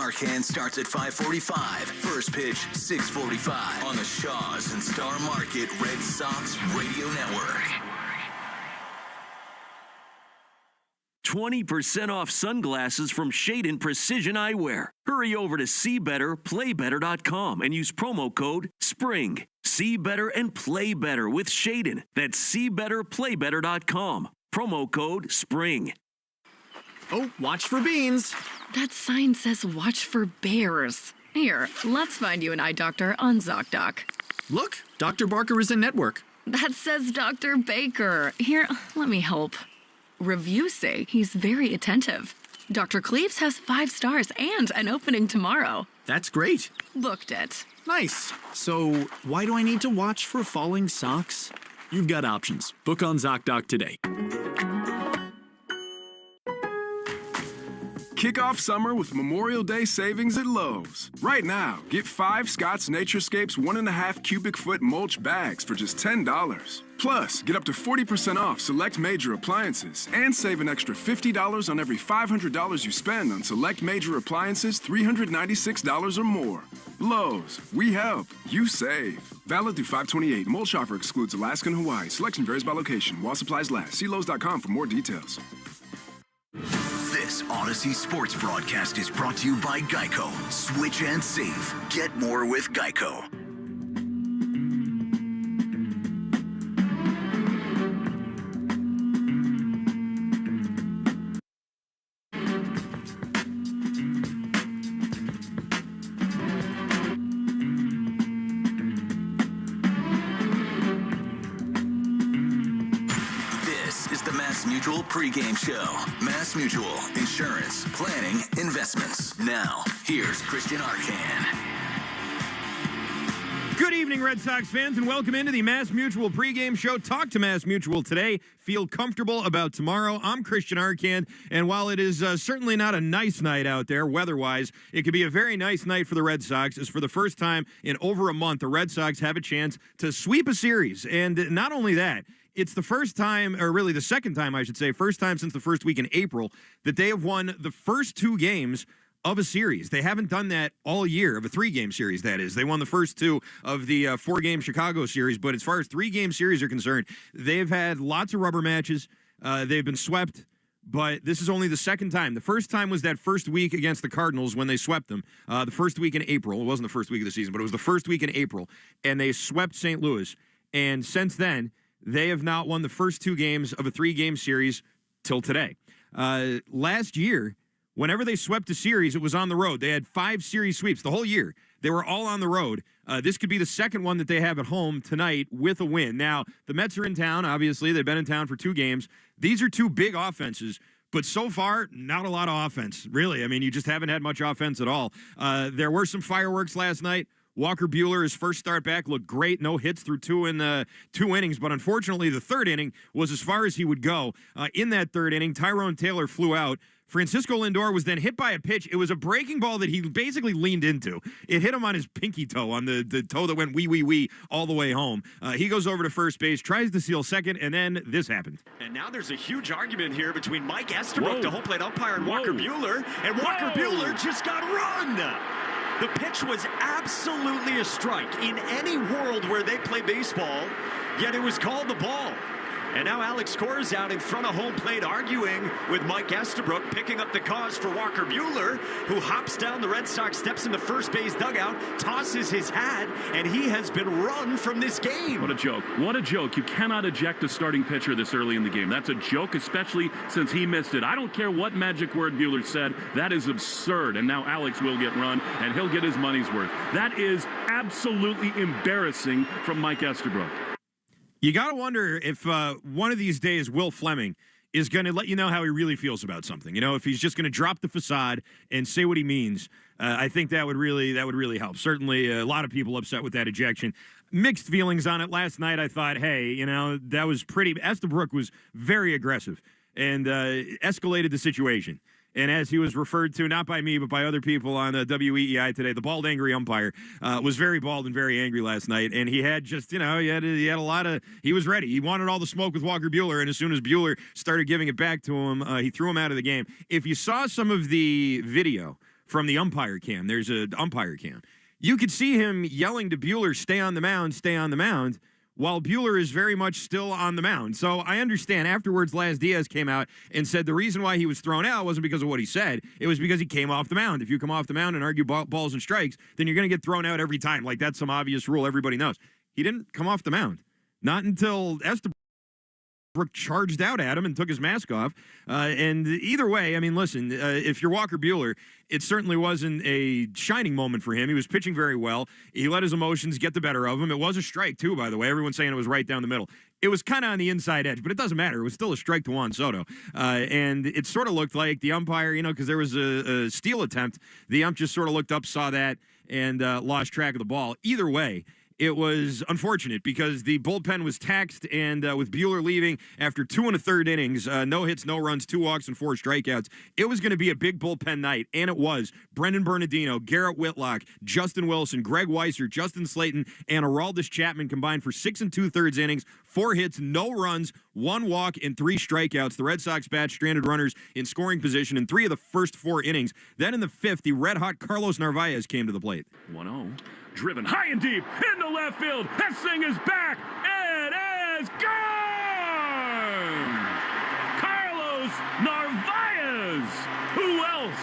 Arcand starts at 5:45. First pitch, 6:45 on the Shaws and Star Market Red Sox Radio Network. 20% off sunglasses from Shadon Precision Eyewear. Hurry over to SeeBetterPlayBetter.com and use promo code SPRING. See better and play better with Shadon. That's SeeBetterPlayBetter.com. Promo code SPRING. Oh, watch for beans. That sign says watch for bears. Here, let's find you an eye doctor on ZocDoc. Look, Dr. Barker is in network. That says Dr. Baker. Here, let me help. Reviews say he's very attentive. Dr. Cleaves has 5 stars and an opening tomorrow. That's great. Booked it. Nice. So, why do I need to watch for falling socks? You've got options. Book on ZocDoc today. Kick off summer with Memorial Day savings at Lowe's. Right now, get 5 Scott's Naturescapes 1.5 cubic foot mulch bags for just $10. Plus, get up to 40% off select major appliances and save an extra $50 on every $500 you spend on select major appliances $396 or more. Lowe's, we help, you save. Valid through 5/28. Mulch offer excludes Alaska and Hawaii. Selection varies by location. While supplies last. See Lowe's.com for more details. This Odyssey Sports broadcast is brought to you by Geico. Switch and save. Get more with Geico. Mutual pregame show. Mass Mutual Insurance, Planning, Investments. Now, here's Christian Arcand. Good evening, Red Sox fans, and welcome into the Mass Mutual pregame show. Talk to Mass Mutual today. Feel comfortable about tomorrow. I'm Christian Arcand, and while it is certainly not a nice night out there weather-wise, it could be a very nice night for the Red Sox, as for the first time in over a month, the Red Sox have a chance to sweep a series. And not only that, it's the first time, or really the second time, I should say, first time since the first week in April, that they have won the first 2 games of a series. They haven't done that all year, of a 3-game series, that is. They won the first 2 of the 4-game Chicago series, but as far as 3-game series are concerned, they've had lots of rubber matches. They've been swept, but this is only the second time. The first time was that first week against the Cardinals when they swept them. The first week in April. It wasn't the first week of the season, but it was the first week in April, and they swept St. Louis. And since then, they have not won the first 2 games of a 3-game series till today. Last year, whenever they swept a series, it was on the road. They had 5 series sweeps the whole year. They were all on the road. This could be the second one that they have at home tonight with a win. Now, the Mets are in town, obviously. They've been in town for 2 games. These are 2 big offenses, but so far, not a lot of offense, really. I mean, you just haven't had much offense at all. There were some fireworks last night. Walker Buehler, his first start back, looked great. No hits through 2 innings, but unfortunately, the 3rd inning was as far as he would go. In that 3rd inning, Tyrone Taylor flew out. Francisco Lindor was then hit by a pitch. It was a breaking ball that he basically leaned into. It hit him on his pinky toe, on the toe that went wee all the way home. He goes over to first base, tries to steal second, and then this happened. And now there's a huge argument here between Mike Estabrook, the home plate umpire, and Walker Buehler. And Walker Buehler just got run. The pitch was absolutely a strike in any world where they play baseball, yet it was called the ball. And now Alex Cora is out in front of home plate arguing with Mike Estabrook, picking up the cause for Walker Buehler, who hops down the Red Sox, steps in the first base dugout, tosses his hat, and he has been run from this game. What a joke. What a joke. You cannot eject a starting pitcher this early in the game. That's a joke, especially since he missed it. I don't care what magic word Buehler said. That is absurd. And now Alex will get run, and he'll get his money's worth. That is absolutely embarrassing from Mike Estabrook. You got to wonder if one of these days Will Fleming is going to let you know how he really feels about something. You know, if he's just going to drop the facade and say what he means, I think that would really help. Certainly a lot of people upset with that ejection. Mixed feelings on it. Last night I thought, hey, you know, that was pretty. Estabrook was very aggressive and escalated the situation. And as he was referred to, not by me, but by other people on WEEI today, the bald, angry umpire was very bald and very angry last night. And he had just, you know, he had a lot of, he was ready. He wanted all the smoke with Walker Buehler. And as soon as Buehler started giving it back to him, he threw him out of the game. If you saw some of the video from the umpire cam. There's an umpire cam. You could see him yelling to Buehler, stay on the mound, while Buehler is very much still on the mound. So I understand. Afterwards, Laz Diaz came out and said the reason why he was thrown out wasn't because of what he said. It was because he came off the mound. If you come off the mound and argue balls and strikes, then you're going to get thrown out every time. Like, that's some obvious rule everybody knows. He didn't come off the mound. Not until Estabrook charged out at him and took his mask off. And either way, I mean, listen, if you're Walker Buehler, it certainly wasn't a shining moment for him. He was pitching very well. He let his emotions get the better of him. It was a strike, too, by the way. Everyone's saying it was right down the middle. It was kind of on the inside edge, but it doesn't matter. It was still a strike to Juan Soto. And it sort of looked like the umpire, because there was a steal attempt. The ump just sort of looked up, saw that, and lost track of the ball. Either way, it was unfortunate because the bullpen was taxed, and with Buehler leaving after 2 1/3 innings, no hits, no runs, 2 walks, and 4 strikeouts, it was going to be a big bullpen night, and it was. Brendan Bernardino, Garrett Whitlock, Justin Wilson, Greg Weiser, Justin Slayton, and Aroldis Chapman combined for 6 2/3 innings, 4 hits, no runs, 1 walk, and 3 strikeouts. The Red Sox batched stranded runners in scoring position in 3 of the first 4 innings. Then in the 5th, the red-hot Carlos Narvaez came to the plate. 1-0. Driven high and deep into left field. That thing is back. It is gone! Carlos Narvaez. Who else?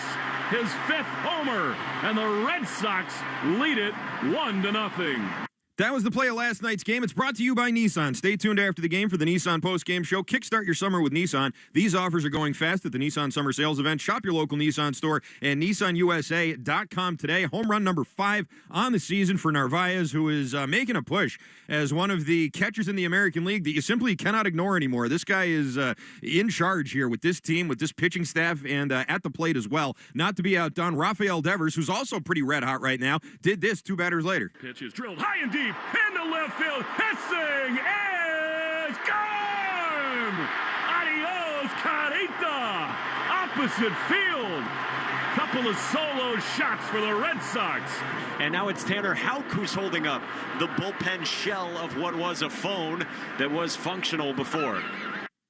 His 5th homer. And the Red Sox lead it 1-0. That was the play of last night's game. It's brought to you by Nissan. Stay tuned after the game for the Nissan post-game show. Kickstart your summer with Nissan. These offers are going fast at the Nissan Summer Sales Event. Shop your local Nissan store and NissanUSA.com today. Home run number 5 on the season for Narvaez, who is making a push as one of the catchers in the American League that you simply cannot ignore anymore. This guy is in charge here with this team, with this pitching staff, and at the plate as well. Not to be outdone, Rafael Devers, who's also pretty red-hot right now, did this 2 batters later. Pitch is drilled high and deep into left field. This thing is gone! Adios, carita! Opposite field. Couple of solo shots for the Red Sox. And now it's Tanner Houck who's holding up the bullpen shell of what was a phone that was functional before.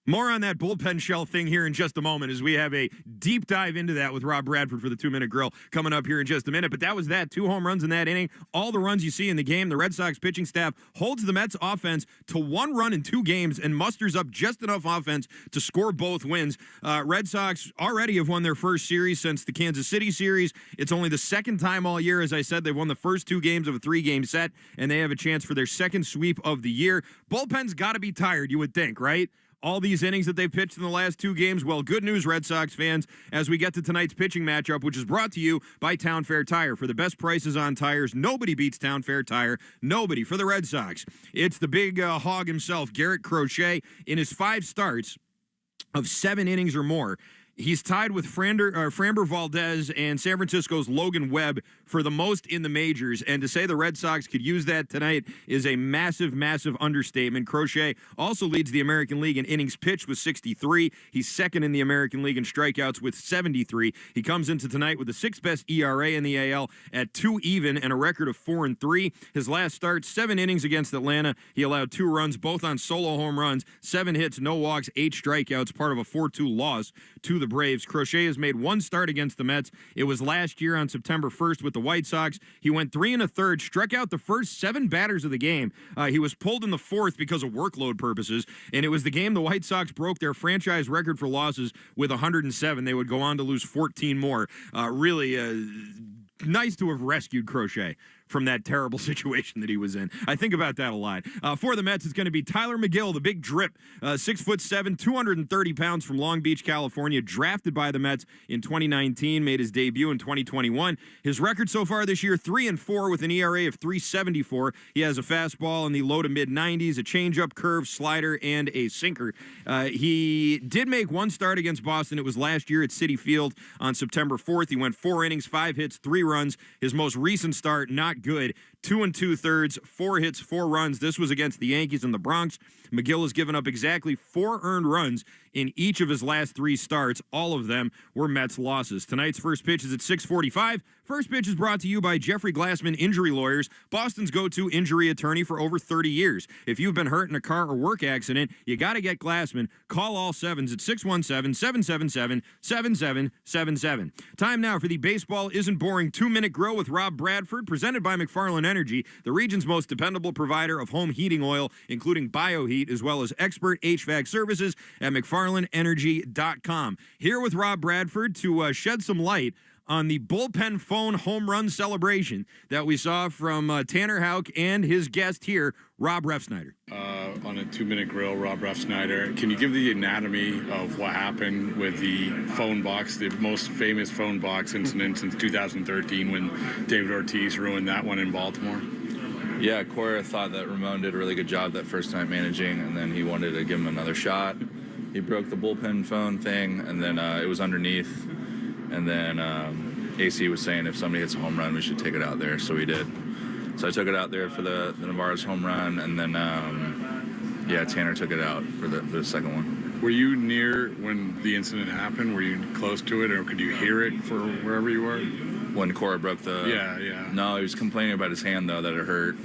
More on that bullpen shell thing here in just a moment as we have a deep dive into that with Rob Bradford for the 2-Minute Grill coming up here in just a minute. But that was that. 2 home runs in that inning. All the runs you see in the game. The Red Sox pitching staff holds the Mets offense to 1 run in 2 games and musters up just enough offense to score both wins. Red Sox already have won their first series since the Kansas City series. It's only the 2nd time all year, as I said. They've won the first 2 games of a 3-game set, and they have a chance for their 2nd sweep of the year. Bullpen's got to be tired, you would think, right? All these innings that they've pitched in the last 2 games. Well, good news, Red Sox fans, as we get to tonight's pitching matchup, which is brought to you by Town Fair Tire. For the best prices on tires, nobody beats Town Fair Tire. Nobody for the Red Sox. It's the big hog himself, Garrett Crochet, in his 5 starts of 7 innings or more. He's tied with Framber Valdez and San Francisco's Logan Webb for the most in the majors. And to say the Red Sox could use that tonight is a massive, massive understatement. Crochet also leads the American League in innings pitched with 63. He's 2nd in the American League in strikeouts with 73. He comes into tonight with the 6th best ERA in the AL at 2 even and a record of 4-3. His last start, 7 innings against Atlanta. He allowed 2 runs, both on solo home runs, 7 hits, no walks, 8 strikeouts, part of a 4-2 loss to the Braves. Crochet has made 1 start against the Mets. It was last year on September 1st with the White Sox. He went 3 1/3, struck out the first 7 batters of the game. He was pulled in the 4th because of workload purposes, and it was the game the White Sox broke their franchise record for losses with 107. They would go on to lose 14 more. Really nice to have rescued Crochet from that terrible situation that he was in. I think about that a lot. For the Mets, it's going to be Tyler McGill, the big drip, 6'7", 230 pounds from Long Beach, California, drafted by the Mets in 2019, made his debut in 2021. His record so far this year, 3-4 with an ERA of 3.74. He has a fastball in the low to mid 90s, a changeup, curve, slider, and a sinker. He did make 1 start against Boston. It was last year at Citi Field on September 4th. He went 4 innings, 5 hits, 3 runs. His most recent start, not good. 2 2/3, 4 hits, 4 runs. This was against the Yankees in the Bronx. McGill has given up exactly 4 earned runs in each of his last 3 starts. All of them were Mets losses. Tonight's first pitch is at 6:45. First pitch is brought to you by Jeffrey Glassman Injury Lawyers, Boston's go-to injury attorney for over 30 years. If you've been hurt in a car or work accident, you got to get Glassman. Call all sevens at 617-777-7777. Time now for the Baseball Isn't Boring 2-Minute Grill with Rob Bradford, presented by McFarland Energy, the region's most dependable provider of home heating oil, including BioHeat, as well as expert HVAC services at McFarlandEnergy.com. Here with Rob Bradford to shed some light on the bullpen phone home run celebration that we saw from Tanner Houck and his guest here, Rob Refsnyder. On a 2-minute grill, Rob Refsnyder. Can you give the anatomy of what happened with the phone box, the most famous phone box incident since 2013 when David Ortiz ruined that one in Baltimore? Yeah, Cora thought that Ramon did a really good job that first night managing, and then he wanted to give him another shot. He broke the bullpen phone thing, and then it was underneath. And then AC was saying if somebody hits a home run, we should take it out there, so we did. So I took it out there for the Navarro's home run, and then, Tanner took it out for the second one. Were you near when the incident happened? Were you close to it, or could you hear it for wherever you were? When Cora broke the... Yeah. No, he was complaining about his hand, though, that it hurt.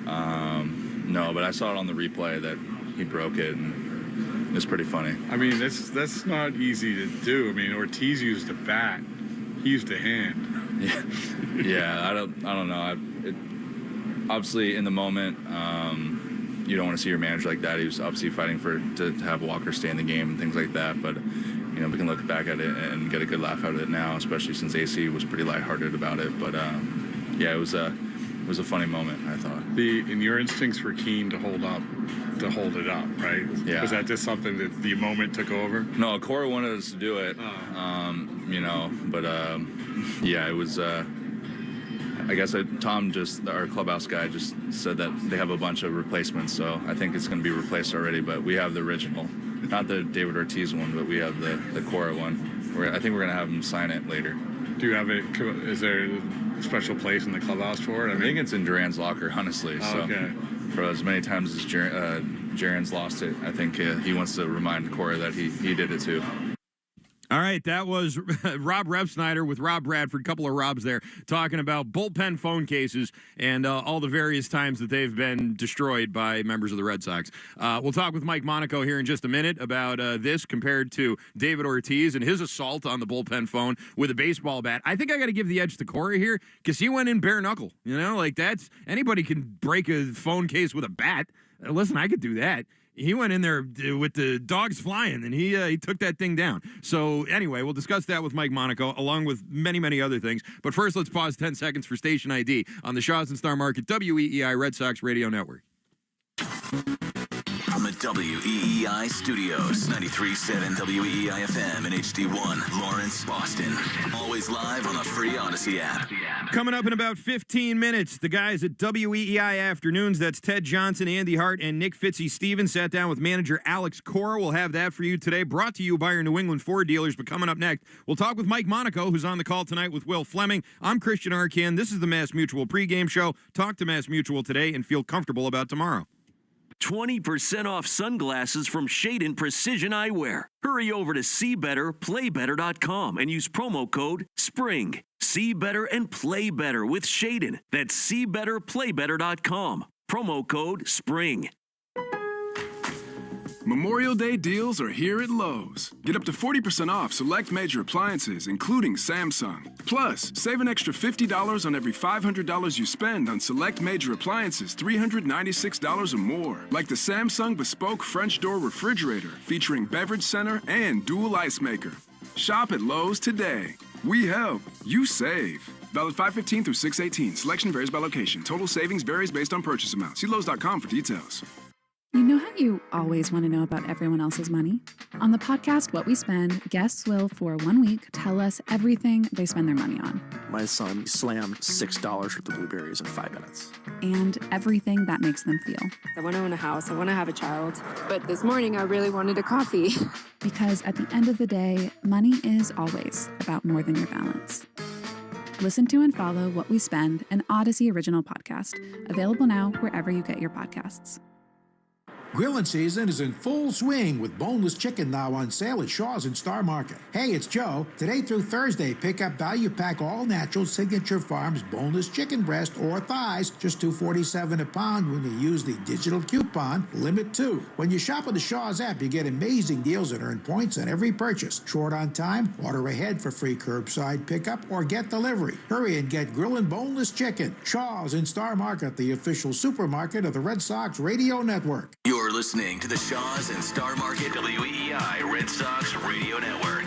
No, but I saw it on the replay that he broke it, and it's pretty funny. I mean, that's not easy to do. I mean, Ortiz used a bat. He used a hand. Yeah, I don't know. Obviously, in the moment, you don't want to see your manager like that. He was obviously fighting to have Walker stay in the game and things like that. But we can look back at it and get a good laugh out of it now, especially since AC was pretty lighthearted about it. But it was a funny moment, I thought. And your instincts were keen to hold it up, right? Yeah. Was that just something that the moment took over? No, Cora wanted us to do it. It was. I guess Tom, our clubhouse guy, just said that they have a bunch of replacements, so I think it's going to be replaced already. But we have the original, not the David Ortiz one, but we have the Cora one. I think we're going to have him sign it later. Do you have it? Is there a special place in the clubhouse for it? I think it's in Duran's locker, honestly. Oh, okay. For as many times as Jaren's lost it, I think he wants to remind Cora that he did it too. All right, that was Rob Refsnyder with Rob Bradford, a couple of Robs there, talking about bullpen phone cases and all the various times that they've been destroyed by members of the Red Sox. We'll talk with Mike Monaco here in just a minute about this compared to David Ortiz and his assault on the bullpen phone with a baseball bat. I think I got to give the edge to Corey here because he went in bare knuckle. That's anybody can break a phone case with a bat. Listen, I could do that. He went in there with the dogs flying, and he took that thing down. So anyway, we'll discuss that with Mike Monaco, along with many, many other things. But first, let's pause 10 seconds for station ID on the Shaw's and Star Market WEEI Red Sox Radio Network. From the WEEI studios, 93.7 WEEI FM and HD1, Lawrence, Boston. Always live on the free Odyssey app. Coming up in about 15 minutes, the guys at WEEI Afternoons, that's Ted Johnson, Andy Hart, and Nick Fitzy-Stevens, sat down with manager Alex Cora. We'll have that for you today, brought to you by your New England Ford dealers. But coming up next, we'll talk with Mike Monaco, who's on the call tonight with Will Fleming. I'm Christian Arcand. This is the Mass Mutual pregame show. Talk to Mass Mutual today and feel comfortable about tomorrow. 20% off sunglasses from Shadin Precision Eyewear. Hurry over to SeeBetterPlayBetter.com and use promo code SPRING. See better and play better with Shadin. That's SeeBetterPlayBetter.com. Promo code SPRING. Memorial Day deals are here at Lowe's. Get up to 40% off select major appliances, including Samsung. Plus, save an extra $50 on every $500 you spend on select major appliances, $396 or more. Like the Samsung Bespoke French Door Refrigerator, featuring beverage center and dual ice maker. Shop at Lowe's today. We help, you save. Valid 5/15 through 6/18. Selection varies by location. Total savings varies based on purchase amount. See Lowe's.com for details. You know how you always want to know about everyone else's money? On the podcast, What We Spend, guests will, for 1 week, tell us everything they spend their money on. My son slammed $6 worth of blueberries in 5 minutes. And everything that makes them feel. I want to own a house. I want to have a child. But this morning, I really wanted a coffee. Because at the end of the day, money is always about more than your balance. Listen to and follow What We Spend, an Odyssey original podcast. Available now wherever you get your podcasts. Grilling season is in full swing with boneless chicken now on sale at Shaw's and Star Market. Hey, it's Joe. Today through Thursday, pick up value pack all-natural Signature Farms boneless chicken breast or thighs, just $2.47 a pound when you use the digital coupon Limit 2. When you shop with the Shaw's app, you get amazing deals and earn points on every purchase. Short on time? Order ahead for free curbside pickup or get delivery. Hurry and get grillin' boneless chicken. Shaw's and Star Market, the official supermarket of the Red Sox Radio Network. You're listening to the Shaws and Star Market WEEI Red Sox Radio Network.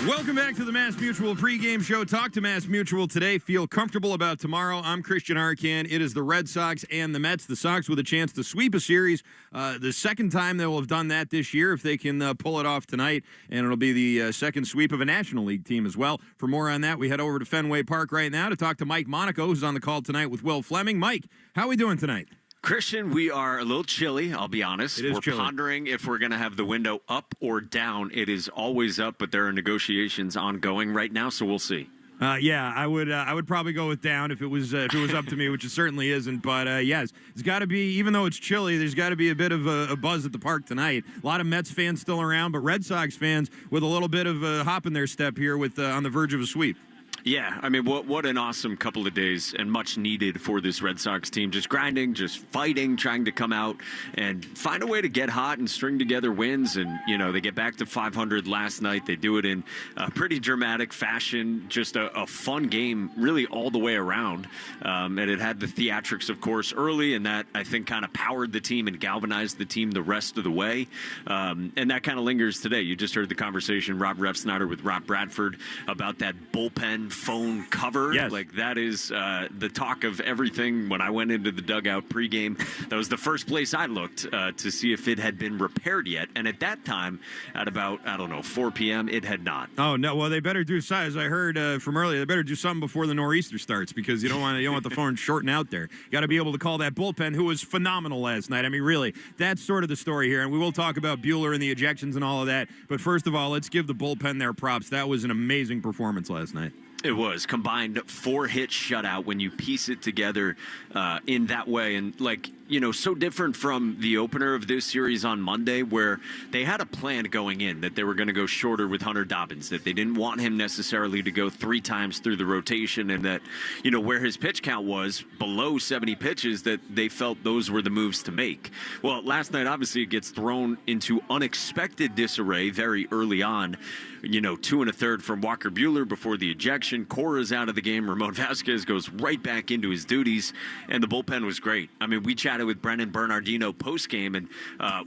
Welcome back to the Mass Mutual pregame show. Talk to Mass Mutual today. Feel comfortable about tomorrow. I'm Christian Arcan. It is the Red Sox and the Mets. The Sox with a chance to sweep a series. The second time they will have done that this year if they can pull it off tonight. And it'll be the second sweep of a National League team as well. For more on that, we head over to Fenway Park right now to talk to Mike Monaco, who's on the call tonight with Will Fleming. Mike, how are we doing tonight? Christian, we are a little chilly, I'll be honest. We're chilly. Pondering if we're going to have the window up or down. It is always up, but there are negotiations ongoing right now, so we'll see. Yeah, I would probably go with down if it was up to me, which it certainly isn't. But yes, it's got to be. Even though it's chilly, there's got to be a bit of a buzz at the park tonight. A lot of Mets fans still around, but Red Sox fans with a little bit of a hop in their step here with on the verge of a sweep. Yeah, I mean, what an awesome couple of days and much needed for this Red Sox team. Just grinding, just fighting, trying to come out and find a way to get hot and string together wins. And, you know, they get back to 500 last night. They do it in a pretty dramatic fashion. Just a fun game, really all the way around. And it had the theatrics, of course, early, and that, I think, kind of powered the team and galvanized the team the rest of the way. And that kind of lingers today. You just heard the conversation, Rob Refsnyder with Rob Bradford, about that bullpen phone cover. Yes. Like that is the talk of everything. When I went into the dugout pregame, that was the first place I looked to see if it had been repaired yet. And at that time, at about, 4 p.m., it had not. Oh, no. Well, they better do, as I heard from earlier, they better do something before the nor'easter starts because you don't want the phone shorting out there. You got to be able to call that bullpen, who was phenomenal last night. I mean, really, that's sort of the story here. And we will talk about Buehler and the ejections and all of that. But first of all, let's give the bullpen their props. That was an amazing performance last night. It was combined 4-hit shutout when you piece it together in that way. And so different from the opener of this series on Monday, where they had a plan going in that they were going to go shorter with Hunter Dobbins, that they didn't want him necessarily to go 3 times through the rotation, and that, where his pitch count was below 70 pitches, that they felt those were the moves to make. Well, last night, obviously, it gets thrown into unexpected disarray very early on. 2 1/3 from Walker Buehler before the ejection. Cora's out of the game. Ramon Vasquez goes right back into his duties, and the bullpen was great. I mean, we chatted with Brennan Bernardino post-game, and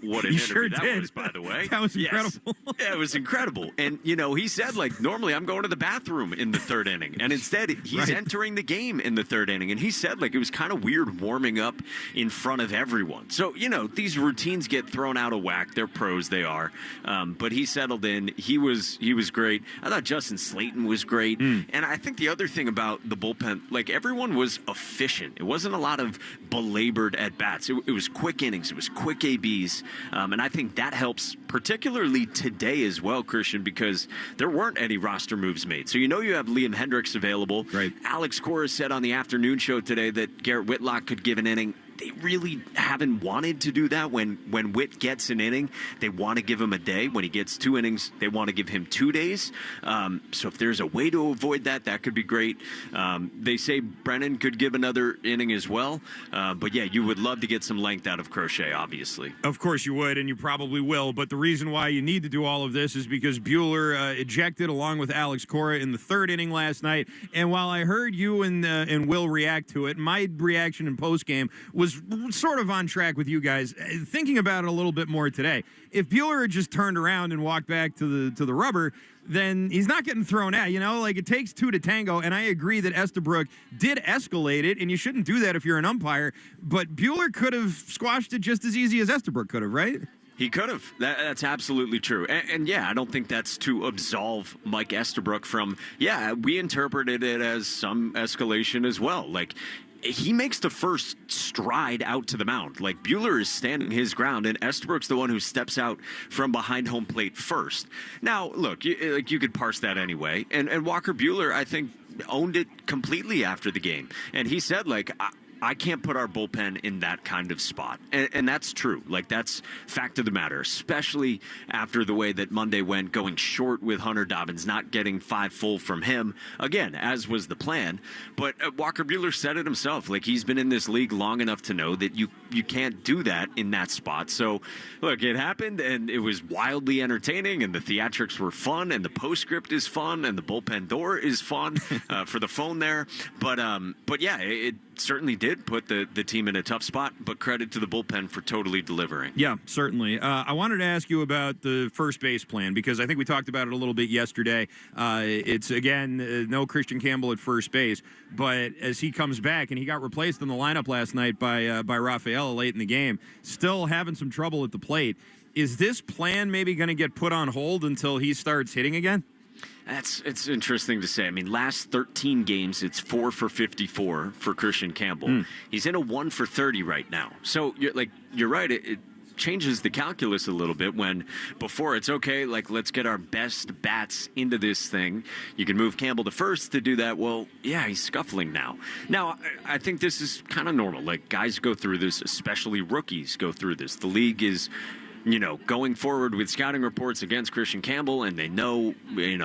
what an interview that was, by the way. That was incredible. Yeah, it was incredible. And, he said, normally I'm going to the bathroom in the third inning, and instead he's entering the game in the third inning. And he said, it was kind of weird warming up in front of everyone. So, these routines get thrown out of whack. They're pros, they are. But he settled in. He was great. I thought Justin Slayton was great. And I think the other thing about the bullpen, everyone was efficient. It wasn't a lot of belabored at-bats. It was quick innings. It was quick ABs. And I think that helps particularly today as well, Christian, because there weren't any roster moves made. So you have Liam Hendricks available. Right. Alex Cora said on the afternoon show today that Garrett Whitlock could give an inning. They really haven't wanted to do that. When Whit gets an inning, they want to give him a day. When he gets 2 innings, they want to give him 2 days. So if there's a way to avoid that, that could be great. They say Brennan could give another inning as well. But, yeah, you would love to get some length out of Crochet, obviously. Of course you would, and you probably will. But the reason why you need to do all of this is because Buehler ejected along with Alex Cora in the 3rd inning last night. And while I heard you and Will react to it, my reaction in postgame was sort of on track with you guys. Thinking about it a little bit more today, if Buehler had just turned around and walked back to the rubber, then he's not getting thrown out. It takes 2 to tango, and I agree that Estabrook did escalate it, and you shouldn't do that if you're an umpire, but Buehler could have squashed it just as easy as Estabrook could have, right? He could have. That's absolutely true. And I don't think that's to absolve Mike Estabrook from, we interpreted it as some escalation as well. he makes the first stride out to the mound. Like, Buehler is standing his ground, and Estabrook's the one who steps out from behind home plate first. Now, look, you could parse that anyway. And Walker Buehler, I think, owned it completely after the game. And he said, like, I can't put our bullpen in that kind of spot. And that's true. Like, that's fact of the matter, especially after the way that Monday went, going short with Hunter Dobbins, not getting 5 full from him, again, as was the plan. But Walker Buehler said it himself. Like, he's been in this league long enough to know that you can't do that in that spot. So, look, it happened, and it was wildly entertaining, and the theatrics were fun, and the postscript is fun, and the bullpen door is fun for the phone there. But yeah, it certainly did put the team in a tough spot, but credit to the bullpen for totally delivering. Yeah, certainly. I wanted to ask you about the first base plan, because I think we talked about it a little bit yesterday. It's, again, no Christian Campbell at first base, but as he comes back, and he got replaced in the lineup last night by Rafaela late in the game, still having some trouble at the plate. Is this plan maybe going to get put on hold until he starts hitting again? It's interesting to say. I mean, last 13 games, it's 4 for 54 for Christian Campbell. He's in a 1 for 30 right now. So, you're right. It changes the calculus a little bit when before it's okay, like, let's get our best bats into this thing. You can move Campbell to first to do that. Well, yeah, he's scuffling now. Now, I think this is kind of normal. Like, guys go through this, especially rookies go through this. The league is, going forward with scouting reports against Christian Campbell, and they know,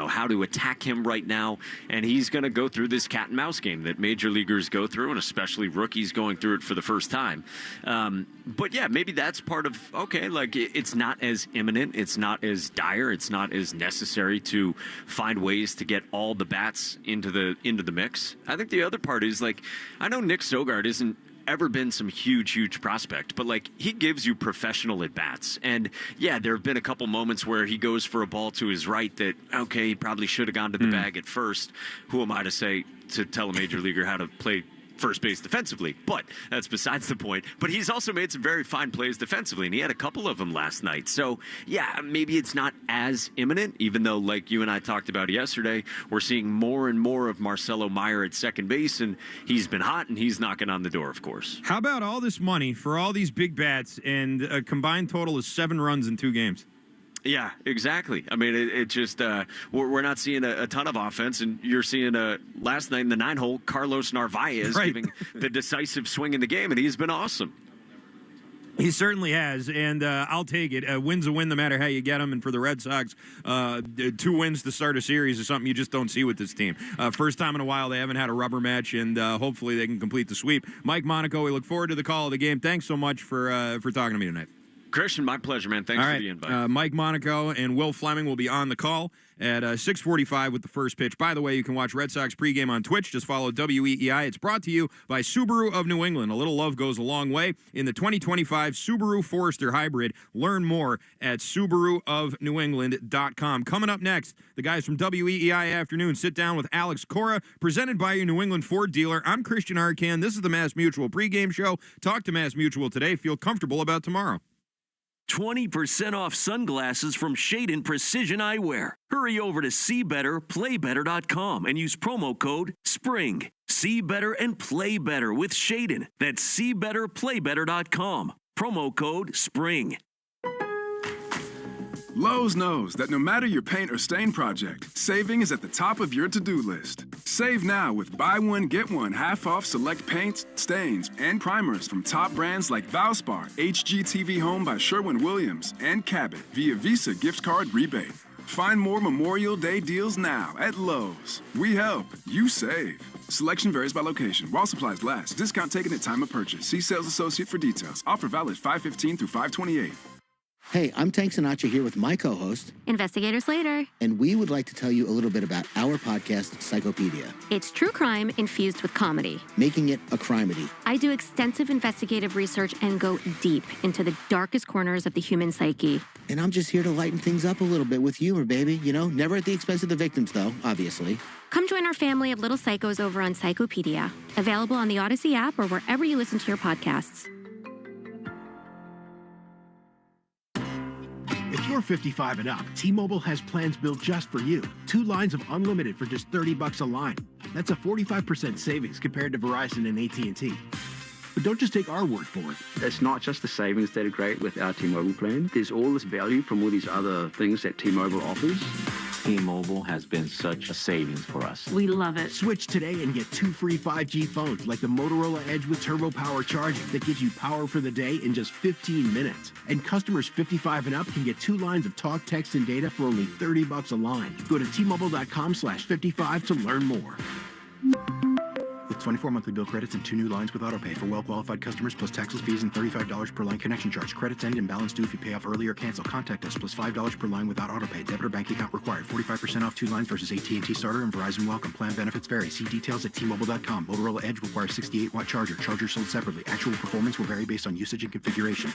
how to attack him right now. And he's going to go through this cat and mouse game that major leaguers go through, and especially rookies going through it for the first time. But yeah, maybe that's part of, okay, like, it's not as imminent. It's not as dire. It's not as necessary to find ways to get all the bats into the mix. I think the other part is, like, I know Nick Sogard isn't ever been some huge prospect, but, like, he gives you professional at bats. And yeah, there have been a couple moments where he goes for a ball to his right that, okay, he probably should have gone to the bag at first. Who am I to say, to tell a major leaguer how to play first base defensively? But that's besides the point. But he's also made some very fine plays defensively, and he had a couple of them last night. So yeah, maybe it's not as imminent, even though, like you and I talked about yesterday, we're seeing more and more of Marcelo Meyer at second base, and he's been hot, and he's knocking on the door, of course. How about all this money for all these big bats and a combined total of 7 runs in 2 games? Yeah, exactly. I mean, it just we're not seeing a ton of offense, and you're seeing last night in the 9-hole, Carlos Narvaez giving the decisive swing in the game, and he's been awesome. He certainly has, and I'll take it. A win's a win no matter how you get them, and for the Red Sox, 2 wins to start a series is something you just don't see with this team. First time in a while they haven't had a rubber match, and hopefully they can complete the sweep. Mike Monaco, we look forward to the call of the game. Thanks so much for talking to me tonight. Christian, my pleasure, man. Thanks for the invite. Mike Monaco and Will Fleming will be on the call at 6:45 with the first pitch. By the way, you can watch Red Sox pregame on Twitch. Just follow WEEI. It's brought to you by Subaru of New England. A little love goes a long way in the 2025 Subaru Forester Hybrid. Learn more at SubaruofNewEngland.com. Coming up next, the guys from WEEI Afternoon sit down with Alex Cora, presented by your New England Ford dealer. I'm Christian Arcand. This is the Mass Mutual pregame show. Talk to Mass Mutual today. Feel comfortable about tomorrow. 20% off sunglasses from Shadon Precision Eyewear. Hurry over to SeeBetterPlayBetter.com and use promo code SPRING. See better and play better with Shadon. That's SeeBetterPlayBetter.com. Promo code SPRING. Lowe's knows that no matter your paint or stain project, saving is at the top of your to-do list. Save now with buy one, get one half off select paints, stains, and primers from top brands like Valspar, HGTV Home by Sherwin-Williams, and Cabot via Visa gift card rebate. Find more Memorial Day deals now at Lowe's. We help, you save. Selection varies by location. While supplies last. Discount taken at time of purchase. See sales associate for details. Offer valid 5/15 through 5/28. Hey, I'm Tank Sinatra here with my co-host, Investigator Slater. And we would like to tell you a little bit about our podcast, Psychopedia. It's true crime infused with comedy. Making it a crimedy. I do extensive investigative research and go deep into the darkest corners of the human psyche. And I'm just here to lighten things up a little bit with humor, baby. You know, never at the expense of the victims, though, obviously. Come join our family of little psychos over on Psychopedia. Available on the Odyssey app or wherever you listen to your podcasts. If you're 55 and up, T-Mobile has plans built just for you. 2 lines of unlimited for just $30 a line. That's a 45% savings compared to Verizon and AT&T. But don't just take our word for it. It's not just the savings that are great with our T-Mobile plan. There's all this value from all these other things that T-Mobile offers. T-Mobile has been such a savings for us. We love it. Switch today and get 2 free 5G phones like the Motorola Edge with Turbo Power charging that gives you power for the day in just 15 minutes. And customers 55 and up can get 2 lines of talk, text, and data for only $30 a line. Go to T-Mobile.com/55 to learn more. With 24 monthly bill credits and 2 new lines with autopay for well-qualified customers, plus taxes, fees, and $35 per line connection charge. Credits end and balance due if you pay off early or cancel. Contact us, plus $5 per line without autopay. Debit or bank account required. 45% off 2 lines versus AT&T Starter and Verizon Welcome. Plan benefits vary. See details at T-Mobile.com. Motorola Edge requires 68-watt charger. Charger sold separately. Actual performance will vary based on usage and configuration.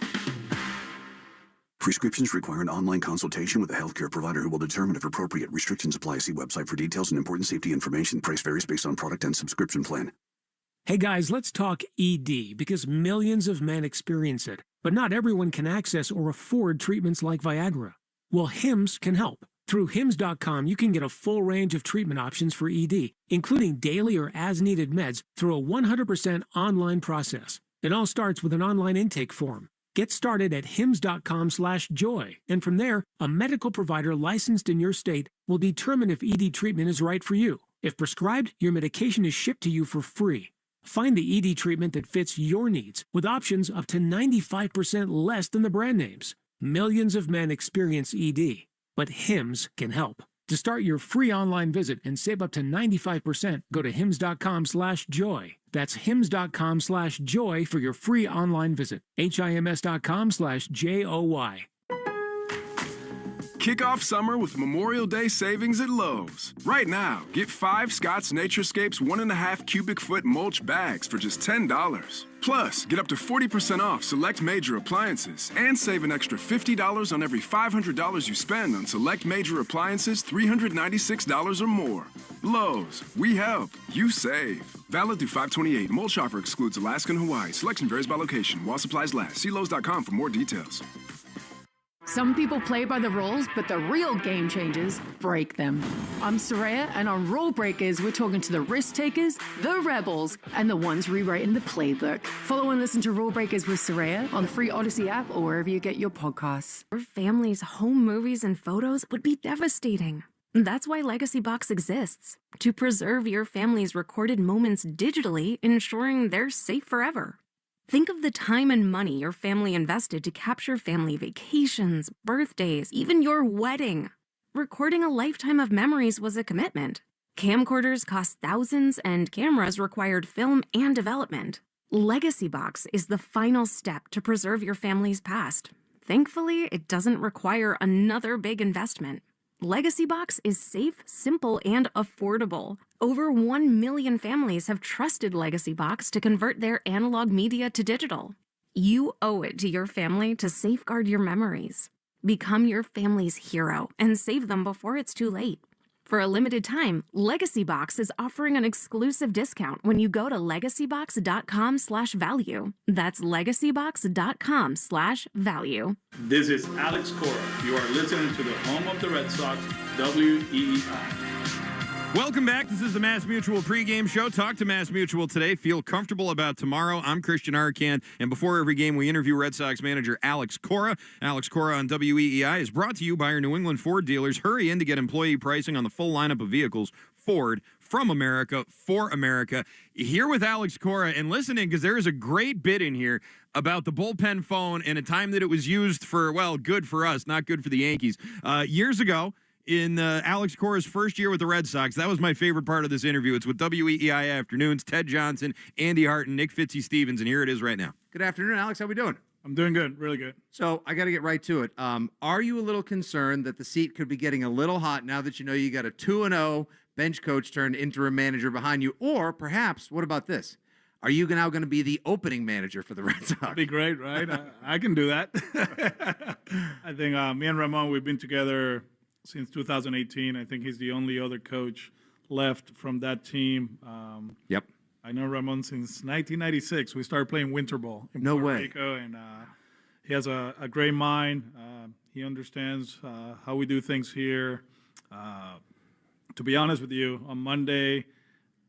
Prescriptions require an online consultation with a healthcare provider who will determine if appropriate. Restrictions apply. See website for details and important safety information. Price varies based on product and subscription plan. Hey guys, let's talk ED because millions of men experience it, but not everyone can access or afford treatments like Viagra. Well, Hims can help. Through Hims.com, you can get a full range of treatment options for ED, including daily or as-needed meds through a 100% online process. It all starts with an online intake form. Get started at hims.com/joy, and from there, a medical provider licensed in your state will determine if ED treatment is right for you. If prescribed, your medication is shipped to you for free. Find the ED treatment that fits your needs with options up to 95% less than the brand names. Millions of men experience ED, but Hims can help. To start your free online visit and save up to 95%, go to hims.com/joy. That's hims.com/joy for your free online visit. HIMS.com/JOY. Kick off summer with Memorial Day savings at Lowe's. Right now, get 5 Scott's Naturescapes 1.5 cubic foot mulch bags for just $10. Plus, get up to 40% off select major appliances and save an extra $50 on every $500 you spend on select major appliances $396 or more. Lowe's, we help, you save. Valid through 5/28. Mulch offer excludes Alaska and Hawaii. Selection varies by location. While supplies last. See Lowe's.com for more details. Some people play by the rules, but the real game changers break them. I'm Soraya, and on Rule Breakers, we're talking to the risk takers, the rebels, and the ones rewriting the playbook. Follow and listen to Rule Breakers with Soraya on the free Odyssey app or wherever you get your podcasts. Your family's home movies and photos would be devastating. That's why Legacy Box exists, to preserve your family's recorded moments digitally, ensuring they're safe forever. Think of the time and money your family invested to capture family vacations, birthdays, even your wedding. Recording a lifetime of memories was a commitment. Camcorders cost thousands, and cameras required film and development. Legacy Box is the final step to preserve your family's past. Thankfully, it doesn't require another big investment. Legacy Box is safe, simple, and affordable. Over 1 million families have trusted Legacy Box to convert their analog media to digital. You owe it to your family to safeguard your memories. Become your family's hero and save them before it's too late. For a limited time, Legacy Box is offering an exclusive discount when you go to legacybox.com/value. That's legacybox.com/value. This is Alex Cora. You are listening to the home of the Red Sox, WEEI. Welcome back. This is the Mass Mutual pregame show. Talk to Mass Mutual today. Feel comfortable about tomorrow. I'm Christian Arcand, and before every game, we interview Red Sox manager Alex Cora. Alex Cora on WEEI is brought to you by our New England Ford dealers. Hurry in to get employee pricing on the full lineup of vehicles. Ford, from America, for America. Here with Alex Cora, and listen in, because there is a great bit in here about the bullpen phone and a time that it was used for, well, good for us, not good for the Yankees. Years ago, in Alex Cora's first year with the Red Sox. That was my favorite part of this interview. It's with WEEI Afternoons, Ted Johnson, Andy Hart, and Nick Fitzy-Stevens, and here it is right now. Good afternoon, Alex. How we doing? I'm doing good, really good. So I got to get right to it. Are you a little concerned that the seat could be getting a little hot now that you know you got a 2-0 bench coach turned interim manager behind you? Or perhaps, what about this? Are you now going to be the opening manager for the Red Sox? That'd be great, right? I can do that. I think me and Ramon, we've been together since 2018. I think he's the only other coach left from that team. Yep. I know Ramon since 1996. We started playing winter ball in No Puerto way. Rico, and he has a great mind. He understands how we do things here. To be honest with you, on Monday,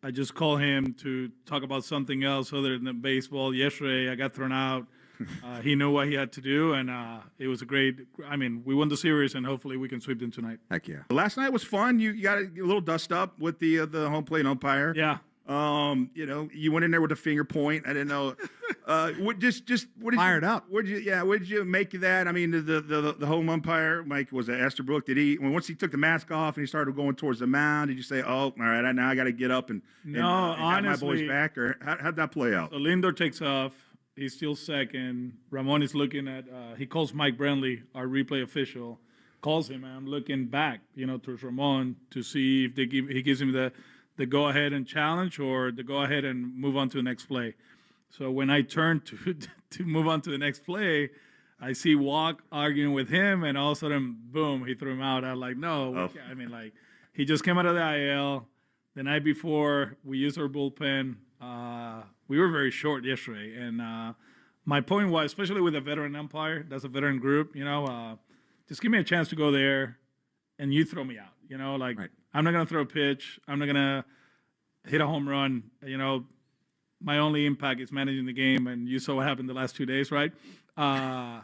I just called him to talk about something else other than baseball. Yesterday, I got thrown out. He knew what he had to do, and it was a great. I mean, we won the series, and hopefully we can sweep them tonight. Heck yeah! Last night was fun. You got a little dust up with the home plate umpire. Yeah. You went in there with a finger point. I didn't know. What did Fired up. What did you make of that? I mean, the home umpire, Mike, was it Esterbrook? Once he took the mask off and he started going towards the mound, did you say, "Oh, all right, now I got to get up and honestly, have my boys back"? Or how'd that play out? So Lindor takes off. He's still second. Ramon is looking at. He calls Mike Brentley, our replay official, calls him, and I'm looking back, towards Ramon to see if he gives him the go ahead and challenge or the go ahead and move on to the next play. So when I turn to move on to the next play, I see Walk arguing with him, and all of a sudden, boom, he threw him out. I'm like, no, I mean, like, he just came out of the IL. The night before, we used our bullpen. We were very short yesterday, and my point was, especially with a veteran umpire, that's a veteran group, just give me a chance to go there, and you throw me out. Right. I'm not going to throw a pitch. I'm not going to hit a home run. My only impact is managing the game, and you saw what happened the last 2 days, right? Don't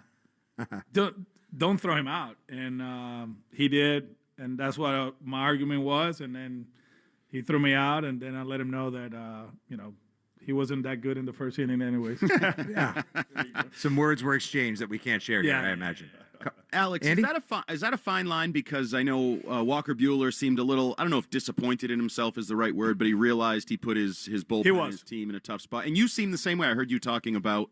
throw him out. And he did, and that's what my argument was. And then he threw me out, and then I let him know that, he wasn't that good in the first inning anyways. Yeah. Some words were exchanged that we can't share here, I imagine. Alex, Andy? is that a fine line? Because I know Walker Buehler seemed a little, I don't know if disappointed in himself is the right word, but he realized he put his bullpen and his team in a tough spot. And you seem the same way. I heard you talking about,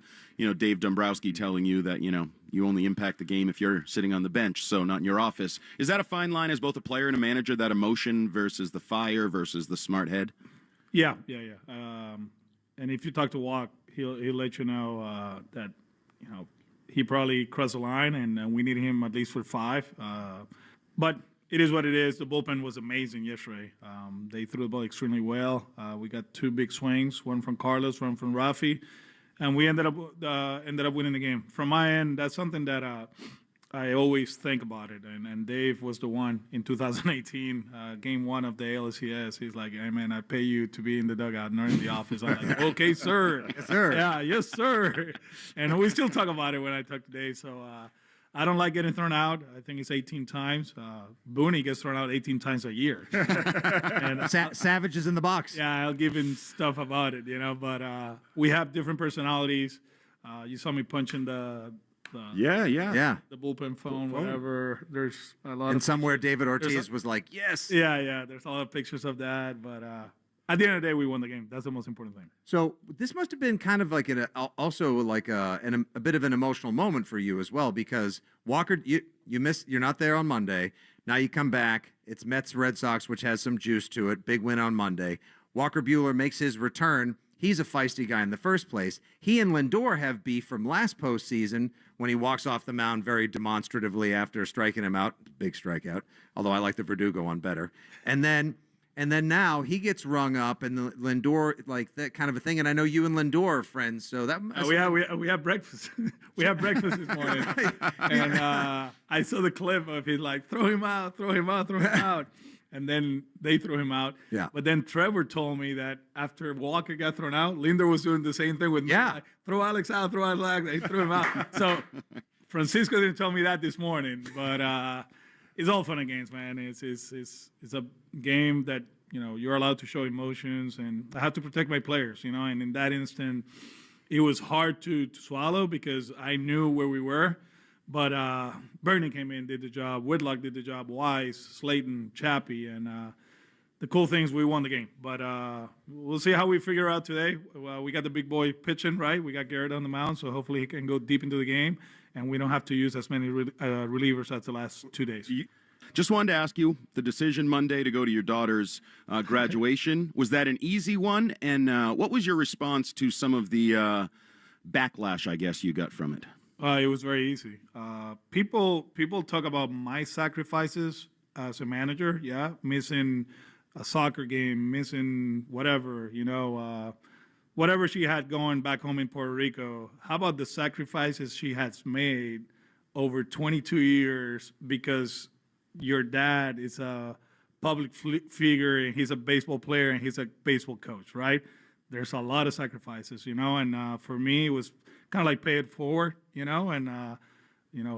Dave Dombrowski telling you that, you only impact the game if you're sitting on the bench, so not in your office. Is that a fine line as both a player and a manager, that emotion versus the fire versus the smart head? Yeah. And if you talk to Walk, he'll let you know that, he probably crossed the line, and we need him at least for 5. But it is what it is. The bullpen was amazing yesterday. They threw the ball extremely well. We got 2 big swings, one from Carlos, one from Rafi, and we ended up winning the game. From my end, that's something that I always think about it. And Dave was the one in 2018, game 1 of the ALCS. He's like, "Hey, man, I pay you to be in the dugout, not in the office." I'm like, "Okay, sir." Yes, sir. Yeah, yes, sir. And we still talk about it when I talk to Dave. So I don't like getting thrown out. I think it's 18 times. Booney gets thrown out 18 times a year. And Savage is in the box. Yeah, I'll give him stuff about it, But we have different personalities. You saw me punching the bullpen phone, whatever. There's a lot. And somewhere David Ortiz was like, "Yes." Yeah. There's a lot of pictures of that, but at the end of the day, we won the game. That's the most important thing. So this must have been kind of like also like a bit of an emotional moment for you as well, because Walker, you missed. You're not there on Monday. Now you come back. It's Mets Red Sox, which has some juice to it. Big win on Monday. Walker Buehler makes his return. He's a feisty guy in the first place. He and Lindor have beef from last postseason when he walks off the mound very demonstratively after striking him out. Big strikeout, although I like the Verdugo one better. And then now he gets rung up, and the Lindor, like that kind of a thing. And I know you and Lindor are friends, so that we have breakfast. We have breakfast this morning, and I saw the clip of him like throw him out. And then they threw him out. Yeah. But then Trevor told me that after Walker got thrown out, Lindor was doing the same thing with me. Like, throw Alex out, They threw him out. So Francisco didn't tell me that this morning. But it's all fun and games, man. It's a game that, you're allowed to show emotions. And I have to protect my players, And in that instant, it was hard to swallow because I knew where we were. But Bernie came in, did the job. Whitlock did the job. Wise, Slayton, Chappie, and the cool thing is we won the game. But we'll see how we figure out today. We got the big boy pitching, right? We got Garrett on the mound, so hopefully he can go deep into the game, and we don't have to use as many relievers as the last 2 days. Just wanted to ask you, the decision Monday to go to your daughter's graduation, was that an easy one? And what was your response to some of the backlash, I guess, you got from it? It was very easy. People talk about my sacrifices as a manager. Yeah, missing a soccer game, missing whatever, whatever she had going back home in Puerto Rico. How about the sacrifices she has made over 22 years because your dad is a public figure and he's a baseball player and he's a baseball coach, right? There's a lot of sacrifices, and for me, it was kind of like pay it forward, and,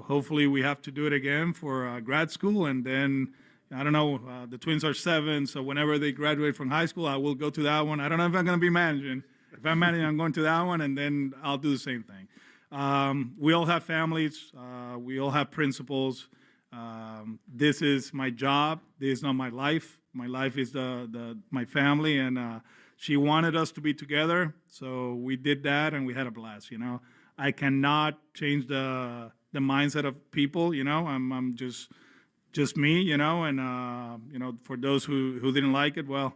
hopefully we have to do it again for grad school. And then, I don't know, the twins are 7, so whenever they graduate from high school, I will go to that one. I don't know if I'm going to be managing. If I'm managing, I'm going to that one, and then I'll do the same thing. We all have families. We all have principles. This is my job. This is not my life. My life is my family, and she wanted us to be together, so we did that, and we had a blast. I cannot change the mindset of people. I'm just me. And for those who didn't like it, well,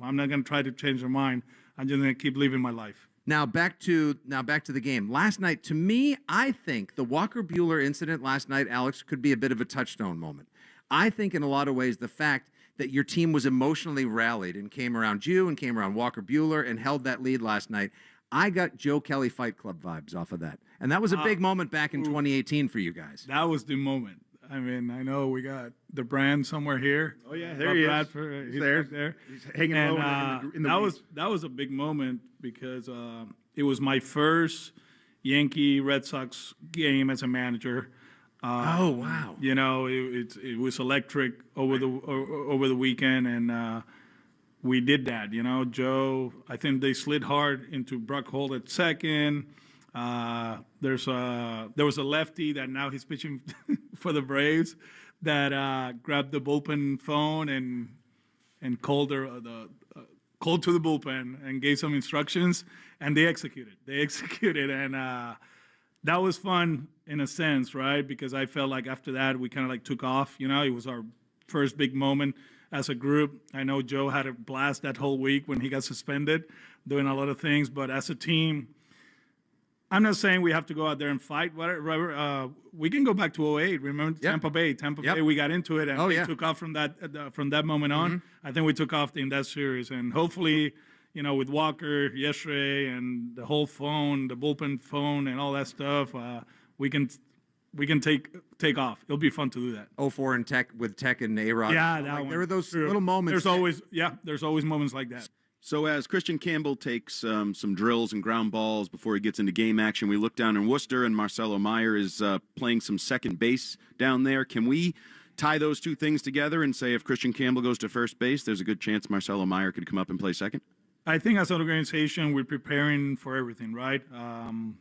I'm not going to try to change their mind. I'm just going to keep living my life. Now back to the game. Last night, to me, I think the Walker Buehler incident last night, Alex, could be a bit of a touchstone moment. I think in a lot of ways the fact that your team was emotionally rallied and came around you and came around Walker Buehler and held that lead last night, I got Joe Kelly Fight Club vibes off of that. And that was a big moment back in 2018 for you guys. That was the moment. I mean, I know we got the brand somewhere here. Oh yeah, there he is. He's there. He's hanging low in the that was a big moment because it was my first Yankee Red Sox game as a manager. Oh wow! It was electric over the weekend, and we did that. Joe, I think they slid hard into Brock Holt at second. There was a lefty that now he's pitching for the Braves that grabbed the bullpen phone and called called to the bullpen and gave some instructions, and they executed. And that was fun in a sense, right? Because I felt like after that we kind of like took off. It was our first big moment as a group. I know Joe had a blast that whole week when he got suspended, doing a lot of things, but as a team, I'm not saying we have to go out there and fight. Whatever. We can go back to 2008. Remember Tampa Bay? Bay, we got into it, and we took off from that moment on. Mm-hmm. I think we took off in that series, and hopefully, with Walker yesterday and the whole phone, the bullpen phone, and all that stuff, we can take off. It'll be fun to do that. 04 and Tech and A-Rod. Yeah, that one. There were those little moments. There's always moments like that. So as Christian Campbell takes some drills and ground balls before he gets into game action, we look down in Worcester, and Marcelo Meyer is playing some second base down there. Can we tie those two things together and say if Christian Campbell goes to first base, there's a good chance Marcelo Meyer could come up and play second? I think as an organization, we're preparing for everything, right?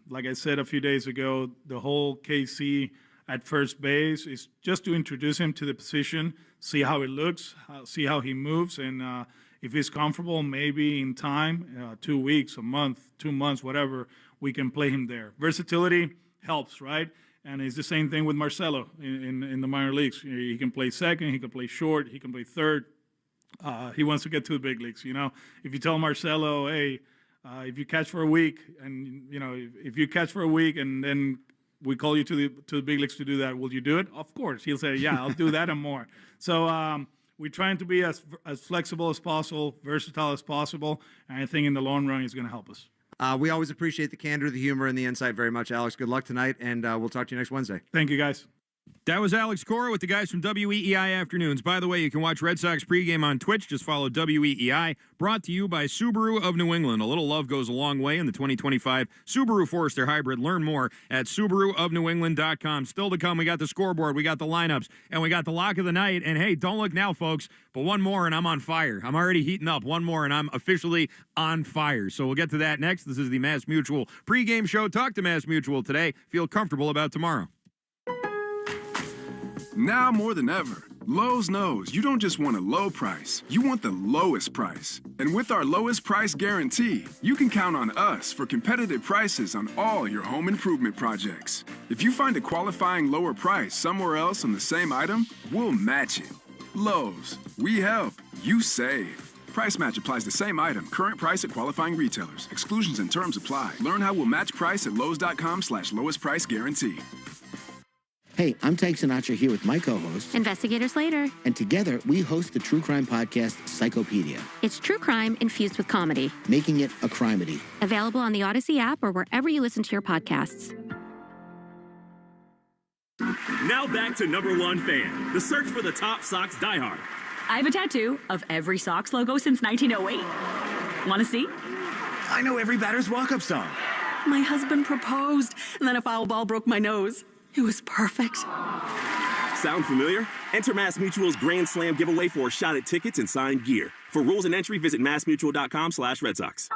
Like I said a few days ago, the whole KC at first base is just to introduce him to the position, see how it looks, see how he moves, and if he's comfortable, maybe in time, 2 weeks, a month, 2 months, whatever, we can play him there. Versatility helps, right? And it's the same thing with Marcelo in the minor leagues. He can play second, he can play short, he can play third. He wants to get to the big leagues. If you tell Marcelo, hey, if you catch for a week, and if you catch for a week, and then we call you to the big leagues to do that, will you do it? Of course, he'll say, yeah, I'll do that and more. So. We're trying to be as flexible as possible, versatile as possible, and I think in the long run, it's going to help us. We always appreciate the candor, the humor, and the insight very much, Alex. Good luck tonight, and we'll talk to you next Wednesday. Thank you, guys. That was Alex Cora with the guys from WEEI Afternoons. By the way, you can watch Red Sox pregame on Twitch. Just follow WEEI. Brought to you by Subaru of New England. A little love goes a long way in the 2025 Subaru Forester Hybrid. Learn more at SubaruofNewEngland.com. Still to come, we got the scoreboard, we got the lineups, and we got the lock of the night. And hey, don't look now, folks, but one more and I'm on fire. I'm already heating up. One more and I'm officially on fire. So we'll get to that next. This is the Mass Mutual pregame show. Talk to Mass Mutual today. Feel comfortable about tomorrow. Now more than ever, Lowe's knows you don't just want a low price, you want the lowest price. And with our lowest price guarantee, you can count on us for competitive prices on all your home improvement projects. If you find a qualifying lower price somewhere else on the same item, we'll match it. Lowe's, we help, you save. Price match applies the same item. Current price at qualifying retailers. Exclusions and terms apply. Learn how we'll match price at Lowes.com/lowest price guarantee. Hey, I'm Tyke Sinatra here with my co-host, Investigator Slater. And together, we host the true crime podcast, Psychopedia. It's true crime infused with comedy. Making it a crimedy. Available on the Odyssey app or wherever you listen to your podcasts. Now back to number one fan, the search for the top Sox diehard. I have a tattoo of every Sox logo since 1908. Want to see? I know every batter's walk-up song. My husband proposed, and then a foul ball broke my nose. It was perfect. Sound familiar? Enter MassMutual's Grand Slam giveaway for a shot at tickets and signed gear. For rules and entry, visit massmutual.com/Red Sox.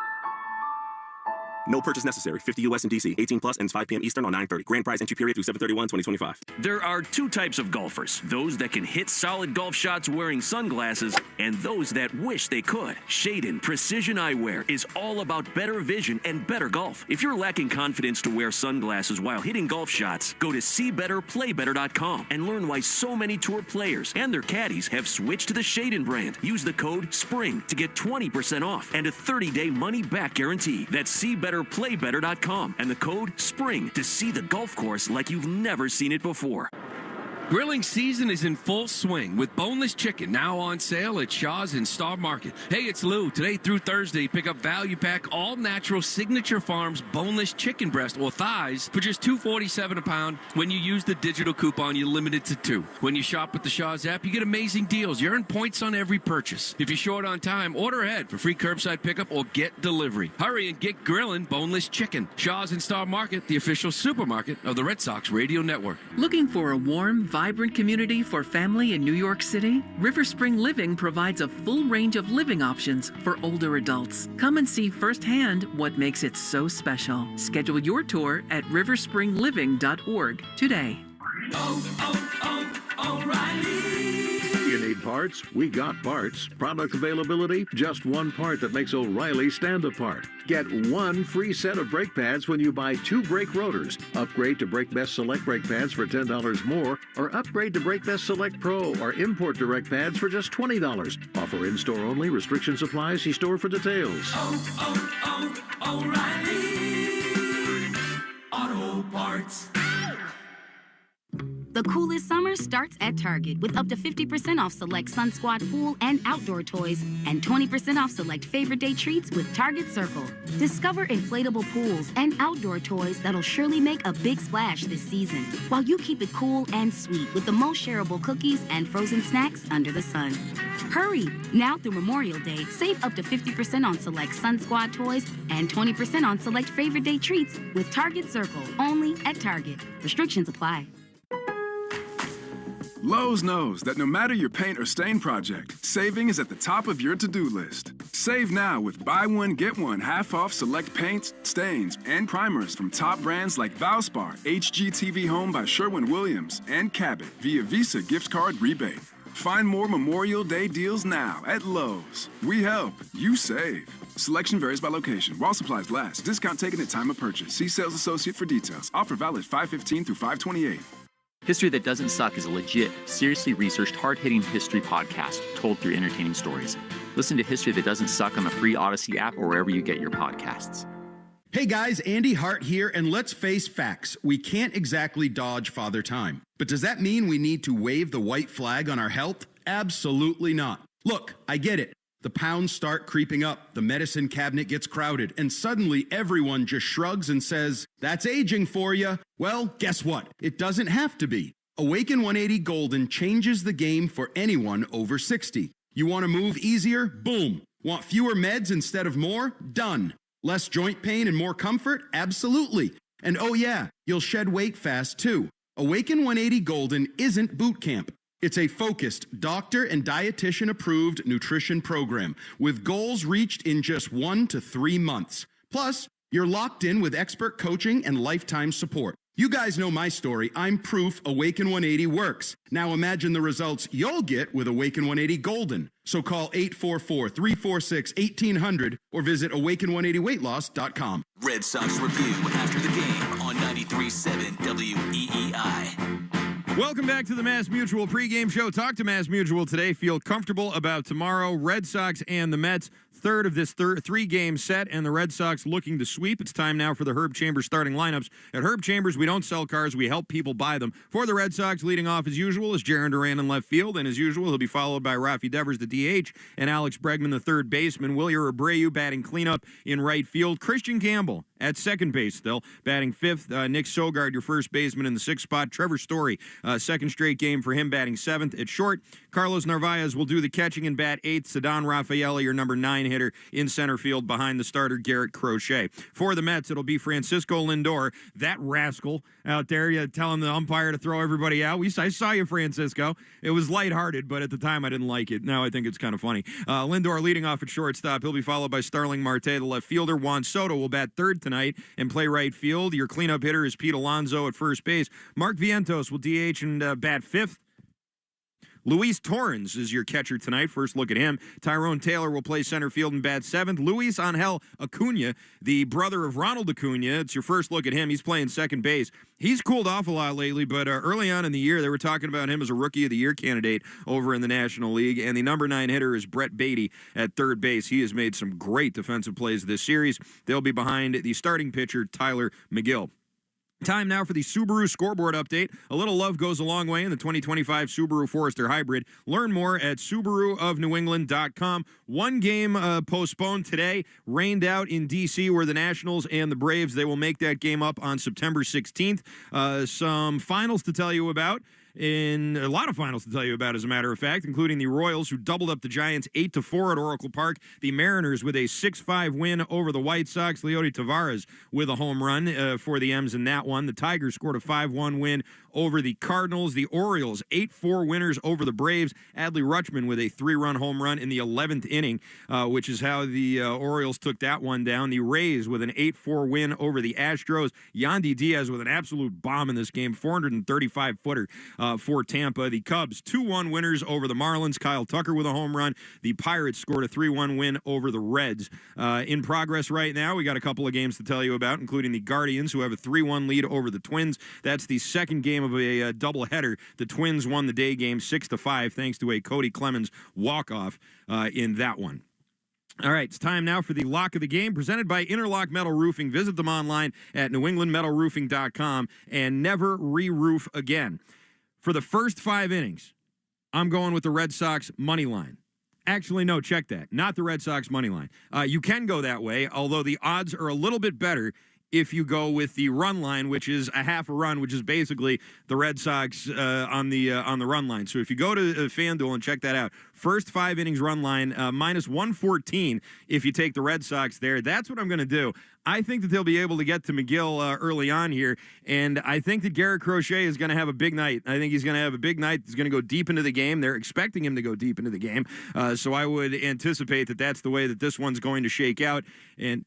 No purchase necessary. 50 U.S. and D.C. 18 plus ends 5 p.m. Eastern on 9/30. Grand prize entry period through 7/31/2025. There are two types of golfers. Those that can hit solid golf shots wearing sunglasses and those that wish they could. Shaden Precision Eyewear is all about better vision and better golf. If you're lacking confidence to wear sunglasses while hitting golf shots, go to SeeBetterPlayBetter.com and learn why so many tour players and their caddies have switched to the Shaden brand. Use the code SPRING to get 20% off and a 30-day money-back guarantee. That's SeeBetterPlayBetter.com and the code SPRING to see the golf course like you've never seen it before. Grilling season is in full swing with boneless chicken now on sale at Shaw's in Star Market. Hey, it's Lou. Today through Thursday, pick up value pack all natural Signature Farms boneless chicken breast or thighs for just $2.47 a pound. When you use the digital coupon, you're limited to 2. When you shop with the Shaw's app, you get amazing deals. You earn points on every purchase. If you're short on time, order ahead for free curbside pickup or get delivery. Hurry and get grilling boneless chicken. Shaw's in Star Market, the official supermarket of the Red Sox Radio Network. Looking for a warm, vibrant community for family in New York City? River Spring Living provides a full range of living options for older adults. Come and see firsthand what makes it so special. Schedule your tour at riverspringliving.org today. O'Reilly. You need parts? We got parts. Product availability? Just one part that makes O'Reilly stand apart. Get one free set of brake pads when you buy 2 brake rotors. Upgrade to Brake Best Select brake pads for $10 more, or upgrade to Brake Best Select Pro or import direct pads for just $20. Offer in-store only. Restrictions apply. See store for details. O'Reilly Auto Parts. The coolest summer starts at Target with up to 50% off select Sun Squad pool and outdoor toys and 20% off select favorite day treats with Target Circle. Discover inflatable pools and outdoor toys that'll surely make a big splash this season, while you keep it cool and sweet with the most shareable cookies and frozen snacks under the sun. Hurry! Now through Memorial Day, save up to 50% on select Sun Squad toys and 20% on select favorite day treats with Target Circle, only at Target. Restrictions apply. Lowe's knows that no matter your paint or stain project, saving is at the top of your to-do list. Save now with buy one, get one half off select paints, stains, and primers from top brands like Valspar, HGTV Home by Sherwin-Williams, and Cabot via Visa gift card rebate. Find more Memorial Day deals now at Lowe's. We help, you save. Selection varies by location. While supplies last. Discount taken at time of purchase. See sales associate for details. Offer valid 5/15 through 5/28. History That Doesn't Suck is a legit, seriously researched, hard-hitting history podcast told through entertaining stories. Listen to History That Doesn't Suck on the free Odyssey app or wherever you get your podcasts. Hey guys, Andy Hart here, and let's face facts. We can't exactly dodge Father Time. But does that mean we need to wave the white flag on our health? Absolutely not. Look, I get it. The pounds start creeping up, the medicine cabinet gets crowded, and suddenly everyone just shrugs and says, "That's aging for you." Well, guess what? It doesn't have to be. Awaken 180 Golden changes the game for anyone over 60. You want to move easier? Boom. Want fewer meds instead of more? Done. Less joint pain and more comfort? Absolutely. And oh yeah, you'll shed weight fast too. Awaken 180 Golden isn't boot camp. It's a focused, doctor and dietitian approved nutrition program with goals reached in just 1 to 3 months. Plus, you're locked in with expert coaching and lifetime support. You guys know my story. I'm proof Awaken 180 works. Now imagine the results you'll get with Awaken 180 Golden. So call 844-346-1800 or visit awaken180weightloss.com. Red Sox review after the game on 93.7 WEEI. Welcome back to the Mass Mutual pregame show. Talk to Mass Mutual today. Feel comfortable about tomorrow. Red Sox and the Mets, third of this 3-game set, and the Red Sox looking to sweep. It's time now for the Herb Chambers starting lineups. At Herb Chambers, we don't sell cars. We help people buy them. For the Red Sox, leading off as usual is Jarren Duran in left field, and as usual, he'll be followed by Rafi Devers, the DH, and Alex Bregman, the third baseman. Wilyer Abreu batting cleanup in right field. Christian Campbell at second base still. Batting fifth, Nick Sogard, your first baseman in the sixth spot. Trevor Story, second straight game for him, batting seventh. At short, Carlos Narvaez will do the catching and bat eighth. Ceddanne Rafaela, your number 9 hitter in center field behind the starter Garrett Crochet. For the Mets, it'll be Francisco Lindor, that rascal out there telling the umpire to throw everybody out. I saw you, Francisco. It was lighthearted, but at the time I didn't like it. Now I think it's kind of funny. Lindor leading off at shortstop. He'll be followed by Starling Marte, the left fielder. Juan Soto will bat third tonight and play right field. Your cleanup hitter is Pete Alonso at first base. Mark Vientos will DH and bat fifth. Luis Torrens is your catcher tonight. First look at him. Tyrone Taylor will play center field and bat seventh. Luis Angel Acuna, the brother of Ronald Acuna. It's your first look at him. He's playing second base. He's cooled off a lot lately, but early on in the year, they were talking about him as a Rookie of the Year candidate over in the National League. And the number 9 hitter is Brett Beatty at third base. He has made some great defensive plays this series. They'll be behind the starting pitcher, Tyler McGill. Time now for the Subaru scoreboard update. A little love goes a long way in the 2025 Subaru Forester Hybrid. Learn more at SubaruofNewEngland.com. One game postponed today, rained out in D.C. where the Nationals and the Braves, they will make that game up on September 16th. Some finals to tell you about. In a lot of finals to tell you about, as a matter of fact, including the Royals, who doubled up the Giants 8-4 at Oracle Park. The Mariners with a 6-5 win over the White Sox. Leody Taveras with a home run for the M's in that one. The Tigers scored a 5-1 win over the Cardinals. The Orioles, 8-4 winners over the Braves. Adley Rutschman with a 3-run home run in the 11th inning, which is how the Orioles took that one down. The Rays with an 8-4 win over the Astros. Yandy Diaz with an absolute bomb in this game, 435-footer. For Tampa. The Cubs, 2-1 winners over the Marlins. Kyle Tucker with a home run. The Pirates scored a 3-1 win over the Reds. In progress right now, we got a couple of games to tell you about, including the Guardians, who have a 3-1 lead over the Twins. That's the second game of a doubleheader. The Twins won the day game 6-5 thanks to a Cody Clemens walk-off in that one. All right, it's time now for the lock of the game, presented by Interlock Metal Roofing. Visit them online at newenglandmetalroofing.com and never re-roof again. For the first 5 innings, I'm going with the Red Sox money line. Actually, no, check that. Not the Red Sox money line. You can go that way, although the odds are a little bit better if you go with the run line, which is a half a run, which is basically the Red Sox on the run line. So if you go to FanDuel and check that out, first 5 innings run line, minus 114 if you take the Red Sox there. That's what I'm going to do. I think that they'll be able to get to McGill early on here, and I think that Garrett Crochet is going to have a big night. I think he's going to have a big night. He's going to go deep into the game. They're expecting him to go deep into the game, so I would anticipate that that's the way that this one's going to shake out, and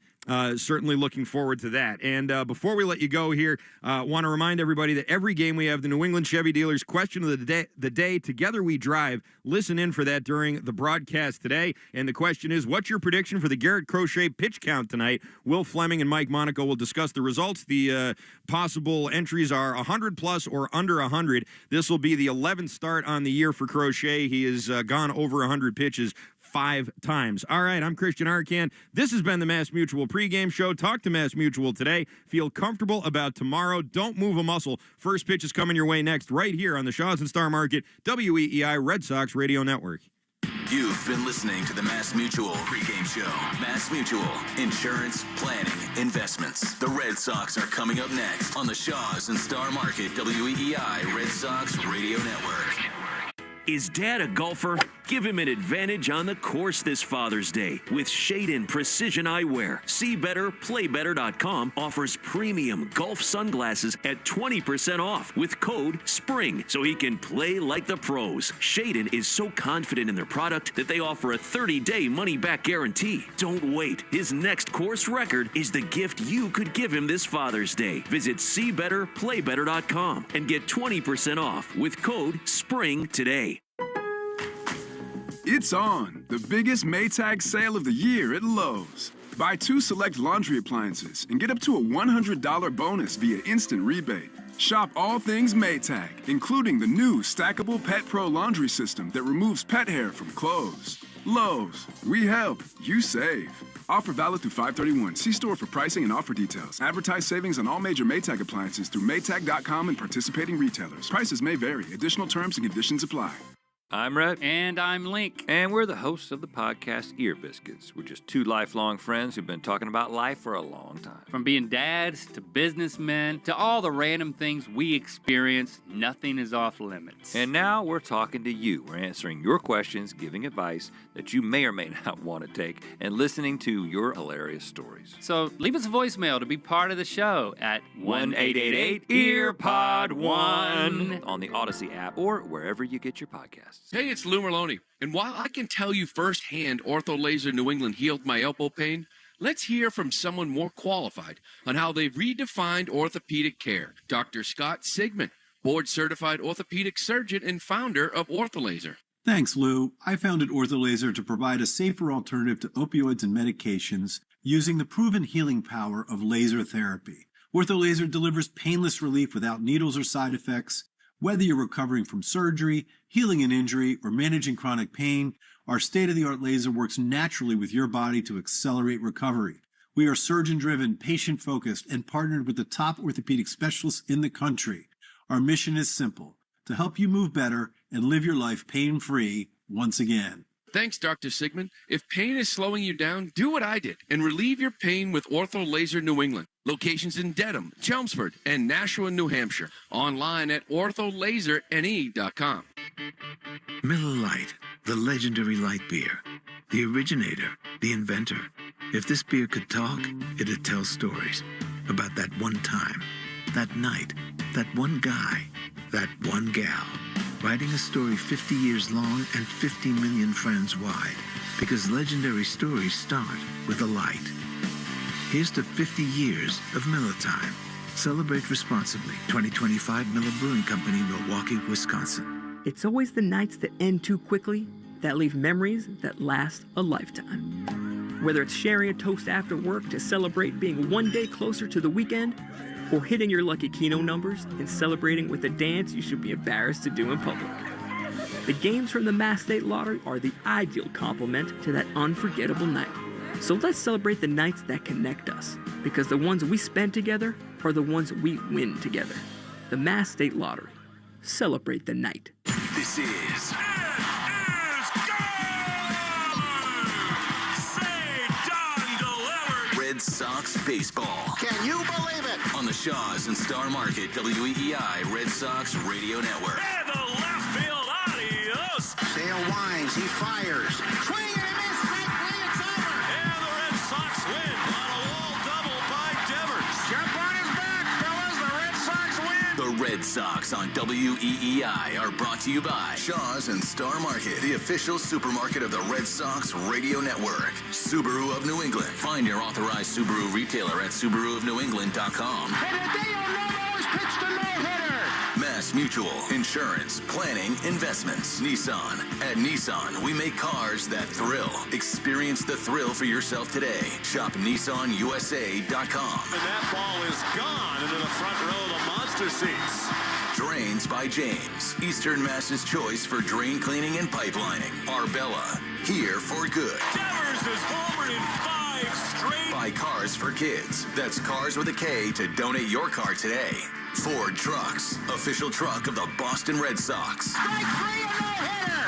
certainly looking forward to that. And before we let you go here, want to remind everybody that every game we have the New England Chevy Dealers Question of the Day, Together We Drive. Listen in for that during the broadcast today. And the question is, what's your prediction for the Garrett Crochet pitch count tonight? Will Fleming and Mike Monaco will discuss the results. The possible entries are 100 plus or under 100. This will be the 11th start on the year for Crochet. He has gone over 100 pitches 5 times. All right, I'm Christian Arcand. This has been the Mass Mutual pregame show. Talk to Mass Mutual today. Feel comfortable about tomorrow. Don't move a muscle. First pitch is coming your way next, right here on the Shaws and Star Market WEEI Red Sox Radio Network. You've been listening to the Mass Mutual pregame show. Mass Mutual, insurance, planning, investments. The Red Sox are coming up next on the Shaws and Star Market WEEI Red Sox Radio Network. Is Dad a golfer? Give him an advantage on the course this Father's Day with Shade Precision Eyewear. See Better, PlayBetter.com offers premium golf sunglasses at 20% off with code SPRING so he can play like the pros. Shade is so confident in their product that they offer a 30-day money-back guarantee. Don't wait. His next course record is the gift you could give him this Father's Day. Visit SeeBetterPlayBetter.com and get 20% off with code SPRING today. It's on, the biggest Maytag sale of the year at Lowe's. Buy 2 select laundry appliances and get up to a $100 bonus via instant rebate. Shop all things Maytag, including the new stackable Pet Pro laundry system that removes pet hair from clothes. Lowe's, we help, you save. Offer valid through 5/31. See store for pricing and offer details. Advertise savings on all major Maytag appliances through Maytag.com and participating retailers. Prices may vary. Additional terms and conditions apply. I'm Rhett. And I'm Link. And we're the hosts of the podcast Ear Biscuits. We're just two lifelong friends who've been talking about life for a long time. From being dads to businessmen to all the random things we experience, nothing is off limits. And now we're talking to you. We're answering your questions, giving advice that you may or may not want to take, and listening to your hilarious stories. So leave us a voicemail to be part of the show at 1-888-EARPOD1 on the Odyssey app or wherever you get your podcasts. Hey, it's Lou Merlone. And while I can tell you firsthand Ortho Laser New England healed my elbow pain, let's hear from someone more qualified on how they've redefined orthopedic care. Dr. Scott Sigmund, board-certified orthopedic surgeon and founder of Ortho Laser. Thanks, Lou. I founded Ortho Laser to provide a safer alternative to opioids and medications using the proven healing power of laser therapy. Ortho Laser delivers painless relief without needles or side effects. Whether you're recovering from surgery, healing an injury, or managing chronic pain, our state-of-the-art laser works naturally with your body to accelerate recovery. We are surgeon-driven, patient-focused, and partnered with the top orthopedic specialists in the country. Our mission is simple: to help you move better and live your life pain-free once again. Thanks, Dr. Sigmund. If pain is slowing you down, do what I did and relieve your pain with Ortho Laser New England. Locations in Dedham, Chelmsford, and Nashua, New Hampshire. Online at ortholaserne.com. Miller Lite, the legendary light beer. The originator, the inventor. If this beer could talk, it'd tell stories about that one time, that night, that one guy, that one gal. Writing a story 50 years long and 50 million friends wide. Because legendary stories start with a light. Here's to 50 years of Miller Time. Celebrate responsibly. 2025 Miller Brewing Company, Milwaukee, Wisconsin. It's always the nights that end too quickly that leave memories that last a lifetime. Whether it's sharing a toast after work to celebrate being one day closer to the weekend, or hitting your lucky Keno numbers and celebrating with a dance you should be embarrassed to do in public. The games from the Mass State Lottery are the ideal complement to that unforgettable night. So let's celebrate the nights that connect us, because the ones we spend together are the ones we win together. The Mass State Lottery. Celebrate the night. This is Red Sox baseball. Can you believe it? On the Shaws and Star Market WEEI Red Sox Radio Network. And the left field, adios. Sale winds, he fires. Swing and a miss, strike three, it's over. And the Red Sox win on a wall double by Devers. Jump on his back, fellas, the Red Sox win. The Red Sox on WEEI are brought to you by Shaws and Star Market, the official supermarket of the Red Sox Radio Network. Subaru of New England. Find your authorized Subaru retailer at SubaruofNewEngland.com. And Hideo Nomo has pitched a no-hitter. Mass Mutual, insurance, planning, investments. Nissan. At Nissan, we make cars that thrill. Experience the thrill for yourself today. Shop NissanUSA.com. And that ball is gone into the front row of the monster seats. Drains by James. Eastern Mass's choice for drain cleaning and pipelining. Arbella. Here for good. Devers is homered in 5 straight. Buy cars for kids. That's Cars with a K to donate your car today. Ford Trucks. Official truck of the Boston Red Sox. Strike three, a no-hitter.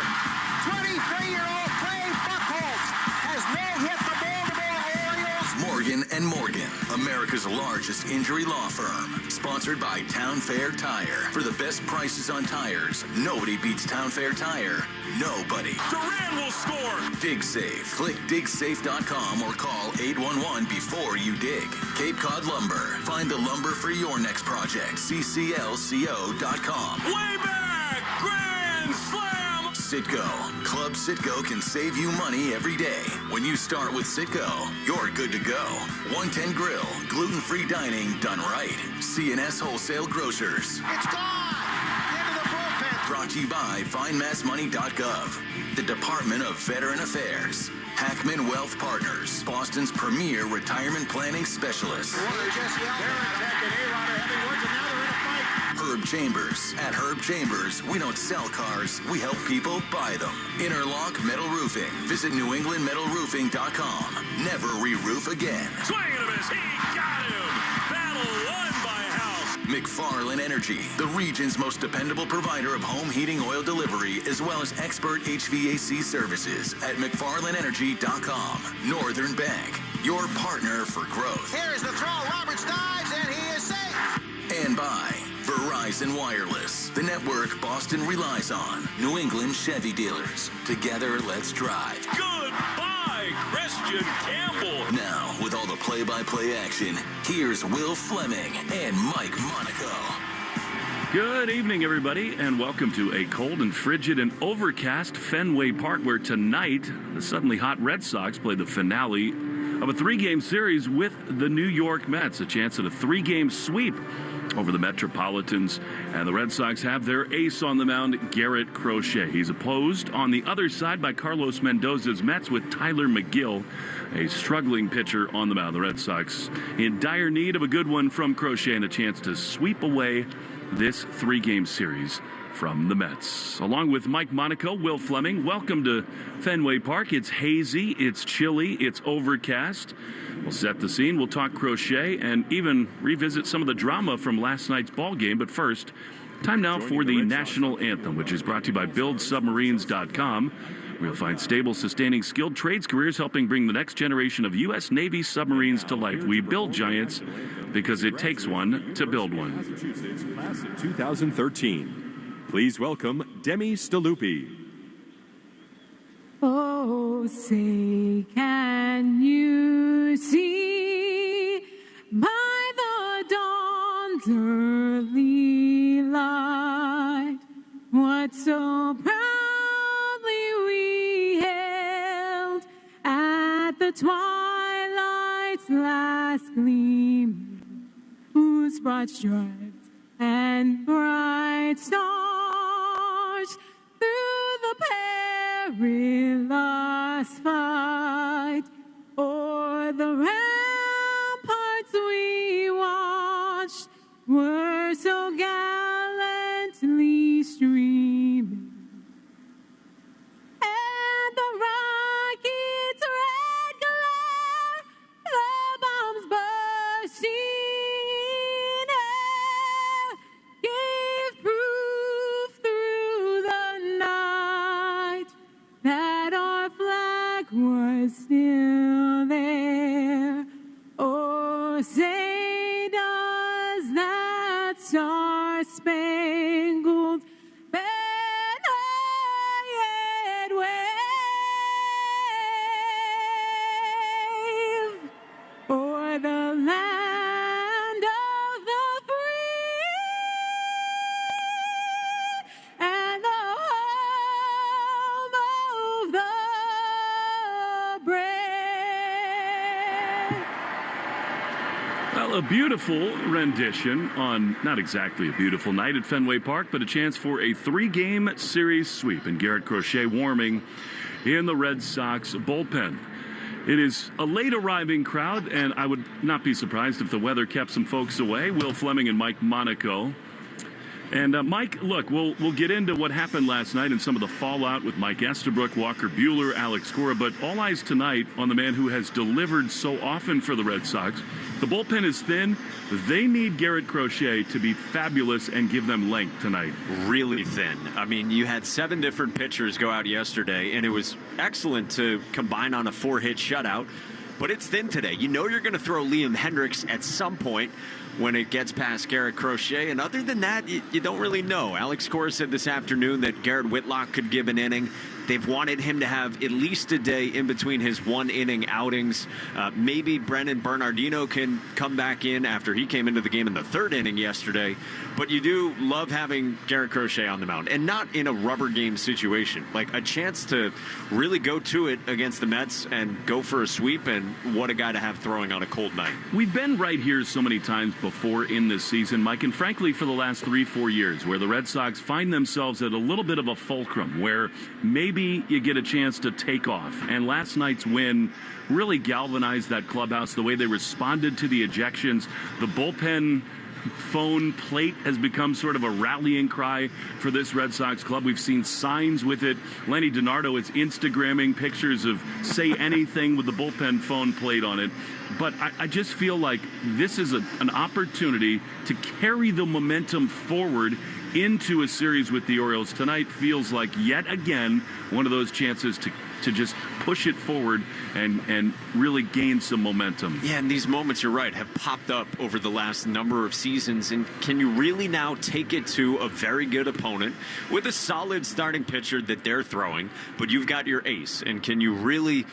23-year-old Clay Buchholz has no-hit the Baltimore Orioles. Morgan & Morgan, America's largest injury law firm. Sponsored by Town Fair Tire. For the best prices on tires, nobody beats Town Fair Tire. Nobody. Duran will score. Dig Safe. Click digsafe.com or call 811 before you dig. Cape Cod Lumber. Find the lumber for your next project. cclco.com. Way back. Grand slam. Citgo. Club Citgo can save you money every day. When you start with Citgo, you're good to go. 110 Grill. Gluten-free dining done right. C&S Wholesale Grocers. It's gone. Into the bullpen. Brought to you by FindMassMoney.gov. The Department of Veteran Affairs. Hackman Wealth Partners. Boston's premier retirement planning specialist. Herb Chambers. At Herb Chambers, we don't sell cars, we help people buy them. Interlock Metal Roofing. Visit NewEnglandMetalRoofing.com. Never re-roof again. Swing and a miss. He got him. Battle won by House. McFarland Energy, the region's most dependable provider of home heating oil delivery, as well as expert HVAC services at McFarlandEnergy.com. Northern Bank, your partner for growth. Here's the throw. Roberts dives, and he is safe. And by Verizon Wireless, the network Boston relies on. New England Chevy dealers. Together, let's drive. Goodbye, Christian Campbell. Now, with all the play-by-play action, here's Will Fleming and Mike Monaco. Good evening, everybody, and welcome to a cold and frigid and overcast Fenway Park, where tonight the suddenly hot Red Sox play the finale of a three-game series with the New York Mets, a chance at a three-game sweep over the Metropolitans, and the Red Sox have their ace on the mound, Garrett Crochet. He's opposed on the other side by Carlos Mendoza's Mets with Tyler McGill, a struggling pitcher on the mound. The Red Sox in dire need of a good one from Crochet and a chance to sweep away this three-game series from the Mets. Along with Mike Monaco, Will Fleming, welcome to Fenway Park. It's hazy, it's chilly, it's overcast. We'll set the scene, we'll talk Crochet, and even revisit some of the drama from last night's ball game. But first, time now for the national anthem, which is brought to you by BuildSubmarines.com. We'll find stable, sustaining, skilled trades careers helping bring the next generation of U.S. Navy submarines to life. We build giants because it takes one to build one. Massachusetts class of 2013. Please welcome Demi Staluppi. Oh, say, can you see by the dawn's early light what so proudly we hailed at the twilight's last gleam, whose broad stripes and bright stars through the perilous fight o'er the ramparts we watched were so gallantly streaming, and the rocket's red glare, the bombs bursting air, gave proof through the night that our flag was still there. Oh, say does that star-spangled banner yet wave o'er the land of the free and the home of the brave. Well, a beautiful rendition on not exactly a beautiful night at Fenway Park, but a chance for a three-game series sweep, and Garrett Crochet warming in the Red Sox bullpen. It is a late arriving crowd, and I would not be surprised if the weather kept some folks away. Will Fleming and Mike Monaco. And Mike, look, we'll get into what happened last night and some of the fallout with Mike Estabrook, Walker Buehler, Alex Cora, but all eyes tonight on the man who has delivered so often for the Red Sox. The bullpen is thin. They need Garrett Crochet to be fabulous and give them length tonight. Really thin. I mean, you had 7 different pitchers go out yesterday, and it was excellent to combine on a 4-hit shutout, but it's thin today. You know you're going to throw Liam Hendricks at some point when it gets past Garrett Crochet, and other than that, you don't really know. Alex Cora said this afternoon that Garrett Whitlock could give an inning. They've wanted him to have at least a day in between his one-inning outings. Maybe Brennan Bernardino can come back in after he came into the game in the 3rd inning yesterday. But you do love having Garrett Crochet on the mound, and not in a rubber game situation. Like a chance to really go to it against the Mets and go for a sweep, and what a guy to have throwing on a cold night. We've been right here so many times before in this season, Mike, and frankly for the last 3-4 years, where the Red Sox find themselves at a little bit of a fulcrum, where maybe you get a chance to take off. And last night's win really galvanized that clubhouse, the way they responded to the ejections. The bullpen phone plate has become sort of a rallying cry for this Red Sox club. We've seen signs with it. Lenny DiNardo is Instagramming pictures of say anything with the bullpen phone plate on it. But I just feel like this is an opportunity to carry the momentum forward into a series with the Orioles. Tonight feels like yet again one of those chances to just push it forward and really gain some momentum. Yeah, and these moments, you're right, have popped up over the last number of seasons. And can you really now take it to a very good opponent with a solid starting pitcher that they're throwing, but you've got your ace? And can you really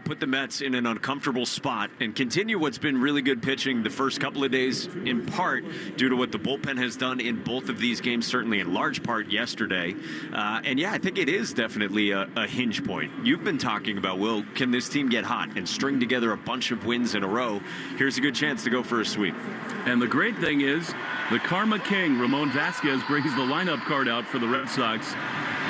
put the Mets in an uncomfortable spot and continue what's been really good pitching the first couple of days, in part due to what the bullpen has done in both of these games, certainly in large part yesterday. And yeah, I think it is definitely a hinge point. You've been talking about, Will, can this team get hot and string together a bunch of wins in a row? Here's a good chance to go for a sweep. And the great thing is, the Karma King, Ramon Vasquez, brings the lineup card out for the Red Sox.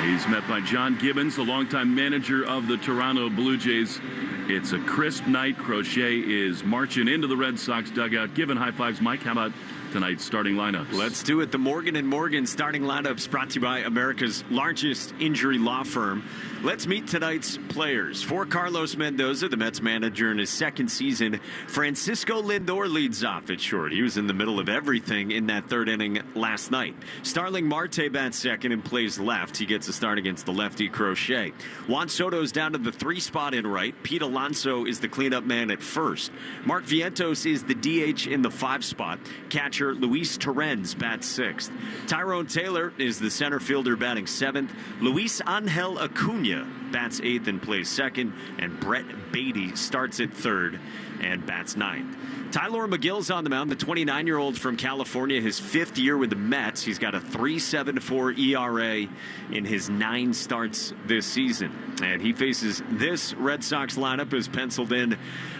He's met by John Gibbons, the longtime manager of the Toronto Blue Jays. It's a crisp night. Crochet is marching into the Red Sox dugout, giving high fives. Mike, how about tonight's starting lineups? Let's do it. The Morgan & Morgan starting lineups brought to you by America's largest injury law firm. Let's meet tonight's players. For Carlos Mendoza, the Mets manager in his second season, Francisco Lindor leads off at short. He was in the middle of everything in that third inning last night. Starling Marte bats second and plays left. He gets a start against the lefty Crochet. Juan Soto's down to the 3 spot in right. Pete Alonso is the cleanup man at first. Mark Vientos is the DH in the 5 spot. Catcher Luis Torrens bats 6th. Tyrone Taylor is the center fielder batting 7th. Luis Angel Acuna bats 8th and plays 2nd. And Brett Beatty starts at 3rd and bats 9th. Tylor McGill's on the mound, the 29-year-old from California, his 5th year with the Mets. He's got a 3.74 ERA in his 9 starts this season. And he faces this Red Sox lineup as penciled in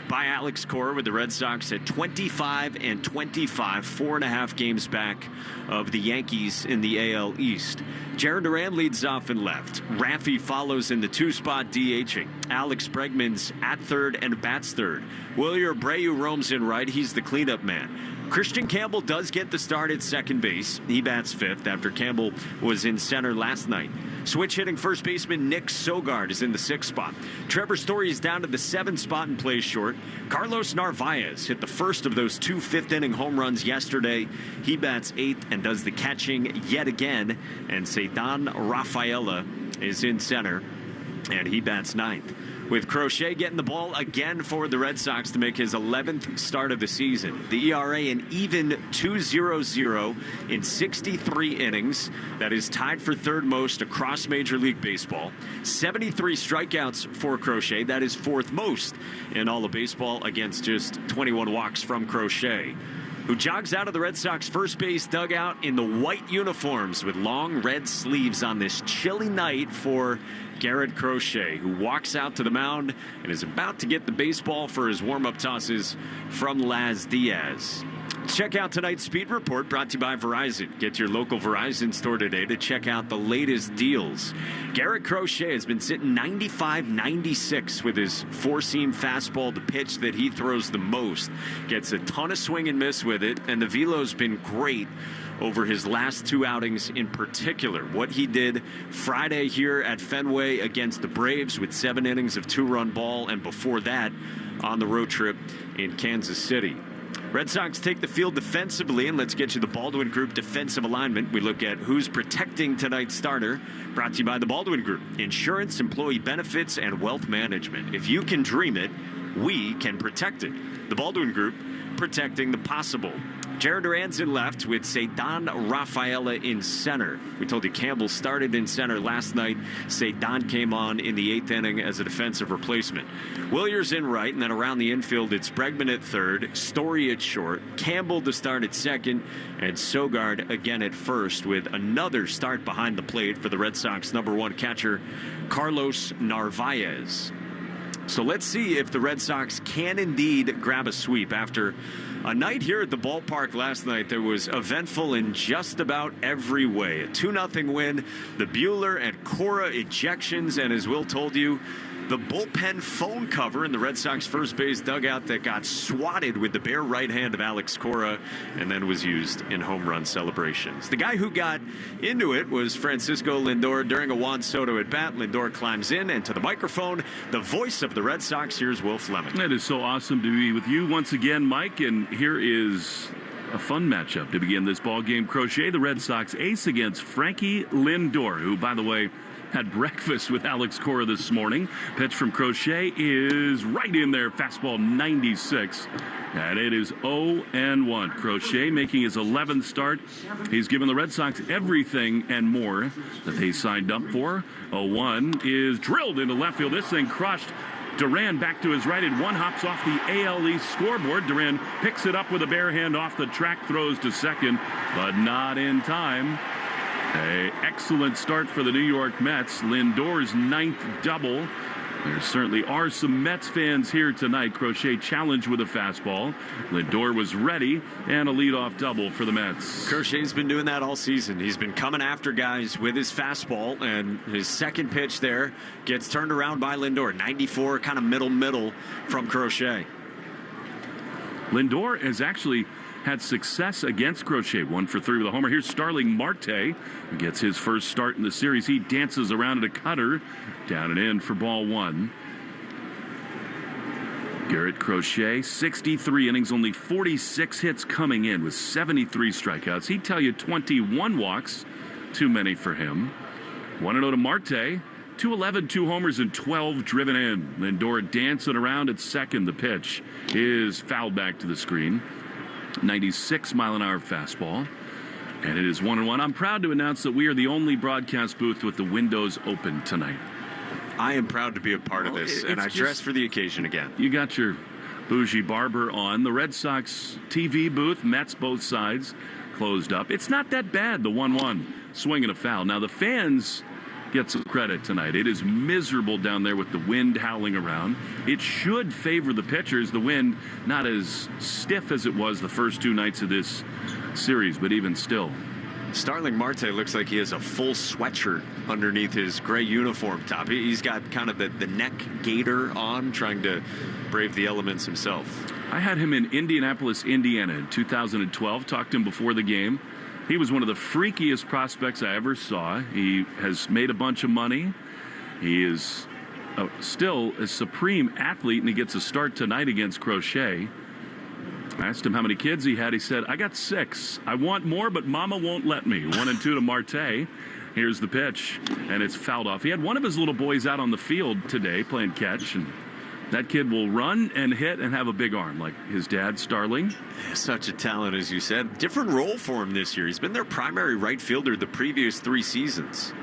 by Alex Cora, with the Red Sox at 25 and 25, 4.5 games back of the Yankees in the AL East. Jared Duran leads off in left. Raffy follows in the 2 spot, DHing. Alex Bregman's at 3rd and bats 3rd. Wilyer Abreu roams in right. He's the cleanup man. Christian Campbell does get the start at second base. He bats 5th after Campbell was in center last night. Switch hitting first baseman Nick Sogard is in the 6th spot. Trevor Story is down to the 7th spot and plays short. Carlos Narvaez hit the first of those 2 fifth-inning home runs yesterday. He bats 8th and does the catching yet again. And Ceddanne Rafaela is in center, and he bats 9th. With Crochet getting the ball again for the Red Sox to make his 11th start of the season. The ERA an even 2.00 in 63 innings. That is tied for 3rd most across Major League Baseball. 73 strikeouts for Crochet. That is 4th most in all of baseball, against just 21 walks from Crochet, who jogs out of the Red Sox first base dugout in the white uniforms with long red sleeves on this chilly night for Garrett Crochet, who walks out to the mound and is about to get the baseball for his warm-up tosses from Laz Diaz. Check out tonight's Speed Report, brought to you by Verizon. Get to your local Verizon store today to check out the latest deals. Garrett Crochet has been sitting 95-96 with his 4-seam fastball, the pitch that he throws the most. Gets a ton of swing and miss with it, and the velo's been great over his last 2 outings in particular. What he did Friday here at Fenway against the Braves with 7 innings of 2-run ball, and before that on the road trip in Kansas City. Red Sox take the field defensively, and let's get you the Baldwin Group defensive alignment. We look at who's protecting tonight's starter, brought to you by the Baldwin Group. Insurance, employee benefits, and wealth management. If you can dream it, we can protect it. The Baldwin Group, protecting the possible. Jared Duran's in left with Ceddanne Rafaela in center. We told you Campbell started in center last night. Ceddanne came on in the 8th inning as a defensive replacement. Wilyer's in right, and then around the infield, it's Bregman at 3rd, Story at short, Campbell to start at 2nd, and Sogard again at 1st, with another start behind the plate for the Red Sox #1 catcher, Carlos Narvaez. So let's see if the Red Sox can indeed grab a sweep after a night here at the ballpark last night that was eventful in just about every way. A 2-0 win, the Buehler and Cora ejections, and as Will told you, the bullpen phone cover in the Red Sox first base dugout that got swatted with the bare right hand of Alex Cora and then was used in home run celebrations. The guy who got into it was Francisco Lindor during a Juan Soto at bat. Lindor climbs in and to the microphone, the voice of the Red Sox. Here's Will Fleming. It is so awesome to be with you once again, Mike, and here is a fun matchup to begin this ball game. Crochet, the Red Sox ace, against Frankie Lindor, who, by the way, had breakfast with Alex Cora this morning. Pitch from Crochet is right in there. Fastball 96. And it is 0-1. Crochet making his 11th start. He's given the Red Sox everything and more that they signed up for. 0-1 is drilled into left field. This thing crushed. Duran back to his right, and one hops off the AL East scoreboard. Duran picks it up with a bare hand off the track, throws to second, but not in time. An excellent start for the New York Mets. Lindor's 9th double. There certainly are some Mets fans here tonight. Crochet challenged with a fastball. Lindor was ready, and a leadoff double for the Mets. Crochet's been doing that all season. He's been coming after guys with his fastball, and his second pitch there gets turned around by Lindor. 94, kind of middle from Crochet. Lindor has actually had success against Crochet. 1 for 3 with a homer. Here's Starling Marte, who gets his first start in the series. He dances around at a cutter. Down and in for ball 1. Garrett Crochet, 63 innings, only 46 hits coming in with 73 strikeouts. He'd tell you 21 walks, too many for him. 1-0 to Marte. 211, 2 homers, and 12 driven in. Lindor dancing around at second. The pitch is fouled back to the screen. 96-mile-an-hour fastball. And it is 1-1. I'm proud to announce that we are the only broadcast booth with the windows open tonight. I am proud to be a part of this, and I dress for the occasion again. You got your bougie barber on. The Red Sox TV booth, Mets both sides, closed up. It's not that bad, the 1-1 swing and a foul. Now, the fans get some credit tonight. It is miserable down there with the wind howling around. It should favor the pitchers. The wind not as stiff as it was the first 2 nights of this series, but even still. Starling Marte looks like he has a full sweatshirt underneath his gray uniform top. He's got kind of the neck gaiter on, trying to brave the elements himself. I had him in Indianapolis, Indiana in 2012. Talked to him before the game. He was one of the freakiest prospects I ever saw. He has made a bunch of money. He is still a supreme athlete, and he gets a start tonight against Crochet. I asked him how many kids he had. He said, I got 6. I want more, but Mama won't let me. 1-2 to Marte. Here's the pitch, and it's fouled off. He had one of his little boys out on the field today playing catch, and that kid will run and hit and have a big arm like his dad, Starling. Such a talent, as you said. Different role for him this year. He's been their primary right fielder the previous 3 seasons.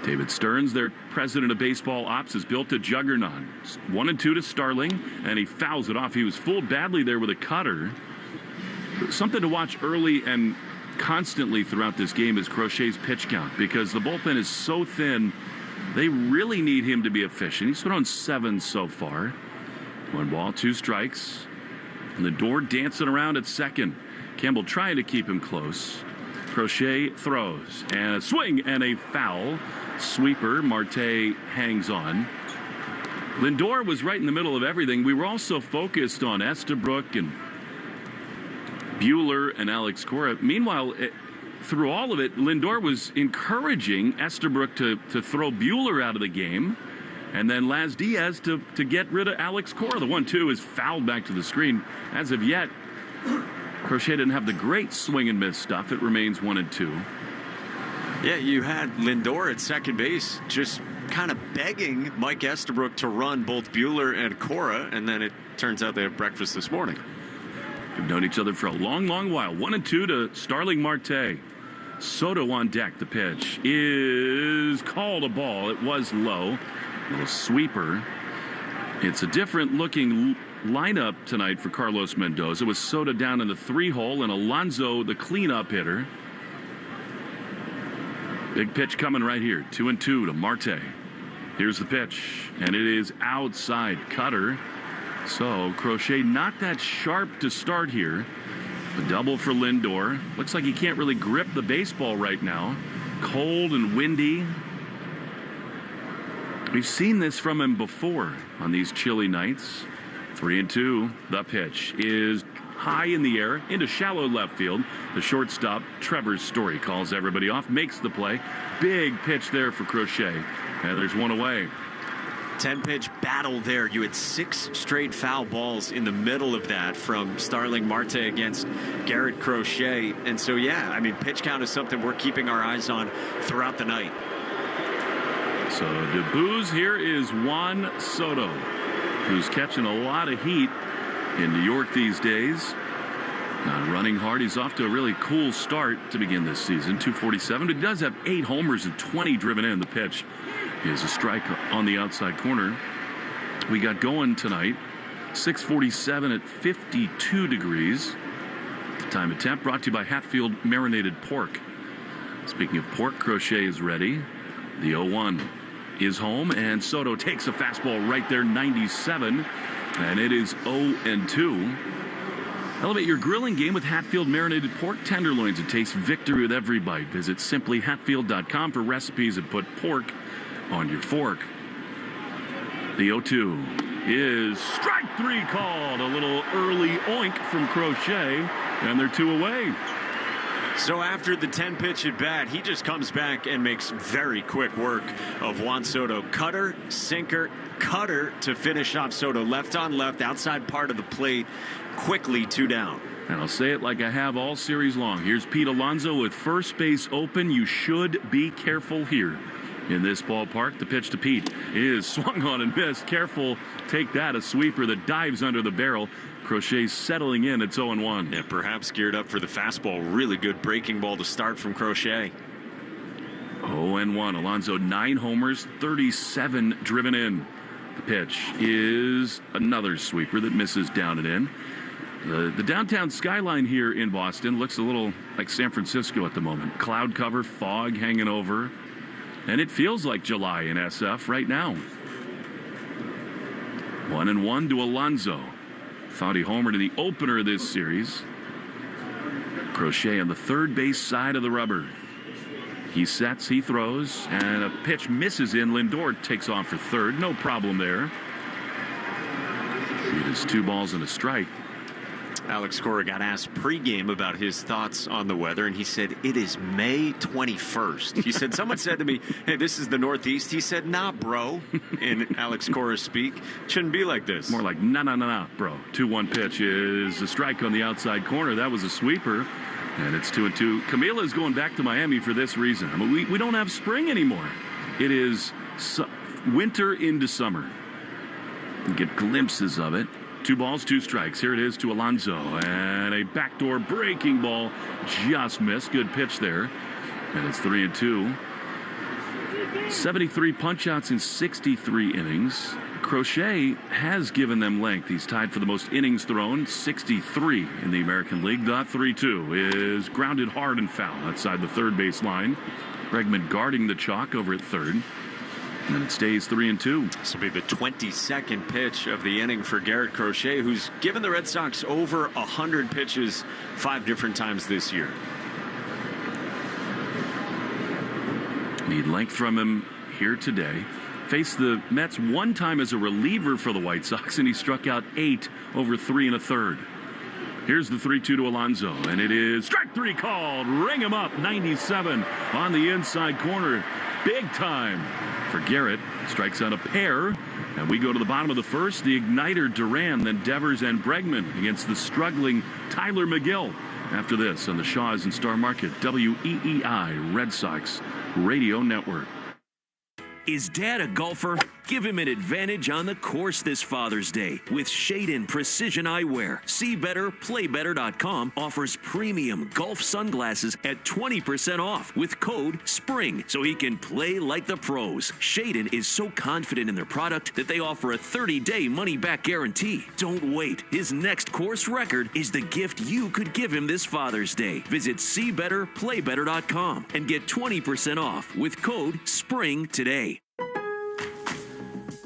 David Stearns, their president of baseball ops, has built a juggernaut. 1-2 to Starling, and he fouls it off. He was fooled badly there with a cutter. Something to watch early and constantly throughout this game is Crochet's pitch count, because the bullpen is so thin. They really need him to be efficient. He's thrown 7 so far. 1 ball, 2 strikes. Lindor dancing around at second. Campbell trying to keep him close. Crochet throws, and a swing and a foul. Sweeper. Marte hangs on. Lindor was right in the middle of everything. We were also focused on Estabrook and Buehler and Alex Cora. Meanwhile, through all of it, Lindor was encouraging Estabrook to throw Buehler out of the game, and then Laz Diaz to get rid of Alex Cora. The 1-2 is fouled back to the screen. As of yet, Crochet didn't have the great swing and miss stuff. It remains 1-2. Yeah, you had Lindor at second base just kind of begging Mike Estabrook to run both Buehler and Cora, and then it turns out they have breakfast this morning. We've known each other for a long, long while. 1-2 to Starling Marte. Soto on deck. The pitch is called a ball. It was low. A little sweeper. It's a different looking lineup tonight for Carlos Mendoza, with Soto down in the 3-hole and Alonso the cleanup hitter. Big pitch coming right here. 2-2 to Marte. Here's the pitch, and it is outside. Cutter. So Crochet not that sharp to start here. A double for Lindor. Looks like he can't really grip the baseball right now. Cold and windy. We've seen this from him before on these chilly nights. 3-2. The pitch is high in the air into shallow left field. The shortstop, Trevor Story, calls everybody off, makes the play. Big pitch there for Crochet. And there's one away. 10-pitch battle there. You had 6 straight foul balls in the middle of that from Starling Marte against Garrett Crochet. And so, yeah, I mean, pitch count is something we're keeping our eyes on throughout the night. So debuts here is Juan Soto, who's catching a lot of heat in New York these days. Not running hard. He's off to a really cool start to begin this season. 247, but he does have 8 homers and 20 driven in. The pitch is a strike on the outside corner. We got going tonight. 6:47 at 52 degrees. Time of temp brought to you by Hatfield Marinated Pork. Speaking of pork, Crochet is ready. The 0-1 is home, and Soto takes a fastball right there, 97, and it is 0-2. Elevate your grilling game with Hatfield Marinated Pork tenderloins and taste victory with every bite. Visit simplyhatfield.com for recipes and put pork on your fork. The 0-2 is strike 3 called. A little early oink from Crochet, and they're 2 away. So after the 10-pitch at bat, he just comes back and makes very quick work of Juan Soto. Cutter, sinker, cutter to finish off Soto. Left on left, outside part of the plate. Quickly 2 down. And I'll say it like I have all series long. Here's Pete Alonso with first base open. You should be careful here in this ballpark. The pitch to Pete is swung on and missed. Careful, take that, a sweeper that dives under the barrel. Crochet settling in at 0-1. Yeah, perhaps geared up for the fastball. Really good breaking ball to start from Crochet. 0-1. Alonso 9 homers, 37 driven in. The pitch is another sweeper that misses down and in. The downtown skyline here in Boston looks a little like San Francisco at the moment. Cloud cover, fog hanging over. And it feels like July in SF right now. 1-1 to Alonso. Thought he homered in the opener of this series. Crochet on the third base side of the rubber. He sets, he throws, and a pitch misses in. Lindor takes off for third. No problem there. It is 2 balls and a strike. Alex Cora got asked pregame about his thoughts on the weather, and he said, it is May 21st. He said, someone said to me, hey, this is the Northeast. He said, nah, bro, in Alex Cora speak. Shouldn't be like this. More like, nah, bro. 2-1 pitch is a strike on the outside corner. That was a sweeper, and it's 2-2. Camila is going back to Miami for this reason. I mean, we don't have spring anymore. It is winter into summer. You get glimpses of it. 2 balls, 2 strikes. Here it is to Alonso. And a backdoor breaking ball just missed. Good pitch there. And it's 3-2. 73 punch-outs in 63 innings. Crochet has given them length. He's tied for the most innings thrown, 63 in the American League. The 3-2 is grounded hard and foul outside the third base line. Bregman guarding the chalk over at third. And it stays 3-2. This will be the 22nd pitch of the inning for Garrett Crochet, who's given the Red Sox over 100 pitches 5 different times this year. Need length from him here today. Faced the Mets 1 time as a reliever for the White Sox, and he struck out 8 over 3 1/3. Here's the 3-2 to Alonso, and it is strike 3 called. Ring him up, 97 on the inside corner. Big time for Garrett. Strikes out a pair, and we go to the bottom of the first. The igniter Duran, then Devers and Bregman against the struggling Tyler McGill. After this on the Shaw's and Star Market WEEI Red Sox Radio Network. Is Dad a golfer? Give him an advantage on the course this Father's Day with Shadin Precision Eyewear. See Better, PlayBetter.com offers premium golf sunglasses at 20% off with code SPRING so he can play like the pros. Shadin is so confident in their product that they offer a 30-day money-back guarantee. Don't wait. His next course record is the gift you could give him this Father's Day. Visit SeeBetterPlayBetter.com and get 20% off with code SPRING today.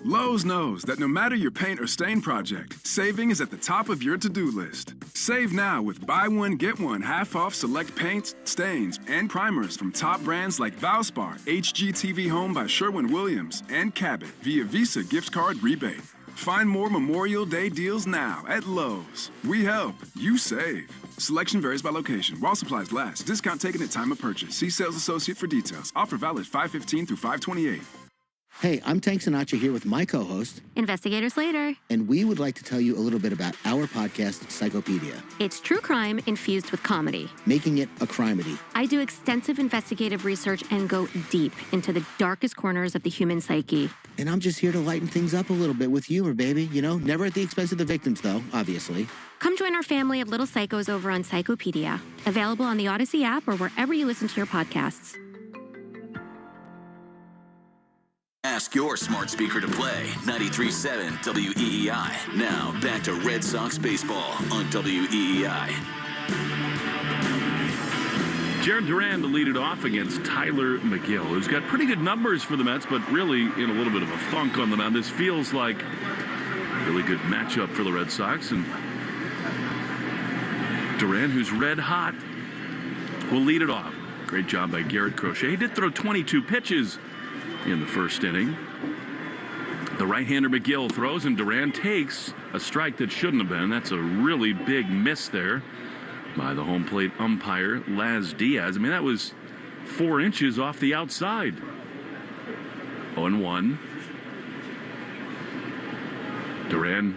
Lowe's knows that no matter your paint or stain project, saving is at the top of your to-do list. Save now with buy one, get one half off select paints, stains, and primers from top brands like Valspar, HGTV Home by Sherwin-Williams, and Cabot via Visa gift card rebate. Find more Memorial Day deals now at Lowe's. We help, you save. Selection varies by location. While supplies last. Discount taken at time of purchase. See sales associate for details. Offer valid 5/15 through 5/28. Hey, I'm Tank Sinatra here with my co-host, Investigator Slater. And we would like to tell you a little bit about our podcast, Psychopedia. It's true crime infused with comedy. Making it a crimedy. I do extensive investigative research and go deep into the darkest corners of the human psyche. And I'm just here to lighten things up a little bit with humor, baby. You know, never at the expense of the victims, though, obviously. Come join our family of little psychos over on Psychopedia. Available on the Odyssey app or wherever you listen to your podcasts. Ask your smart speaker to play 93.7 WEEI. Now back to Red Sox baseball on WEEI. Jared Duran to lead it off against Tyler McGill, who's got pretty good numbers for the Mets, but really in a little bit of a funk on the mound. This feels like a really good matchup for the Red Sox. And Duran, who's red hot, will lead it off. Great job by Garrett Crochet. He did throw 22 pitches in the first inning. The right-hander McGill throws, and Duran takes a strike that shouldn't have been. That's a really big miss there by the home plate umpire, Laz Diaz. I mean, that was 4 inches off the outside. 0-1. Duran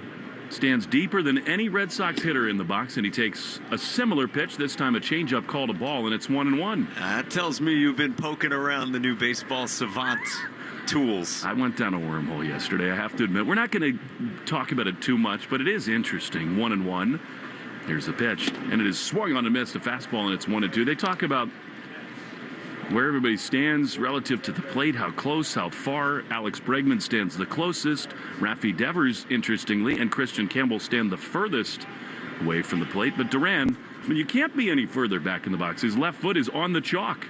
stands deeper than any Red Sox hitter in the box, and he takes a similar pitch, this time a changeup called a ball, and it's 1-1. That tells me you've been poking around the new baseball savant tools. I went down a wormhole yesterday, I have to admit. We're not going to talk about it too much, but it is interesting. 1-1. Here's the pitch, and it is swung on and missed, a fastball, and it's 1-2. They talk about where everybody stands relative to the plate, how close, how far. Alex Bregman stands the closest. Rafi Devers, interestingly, and Christian Campbell stand the furthest away from the plate. But Duran, I mean, you can't be any further back in the box. His left foot is on the chalk.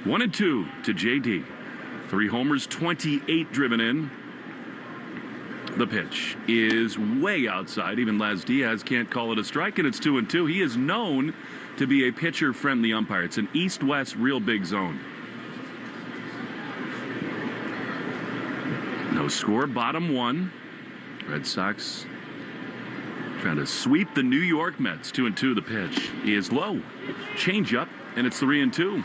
1-2 to JD. 3 homers, 28 driven in. The pitch is way outside. Even Laz Diaz can't call it a strike, and it's 2-2. He is known to be a pitcher-friendly umpire. It's an east-west real big zone. No score, bottom 1. Red Sox trying to sweep the New York Mets. 2-2. The pitch is low. Change up, and it's 3-2.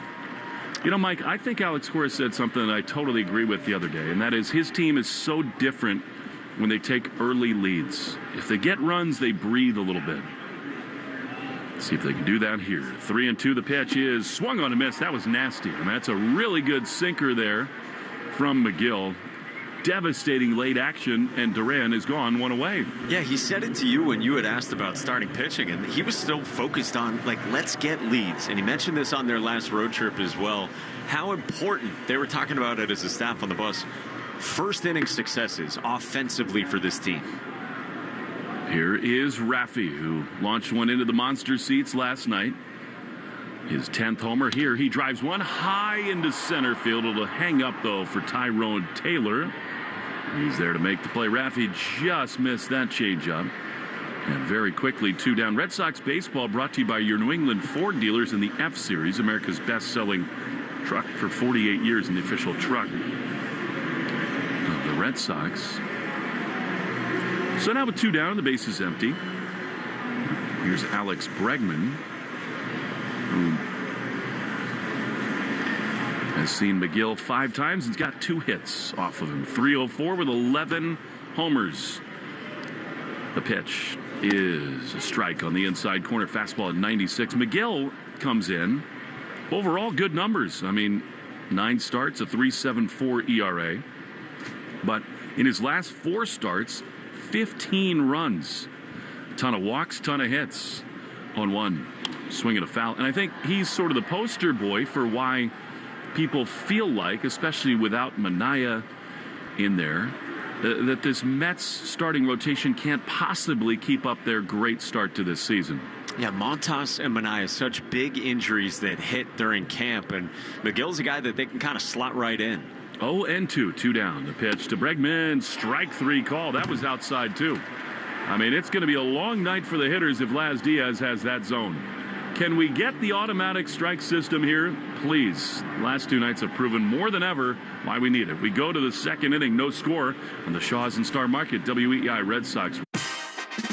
You know, Mike, I think Alex Cora said something that I totally agree with the other day, and that is his team is so different when they take early leads. If they get runs, they breathe a little bit. See if they can do that here. 3-2. The pitch is swung on a miss. That was nasty. I mean, that's a really good sinker there from McGill. Devastating late action, and Duran is gone, 1 away. Yeah, he said it to you when you had asked about starting pitching, and he was still focused on, like, let's get leads. And he mentioned this on their last road trip as well. How important, they were talking about it as a staff on the bus, first inning successes offensively for this team. Here is Rafi, who launched one into the monster seats last night. His 10th homer here. He drives one high into center field. It'll hang up, though, for Tyrone Taylor. He's there to make the play. Rafi just missed that changeup. And very quickly, 2 down. Red Sox baseball brought to you by your New England Ford dealers in the F-Series, America's best-selling truck for 48 years and the official truck of the Red Sox. So now with 2 down, the base is empty. Here's Alex Bregman, who has seen McGill 5 times and has got 2 hits off of him. 304 with 11 homers. The pitch is a strike on the inside corner. Fastball at 96. McGill comes in. Overall, good numbers. I mean, 9 starts, a 3.74 ERA. But in his last 4 starts, 15 runs, ton of walks, ton of hits. On 1 swing and a foul. And I think he's sort of the poster boy for why people feel like, especially without Manaea in there, that this Mets starting rotation can't possibly keep up their great start to this season. Yeah, Montas and Manaea, such big injuries that hit during camp, and McGill's a guy that they can kind of slot right in. 0-2, 2 down. The pitch to Bregman, strike 3 call. That was outside too. I mean, it's going to be a long night for the hitters if Laz Diaz has that zone. Can we get the automatic strike system here? Please. Last 2 nights have proven more than ever why we need it. We go to the second inning, no score on the Shaws and Star Market, WEEI Red Sox.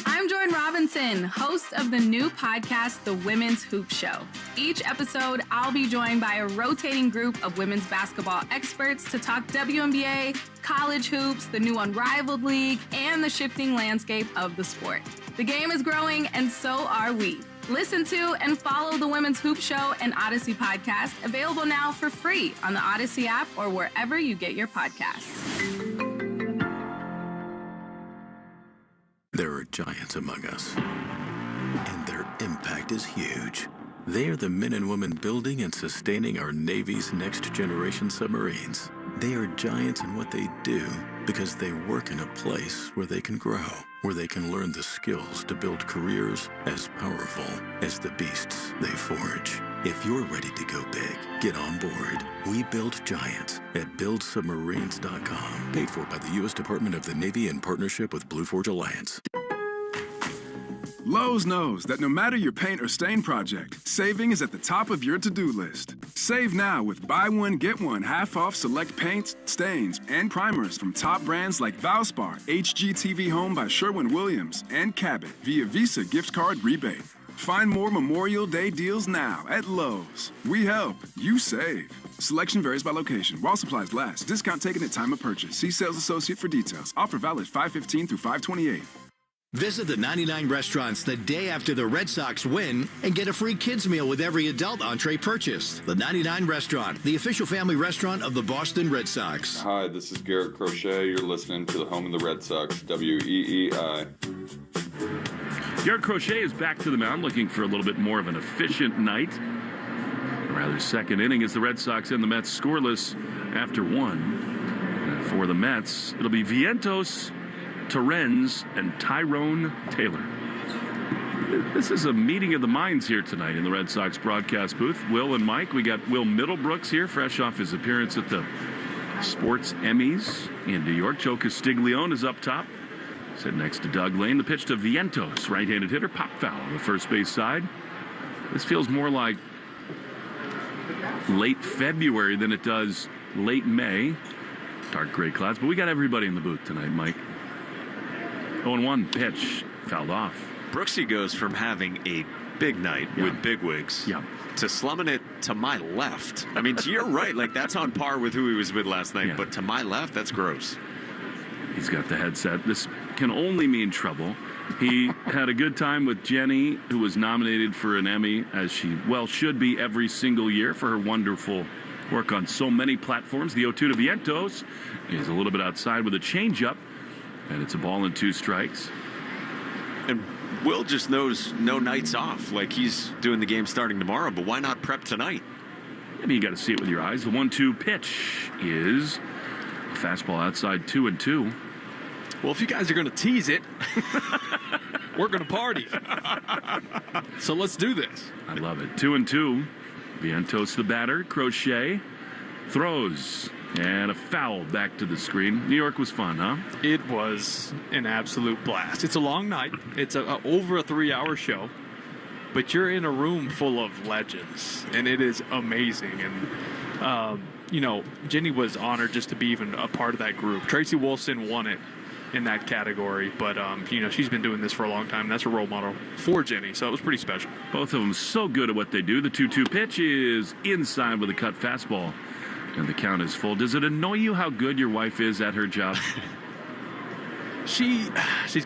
I'm Jordan Robinson, host of the new podcast, The Women's Hoop Show. Each episode, I'll be joined by a rotating group of women's basketball experts to talk WNBA, college hoops, the new Unrivaled League, and the shifting landscape of the sport. The game is growing, and so are we. Listen to and follow the Women's Hoop Show and Odyssey podcast, available now for free on the Odyssey app or wherever you get your podcasts. There are giants among us, and their impact is huge. They are the men and women building and sustaining our Navy's next-generation submarines. They are giants in what they do because they work in a place where they can grow, where they can learn the skills to build careers as powerful as the beasts they forge. If you're ready to go big, get on board. We build giants at buildsubmarines.com. Paid for by the U.S. Department of the Navy in partnership with Blue Forge Alliance. Lowe's knows that no matter your paint or stain project, saving is at the top of your to-do list. Save now with buy one, get one half off select paints, stains, and primers from top brands like Valspar, HGTV Home by Sherwin-Williams, and Cabot via Visa gift card rebate. Find more Memorial Day deals now at Lowe's. We help, you save. Selection varies by location. While supplies last. Discount taken at time of purchase. See sales associate for details. Offer valid 5/15 through 5/28. Visit the 99 restaurants the day after the Red Sox win and get a free kids meal with every adult entree purchased. The 99 Restaurant, the official family restaurant of the Boston Red Sox. Hi, this is Garrett Crochet. You're listening to the home of the Red Sox, WEEI. Garrett Crochet is back to the mound looking for a little bit more of an efficient night. A rather second inning as the Red Sox and the Mets scoreless after 1. For the Mets, it'll be Vientos, Torrens, and Tyrone Taylor. This is a meeting of the minds here tonight in the Red Sox broadcast booth. Will and Mike. We got Will Middlebrooks here, fresh off his appearance at the Sports Emmys in New York. Joe Castiglione is up top, sitting next to Doug Lane. The pitch to Vientos, right-handed hitter, pop foul on the first base side. This feels more like late February than it does late May. Dark gray clouds, but we got everybody in the booth tonight, Mike. 0-1 pitch, fouled off. Brooksy goes from having a big night with big wigs to slumming it to my left. I mean, to your right, like that's on par with who he was with last night, but to my left, that's gross. He's got the headset. This can only mean trouble. He had a good time with Jenny, who was nominated for an Emmy, as she, well, should be every single year for her wonderful work on so many platforms. The 0-2 to Vientos is a little bit outside with a changeup, and it's a ball and 2 strikes. And Will just knows no nights off. Like he's doing the game starting tomorrow, but why not prep tonight? I mean, you got to see it with your eyes. The 1-2 pitch is a fastball outside 2-2. Well, if you guys are going to tease it, we're going to party. So let's do this. I love it. 2-2. Vientos the batter. Crochet throws. And a foul back to the screen. New York was fun, huh? It was an absolute blast. It's a long night. It's over a 3-hour show. But you're in a room full of legends. And it is amazing. And, you know, Jenny was honored just to be even a part of that group. Tracy Wolfson won it in that category. But, you know, she's been doing this for a long time. That's a role model for Jenny. So it was pretty special. Both of them so good at what they do. The 2-2 pitch is inside with a cut fastball. And the count is full. Does it annoy you how good your wife is at her job? She's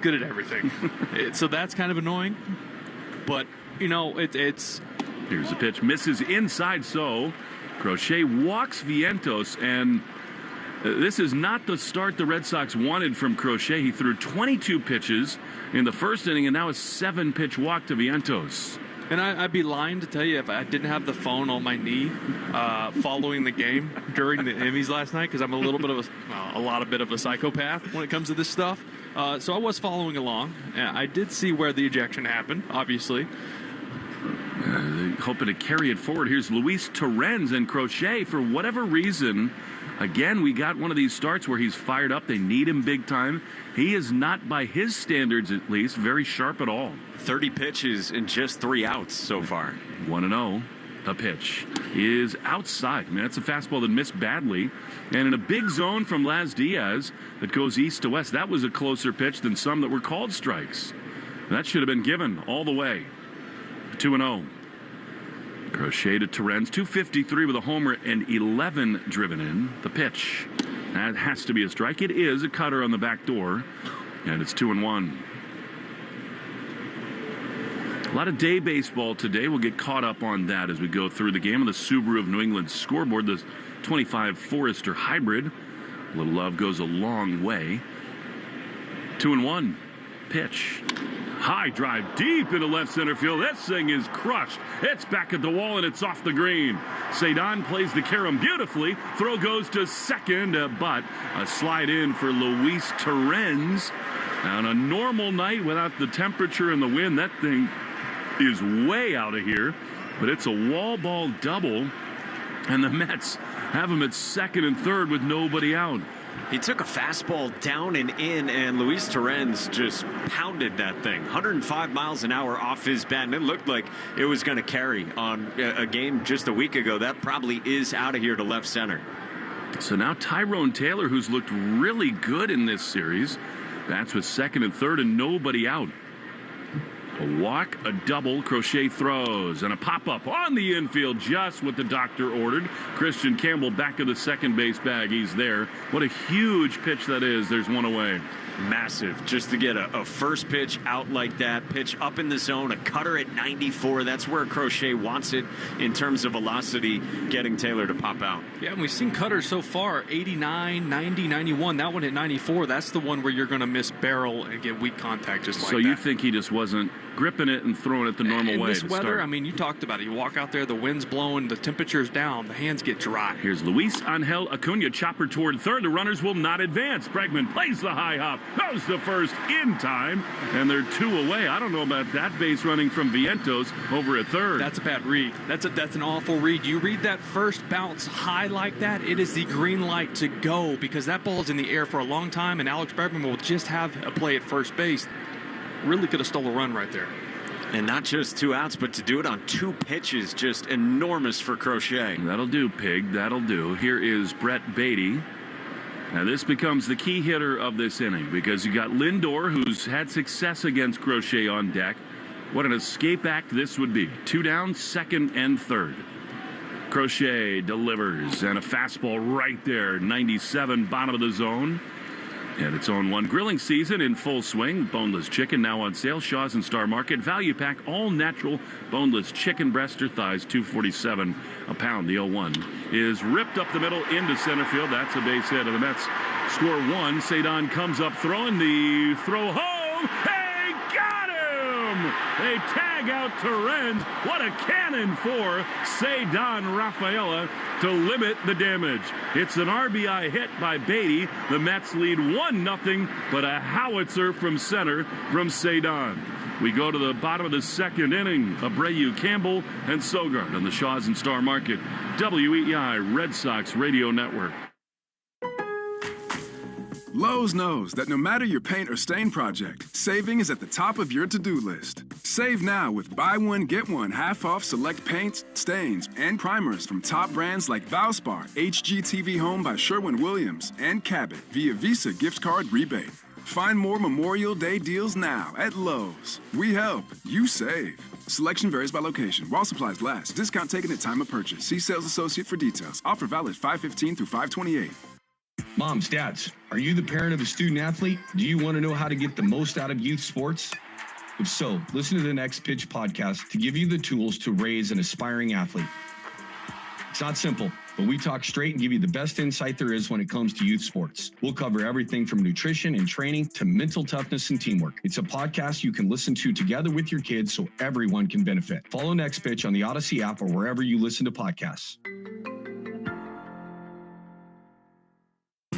good at everything. So that's kind of annoying. But, you know, it's... Here's a pitch. Misses inside, so Crochet walks Vientos, and this is not the start the Red Sox wanted from Crochet. He threw 22 pitches in the first inning, and now a 7-pitch walk to Vientos. And I'd be lying to tell you if I didn't have the phone on my knee following the game during the Emmys last night, because I'm a lot of a psychopath when it comes to this stuff. So I was following along. I did see where the ejection happened, obviously. Hoping to carry it forward. Here's Luis Torrens, and Crochet, for whatever reason, Again, we got one of these starts where he's fired up. They need him big time. He is not, by his standards at least, very sharp at all. 30 pitches and just 3 outs so far. 1-0. The pitch is outside. I mean, that's a fastball that missed badly. And in a big zone from Laz Diaz that goes east to west, that was a closer pitch than some that were called strikes. That should have been given all the way. 2-0. Crochet to Torrens, 253 with a homer and 11 driven in. The pitch. That has to be a strike. It is a cutter on the back door. And it's 2-1. A lot of day baseball today. We'll get caught up on that as we go through the game on the Subaru of New England scoreboard, the 25 Forester Hybrid. A little love goes a long way. 2-1. Pitch. High drive deep into left center field. This thing is crushed. It's back at the wall and it's off the green. Cedon plays the carom beautifully. Throw goes to second, but a slide in for Luis Torrens. On a normal night without the temperature and the wind, that thing is way out of here, but it's a wall ball double, and the Mets have him at second and third with nobody out. He took a fastball down and in, and Luis Torrens just pounded that thing. 105 miles an hour off his bat, and it looked like it was going to carry on a game just a week ago. That probably is out of here to left center. So now Tyrone Taylor, who's looked really good in this series, bats with second and third and nobody out. A walk, a double, Crochet throws, and a pop-up on the infield, just what the doctor ordered. Christian Campbell back of the second base bag. He's there. What a huge pitch that is. There's one away. Massive, just to get a first pitch out like that, pitch up in the zone, a cutter at 94. That's where Crochet wants it in terms of velocity, getting Taylor to pop out. Yeah, and we've seen cutters so far, 89, 90, 91. That one at 94, that's the one where you're going to miss barrel and get weak contact just like that. So you think he just wasn't gripping it and throwing it the normal way? In this weather, I mean, you talked about it. You walk out there, the wind's blowing, the temperature's down, the hands get dry. Here's Luis Angel Acuna, chopper toward third. The runners will not advance. Bregman plays the high hop, goes to first in time, and they're 2 away. I don't know about that base running from Vientos over at third. That's a bad read. That's an awful read. You read that first bounce high like that, it is the green light to go, because that ball's in the air for a long time, and Alex Bregman will just have a play at first base. Really could have stole a run right there. And not just 2 outs, but to do it on 2 pitches, just enormous for Crochet. That'll do, Pig. That'll do. Here is Brett Beatty. Now, this becomes the key hitter of this inning, because you got Lindor, who's had success against Crochet on deck. What an escape act this would be. 2 down, second and third. Crochet delivers, and a fastball right there. 97, bottom of the zone. And it's on 1. Grilling season in full swing. Boneless chicken now on sale. Shaw's and Star Market. Value pack, all natural boneless chicken breast or thighs, $2.47 a pound. The 0-1 is ripped up the middle into center field. That's a base hit, and the Mets score 1. Cedon comes up throwing the throw home. Hey, got him! They tag out Torrens. What a cannon for Cedon Rafaela to limit the damage. It's an RBI hit by Beatty. The Mets lead 1-0, but a howitzer from center from Cedon. We go to the bottom of the second inning. Abreu, Campbell, and Sogard on the Shaw's and Star Market WEEI Red Sox Radio Network. Lowe's knows that no matter your paint or stain project, saving is at the top of your to-do list. Save now with buy one, get one half off select paints, stains, and primers from top brands like Valspar, HGTV Home by Sherwin-Williams, and Cabot via Visa gift card rebate. Find more Memorial Day deals now at Lowe's. We help, you save. Selection varies by location. While supplies last. Discount taken at time of purchase. See sales associate for details. Offer valid 5/15 through 5/28. Moms, dads, are you the parent of a student athlete? Do you want to know how to get the most out of youth sports? If so, listen to the Next Pitch podcast to give you the tools to raise an aspiring athlete. It's not simple, but we talk straight and give you the best insight there is when it comes to youth sports. We'll cover everything from nutrition and training to mental toughness and teamwork. It's a podcast you can listen to together with your kids so everyone can benefit. Follow Next Pitch on the Odyssey app or wherever you listen to podcasts.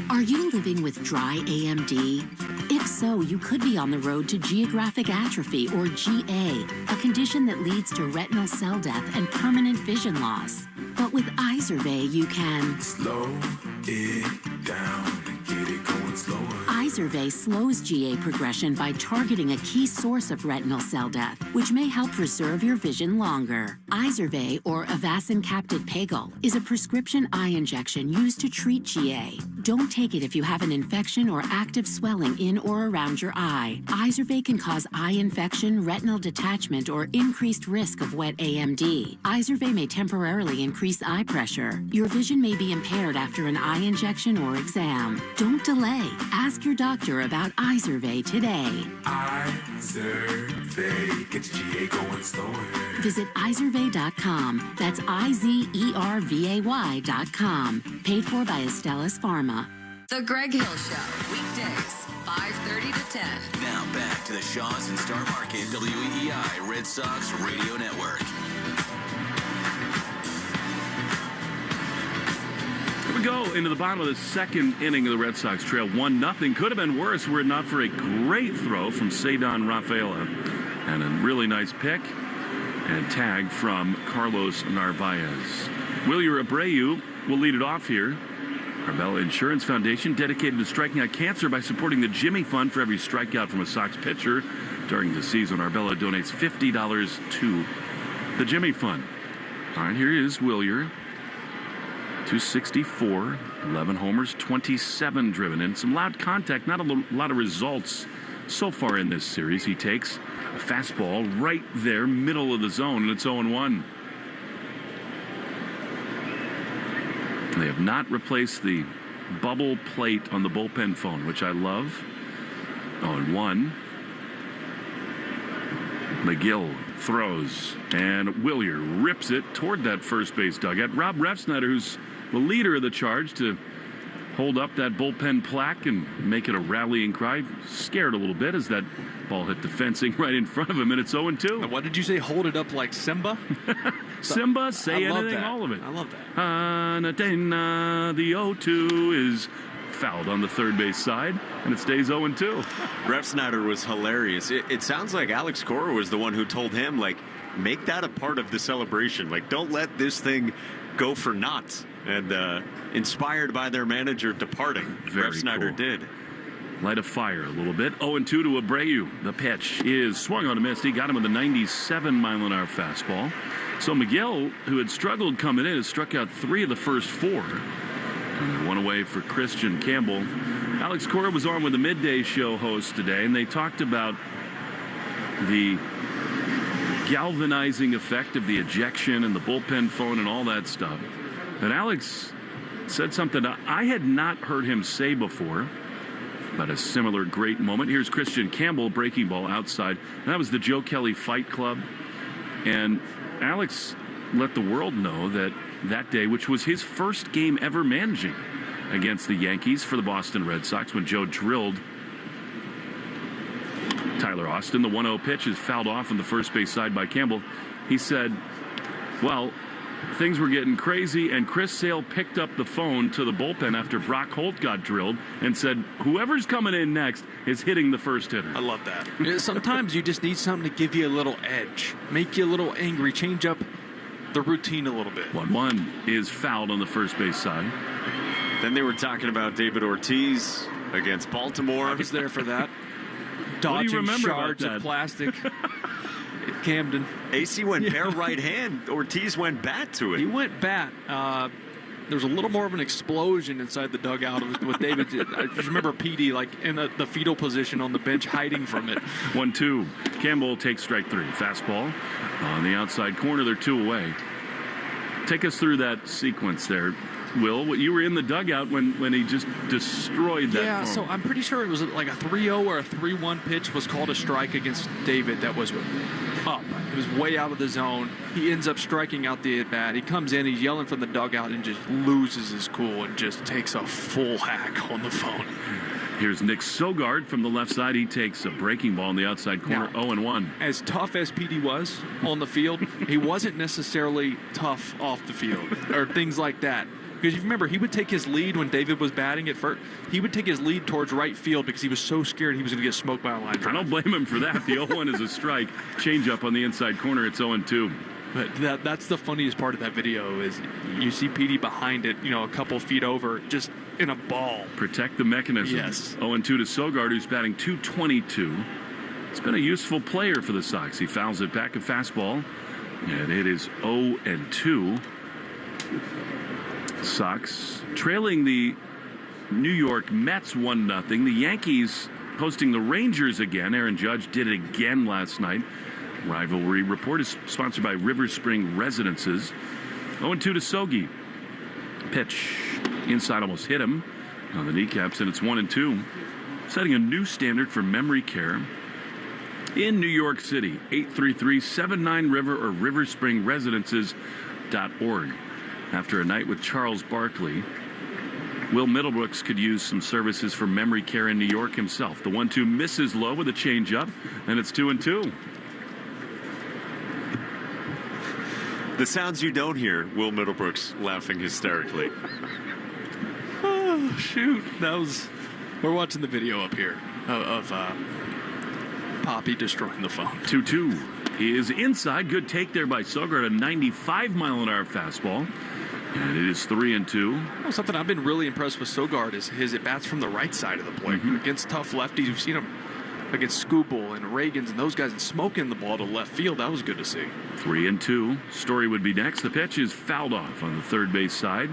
Are you living with dry AMD? If so, you could be on the road to geographic atrophy, or GA, a condition that leads to retinal cell death and permanent vision loss. But with Izervay, you can slow it down and get it going slower. Izervay slows GA progression by targeting a key source of retinal cell death, which may help preserve your vision longer. Izervay, or avacincaptad pegol, is a prescription eye injection used to treat GA. Don't take it if you have an infection or active swelling in or around your eye. Izervay can cause eye infection, retinal detachment, or increased risk of wet AMD. Izervay may temporarily increase eye pressure. Your vision may be impaired after an eye injection or exam. Don't delay. Ask your doctor about Izervay today. Izervay gets GA going slower. Visit Izervay.com. That's IZERVAY.com. Paid for by Astellas Pharma. The Greg Hill Show, weekdays, 5:30 to 10. Now back to the Shaws and Star Market WEEI Red Sox Radio Network. Here we go into the bottom of the second inning of the Red Sox trail 1-0. Could have been worse were it not for a great throw from Cedon Rafaela and a really nice pick and tag from Carlos Narvaez. Wilyer Abreu will lead it off here. Arbella Insurance Foundation, dedicated to striking out cancer by supporting the Jimmy Fund. For every strikeout from a Sox pitcher during the season, Arbella donates $50 to the Jimmy Fund. All right, here is Wilyer. 264, 11 homers, 27 driven in. Some loud contact, not a lot of results so far in this series. He takes a fastball right there, middle of the zone, and it's 0-1. They have not replaced the bubble plate on the bullpen phone, which I love. 0-1. McGill throws, and Wilyer rips it toward that first base dugout. Rob Refsnyder, who's the leader of the charge, to hold up that bullpen plaque and make it a rallying cry. Scared a little bit as that ball hit the fencing right in front of him, and it's 0-2. What did you say? Hold it up like Simba? Simba, say anything, all of it. I love that. The 0-2 is fouled on the third base side, and it stays 0-2. Refsnyder was hilarious. It sounds like Alex Cora was the one who told him, like, make that a part of the celebration. Like, don't let this thing go for naught. And inspired by their manager departing, Refsnyder cool. did. Light a fire a little bit. 0-2 to Abreu. The pitch is swung on a miss. He got him with a 97-mile-an-hour fastball. So McGill, who had struggled coming in, has struck out 3 of the first 4. And 1 away for Christian Campbell. Alex Cora was on with the midday show host today, and they talked about the galvanizing effect of the ejection and the bullpen phone and all that stuff. And Alex said something I had not heard him say before about a similar great moment. Here's Christian Campbell, breaking ball outside. And that was the Joe Kelly Fight Club. And Alex let the world know that day, which was his first game ever managing against the Yankees for the Boston Red Sox, when Joe drilled Tyler Austin. The 1-0 pitch is fouled off on the first base side by Campbell. He said, well, things were getting crazy, and Chris Sale picked up the phone to the bullpen after Brock Holt got drilled and said, whoever's coming in next is hitting the first hitter. I love that. Sometimes you just need something to give you a little edge, make you a little angry, change up the routine a little bit. 1-1 is fouled on the first base side. Then they were talking about David Ortiz against Baltimore. I was there for that. Dodging shards of plastic. Camden. AC went bare right hand. Ortiz went bat to it. He went bat. There was a little more of an explosion inside the dugout with David. I just remember PD like in the fetal position on the bench, hiding from it. 1-2. Campbell takes strike 3. Fastball on the outside corner. They're 2 away. Take us through that sequence there, Will. You were in the dugout when he just destroyed that. Yeah, phone. so I'm pretty sure it was like a 3-0 or a 3-1 pitch was called a strike against David that was up. It was way out of the zone. He ends up striking out the at-bat. He comes in, he's yelling from the dugout and just loses his cool and just takes a full hack on the phone. Here's Nick Sogard from the left side. He takes a breaking ball in the outside corner, 0-1. As tough as PD was on the field, he wasn't necessarily tough off the field or things like that. Because you remember, he would take his lead when David was batting at first. He would take his lead towards right field because he was so scared he was going to get smoked by a line drive. I don't blame him for that. The 0-1 is a strike. Change up on the inside corner. It's 0-2. But that's the funniest part of that video is you see Petey behind it, a couple feet over, just in a ball. Protect the mechanism. Yes. 0-2 to Sogard, who's batting .222. He's been a useful player for the Sox. He fouls it back, a fastball, and it is 0-2. Sox trailing the New York Mets 1-0. The Yankees hosting the Rangers again. Aaron Judge did it again last night. Rivalry Report is sponsored by River Spring Residences. 0-2 to Sogi. Pitch inside, almost hit him on the kneecaps, and it's 1-2. Setting a new standard for memory care in New York City. 833-79-RIVER or riverspringresidences.org. After a night with Charles Barkley, Will Middlebrooks could use some services for memory care in New York himself. The 1-2 misses low with a changeup, and it's 2-2. The sounds you don't hear, Will Middlebrooks laughing hysterically. Oh, shoot. We're watching the video up here of Poppy destroying the phone. 2-2 is inside. Good take there by Sogard, a 95-mile-an-hour fastball. And it is 3-2. Well, something I've been really impressed with Sogard is his at-bats from the right side of the plate. Against tough lefties, we've seen him against Skubal and Reagans and those guys and smoking the ball to left field. That was good to see. 3-2. Story would be next. The pitch is fouled off on the third base side.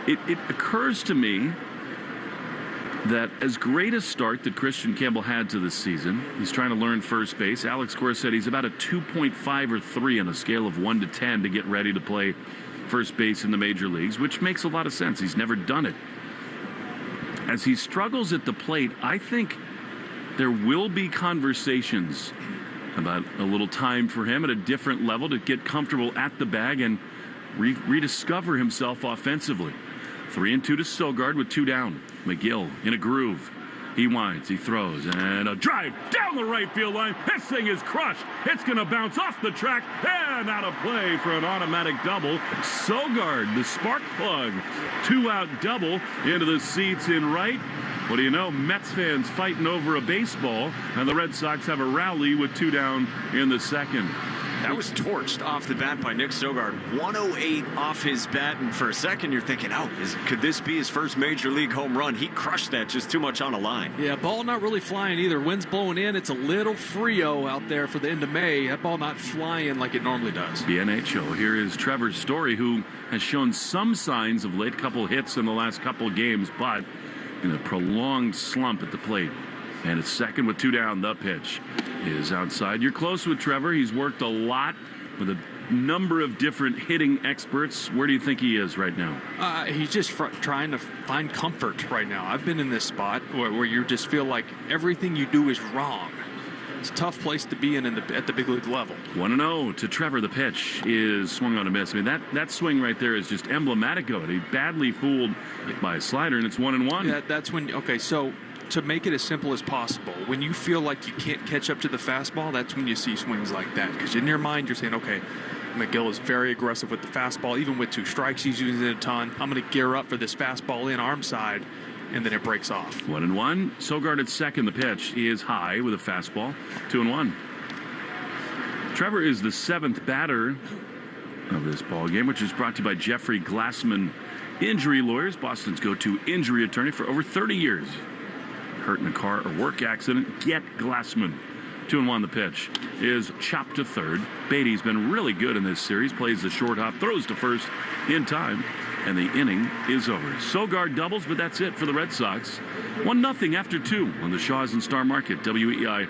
It occurs to me that as great a start that Christian Campbell had to this season, he's trying to learn first base. Alex Cora said he's about a 2.5 or 3 on a scale of 1 to 10 to get ready to play first base in the major leagues, which makes a lot of sense. He's never done it. As he struggles at the plate, I think there will be conversations about a little time for him at a different level to get comfortable at the bag and rediscover himself offensively. 3-2 to Sogard with 2 down. McGill in a groove. He winds, he throws, and a drive down the right field line. This thing is crushed. It's going to bounce off the track and out of play for an automatic double. Sogard, the spark plug. 2-out double into the seats in right. What do you know? Mets fans fighting over a baseball, and the Red Sox have a rally with 2 down in the second. That was torched off the bat by Nick Sogard. 108 off his bat, and for a second you're thinking, could this be his first major league home run? He crushed that, just too much on the line. Yeah, ball not really flying either. Wind's blowing in. It's a little Frio out there for the end of May. That ball not flying like it normally does. The NHL. Here is Trevor Story, who has shown some signs of late, couple hits in the last couple games, but in a prolonged slump at the plate. And it's second with 2 down. The pitch is outside. You're close with Trevor. He's worked a lot with a number of different hitting experts. Where do you think he is right now? He's just trying to find comfort right now. I've been in this spot where you just feel like everything you do is wrong. It's a tough place to be in at the big league level. 1-0 to Trevor. The pitch is swung on a miss. I mean, that swing right there is just emblematic of it. He badly fooled by a slider, and it's 1-1. Yeah, that's when. Okay, so to make it as simple as possible, when you feel like you can't catch up to the fastball, that's when you see swings like that. Because in your mind, you're saying, okay, McGill is very aggressive with the fastball. Even with 2 strikes, he's using it a ton. I'm going to gear up for this fastball in arm side, and then it breaks off. 1-1. Sogard at second. The pitch is high with a fastball. 2-1. Trevor is the 7th batter of this ball game, which is brought to you by Jeffrey Glassman Injury Lawyers, Boston's go-to injury attorney for over 30 years. Hurt in a car or work accident, get Glassman. 2-1. The pitch is chopped to third. Beatty's been really good in this series. Plays the short hop, throws to first in time, and the inning is over. Sogard doubles, but that's it for the Red Sox. 1-0 after 2 on the Shaws and Star Market, WEI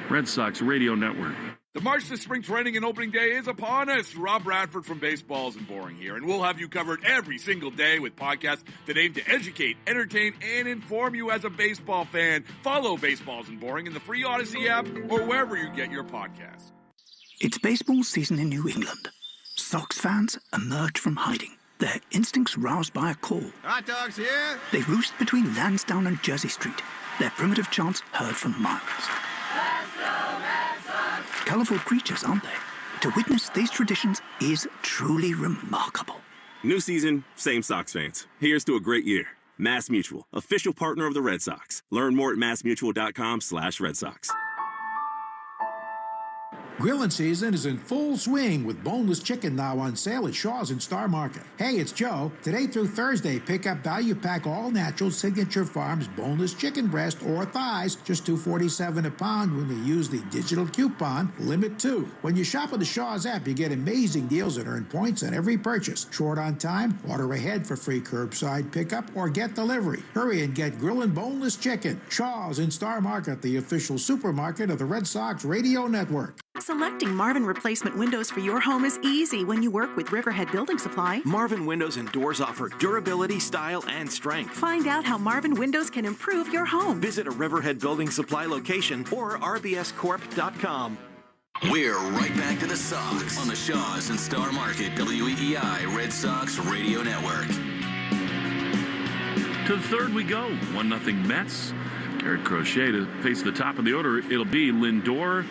Red Sox Radio Network. The march to spring training and opening day is upon us. Rob Bradford from Baseballs and Boring here, and we'll have you covered every single day with podcasts that aim to educate, entertain, and inform you as a baseball fan. Follow Baseballs and Boring in the free Odyssey app or wherever you get your podcasts. It's baseball season in New England. Sox fans emerge from hiding, their instincts roused by a call. Hot dogs here. They roost between Lansdowne and Jersey Street, their primitive chants heard for miles. Colorful creatures, aren't they? To witness these traditions is truly remarkable. New season, same Sox fans. Here's to a great year. Mass Mutual, official partner of the Red Sox. Learn more at massmutual.com/Red Sox. Grilling season is in full swing with boneless chicken now on sale at Shaw's and Star Market. Hey, it's Joe. Today through Thursday, pick up value pack all-natural Signature Farms boneless chicken breast or thighs, just $2.47 a pound when you use the digital coupon Limit 2. When you shop with the Shaw's app, you get amazing deals and earn points on every purchase. Short on time? Order ahead for free curbside pickup or get delivery. Hurry and get grillin' boneless chicken. Shaw's and Star Market, the official supermarket of the Red Sox Radio Network. Selecting Marvin replacement windows for your home is easy when you work with Riverhead Building Supply. Marvin windows and doors offer durability, style, and strength. Find out how Marvin windows can improve your home. Visit a Riverhead Building Supply location or rbscorp.com. We're right back to the Sox on the Shaw's and Star Market WEEI Red Sox Radio Network. To the third we go. 1-0 Mets. Garrett Crochet to face the top of the order. It'll be Lindor,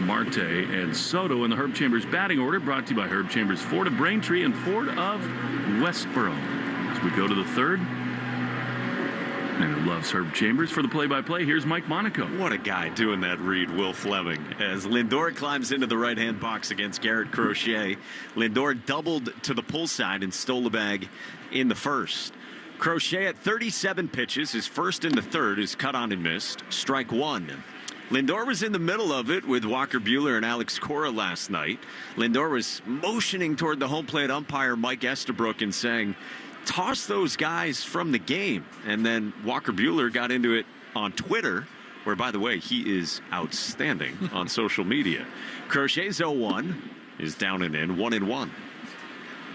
Marte, and Soto in the Herb Chambers batting order, brought to you by Herb Chambers Ford of Braintree and Ford of Westboro. As we go to the third, and who loves Herb Chambers for the play-by-play, here's Mike Monaco. What a guy doing that read, Will Fleming. As Lindor climbs into the right-hand box against Garrett Crochet, Lindor doubled to the pull side and stole the bag in the first. Crochet at 37 pitches, his first in the third, is cut on and missed. Strike one. Lindor was in the middle of it with Walker Buehler and Alex Cora last night. Lindor was motioning toward the home plate umpire Mike Estabrook and saying, toss those guys from the game. And then Walker Buehler got into it on Twitter, where, by the way, he is outstanding on social media. Crochet's 0-1 is down and in, 1-1.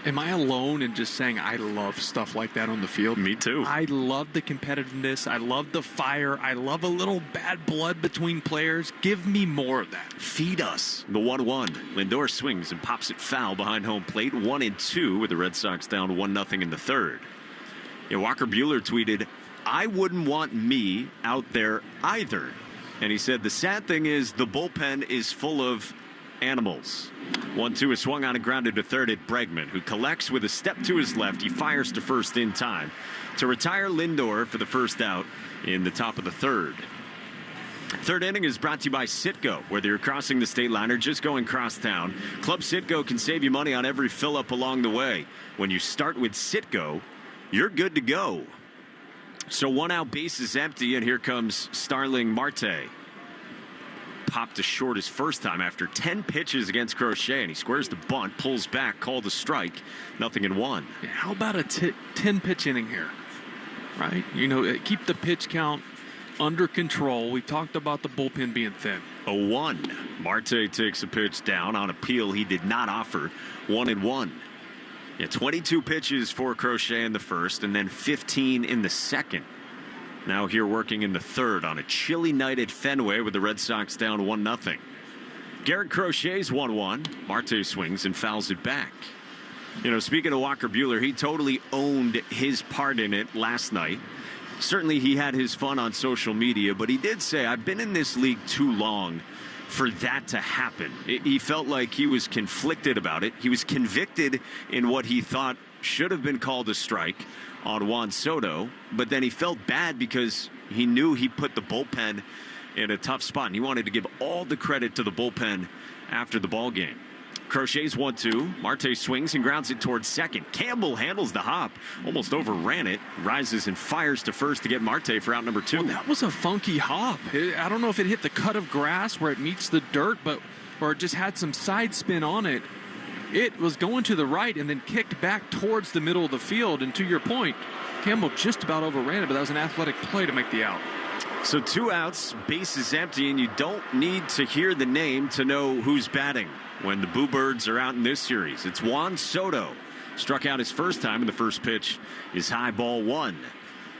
Am I alone in just saying I love stuff like that on the field? Me too. I love the competitiveness. I love the fire. I love a little bad blood between players. Give me more of that. Feed us. The 1-1. Lindor swings and pops it foul behind home plate. 1-2 with the Red Sox down 1-0 in the third. Yeah, Walker Buehler tweeted, I wouldn't want me out there either. And he said, the sad thing is the bullpen is full of animals. 1-2 is swung on and grounded to third at Bregman, who collects with a step to his left. He fires to first in time to retire Lindor for the first out in the top of the third. Third inning is brought to you by Citgo. Whether you're crossing the state line or just going crosstown, Club Citgo can save you money on every fill-up along the way. When you start with Citgo, you're good to go. So one out, base is empty, and here comes Starling Marte. Popped to short his first time after 10 pitches against Crochet, and he squares the bunt, pulls back, called a strike, 0-1. Yeah, how about a 10-pitch inning here, right? You know, keep the pitch count under control. We talked about the bullpen being thin. 0-1. Marte takes a pitch down on appeal. He did not offer. 1-1. Yeah, 22 pitches for Crochet in the first, and then 15 in the second. Now here working in the third on a chilly night at Fenway with the Red Sox down 1-0. Garrett Crochet's 1-1. Marte swings and fouls it back. You know, speaking of Walker Buehler, he totally owned his part in it last night. Certainly he had his fun on social media, but he did say, I've been in this league too long for that to happen. He felt like he was conflicted about it. He was convicted in what he thought should have been called a strike on Juan Soto, but then he felt bad because he knew he put the bullpen in a tough spot, and he wanted to give all the credit to the bullpen after the ball game. Crochet's 1-2. Marte swings and grounds it towards second. Campbell handles the hop, almost overran it, rises and fires to first to get Marte for out number 2. Well, that was a funky hop. I don't know if it hit the cut of grass where it meets the dirt, or it just had some side spin on it. It was going to the right and then kicked back towards the middle of the field. And to your point, Campbell just about overran it, but that was an athletic play to make the out. So 2 outs, base is empty, and you don't need to hear the name to know who's batting when the Boo Birds are out in this series. It's Juan Soto. Struck out his first time, and the first pitch is high ball 1.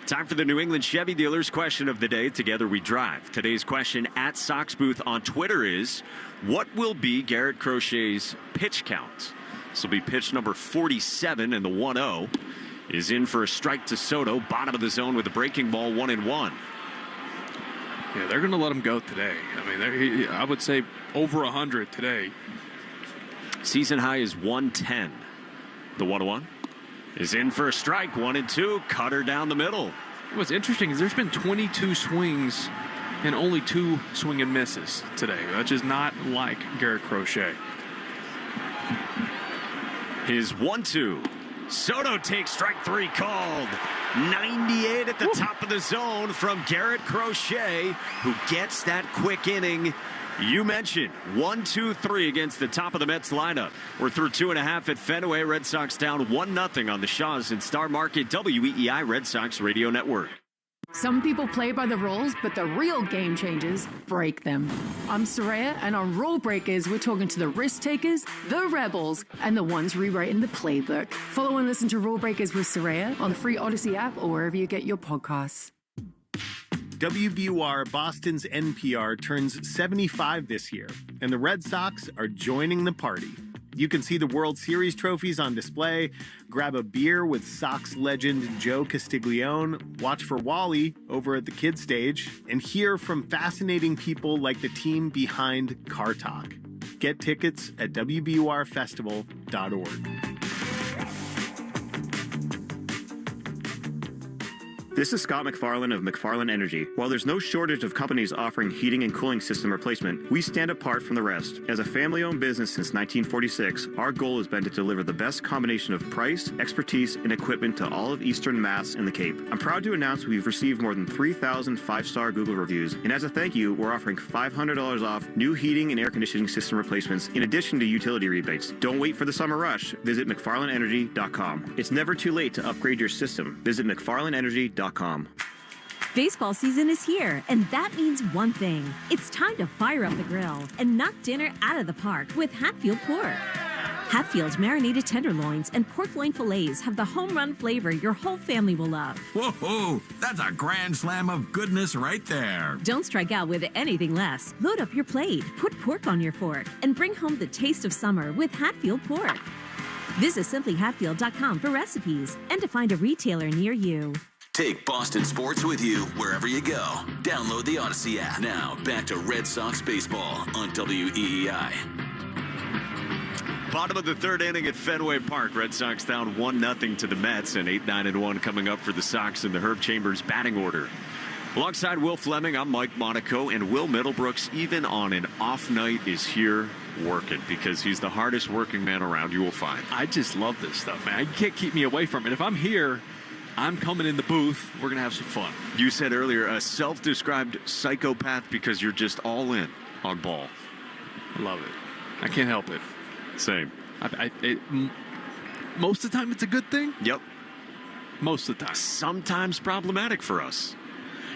Time for the New England Chevy Dealers question of the day. Together we drive. Today's question at Sox Booth on Twitter is, what will be Garrett Crochet's pitch count? This will be pitch number 47, and the 1-0 is in for a strike to Soto. Bottom of the zone with a breaking ball, 1-1. Yeah, they're going to let him go today. I mean, I would say over 100 today. Season high is 110. The 1-1. is in for a strike. 1-2. Cutter down the middle. What's interesting is there's been 22 swings and only 2 swing and misses today, which is not like Garrett Crochet. His 1-2. Soto takes strike 3 called. 98 at the top of the zone from Garrett Crochet, who gets that quick inning. You mentioned 1-2-3 against the top of the Mets lineup. We're through 2.5 at Fenway. Red Sox down 1-0 on the Shaws in Star Market, WEEI Red Sox Radio Network. Some people play by the rules, but the real game changers break them. I'm Soraya, and on Rule Breakers, we're talking to the risk takers, the rebels, and the ones rewriting the playbook. Follow and listen to Rule Breakers with Soraya on the free Odyssey app or wherever you get your podcasts. WBUR Boston's NPR turns 75 this year, and the Red Sox are joining the party. You can see the World Series trophies on display, grab a beer with Sox legend Joe Castiglione, watch for Wally over at the kids stage, and hear from fascinating people like the team behind Car Talk. Get tickets at WBURfestival.org. This is Scott McFarlane of McFarlane Energy. While there's no shortage of companies offering heating and cooling system replacement, we stand apart from the rest. As a family-owned business since 1946, our goal has been to deliver the best combination of price, expertise, and equipment to all of Eastern Mass and the Cape. I'm proud to announce we've received more than 3,000 5-star Google reviews, and as a thank you, we're offering $500 off new heating and air conditioning system replacements in addition to utility rebates. Don't wait for the summer rush. Visit McFarlaneEnergy.com. It's never too late to upgrade your system. Visit McFarlaneEnergy.com. Baseball season is here, and that means one thing. It's time to fire up the grill and knock dinner out of the park with Hatfield Pork. Hatfield's marinated tenderloins and pork loin fillets have the home run flavor your whole family will love. Whoa, that's a grand slam of goodness right there. Don't strike out with anything less. Load up your plate, put pork on your fork, and bring home the taste of summer with Hatfield Pork. Visit simplyhatfield.com for recipes and to find a retailer near you. Take Boston sports with you wherever you go. Download the Odyssey app. Now, back to Red Sox baseball on WEEI. Bottom of the third inning at Fenway Park. Red Sox down 1-0 to the Mets, and 8-9-1 coming up for the Sox in the Herb Chambers batting order. Alongside Will Fleming, I'm Mike Monaco, and Will Middlebrooks, even on an off night, is here working because he's the hardest working man around you will find. I just love this stuff, man. You can't keep me away from it. If I'm here, I'm coming in the booth. We're going to have some fun. You said earlier a self-described psychopath because you're just all in on ball. I love it. I can't help it. Same. Most of the time, it's a good thing. Yep. Most of the time. Sometimes problematic for us.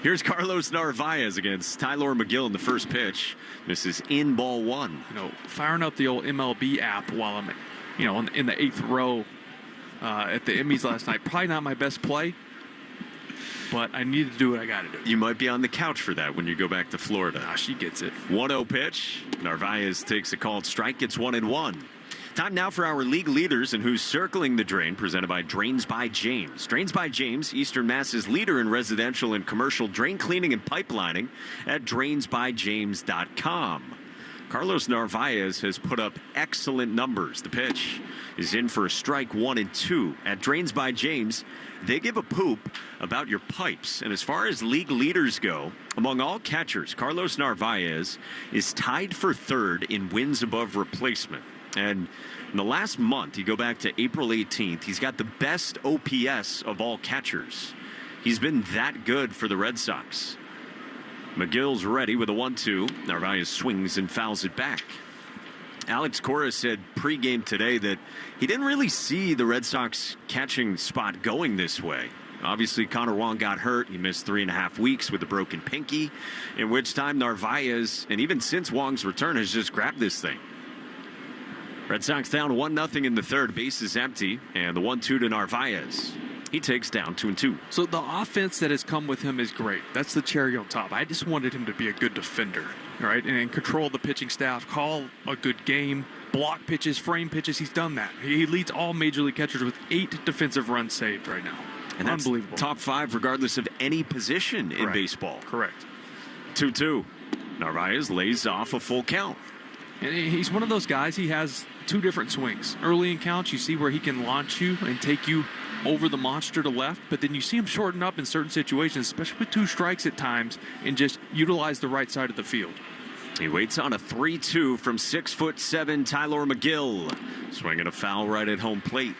Here's Carlos Narvaez against Tyler McGill in the first pitch. This is in ball one. Firing up the old MLB app while I'm, in the 8th row at the Emmys last night. Probably not my best play, but I need to do what I got to do. You might be on the couch for that when you go back to Florida. She gets it. 1-0 pitch. Narvaez takes a called strike. It's 1-1. Time now for our league leaders and who's circling the drain, presented by Drains by James. Drains by James, Eastern Mass's leader in residential and commercial drain cleaning and pipelining at drainsbyjames.com. Carlos Narvaez has put up excellent numbers. The pitch is in for a strike, 1-2. At Drains by James, they give a poop about your pipes. And as far as league leaders go, among all catchers, Carlos Narvaez is tied for third in wins above replacement. And in the last month, you go back to April 18th, he's got the best OPS of all catchers. He's been that good for the Red Sox. McGill's ready with a 1-2. Narvaez swings and fouls it back. Alex Cora said pregame today that he didn't really see the Red Sox catching spot going this way. Obviously, Connor Wong got hurt. He missed 3.5 weeks with a broken pinky, in which time Narvaez, and even since Wong's return, has just grabbed this thing. Red Sox down 1-0 in the third. Base is empty, and the 1-2 to Narvaez. He takes down 2-2. So the offense that has come with him is great. That's the cherry on top. I just wanted him to be a good defender, right? And control the pitching staff, call a good game, block pitches, frame pitches. He's done that. He leads all major league catchers with 8 defensive runs saved right now. And that's unbelievable. Top 5 regardless of any position in baseball. Correct. 2-2. Narvaez lays off a full count. And he's one of those guys, he has 2 different swings. Early in counts, you see where he can launch you and take you over the monster to left, but then you see him shorten up in certain situations, especially with 2 strikes at times, and just utilize the right side of the field. He waits on a 3-2 from 6'7" Tyler McGill. Swinging a foul right at home plate.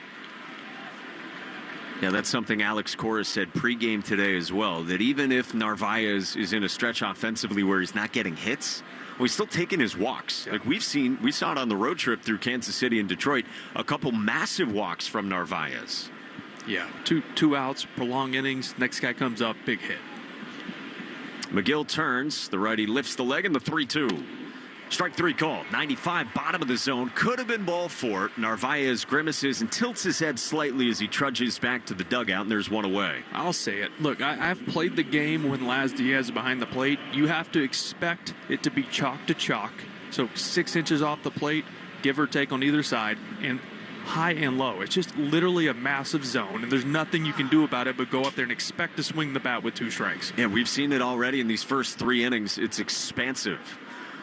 Yeah, that's something Alex Cora said pregame today as well, that even if Narvaez is in a stretch offensively where he's not getting hits, well, he's still taking his walks. Like we saw it on the road trip through Kansas City and Detroit, a couple massive walks from Narvaez. Yeah, two outs, prolonged innings, next guy comes up, big hit. McGill turns, the righty lifts the leg, and the 3-2. Strike 3 call, 95, bottom of the zone. Could have been ball 4. Narvaez grimaces and tilts his head slightly as he trudges back to the dugout, and there's one away. I'll say it. Look, I've played the game when Laz Diaz is behind the plate. You have to expect it to be chalk to chalk. So 6 inches off the plate, give or take on either side, and high and low. It's just literally a massive zone, and there's nothing you can do about it but go up there and expect to swing the bat with 2 strikes. Yeah, we've seen it already in these first 3 innings. It's expansive.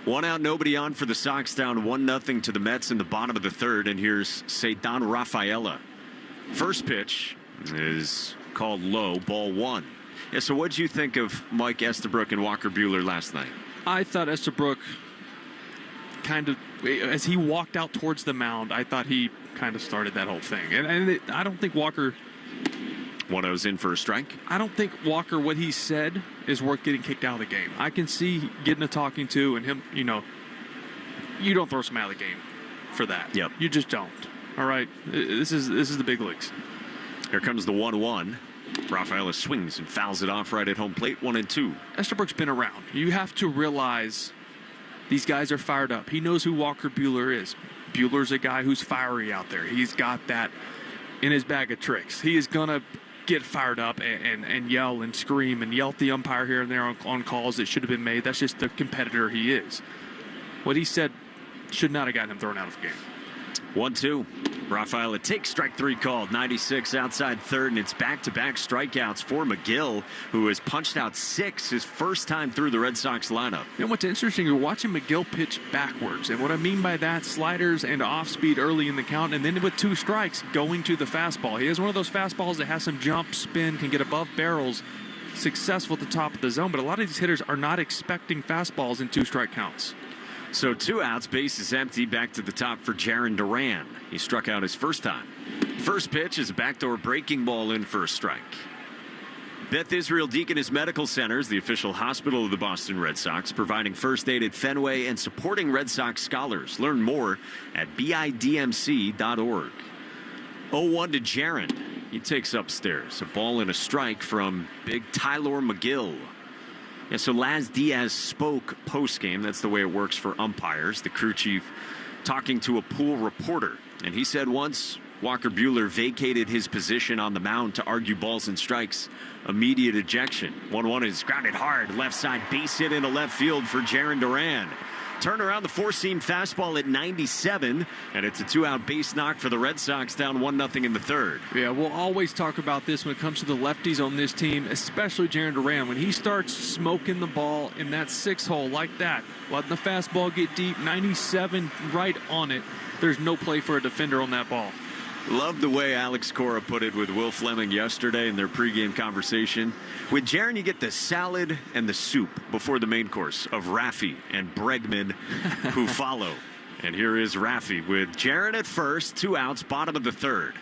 1 out, nobody on for the Sox, down 1-0 to the Mets in the bottom of the 3rd, and here's Ceddanne Rafaela. First pitch is called low, ball 1. Yeah, so what did you think of Mike Estabrook and Walker Buehler last night? I thought Estabrook kind of, as he walked out towards the mound, I thought he kind of started that whole thing. And I don't think Walker... 1-0's in for a strike. I don't think Walker, what he said, is worth getting kicked out of the game. I can see getting a talking to and him, you don't throw some out of the game for that. Yep. You just don't. All right? This is the big leagues. Here comes the 1-1. Rafaela swings and fouls it off right at home plate, 1-2. Estabrook's been around. You have to realize these guys are fired up. He knows who Walker Buehler is. Buehler's a guy who's fiery out there. He's got that in his bag of tricks. He is going to get fired up and yell and scream and yell at the umpire here and there on calls that should have been made. That's just the competitor he is. What he said should not have gotten him thrown out of the game. 1-2. Rafaela takes strike 3 called, 96 outside 3rd, and it's back-to-back strikeouts for McGill, who has punched out 6 his first time through the Red Sox lineup. You know what's interesting? You're watching McGill pitch backwards, and what I mean by that, sliders and off-speed early in the count, and then with 2 strikes, going to the fastball. He has one of those fastballs that has some jump, spin, can get above barrels, successful at the top of the zone, but a lot of these hitters are not expecting fastballs in 2-strike counts. So 2 outs, base is empty, back to the top for Jarren Duran. He struck out his first time. First pitch is a backdoor breaking ball in for a strike. Beth Israel Deaconess Medical Center is the official hospital of the Boston Red Sox, providing first aid at Fenway and supporting Red Sox scholars. Learn more at bidmc.org. 0-1 to Jarren. He takes upstairs. A ball and a strike from big Tyler McGill. Yeah, so Laz Diaz spoke post-game. That's the way it works for umpires. The crew chief talking to a pool reporter. And he said once Walker Buehler vacated his position on the mound to argue balls and strikes, immediate ejection. 1-1 is grounded hard. Left side base hit into left field for Jarren Duran. Turn around the 4-seam fastball at 97, and it's a 2-out base knock for the Red Sox, down 1-0 in the 3rd. Yeah, we'll always talk about this when it comes to the lefties on this team, especially Jarren Duran. When he starts smoking the ball in that 6-hole like that, letting the fastball get deep, 97 right on it, there's no play for a defender on that ball. Love the way Alex Cora put it with Will Fleming yesterday in their pregame conversation. With Jarren, you get the salad and the soup before the main course of Raffy and Bregman who follow. And here is Raffy with Jarren at first, 2 outs, bottom of the 3rd.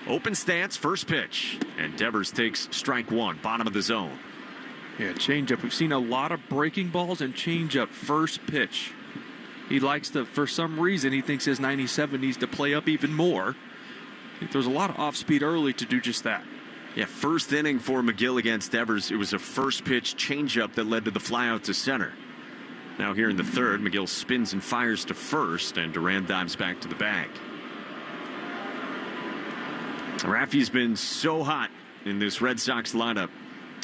Open stance, first pitch. And Devers takes strike 1, bottom of the zone. Yeah, changeup. We've seen a lot of breaking balls and changeup first pitch. He likes to, for some reason, he thinks his 97 needs to play up even more. I think there's a lot of off-speed early to do just that. Yeah, first inning for McGill against Devers. It was a first pitch changeup that led to the flyout to center. Now here in the 3rd, McGill spins and fires to first, and Duran dives back to the bag. Raffy's been so hot in this Red Sox lineup.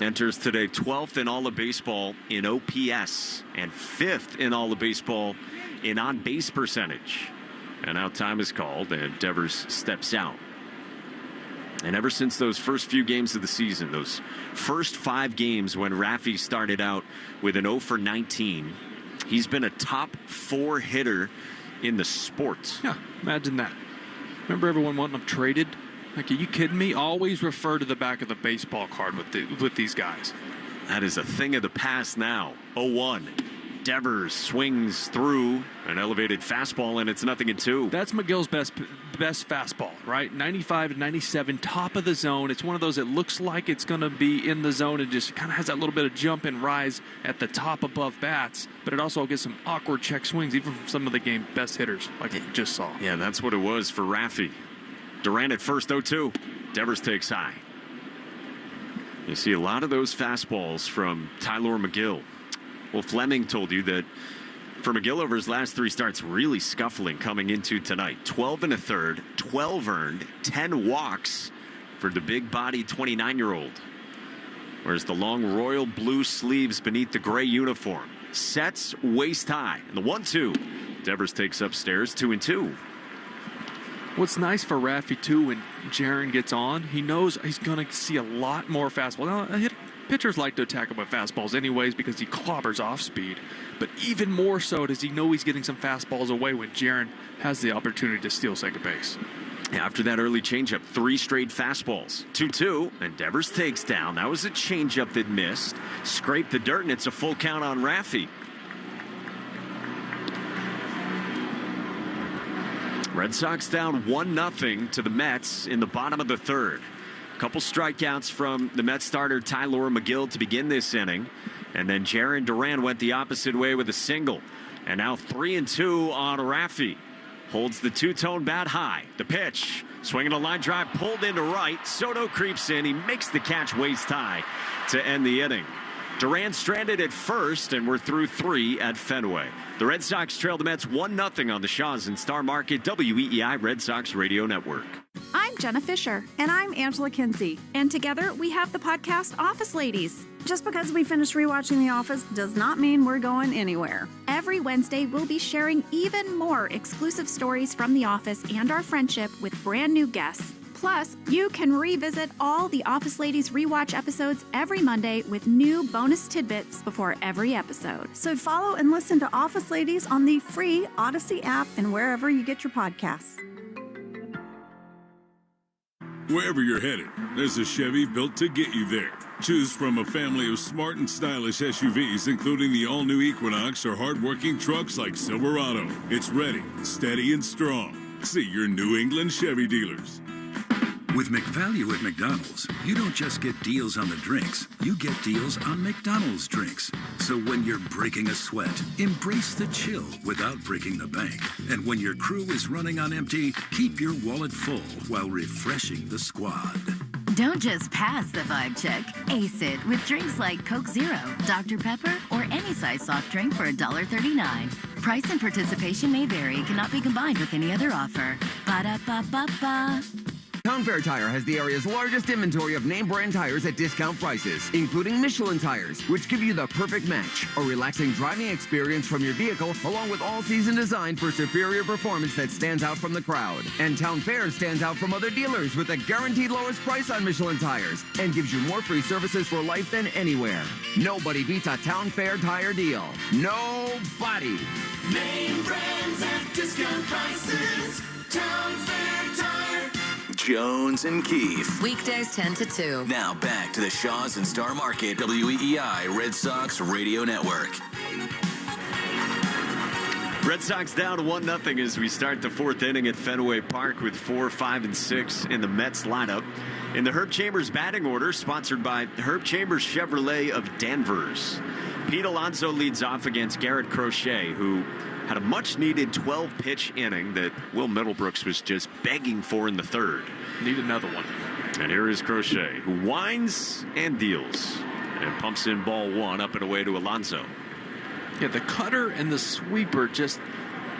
Enters today 12th in all of baseball in OPS and 5th in all of baseball in on-base percentage. And now time is called, and Devers steps out. And ever since those first few games of the season, those first 5 games when Raffy started out with an 0 for 19, he's been a top 4 hitter in the sport. Yeah, imagine that. Remember everyone wanting him traded Like, are you kidding me? Always refer to the back of the baseball card with these guys. That is a thing of the past now. 0-1. Devers swings through an elevated fastball, and it's 0-2. That's McGill's best fastball, right? 95 and 97, top of the zone. It's one of those that looks like it's going to be in the zone and just kind of has that little bit of jump and rise at the top above bats, but it also gets some awkward check swings, even from some of the game's best hitters, like we just saw. Yeah, that's what it was for Raffy. Durant at first, 0-2. Devers takes high. You see a lot of those fastballs from Tylor Megill. Well, Fleming told you that for Megill over his last 3 starts, really scuffling coming into tonight. 12 1/3, 12 earned, 10 walks for the big-bodied 29-year-old. Whereas the long royal blue sleeves beneath the gray uniform. Sets waist high. And the 1-2. Devers takes upstairs, 2-2. What's nice for Raffy, too, when Jaron gets on, he knows he's going to see a lot more fastball. Now, pitchers like to attack him with fastballs anyways because he clobbers off speed. But even more so does he know he's getting some fastballs away when Jaron has the opportunity to steal second base. After that early changeup, 3 straight fastballs. 2-2, and Devers takes down. That was a changeup that missed. Scraped the dirt, and it's a full count on Raffy. Red Sox down 1-0 to the Mets in the bottom of the 3rd. Couple strikeouts from the Mets starter Tylor Megill to begin this inning. And then Jarren Duran went the opposite way with a single. And now 3-2 on Raffy. Holds the two-tone bat high. The pitch. Swinging a line drive pulled into right. Soto creeps in. He makes the catch waist high to end the inning. Duran stranded at first, and we're through 3 at Fenway. The Red Sox trail the Mets 1-0 on the Shaws and Star Market WEEI Red Sox Radio Network. I'm Jenna Fisher. And I'm Angela Kinsey. And together we have the podcast Office Ladies. Just because we finished rewatching The Office does not mean we're going anywhere. Every Wednesday, we'll be sharing even more exclusive stories from The Office and our friendship with brand new guests. Plus, you can revisit all the Office Ladies rewatch episodes every Monday with new bonus tidbits before every episode. So follow and listen to Office Ladies on the free Odyssey app and wherever you get your podcasts. Wherever you're headed, there's a Chevy built to get you there. Choose from a family of smart and stylish SUVs, including the all-new Equinox or hard-working trucks like Silverado. It's ready, steady, and strong. See your New England Chevy dealers. With McValue at McDonald's, you don't just get deals on the drinks, you get deals on McDonald's drinks. So when you're breaking a sweat, embrace the chill without breaking the bank. And when your crew is running on empty, keep your wallet full while refreshing the squad. Don't just pass the vibe check. Ace it with drinks like Coke Zero, Dr. Pepper, or any size soft drink for $1.39. Price and participation may vary. Cannot be combined with any other offer. Ba-da-ba-ba-ba. Town Fair Tire has the area's largest inventory of name brand tires at discount prices, including Michelin tires, which give you the perfect match. A relaxing driving experience from your vehicle, along with all-season design for superior performance that stands out from the crowd. And Town Fair stands out from other dealers with a guaranteed lowest price on Michelin tires and gives you more free services for life than anywhere. Nobody beats a Town Fair tire deal. Nobody. Name brands at discount prices. Town Fair Tire. Jones and Keith. Weekdays 10 to 2. Now back to the Shaws and Star Market WEEI Red Sox Radio Network. Red Sox down 1-0 as we start the 4th inning at Fenway Park with 4, 5, and 6 in the Mets lineup. In the Herb Chambers batting order, sponsored by Herb Chambers Chevrolet of Danvers. Pete Alonso leads off against Garrett Crochet, who had a much-needed 12-pitch inning that Will Middlebrooks was just begging for in the 3rd. Need another one. And here is Crochet, who winds and deals and pumps in ball 1 up and away to Alonso. Yeah, the cutter and the sweeper just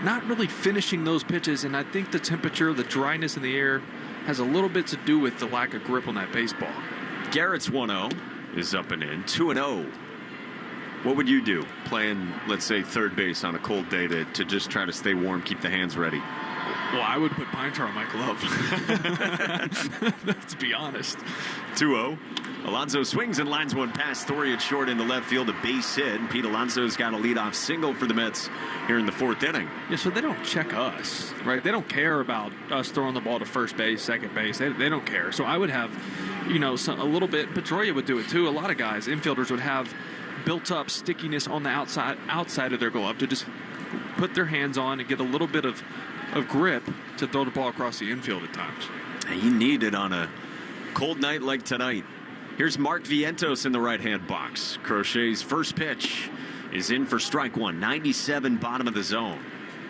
not really finishing those pitches, and I think the temperature, the dryness in the air has a little bit to do with the lack of grip on that baseball. Garrett's 1-0 is up and in, 2-0. What would you do playing, let's say, third base on a cold day to just try to stay warm, keep the hands ready? Well, I would put pine tar on my glove. Let's be honest. 2-0 Alonso swings and lines one past Thory at short into left field, a base hit. And Pete Alonso's got a leadoff single for the Mets here in the 4th inning. Yeah, so they don't check us, right? They don't care about us throwing the ball to first base, second base. They don't care. So I would have, a little bit. Pedroia would do it too. A lot of guys, infielders, would have built up stickiness on the outside of their glove to just put their hands on and get a little bit of grip to throw the ball across the infield at times. And you need it on a cold night like tonight. Here's Mark Vientos in the right-hand box. Crochet's first pitch is in for strike one, 97 bottom of the zone.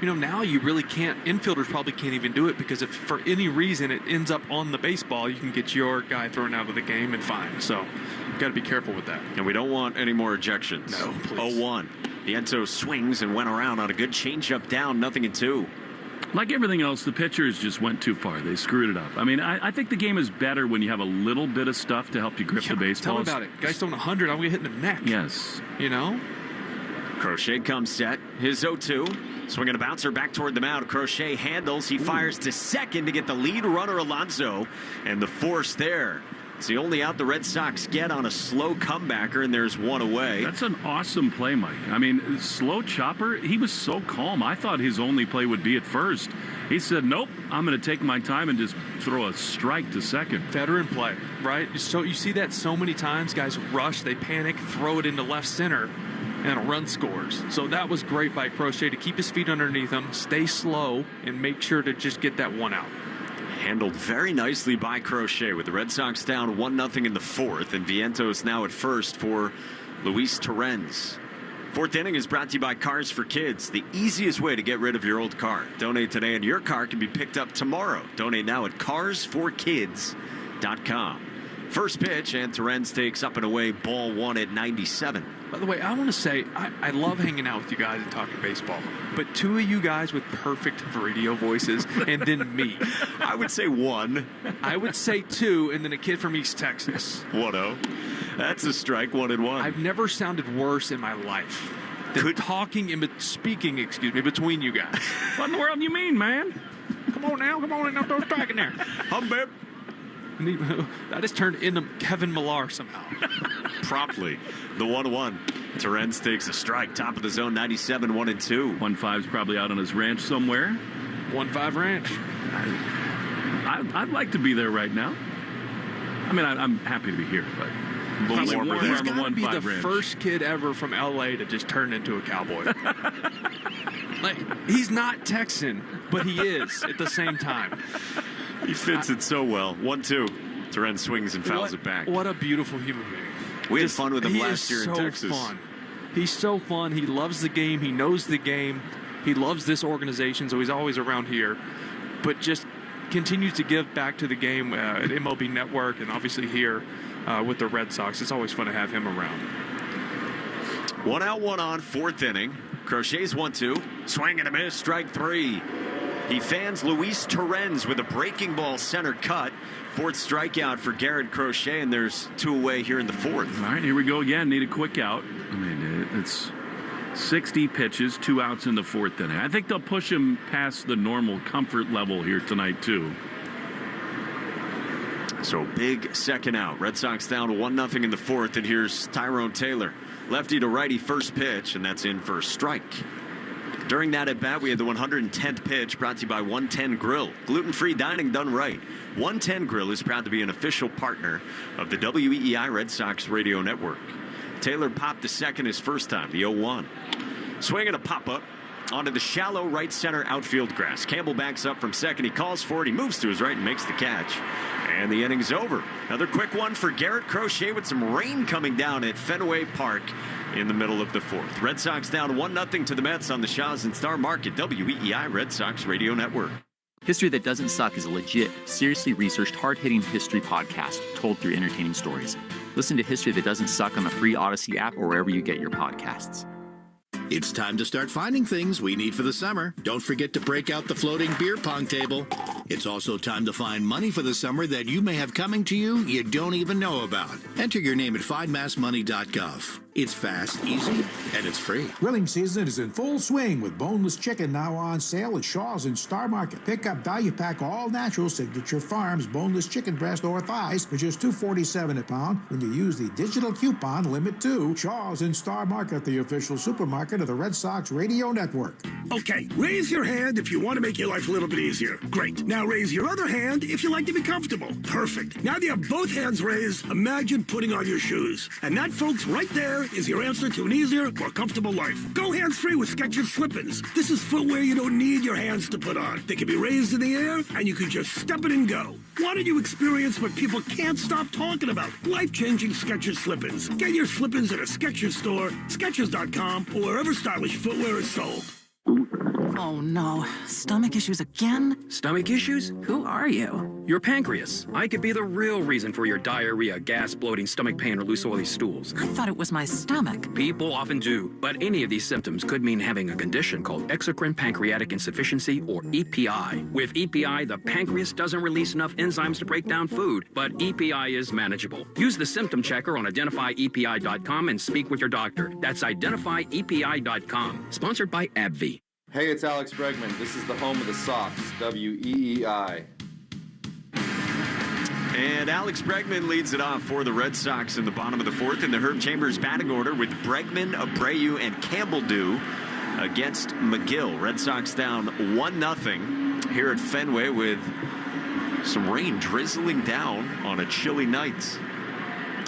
Now you really can't, infielders probably can't even do it, because if for any reason it ends up on the baseball, you can get your guy thrown out of the game and fine. So you've got to be careful with that. And we don't want any more ejections. No, please. 0-1. Vientos swings and went around on a good changeup down, 0-2. Like everything else, the pitchers just went too far. They screwed it up. I mean, I think the game is better when you have a little bit of stuff to help you grip the baseball. Tell me about it. Guy's throwing 100, I'm going to hit in the neck. Yes. Crochet comes set. His 0-2. Swinging a bouncer back toward the mound. Crochet handles. He fires to second to get the lead runner, Alonso. And the force there. It's the only out the Red Sox get on a slow comebacker, and there's one away. That's an awesome play, Mike. I mean, slow chopper, he was so calm. I thought his only play would be at first. He said, nope, I'm going to take my time and just throw a strike to second. Veteran play, right? So you see that so many times. Guys rush, they panic, throw it into left center, and a run scores. So that was great by Crochet to keep his feet underneath him, stay slow, and make sure to just get that one out. Handled very nicely by Crochet with the Red Sox down 1-0 in the 4th, and Vientos now at first for Luis Torrens. 4th inning is brought to you by Cars for Kids, the easiest way to get rid of your old car. Donate today and your car can be picked up tomorrow. Donate now at carsforkids.com. First pitch, and Torrens takes up and away, ball one at 97. By the way, I want to say, I love hanging out with you guys and talking baseball. But two of you guys with perfect radio voices, and then me. I would say one. I would say two, and then a kid from East Texas. 1-0. That's a strike, 1-1. I've never sounded worse in my life than speaking between you guys. What in the world do you mean, man? Come on now, don't throw a strike in there. Bip. I just turned into Kevin Millar somehow. Promptly. The 1-1. Torrens takes a strike. Top of the zone, 97, 1-2. 1-5's probably out on his ranch somewhere. 1-5 ranch. I'd like to be there right now. I mean, I'm happy to be here, but He's got to be the ranch. first kid ever from L.A. to just turn into a cowboy. He's not Texan, but he is at the same time. He fits it so well. 1-2. Torrens swings and fouls it back. What a beautiful human being. We had fun with him last year in Texas. Fun. He's so fun. He loves the game. He knows the game. He loves this organization, so he's always around here. But just continues to give back to the game at MLB Network and obviously here with the Red Sox. It's always fun to have him around. 1 out, 1 on, 4th inning. Crochet's 1-2. Swing and a miss, strike 3. He fans Luis Torrens with a breaking ball center cut. 4th strikeout for Garrett Crochet, and there's 2 away here in the 4th. All right, here we go again. Need a quick out. I mean, it's 60 pitches, 2 outs in the 4th inning. I think they'll push him past the normal comfort level here tonight, too. So big second out. Red Sox down 1-0 in the 4th, and here's Tyrone Taylor. Lefty to righty first pitch, and that's in for a strike. During that at-bat, we had the 110th pitch brought to you by 110 Grill. Gluten-free dining done right. 110 Grill is proud to be an official partner of the WEEI Red Sox radio network. Taylor popped to second his first time, the 0-1. Swing and a pop-up onto the shallow right center outfield grass. Campbell backs up from second. He calls for it. He moves to his right and makes the catch. And the inning's over. Another quick one for Garrett Crochet with some rain coming down at Fenway Park in the middle of the 4th. Red Sox down 1-0 to the Mets on the Shaw's and Star Market WEEI Red Sox Radio Network. History That Doesn't Suck is a legit, seriously researched, hard-hitting history podcast told through entertaining stories. Listen to History That Doesn't Suck on the free Odyssey app or wherever you get your podcasts. It's time to start finding things we need for the summer. Don't forget to break out the floating beer pong table. It's also time to find money for the summer that you may have coming to you don't even know about. Enter your name at findmassmoney.gov. It's fast, easy, and it's free. Grilling season is in full swing with boneless chicken now on sale at Shaw's and Star Market. Pick up value pack all natural Signature Farms boneless chicken breast or thighs for just $2.47 a pound when you use the digital coupon Limit 2. Shaw's and Star Market, the official supermarket of the Red Sox Radio Network. Okay, raise your hand if you want to make your life a little bit easier. Great. Now raise your other hand if you like to be comfortable. Perfect. Now that you have both hands raised, imagine putting on your shoes. And that, folks, right there is your answer to an easier, more comfortable life. Go hands-free with Skechers Slip-ins. This is footwear you don't need your hands to put on. They can be raised in the air, and you can just step it and go. Why don't you experience what people can't stop talking about? Life-changing Skechers Slip-ins. Get your Slip-ins at a Skechers store, Skechers.com, or wherever stylish footwear is sold. Oh no, stomach issues again? Stomach issues? Who are you? Your pancreas. I could be the real reason for your diarrhea, gas, bloating, stomach pain, or loose oily stools. I thought it was my stomach. People often do, but any of these symptoms could mean having a condition called exocrine pancreatic insufficiency, or EPI. With EPI, the pancreas doesn't release enough enzymes to break down food, but EPI is manageable. Use the symptom checker on identifyepi.com and speak with your doctor. That's identifyepi.com. Sponsored by AbbVie. Hey, it's Alex Bregman. This is the home of the Sox, WEEI. And Alex Bregman leads it off for the Red Sox in the bottom of the fourth in the Herb Chambers batting order with Bregman, Abreu, and Campbell due against McGill. Red Sox down 1-0 here at Fenway with some rain drizzling down on a chilly night.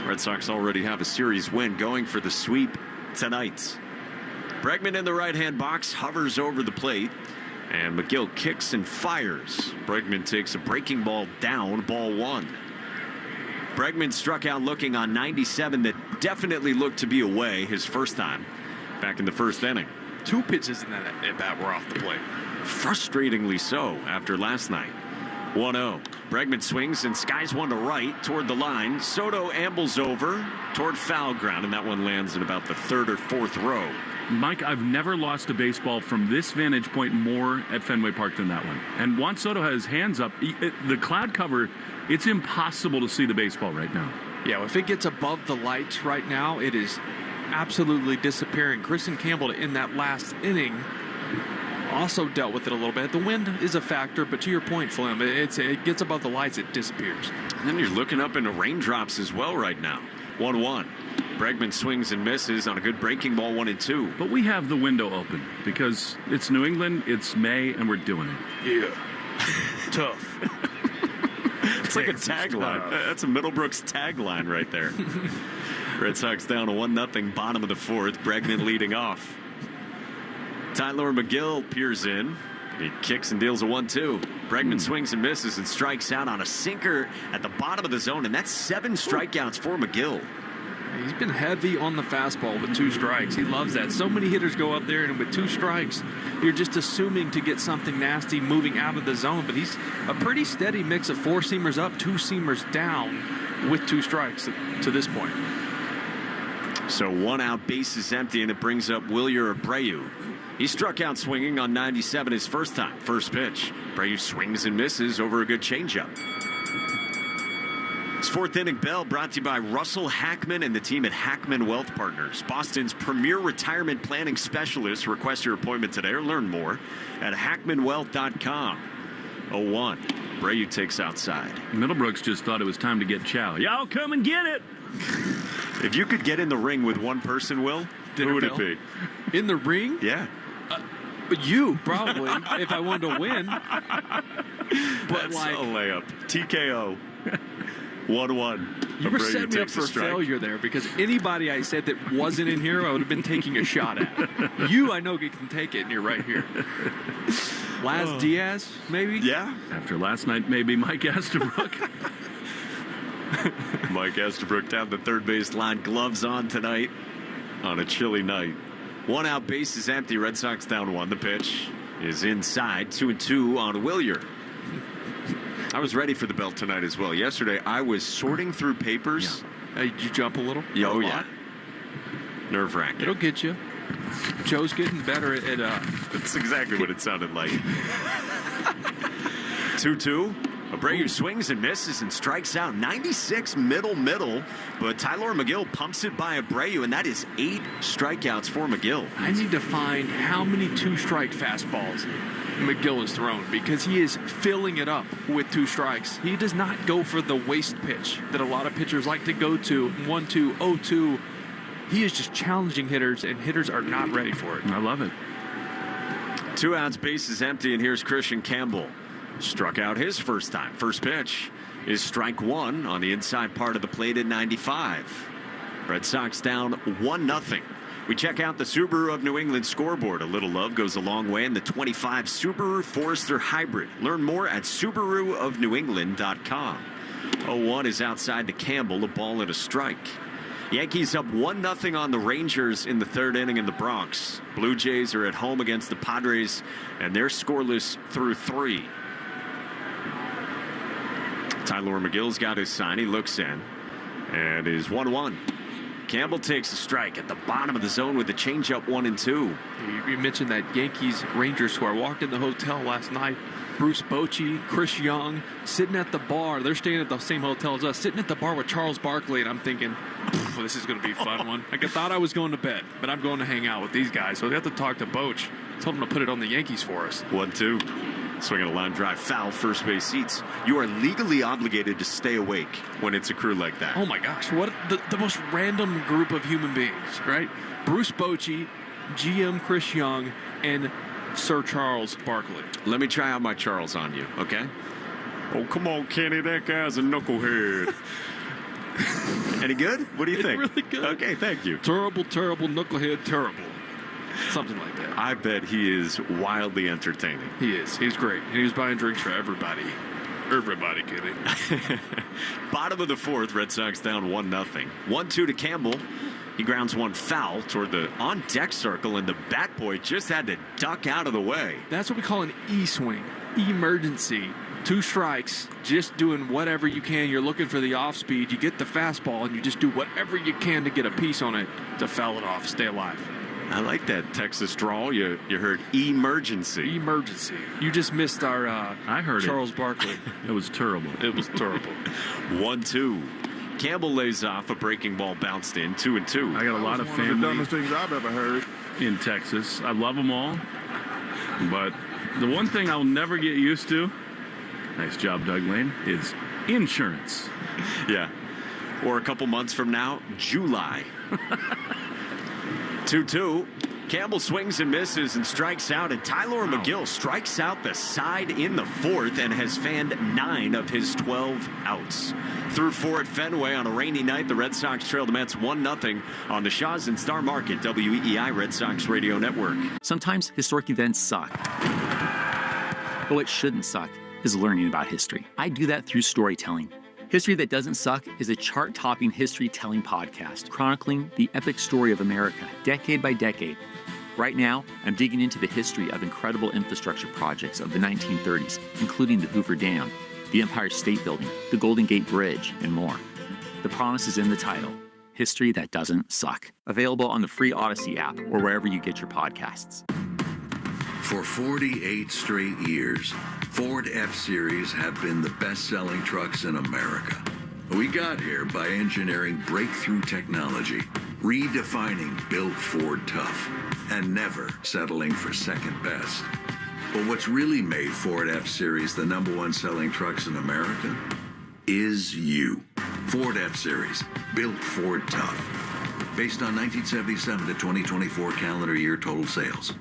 Red Sox already have a series win going for the sweep tonight. Bregman in the right-hand box hovers over the plate, and McGill kicks and fires. Bregman takes a breaking ball down, ball one. Bregman struck out looking on 97 that definitely looked to be away his first time back in the first inning. Two pitches in that at bat were off the plate. Frustratingly so after last night. 1-0. Bregman swings and skies one to right toward the line. Soto ambles over toward foul ground, and that one lands in about the third or fourth row. Mike, I've never lost a baseball from this vantage point more at Fenway Park than that one. And Juan Soto has his hands up. The cloud cover, it's impossible to see the baseball right now. Yeah, if it gets above the lights right now, it is absolutely disappearing. Kristen Campbell in that last inning also dealt with it a little bit. The wind is a factor, but to your point, Flim, it gets above the lights, it disappears. And then you're looking up into raindrops as well right now. 1-1. Bregman swings and misses on a good breaking ball, 1-2. But we have the window open because it's New England, it's May, and we're doing it. Yeah. Tough. It's like a tagline. That's a Middlebrooks tagline right there. Red Sox down a 1-0 bottom of the fourth. Bregman leading off. Tyler McGill peers in. He kicks and deals a 1-2. Bregman swings and misses and strikes out on a sinker at the bottom of the zone, and that's 7 strikeouts for McGill. He's been heavy on the fastball with 2 strikes. He loves that. So many hitters go up there, and with 2 strikes, you're just assuming to get something nasty moving out of the zone. But he's a pretty steady mix of 4-seamers up, 2-seamers down with 2 strikes to this point. So 1 out, base is empty, and it brings up Wilyer Abreu. He struck out swinging on 97 his first time. First pitch. Abreu swings and misses over a good changeup. This 4th inning bell brought to you by Russell Hackman and the team at Hackman Wealth Partners, Boston's premier retirement planning specialist. Request your appointment today or learn more at hackmanwealth.com. 0-1. Abreu takes outside. Middlebrooks just thought it was time to get chow. Y'all come and get it. If you could get in the ring with one person, Will, who would it be? In the ring? Yeah. You, probably, if I wanted to win. But that's a layup. TKO. 1-1. You were setting me up for failure there, because anybody I said that wasn't in here, I would have been taking a shot at. You, I know you can take it, and you're right here. Laz Diaz, maybe? Yeah. After last night, maybe Mike Estabrook. Mike Estabrook down the third base line, gloves on tonight on a chilly night. 1 out, base is empty. Red Sox down 1. The pitch is inside. 2-2 on Wilyer. I was ready for the belt tonight as well. Yesterday, I was sorting through papers. Yeah. Did you jump a little? Oh, yeah. Nerve-wracking. It'll get you. Joe's getting better at That's exactly what it sounded like. 2-2. Abreu swings and misses and strikes out. 96 middle, but Tyler McGill pumps it by Abreu, and that is 8 strikeouts for McGill. I need to find how many 2-strike fastballs McGill has thrown, because he is filling it up with 2 strikes. He does not go for the waste pitch that a lot of pitchers like to go to, 1-2, 0-2. He is just challenging hitters, and hitters are not ready for it. I love it. 2 outs, bases empty, and here's Christian Campbell. Struck out his first time. First pitch is strike 1 on the inside part of the plate at 95. Red Sox down 1-0. We check out the Subaru of New England scoreboard. A little love goes a long way in the 25 Subaru Forester Hybrid. Learn more at SubaruofNewEngland.com. 0-1 is outside to Campbell, a ball and a strike. Yankees up 1-0 on the Rangers in the 3rd inning in the Bronx. Blue Jays are at home against the Padres, and they're scoreless through 3. Tyler McGill's got his sign. He looks in and is 1-1. Campbell takes a strike at the bottom of the zone with the changeup 1-2. You mentioned that Yankees-Rangers score. I walked in the hotel last night. Bruce Bochy, Chris Young, sitting at the bar. They're staying at the same hotel as us, sitting at the bar with Charles Barkley, and I'm thinking, well, this is going to be a fun one. I thought I was going to bed, but I'm going to hang out with these guys. So they have to talk to Boch. Told him to put it on the Yankees for us. 1-2. Swinging a line drive foul, first base seats. You are legally obligated to stay awake when it's a crew like that. Oh my gosh, what the most random group of human beings, right? Bruce Bochy, GM Chris Young, and Sir Charles Barkley. Let me try out my Charles on you, okay? Oh, come on, Kenny, that guy's a knucklehead. Any good? What do you think? Really good. Okay, thank you. Terrible, knucklehead, terrible. Something like that. I bet he is wildly entertaining. He is. He's great. And he was buying drinks for everybody. Everybody, kidding. Bottom of the 4th, Red Sox down 1-0. 1-2 to Campbell. He grounds one foul toward the on-deck circle, and the bat boy just had to duck out of the way. That's what we call an E-swing. Emergency. 2 strikes, just doing whatever you can. You're looking for the off-speed. You get the fastball, and you just do whatever you can to get a piece on it to foul it off, stay alive. I like that Texas drawl. You heard emergency. Emergency. You just missed our I heard Charles Barkley. It was terrible. It was terrible. 1-2. Campbell lays off. A breaking ball bounced in. 2-2. I got a lot of family. One of the dumbest things I've ever heard. In Texas. I love them all. But the one thing I'll never get used to, nice job, Doug Lane, is insurance. Yeah. Or a couple months from now, July. 2-2. Campbell swings and misses and strikes out, and Tyler McGill strikes out the side in the 4th and has fanned 9 of his 12 outs. Through 4 at Fenway on a rainy night, the Red Sox trail the Mets 1-0 on the Shaws and Star Market WEEI Red Sox Radio Network. Sometimes historic events suck. But what shouldn't suck is learning about history. I do that through storytelling. History That Doesn't Suck is a chart-topping history-telling podcast chronicling the epic story of America, decade by decade. Right now, I'm digging into the history of incredible infrastructure projects of the 1930s, including the Hoover Dam, the Empire State Building, the Golden Gate Bridge, and more. The promise is in the title, History That Doesn't Suck. Available on the free Odyssey app or wherever you get your podcasts. For 48 straight years, Ford F-Series have been the best-selling trucks in America. We got here by engineering breakthrough technology, redefining Built Ford Tough, and never settling for second best. But what's really made Ford F-Series the #1 selling trucks in America is you. Ford F-Series, Built Ford Tough. Based on 1977 to 2024 calendar year total sales.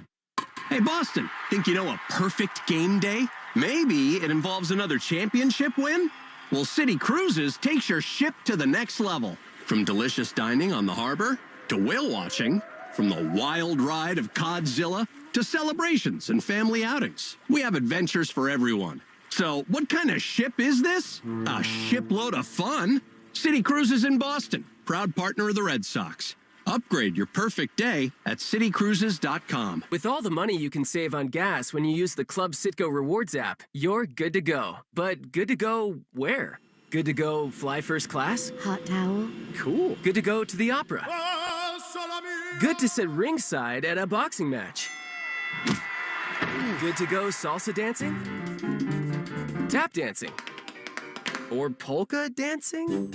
Hey, Boston, think you know a perfect game day? Maybe it involves another championship win? Well, City Cruises takes your ship to the next level. From delicious dining on the harbor to whale watching, from the wild ride of Codzilla to celebrations and family outings. We have adventures for everyone. So what kind of ship is this? A shipload of fun. City Cruises in Boston, proud partner of the Red Sox. Upgrade your perfect day at citycruises.com. With all the money you can save on gas when you use the Club Citgo Rewards app, you're good to go. But good to go where? Good to go fly first class? Hot towel? Cool. Good to go to the opera? Good to sit ringside at a boxing match? Good to go salsa dancing? Tap dancing? Or polka dancing?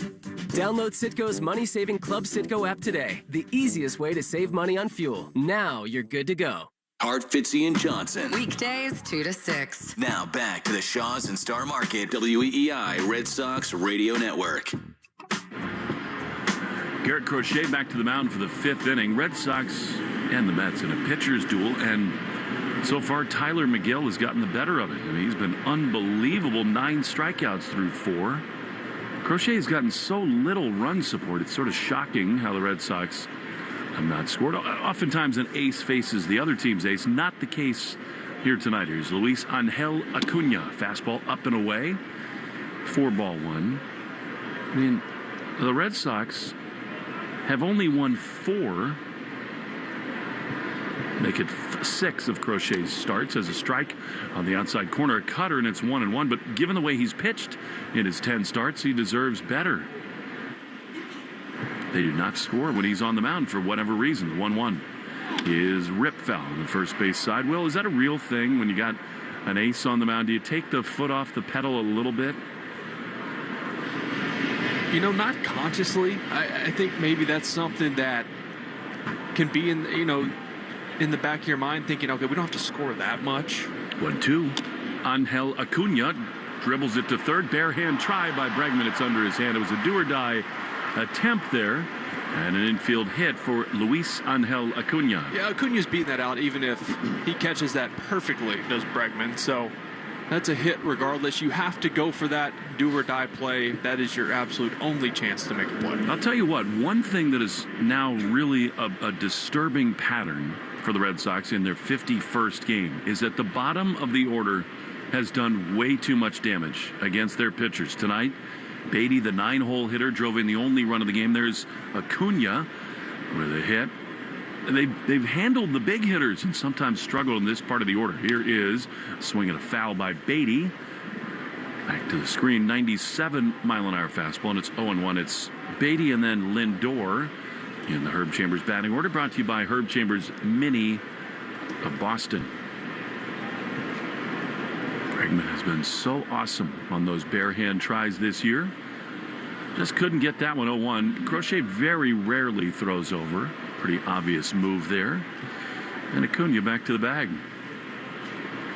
Download Citgo's money-saving Club Citgo app today. The easiest way to save money on fuel. Now you're good to go. Hart, Fitzy, and Johnson. Weekdays 2 to 6. Now back to the Shaws and Star Market WEEI Red Sox Radio Network. Garrett Crochet back to the mound for the 5th inning. Red Sox and the Mets in a pitcher's duel, and so far Tyler McGill has gotten the better of it. I mean, he's been unbelievable. 9 strikeouts through 4. Crochet has gotten so little run support. It's sort of shocking how the Red Sox have not scored. Oftentimes an ace faces the other team's ace. Not the case here tonight. Here's Luis Angel Acuna. Fastball up and away. 4-1. I mean, the Red Sox have only won 4. Make it 6 of Crochet's starts as a strike on the outside corner. A cutter, and it's 1-1. But given the way he's pitched in his 10 starts, he deserves better. They do not score when he's on the mound for whatever reason. The 1-1 is rip foul on the first base side. Will, is that a real thing when you got an ace on the mound? Do you take the foot off the pedal a little bit? You know, not consciously. I think maybe that's something that can be in the back of your mind, thinking, okay, we don't have to score that much. 1-2. Angel Acuna dribbles it to third. Bare hand try by Bregman. It's under his hand. It was a do-or-die attempt there, and an infield hit for Luis Angel Acuna. Yeah, Acuna's beating that out, even if he catches that perfectly, does Bregman. So that's a hit regardless. You have to go for that do-or-die play. That is your absolute only chance to make a play. I'll tell you what, one thing that is now really a disturbing pattern for the Red Sox in their 51st game is that the bottom of the order has done way too much damage against their pitchers. Tonight, Beatty, the 9-hole hitter, drove in the only run of the game. There's Acuna with a hit. They've handled the big hitters and sometimes struggled in this part of the order. Here is swinging a foul by Beatty. Back to the screen, 97-mile-an-hour fastball, and it's 0-1. It's Beatty and then Lindor in the Herb Chambers batting order, brought to you by Herb Chambers Mini of Boston. Bregman has been so awesome on those bare hand tries this year. Just couldn't get that one. 0-1. Crochet very rarely throws over. Pretty obvious move there. And Acuna back to the bag.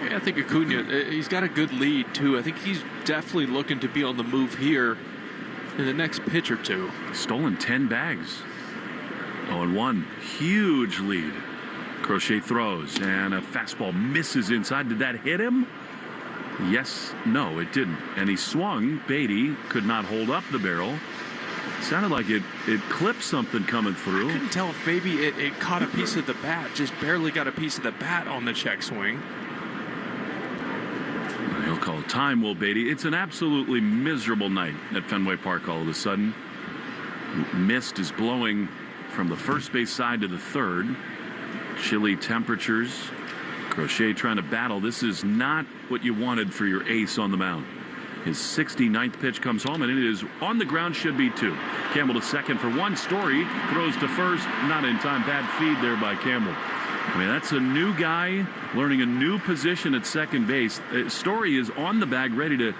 Yeah, I think Acuna, he's got a good lead, too. I think he's definitely looking to be on the move here in the next pitch or two. Stolen 10 bags. 0-1. Huge lead. Crochet throws, and a fastball misses inside. Did that hit him? Yes, no, it didn't. And he swung. Beatty could not hold up the barrel. Sounded like it clipped something coming through. I couldn't tell if maybe it caught a piece of the bat, just barely got a piece of the bat on the check swing. He'll call time, Will Beatty. It's an absolutely miserable night at Fenway Park all of a sudden. Mist is blowing from the first base side to the third. Chilly temperatures. Crochet trying to battle. This is not what you wanted for your ace on the mound. His 69th pitch comes home, and it is on the ground, should be 2. Campbell to second for 1. Story throws to first, not in time. Bad feed there by Campbell. I mean, that's a new guy learning a new position at second base. Story is on the bag, ready to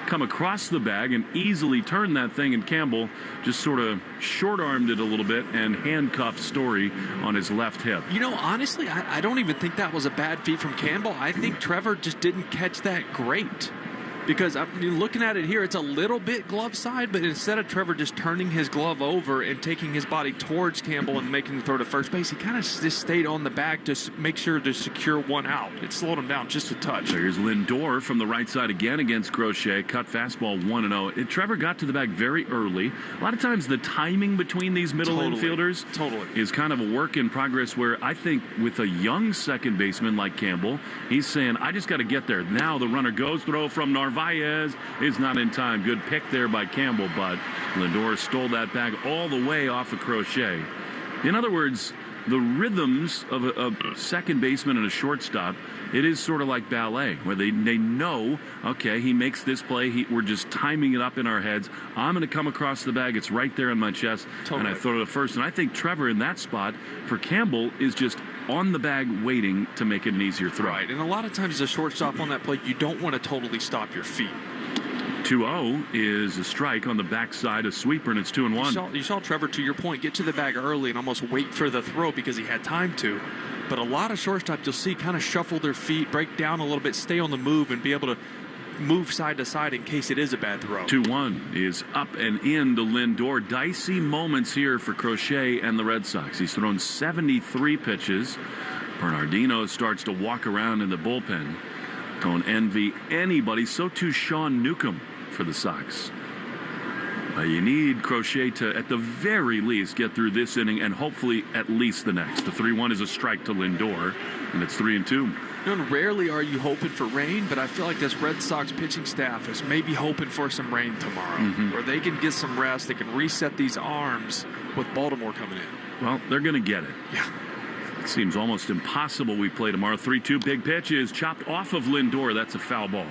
come across the bag and easily turn that thing, and Campbell just sort of short-armed it a little bit and handcuffed Story on his left hip. You know, honestly, I don't even think that was a bad feed from Campbell. I think Trevor just didn't catch that great. Because I'm looking at it here, it's a little bit glove side, but instead of Trevor just turning his glove over and taking his body towards Campbell and making the throw to first base, he kind of just stayed on the bag to make sure to secure one out. It slowed him down just a touch. There's Lindor from the right side again against Crochet. Cut fastball 1-0. Trevor got to the bag very early. A lot of times the timing between these middle infielders is kind of a work in progress, where I think with a young second baseman like Campbell, he's saying, I just got to get there. Now the runner goes, throw from Narvaez is not in time. Good pick there by Campbell, but Lindor stole that bag all the way off of Crochet. In other words, the rhythms of a second baseman and a shortstop, it is sort of like ballet, where they know, okay, he makes this play, we're just timing it up in our heads. I'm going to come across the bag, it's right there in my chest, and I throw it to first. And I think Trevor in that spot for Campbell is just on the bag waiting to make it an easier throw. Right, and a lot of times as a shortstop on that play, you don't want to totally stop your feet. 2-0 is a strike on the backside, a sweeper, and it's 2-1. You saw Trevor, to your point, get to the bag early and almost wait for the throw because he had time to. But a lot of shortstops you'll see kind of shuffle their feet, break down a little bit, stay on the move, and be able to move side to side in case it is a bad throw. 2-1 is up and in to Lindor. Dicey moments here for Crochet and the Red Sox. He's thrown 73 pitches. Bernardino starts to walk around in the bullpen. Don't envy anybody. So too Sean Newcomb for the Sox. You need Crochet to, at the very least, get through this inning and hopefully at least the next. The 3-1 is a strike to Lindor, and it's 3-2. Rarely are you hoping for rain, but I feel like this Red Sox pitching staff is maybe hoping for some rain tomorrow, where they can get some rest, they can reset these arms with Baltimore coming in. Well, they're going to get it. Yeah. It seems almost impossible we play tomorrow. 3-2, big pitch is chopped off of Lindor. That's a foul ball.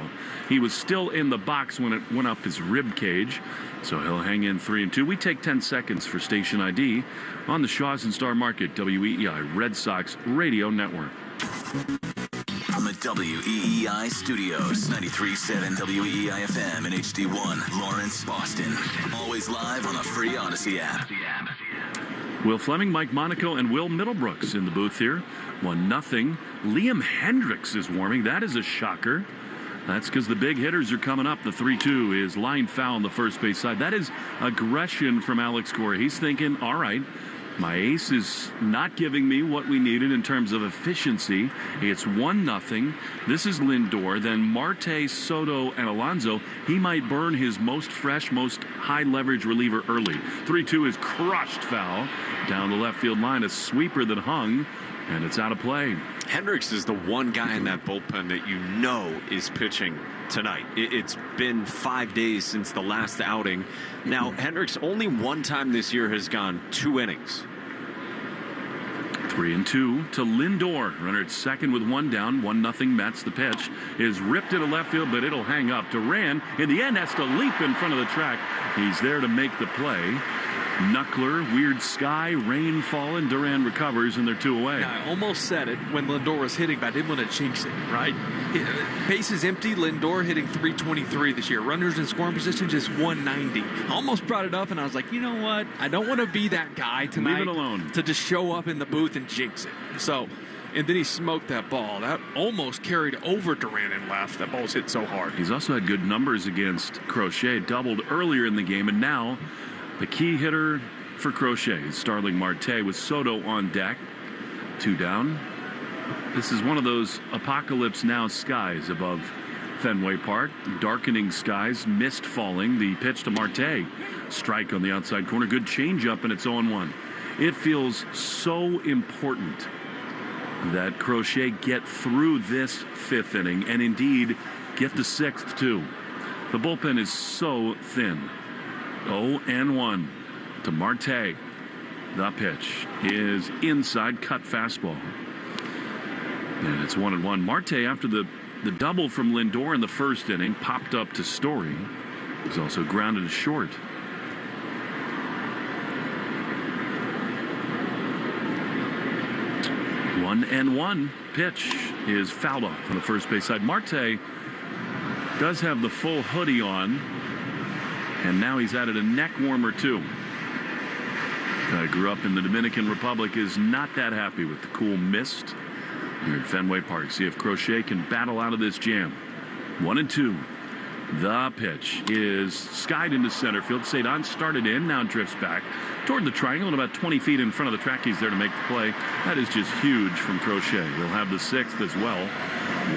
He was still in the box when it went up his rib cage, so he'll hang in 3-2. We take 10 seconds for station ID on the Shaws and Star Market WEEI Red Sox Radio Network. From the WEEI studios, 93.7 WEEI FM and HD1, Lawrence, Boston. Always live on the free Odyssey app. Will Fleming, Mike Monaco, and Will Middlebrooks in the booth here. 1-0. Liam Hendricks is warming. That is a shocker. That's because the big hitters are coming up. The 3-2 is line foul on the first base side. That is aggression from Alex Cora. He's thinking, all right, my ace is not giving me what we needed in terms of efficiency. It's 1-0. This is Lindor. Then Marte, Soto, and Alonso. He might burn his most fresh, most high-leverage reliever early. 3-2 is crushed foul. Down the left field line, a sweeper that hung, and it's out of play. Hendricks is the one guy in that bullpen that you know is pitching tonight. It's been 5 days since the last outing. Now, Hendricks only one time this year has gone 2 innings. 3-2 to Lindor. Runner at second with 1 down. 1-0 Mets. The pitch is ripped into left field, but it'll hang up. Duran, in the end, has to leap in front of the track. He's there to make the play. Knuckler, weird sky, rain falling. Duran recovers, and they're 2 away. Now, I almost said it when Lindor was hitting, but I didn't want to jinx it, right? Bases empty, Lindor hitting 323 this year. Runners in scoring position, just 190. I almost brought it up, and I was like, you know what? I don't want to be that guy tonight. Leave it alone. To just show up in the booth and jinx it. So, and then he smoked that ball. That almost carried over Duran and left. That ball's hit so hard. He's also had good numbers against Crochet. Doubled earlier in the game, and now the key hitter for Crochet is Starling Marte with Soto on deck. 2 down. This is one of those apocalypse now skies above Fenway Park. Darkening skies, mist falling. The pitch to Marte. Strike on the outside corner. Good changeup, and it's 0-1. It feels so important that Crochet get through this 5th inning and indeed get the 6th too. The bullpen is so thin. 0-1 to Marte. The pitch is inside, cut fastball. And it's 1-1. Marte, after the double from Lindor in the first inning, popped up to Story. He's also grounded to short. One pitch is fouled off on the first base side. Marte does have the full hoodie on, and now he's added a neck warmer too. Grew up in the Dominican Republic, is not that happy with the cool mist here at Fenway Park. See if Crochet can battle out of this jam. 1-2. The pitch is skied into center field. Cedon started in, now drifts back toward the triangle and about 20 feet in front of the track. He's there to make the play. That is just huge from Crochet. He'll have the 6th as well.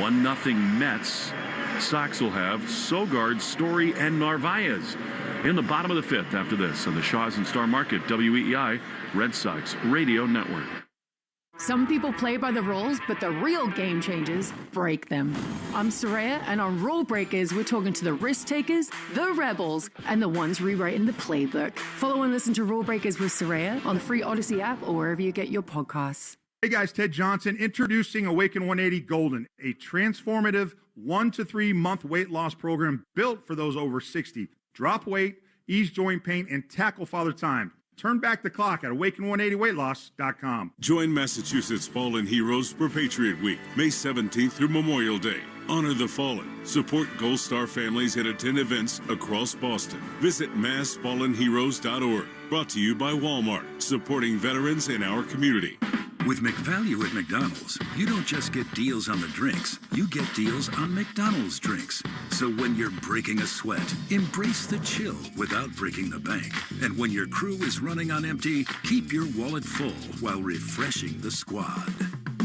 1-0 Mets. Sox will have Sogard, Story, and Narvaez in the bottom of the 5th after this on the Shaws and Star Market WEEI Red Sox Radio Network. Some people play by the rules, but the real game changers break them. I'm Soraya, and on Rule Breakers, we're talking to the risk takers, the rebels, and the ones rewriting the playbook. Follow and listen to Rule Breakers with Soraya on the free Odyssey app or wherever you get your podcasts. Hey guys, Ted Johnson introducing Awaken 180 Golden, a transformative 1 to 3 month weight loss program built for those over 60. Drop weight, ease joint pain, and tackle father time. Turn back the clock at awaken180weightloss.com. Join Massachusetts Fallen Heroes for Patriot Week, May 17th through Memorial Day. Honor the fallen. Support Gold Star families and attend events across Boston. Visit massfallenheroes.org. Brought to you by Walmart, supporting veterans in our community. With McValue at McDonald's, you don't just get deals on the drinks, you get deals on McDonald's drinks. So when you're breaking a sweat, embrace the chill without breaking the bank. And when your crew is running on empty, keep your wallet full while refreshing the squad.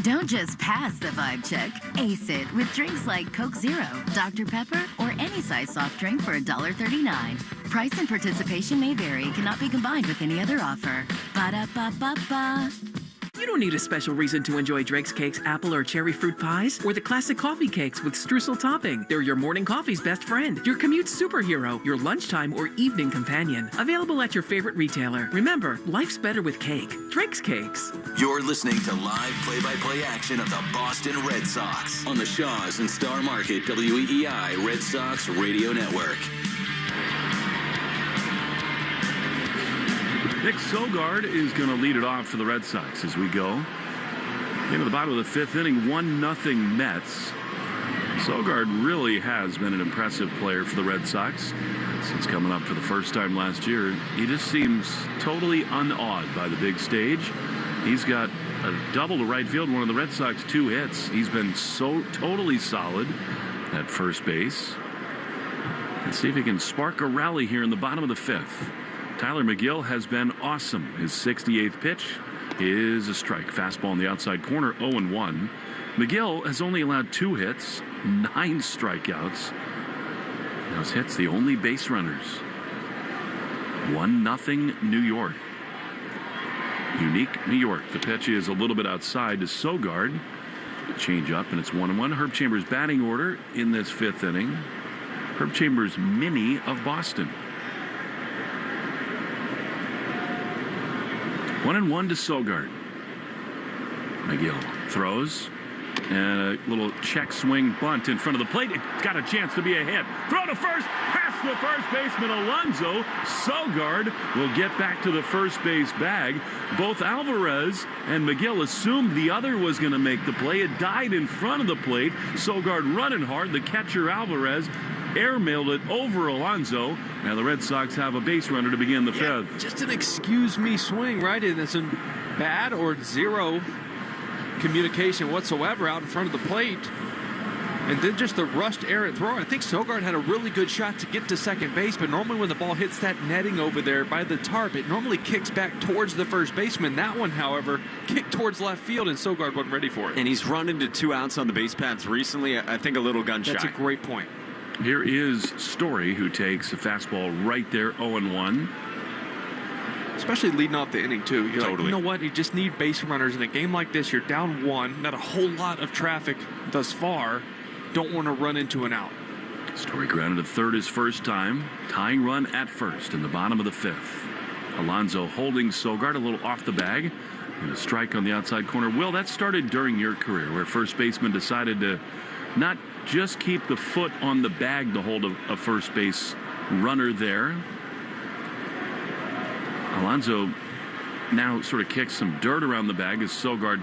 Don't just pass the vibe check. Ace it with drinks like Coke Zero, Dr. Pepper, or any size soft drink for $1.39. Price and participation may vary. Cannot be combined with any other offer. Ba-da-ba-ba-ba. You don't need a special reason to enjoy Drake's Cakes apple or cherry fruit pies, or the classic coffee cakes with streusel topping. They're your morning coffee's best friend, your commute superhero, your lunchtime or evening companion. Available at your favorite retailer. Remember, life's better with cake. Drake's Cakes. You're listening to live play-by-play action of the Boston Red Sox on the Shaws and Star Market WEEI Red Sox Radio Network. Nick Sogard is going to lead it off for the Red Sox as we go into the bottom of the fifth inning. 1-0 Mets. Sogard really has been an impressive player for the Red Sox since coming up for the first time last year. He just seems totally unawed by the big stage. He's got a double to right field, one of the Red Sox 2 hits. He's been so totally solid at first base. Let's see if he can spark a rally here in the bottom of the fifth. Tyler McGill has been awesome. His 68th pitch is a strike. Fastball in the outside corner, 0-1. McGill has only allowed 2 hits, 9 strikeouts. Those hits, the only base runners. 1-0 New York. Unique New York. The pitch is a little bit outside to Sogard. Change up, and it's 1-1. Herb Chambers' batting order in this fifth inning. Herb Chambers' mini of Boston. 1-1 to Sogard. McGill throws, and a little check swing bunt in front of the plate. It's got a chance to be a hit. Throw to first, past the first baseman Alonso. Sogard will get back to the first base bag. Both Alvarez and McGill assumed the other was going to make the play. It died in front of the plate. Sogard running hard. The catcher Alvarez airmailed it over Alonso. Now the Red Sox have a base runner to begin the fifth. Just an excuse me swing, right? And it's a bad or zero communication whatsoever out in front of the plate. And then just the rushed errant throw. I think Sogard had a really good shot to get to second base, but normally when the ball hits that netting over there by the tarp, it normally kicks back towards the first baseman. That one, however, kicked towards left field, and Sogard wasn't ready for it. And he's run into 2 outs on the base paths recently. I think a little gun shy. That's a great point. Here is Story, who takes a fastball right there, 0-1. Especially leading off the inning, too. You're totally. Like, you know what? You just need base runners. In a game like this, you're down 1. Not a whole lot of traffic thus far. Don't want to run into an out. Story grounded to third his first time. Tying run at first in the bottom of the fifth. Alonso holding Sogard a little off the bag. And a strike on the outside corner. Will, that started during your career, where first baseman decided to not just keep the foot on the bag to hold a first base runner there. Alonso now sort of kicks some dirt around the bag as Sogard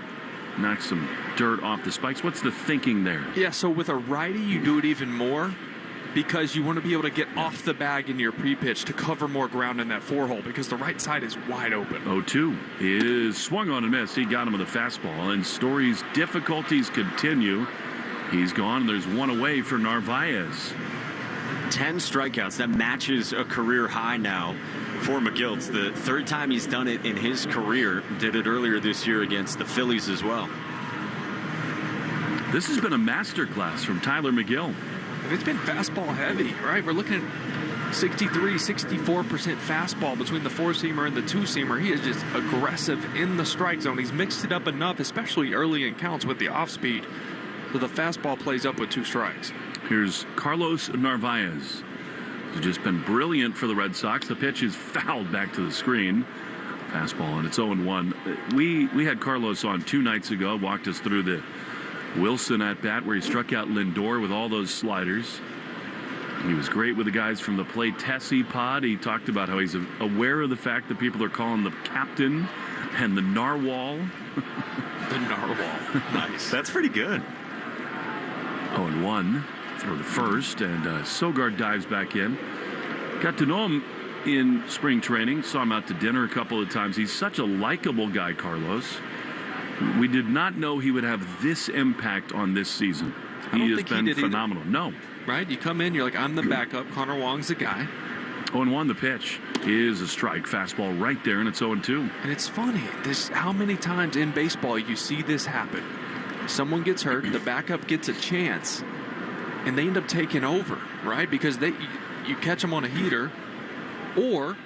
knocks some dirt off the spikes. What's the thinking there? Yeah, so with a righty, you do it even more because you want to be able to get off the bag in your pre-pitch to cover more ground in that 4-hole because the right side is wide open. 0-2 is swung on and missed. He got him with a fastball, and Story's difficulties continue. He's gone. There's one away for Narvaez. 10 strikeouts. That matches a career high now for McGill. It's the third time he's done it in his career. Did it earlier this year against the Phillies as well. This has been a masterclass from Tyler McGill. And it's been fastball heavy, right? We're looking at 63, 64% fastball between the 4-seamer and the 2-seamer. He is just aggressive in the strike zone. He's mixed it up enough, especially early in counts with the off-speed. So the fastball plays up with 2 strikes. Here's Carlos Narvaez, who's just been brilliant for the Red Sox. The pitch is fouled back to the screen. Fastball, and it's 0-1. We had Carlos on 2 nights ago, walked us through the Wilson at bat where he struck out Lindor with all those sliders. He was great with the guys from the Play Tessie pod. He talked about how he's aware of the fact that people are calling the captain and the narwhal. The narwhal. Nice. That's pretty good. 0-1 for the first, and Sogard dives back in. Got to know him in spring training. Saw him out to dinner a couple of times. He's such a likable guy, Carlos. We did not know he would have this impact on this season. He has been phenomenal. No. Right? You come in, you're like, I'm the backup. Connor Wong's the guy. 0-1, the pitch is a strike. Fastball right there, and it's 0-2. And it's funny. How many times in baseball you see this happen? Someone gets hurt, the backup gets a chance, and they end up taking over, right? Because you catch them on a heater, or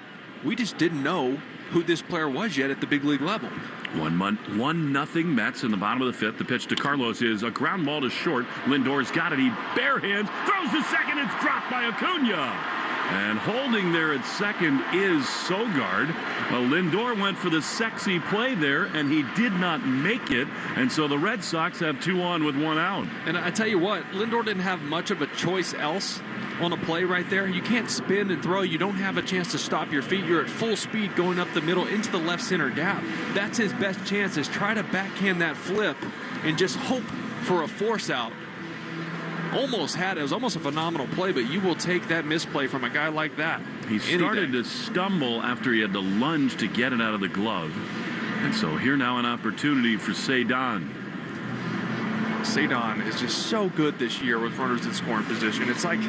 we just didn't know who this player was yet at the big league level. 1-0 Mets in the bottom of the fifth. The pitch to Carlos is a ground ball to short. Lindor's got it. He bare hands, throws to second. It's dropped by Acuna. And holding there at second is Sogard. Lindor went for the sexy play there, and he did not make it. And so the Red Sox have 2 on with 1 out. And I tell you what, Lindor didn't have much of a choice else on a play right there. You can't spin and throw. You don't have a chance to stop your feet. You're at full speed going up the middle into the left center gap. That's his best chance, is try to backhand that flip and just hope for a force out. Almost had it. It was almost a phenomenal play, but you will take that misplay from a guy like that. He started to stumble after he had to lunge to get it out of the glove. And so here now an opportunity for Cedon. Cedon is just so good this year with runners in scoring position. It's like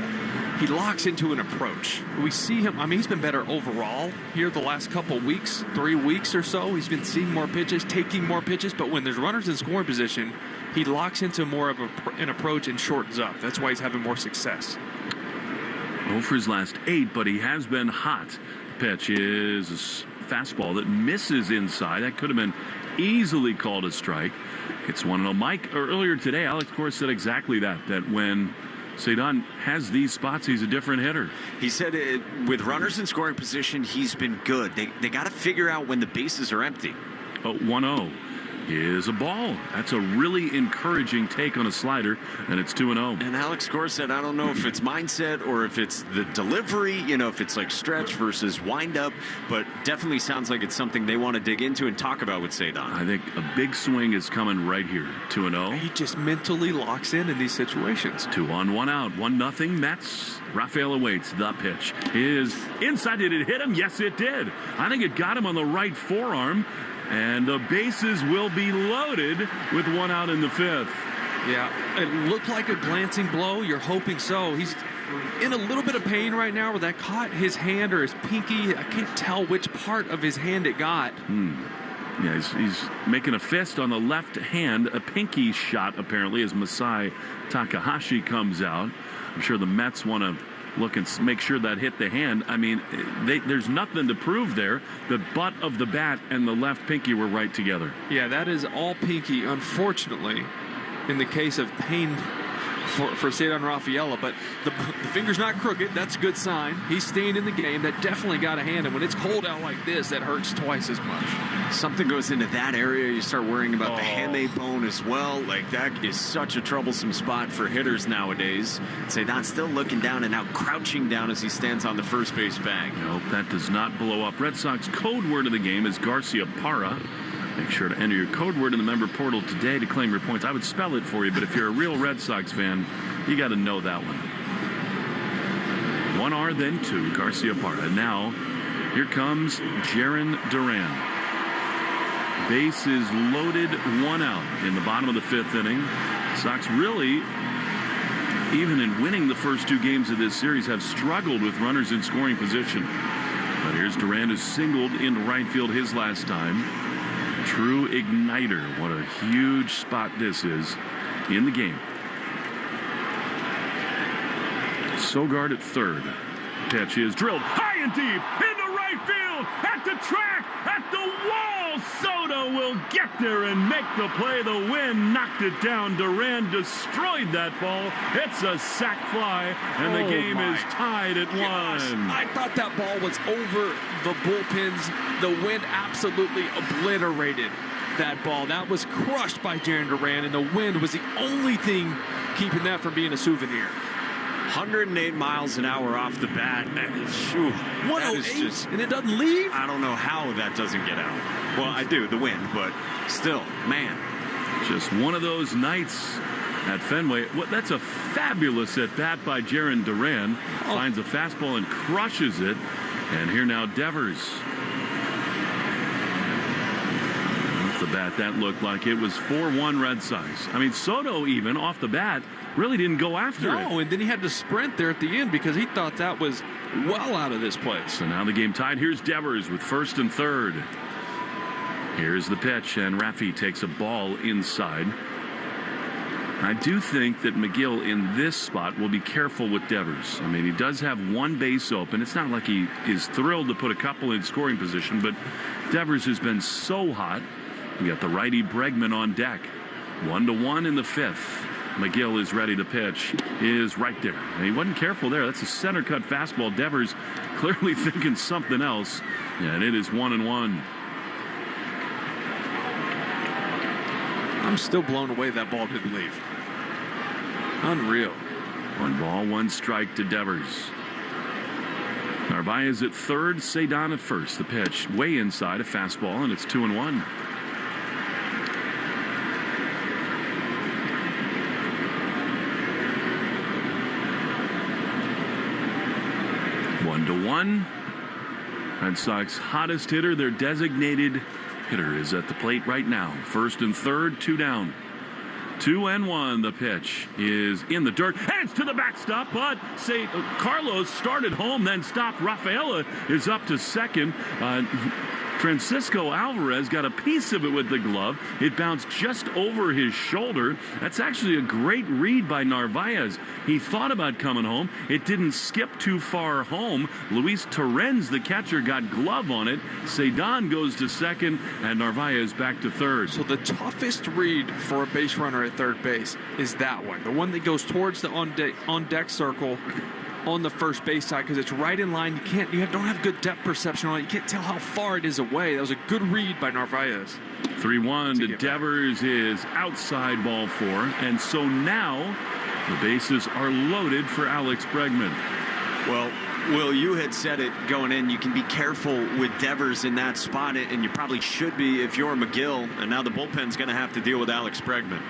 he locks into an approach. We see him, I mean, he's been better overall here the last couple weeks, 3 weeks or so. He's been seeing more pitches, taking more pitches, but when there's runners in scoring position, he locks into more of an approach and shortens up. That's why he's having more success. 0 for his last 8, but he has been hot. Pitch is a fastball that misses inside. That could have been easily called a strike. It's 1-0. Mike, earlier today, Alex Kors said exactly that when Cedon has these spots, he's a different hitter. He said with runners in scoring position, he's been good. They got to figure out when the bases are empty. 1-0 is a ball. That's a really encouraging take on a slider, and it's 2-0. And Alex Kors said, I don't know if it's mindset or if it's the delivery, if it's like stretch versus wind up, but definitely sounds like it's something they want to dig into and talk about with Cedon. I think a big swing is coming right here. 2-0. He just mentally locks in these situations. 2 on, 1 out. 1-0 Mets. Rafael awaits. The pitch is inside. Did it hit him? Yes, it did. I think it got him on the right forearm. And the bases will be loaded with 1 out in the 5th. Yeah, it looked like a glancing blow. You're hoping so. He's in a little bit of pain right now where that caught his hand or his pinky. I can't tell which part of his hand it got. Yeah, he's making a fist on the left hand. A pinky shot, apparently, as Masai Takahashi comes out. I'm sure the Mets want to look and make sure that hit the hand. I mean, there's nothing to prove there. The butt of the bat and the left pinky were right together. Yeah, that is all pinky, unfortunately, in the case of pain for Cedon Rafaela, but the finger's not crooked. That's a good sign. He's staying in the game. That definitely got a hand, and when it's cold out like this, that hurts twice as much. Something goes into that area, you start worrying about the hamate bone as well. Like, that is such a troublesome spot for hitters nowadays. Cedon's still looking down and now crouching down as he stands on the first base bag. I hope that does not blow up. Red Sox code word of the game is Garcia Parra. Make sure to enter your code word in the member portal today to claim your points. I would spell it for you, but if you're a real Red Sox fan, you got to know that one. 1 R, then 2, Garcia Parra. And now, here comes Jarren Duran. Bases loaded, 1 out in the bottom of the 5th inning. Sox really, even in winning the first 2 games of this series, have struggled with runners in scoring position. But here's Duran, who singled into right field his last time. True igniter. What a huge spot this is in the game. Sogard at third. Pitch is drilled high and deep into right field, at the track, at the wall. Soto will get there and make the play. The wind knocked it down. Duran destroyed that ball. It's a sac fly, and the game is tied at 1. I thought that ball was over the bullpens. The wind absolutely obliterated that ball. That was crushed by Jarren Duran, and the wind was the only thing keeping that from being a souvenir. 108 miles an hour off the bat. That is just, and it doesn't leave? I don't know how that doesn't get out. Well, I do, the wind, but still, man. Just one of those nights at Fenway. Well, that's a fabulous at-bat by Jarren Duran. Finds a fastball and crushes it. And here now Devers. Off the bat, that looked like it was 4-1 Red Sox. I mean, Soto even off the bat really didn't go after it. No, and then he had to sprint there at the end because he thought that was well out of this place. So now the game tied. Here's Devers with first and third. Here's the pitch, and Rafi takes a ball inside. I do think that McGill in this spot will be careful with Devers. I mean, he does have one base open. It's not like he is thrilled to put a couple in scoring position, but Devers has been so hot. We got the righty Bregman on deck. 1-1 in the fifth. McGill is ready to pitch. Is right there. And he wasn't careful there. That's a center cut fastball. Devers clearly thinking something else. And it is 1-1. I'm still blown away that ball didn't leave. Unreal. 1 ball, 1 strike to Devers. Narvaez at third, Cedon at first. The pitch way inside, a fastball, and it's 2-1. One to one. Red Sox hottest hitter, their designated hitter, is at the plate right now. First and third, 2 down. 2-1. The pitch is in the dirt. And it's to the backstop, but Carlos started home, then stopped. Rafaela is up to second. Francisco Alvarez got a piece of it with the glove. It bounced just over his shoulder. That's actually a great read by Narvaez. He thought about coming home. It didn't skip too far home. Luis Torrens, the catcher, got glove on it. Cedon goes to second, and Narvaez back to third. So the toughest read for a base runner at third base is that one. The one that goes towards the on-deck circle on the first base side, because it's right in line. You don't have good depth perception on it. You can't tell how far it is away. That was a good read by Narvaez. 3-1 to Devers is outside, ball 4. And so now the bases are loaded for Alex Bregman. Well, Will, you had said it going in. You can be careful with Devers in that spot, and you probably should be if you're McGill. And now the bullpen's going to have to deal with Alex Bregman.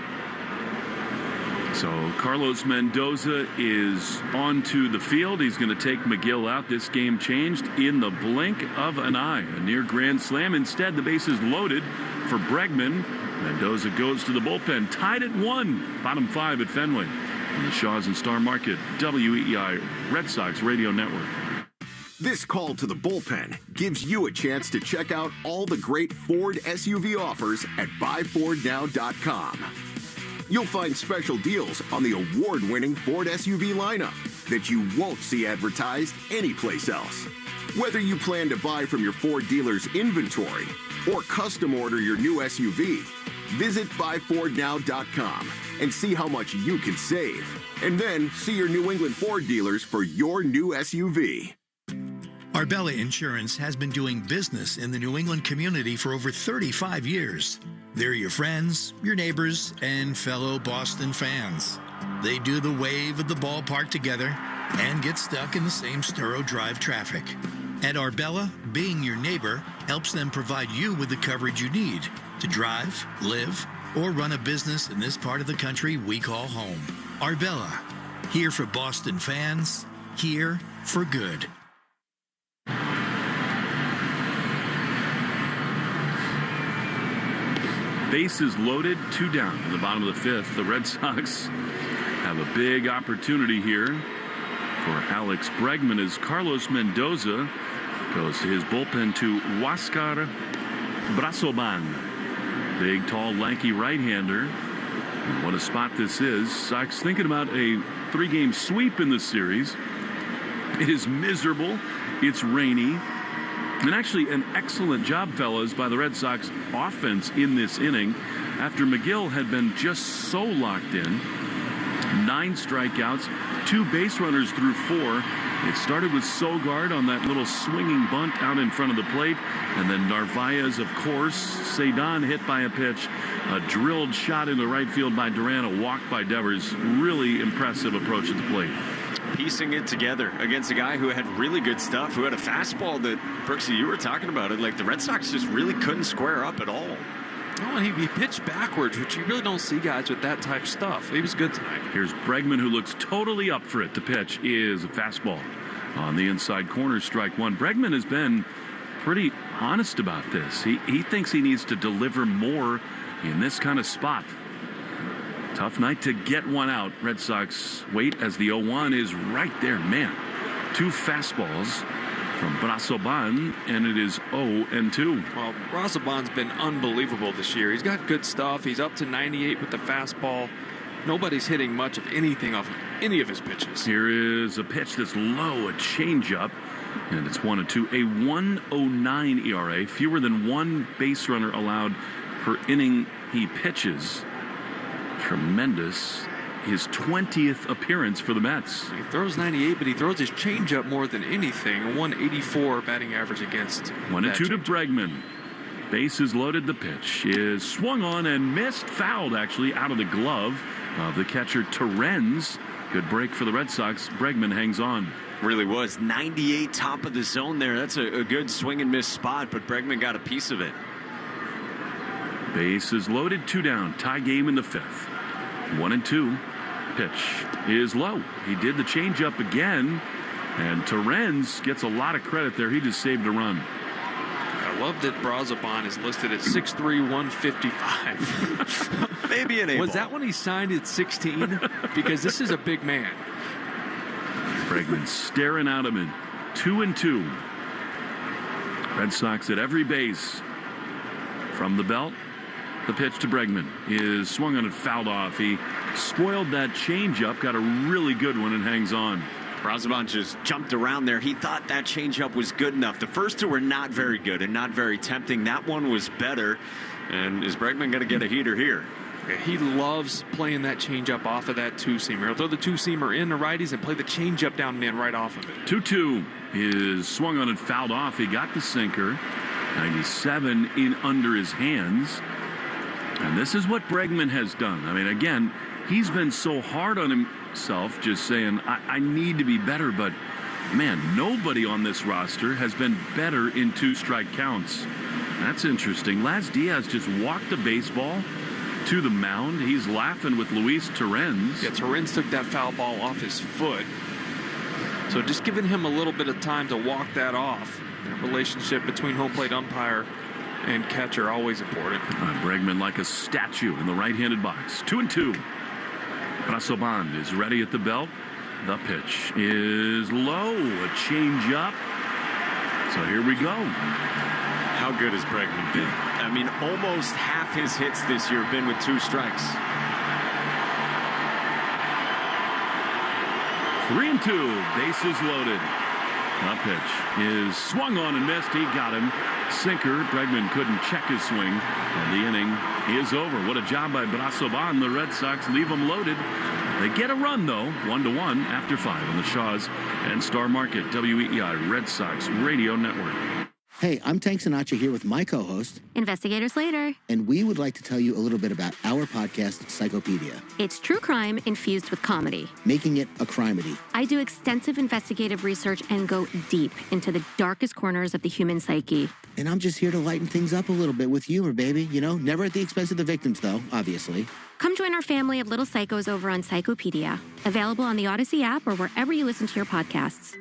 So Carlos Mendoza is onto the field. He's going to take McGill out. This game changed in the blink of an eye. A near grand slam. Instead, the bases loaded for Bregman. Mendoza goes to the bullpen. Tied at 1. Bottom 5 at Fenway. On the Shaw's and Star Market WEEI Red Sox Radio Network. This call to the bullpen gives you a chance to check out all the great Ford SUV offers at buyfordnow.com. You'll find special deals on the award-winning Ford SUV lineup that you won't see advertised anyplace else. Whether you plan to buy from your Ford dealer's inventory or custom order your new SUV, visit buyfordnow.com and see how much you can save. And then see your New England Ford dealers for your new SUV. Arbella Insurance has been doing business in the New England community for over 35 years. They're your friends, your neighbors, and fellow Boston fans. They do the wave at the ballpark together and get stuck in the same Sturo Drive traffic. At Arbella, being your neighbor helps them provide you with the coverage you need to drive, live, or run a business in this part of the country we call home. Arbella, here for Boston fans, here for good. Bases loaded, 2 down in the bottom of the 5th. The Red Sox have a big opportunity here for Alex Bregman as Carlos Mendoza goes to his bullpen to Huáscar Brazoban. Big, tall, lanky right-hander. And what a spot this is. Sox thinking about a 3-game sweep in the series. It is miserable. It's rainy. And actually an excellent job, fellas, by the Red Sox offense in this inning after McGill had been just so locked in. 9 strikeouts, 2 base runners through 4. It started with Sogard on that little swinging bunt out in front of the plate. And then Narvaez, of course. Cedon hit by a pitch. A drilled shot into right field by Duran. A walk by Devers. Really impressive approach at the plate. piecing it together against a guy who had really good stuff, who had a fastball that, Brooksy, you were talking about it, like the Red Sox just really couldn't square up at all. Oh, and he pitched backwards, which you really don't see guys with that type of stuff. He was good tonight. Here's Bregman, who looks totally up for it. The pitch is a fastball on the inside corner, strike one. Bregman has been pretty honest about this. He thinks he needs to deliver more in this kind of spot. Tough night to get one out. Red Sox wait as the 0-1 is right there. Man, 2 fastballs from Brazoban, and it is 0-2. Well, Brazoban's been unbelievable this year. He's got good stuff. He's up to 98 with the fastball. Nobody's hitting much of anything off of any of his pitches. Here is a pitch that's low, a changeup, and it's 1-2. A 1.09 ERA, fewer than 1 base runner allowed per inning he pitches. Tremendous. His 20th appearance for the Mets. He throws 98, but he throws his changeup more than anything. A 184 batting average against. 1-2 to Bregman. Bases loaded. The pitch is swung on and missed. Fouled, actually, out of the glove of the catcher, Terens. Good break for the Red Sox. Bregman hangs on. Really was. 98, top of the zone there. That's a good swing and miss spot, but Bregman got a piece of it. Bases loaded, 2 down. Tie game in the 5th. 1-2. Pitch is low. He did the changeup again, and Terens gets a lot of credit there. He just saved a run. I love that Brazoban is listed at 6'3", 155. Maybe an A-ball. Was that when he signed at 16? Because this is a big man. Bregman staring at him in 2-2. Red Sox at every base. From the belt, the pitch to Bregman is swung on and fouled off. He spoiled that changeup, got a really good one, and hangs on. Brazoban just jumped around there. He thought that changeup was good enough. The first 2 were not very good and not very tempting. That one was better. And is Bregman going to get a heater here? He loves playing that changeup off of that 2-seamer. He'll throw the 2-seamer in the righties and play the changeup down and in right off of it. 2-2 is swung on and fouled off. He got the sinker. 97 in under his hands. And this is what Bregman has done. I mean, again, he's been so hard on himself, just saying, I need to be better. But, man, nobody on this roster has been better in 2-strike counts. That's interesting. Laz Diaz just walked the baseball to the mound. He's laughing with Luis Terens. Yeah, Terens took that foul ball off his foot. So just giving him a little bit of time to walk that off. That relationship between home plate umpire and catcher always important. Bregman like a statue in the right-handed box. 2-2. Brazoban is ready at the belt. The pitch is low. A change-up. So here we go. How good has Bregman been? I mean, almost half his hits this year have been with 2 strikes. 3-2. Bases loaded. The pitch is swung on and missed. He got him. Sinker. Bregman couldn't check his swing. And the inning is over. What a job by Brazoban. The Red Sox leave him loaded. They get a run, though, 1-1 after 5 on the Shaws and Star Market WEEI Red Sox Radio Network. Hey, I'm Tank Sinatra here with my co-host, Investigator Slater. And we would like to tell you a little bit about our podcast, Psychopedia. It's true crime infused with comedy. Making it a crimedy. I do extensive investigative research and go deep into the darkest corners of the human psyche. And I'm just here to lighten things up a little bit with humor, baby. You know, never at the expense of the victims, though, obviously. Come join our family of little psychos over on Psychopedia. Available on the Odyssey app or wherever you listen to your podcasts.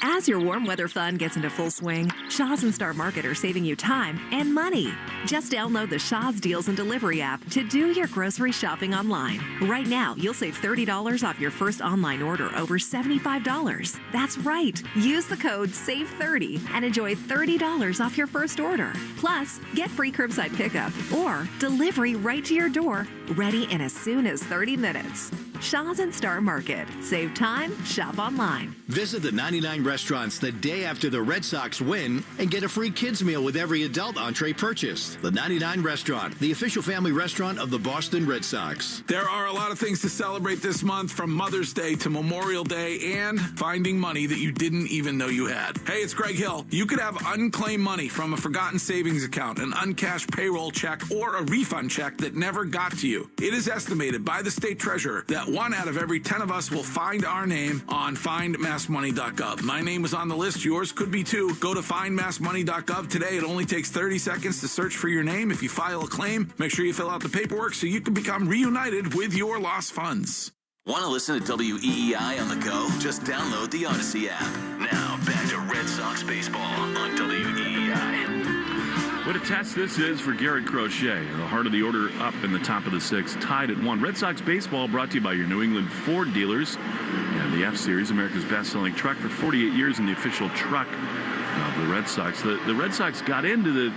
As your warm weather fun gets into full swing, Shaw's and Star Market are saving you time and money. Just download the Shaw's Deals and Delivery app to do your grocery shopping online. Right now, you'll save $30 off your first online order over $75. That's right. Use the code SAVE30 and enjoy $30 off your first order. Plus, get free curbside pickup or delivery right to your door, ready in as soon as 30 minutes. Shaw's and Star Market. Save time, shop online. Visit the 99 restaurants the day after the Red Sox win and get a free kids meal with every adult entree purchased. The 99 Restaurant, the official family restaurant of the Boston Red Sox. There are a lot of things to celebrate this month, from Mother's Day to Memorial Day and finding money that you didn't even know you had. Hey, it's Greg Hill. You could have unclaimed money from a forgotten savings account, an uncashed payroll check, or a refund check that never got to you. It is estimated by the state treasurer that 1 out of every 10 of us will find our name on findmassmoney.gov. My name is on the list. Yours could be too. Go to findmassmoney.gov today. It only takes 30 seconds to search for your name. If you file a claim, make sure you fill out the paperwork so you can become reunited with your lost funds. Want to listen to WEEI on the go? Just download the Odyssey app. Now, back to Red Sox baseball on WEEI. What a test this is for Garrett Crochet. The heart of the order up in the top of the 6th, tied at 1. Red Sox baseball brought to you by your New England Ford dealers. And the F-Series, America's best-selling truck for 48 years, and the official truck of the Red Sox. The Red Sox got into the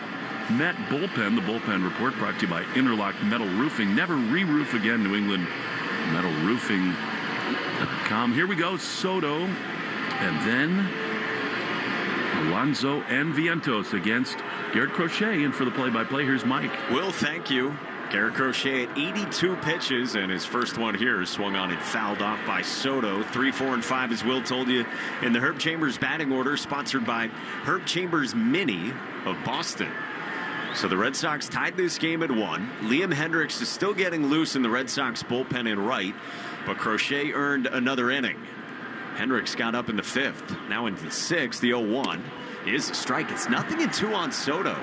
Met bullpen. The bullpen report brought to you by Interlock Metal Roofing. Never re-roof again, New England Metal Roofing.com. Here we go, Soto, and then Alonso and Vientos against Garrett Crochet. And for the play-by-play, here's Mike. Will, thank you. Garrett Crochet at 82 pitches, and his first one here is swung on and fouled off by Soto. 3, 4, and 5, as Will told you, in the Herb Chambers batting order, sponsored by Herb Chambers Mini of Boston. So the Red Sox tied this game at 1. Liam Hendricks is still getting loose in the Red Sox bullpen in right, but Crochet earned another inning. Hendricks got up in the 5th. Now into the 6th, the 0-1 is a strike. It's 0-2 on Soto.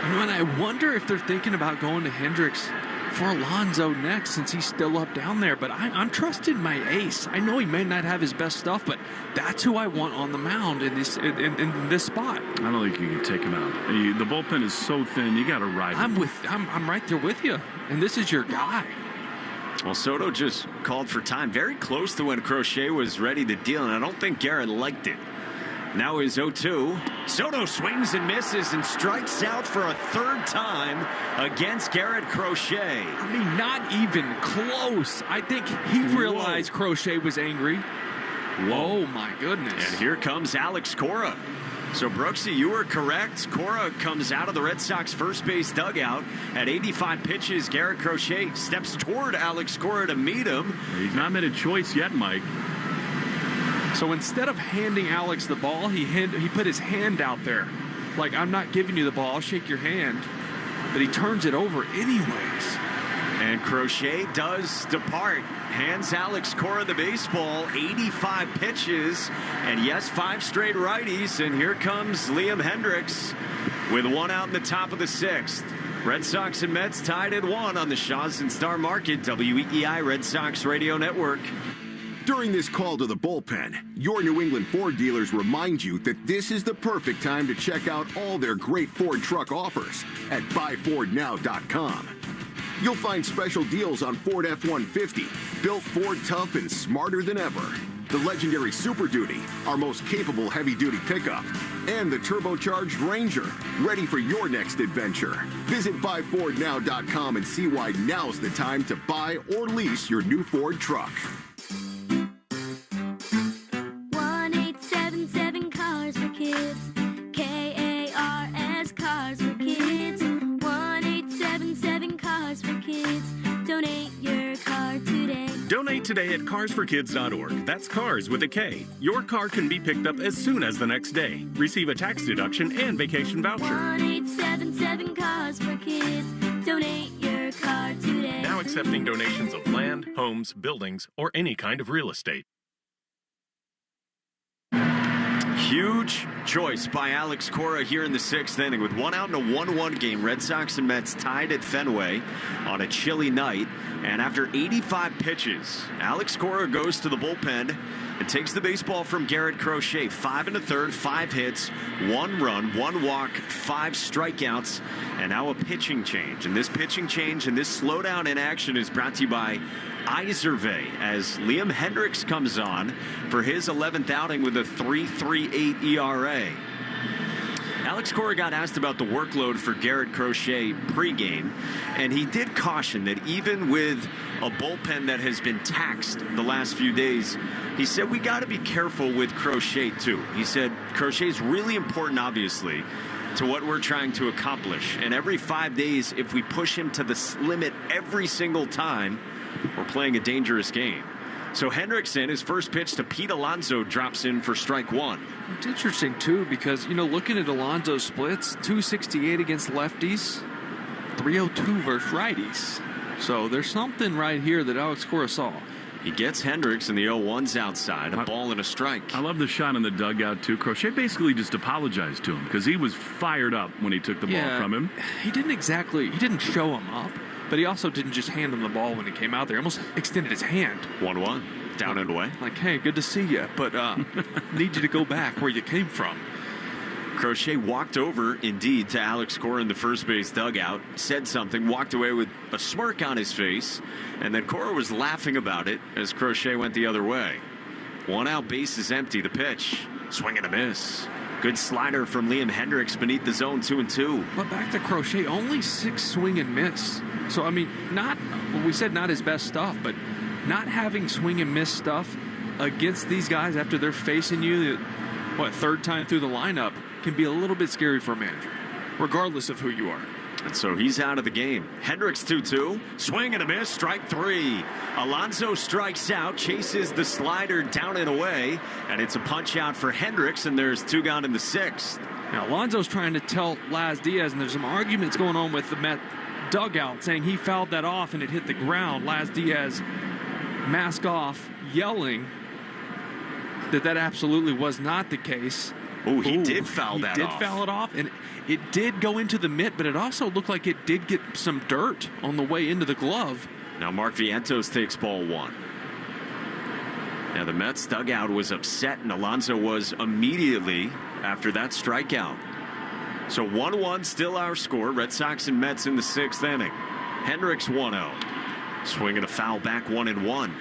And I wonder if they're thinking about going to Hendricks for Alonso next, since he's still up down there. But I'm trusting my ace. I know he may not have his best stuff, but that's who I want on the mound in this spot. I don't think you can take him out. The bullpen is so thin. You got to ride him. I'm right there with you, and this is your guy. Well, Soto just called for time, very close to when Crochet was ready to deal, and I don't think Garrett liked it. Now is 0-2. Soto swings and misses and strikes out for a 3rd time against Garrett Crochet. I mean, not even close. I think he realized Crochet was angry. Whoa, my goodness. And here comes Alex Cora. So, Brooksy, you were correct. Cora comes out of the Red Sox first base dugout at 85 pitches. Garrett Crochet steps toward Alex Cora to meet him. He's not made a choice yet, Mike. So instead of handing Alex the ball, he put his hand out there. Like, I'm not giving you the ball, I'll shake your hand. But he turns it over anyways. And Crochet does depart. Hands Alex Cora the baseball, 85 pitches. And yes, 5 straight righties. And here comes Liam Hendricks with 1 out in the top of the 6th. Red Sox and Mets tied at 1 on the Shaw's and Star Market, WEEI Red Sox Radio Network. During this call to the bullpen, your New England Ford dealers remind you that this is the perfect time to check out all their great Ford truck offers at buyfordnow.com. You'll find special deals on Ford F-150, built Ford tough and smarter than ever. The legendary Super Duty, our most capable heavy-duty pickup, and the turbocharged Ranger, ready for your next adventure. Visit buyfordnow.com and see why now's the time to buy or lease your new Ford truck. 1-877 Cars for Kids. K-A-R-S Cars for Kids. 1-877 Cars for Kids. Donate your car today. Donate today at carsforkids.org. That's cars with a K. Your car can be picked up as soon as the next day. Receive a tax deduction and vacation voucher. 1-877 Cars for Kids. Donate your car today. Now accepting donations of land, homes, buildings, or any kind of real estate. Huge choice by Alex Cora here in the 6th inning with 1 out in a 1-1 game. Red Sox and Mets tied at Fenway on a chilly night. And after 85 pitches, Alex Cora goes to the bullpen and takes the baseball from Garrett Crochet. 5 1/3, 5 hits, 1 run, 1 walk, 5 strikeouts, and now a pitching change. And this pitching change and this slowdown in action is brought to you by Iservay as Liam Hendricks comes on for his 11th outing with a 3.38 ERA. Alex Cora got asked about the workload for Garrett Crochet pregame, and he did caution that even with a bullpen that has been taxed the last few days, he said we got to be careful with Crochet too. He said Crochet is really important, obviously, to what we're trying to accomplish. And every 5 days, if we push him to the limit every single time, we're playing a dangerous game. So Hendrickson, his first pitch to Pete Alonso, drops in for strike one. It's interesting, too, because, looking at Alonso's splits, 268 against lefties, 302 versus righties. So there's something right here that Alex Cora saw. He gets Hendricks and the 0-1's outside, a ball and a strike. I love the shot in the dugout, too. Crochet basically just apologized to him because he was fired up when he took the ball from him. He didn't show him up, but he also didn't just hand him the ball when he came out there. He almost extended his hand. 1-1, down and away. Like, hey, good to see you, but need you to go back where you came from. Crochet walked over, indeed, to Alex Cora in the first base dugout, said something, walked away with a smirk on his face, and then Cora was laughing about it as Crochet went the other way. 1 out, base is empty. The pitch, swing and a miss. Good slider from Liam Hendricks beneath the zone, 2-2. But back to Crochet, only 6 swing and miss. So, we said not his best stuff, but not having swing and miss stuff against these guys after they're facing you, third time through the lineup, can be a little bit scary for a manager, regardless of who you are. And so he's out of the game. Hendricks 2-2, swing and a miss, strike 3. Alonso strikes out, chases the slider down and away, and it's a punch out for Hendricks, and there's 2 gone in the 6th. Now, Alonso's trying to tell Laz Diaz, and there's some arguments going on with the Met dugout, saying he fouled that off and it hit the ground. Laz Diaz, mask off, yelling that absolutely was not the case. He did foul that off. He did foul it off, and it did go into the mitt, but it also looked like it did get some dirt on the way into the glove. Now Mark Vientos takes ball 1. Now the Mets dugout was upset, and Alonso was immediately after that strikeout. So 1-1 still our score. Red Sox and Mets in the 6th inning. Hendricks 1-0. Swinging a foul back 1-1.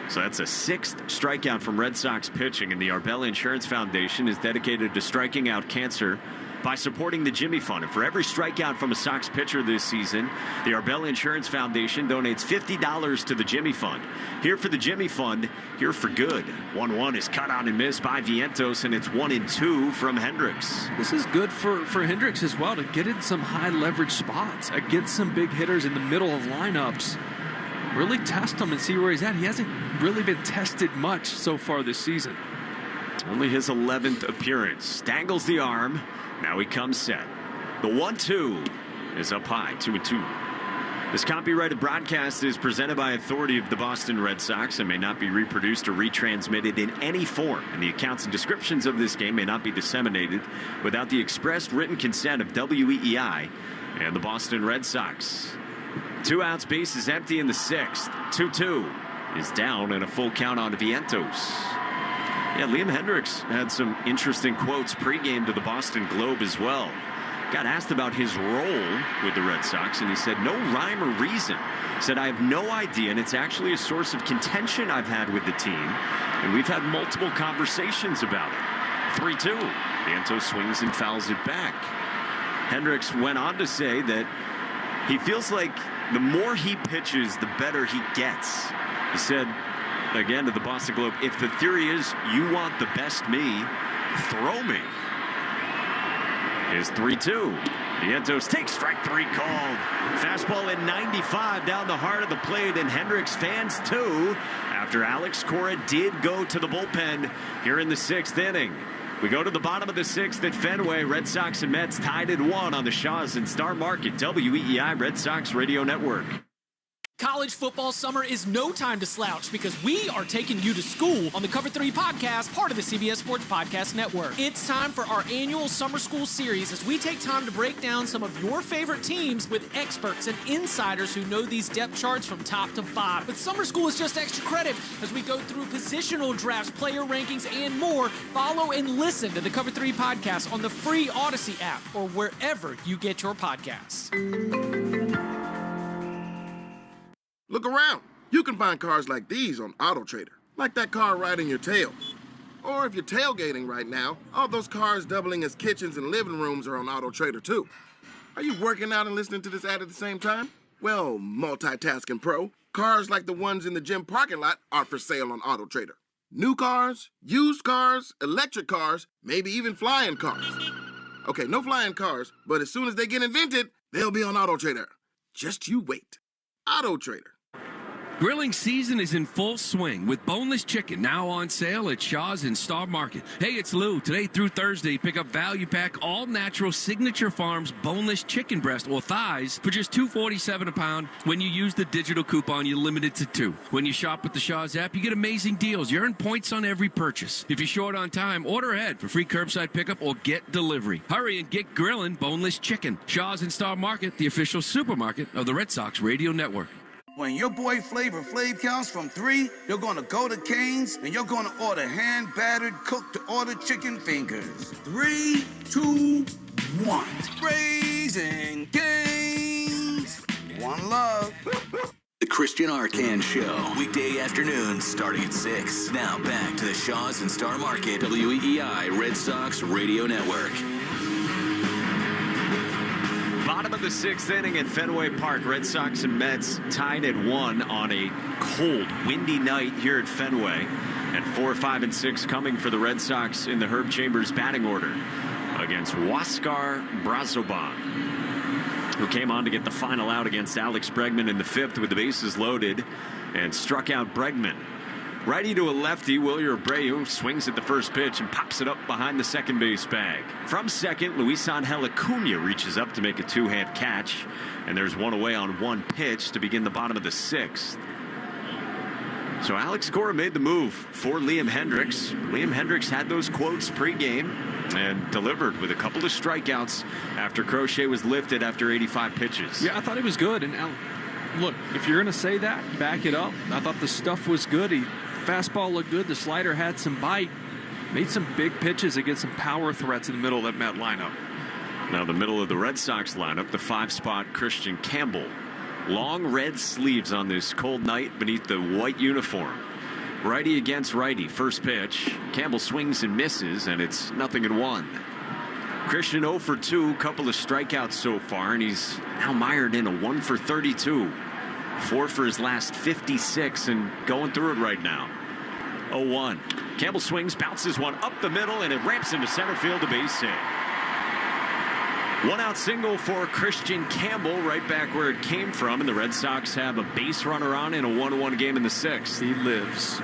So that's a 6th strikeout from Red Sox pitching, and the Arbella Insurance Foundation is dedicated to striking out cancer by supporting the Jimmy Fund. And for every strikeout from a Sox pitcher this season, the Arbella Insurance Foundation donates $50 to the Jimmy Fund. Here for the Jimmy Fund, here for good. 1-1 is cut out and missed by Vientos, and it's 1-2 from Hendricks. This is good for Hendricks as well to get in some high leverage spots against some big hitters in the middle of lineups. Really test him and see where he's at. He hasn't really been tested much so far this season. Only his 11th appearance. Dangles the arm. Now he comes set. The 1-2 is up high, 2-2. This copyrighted broadcast is presented by authority of the Boston Red Sox and may not be reproduced or retransmitted in any form. And the accounts and descriptions of this game may not be disseminated without the expressed written consent of WEEI and the Boston Red Sox. 2 outs, base is empty in the 6th. 2-2 is down and a full count on Vientos. Yeah, Liam Hendricks had some interesting quotes pregame to the Boston Globe as well. Got asked about his role with the Red Sox, and he said no rhyme or reason. Said, I have no idea, and it's actually a source of contention I've had with the team, and we've had multiple conversations about it. 3-2. Vientos swings and fouls it back. Hendricks went on to say that he feels like the more he pitches, the better he gets. He said, again to the Boston Globe, if the theory is you want the best me, throw me. Is 3-2. Vientos takes strike 3 called. Fastball at 95 down the heart of the plate, and Hendricks fans too after Alex Cora did go to the bullpen here in the 6th inning. We go to the bottom of the 6th at Fenway. Red Sox and Mets tied at 1 on the Shaws and Star Market, WEEI Red Sox Radio Network. College football summer is no time to slouch because we are taking you to school on the Cover 3 podcast, part of the CBS Sports Podcast Network. It's time for our annual summer school series as we take time to break down some of your favorite teams with experts and insiders who know these depth charts from top to bottom. But summer school is just extra credit as we go through positional drafts, player rankings, and more. Follow and listen to the Cover 3 podcast on the free Odyssey app or wherever you get your podcasts. Look around. You can find cars like these on AutoTrader, like that car riding your tail. Or if you're tailgating right now, all those cars doubling as kitchens and living rooms are on AutoTrader too. Are you working out and listening to this ad at the same time? Well, multitasking pro, cars like the ones in the gym parking lot are for sale on AutoTrader. New cars, used cars, electric cars, maybe even flying cars. Okay, no flying cars, but as soon as they get invented, they'll be on AutoTrader. Just you wait. AutoTrader. Grilling season is in full swing with boneless chicken now on sale at Shaw's and Star Market. Hey, it's Lou. Today through Thursday, pick up value pack all-natural Signature Farms boneless chicken breast or thighs for just $2.47 a pound. When you use the digital coupon, you're limited to 2. When you shop with the Shaw's app, you get amazing deals. You earn points on every purchase. If you're short on time, order ahead for free curbside pickup or get delivery. Hurry and get grilling boneless chicken. Shaw's and Star Market, the official supermarket of the Red Sox Radio Network. When your boy Flavor Flav counts from 3, you're gonna go to Cane's and you're gonna order hand-battered, cooked-to-order chicken fingers. 3, 2, 1. Raising Cane's. One love. The Christian Arcand Show, weekday afternoons starting at 6. Now back to the Shaw's and Star Market, WEEI Red Sox Radio Network. Bottom of the 6th inning at Fenway Park. Red Sox and Mets tied at 1 on a cold, windy night here at Fenway. And 4, 5, and 6 coming for the Red Sox in the Herb Chambers batting order against Huáscar Brazoban, who came on to get the final out against Alex Bregman in the 5th with the bases loaded and struck out Bregman. Righty to a lefty, Wilyer Abreu swings at the first pitch and pops it up behind the second base bag. From second, Luis Angel Acuna reaches up to make a two-hand catch, and there's one away on one pitch to begin the bottom of the 6th. So Alex Cora made the move for Liam Hendricks. Liam Hendricks had those quotes pregame and delivered with a couple of strikeouts after Crochet was lifted after 85 pitches. Yeah, I thought he was good. And look, if you're going to say that, back it up. I thought the stuff was good. Fastball looked good. The slider had some bite. Made some big pitches against some power threats in the middle of that Met lineup. Now the middle of the Red Sox lineup, the 5-spot Christian Campbell. Long red sleeves on this cold night beneath the white uniform. Righty against righty. First pitch. Campbell swings and misses, and it's 0-1. Christian 0 for 2, couple of strikeouts so far, and he's now mired in a 1 for 32. 4 for his last 56 and going through it right now. 0-1. Campbell swings, bounces one up the middle, and it ramps into center field to base hit. 1-out single for Christian Campbell, right back where it came from, and the Red Sox have a base runner on in a 1-1 game in the 6th. He lives.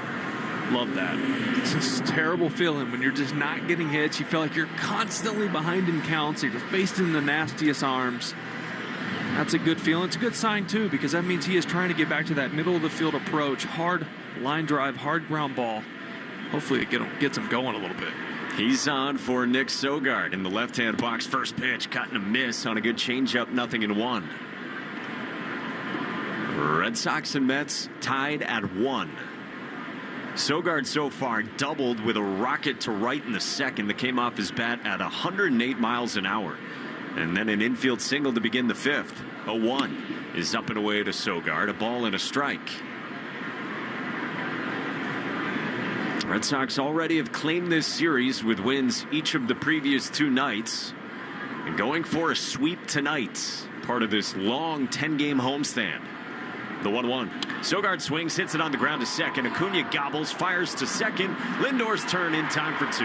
Love that. It's just a terrible feeling when you're just not getting hits. You feel like you're constantly behind in counts. You're facing the nastiest arms. That's a good feeling. It's a good sign, too, because that means he is trying to get back to that middle-of-the-field approach. Hard line drive, hard ground ball. Hopefully it gets him going a little bit. He's on for Nick Sogard in the left-hand box. First pitch, cutting a miss on a good changeup, 0-1. Red Sox and Mets tied at 1. Sogard so far doubled with a rocket to right in the 2nd that came off his bat at 108 miles an hour. And then an infield single to begin the 5th. 0-1 is up and away to Sogard. A ball and a strike. Red Sox already have claimed this series with wins each of the previous 2 nights. And going for a sweep tonight. Part of this long 10-game homestand. The 1-1. Sogard swings, hits it on the ground to second. Acuna gobbles, fires to second. Lindor's turn in time for 2.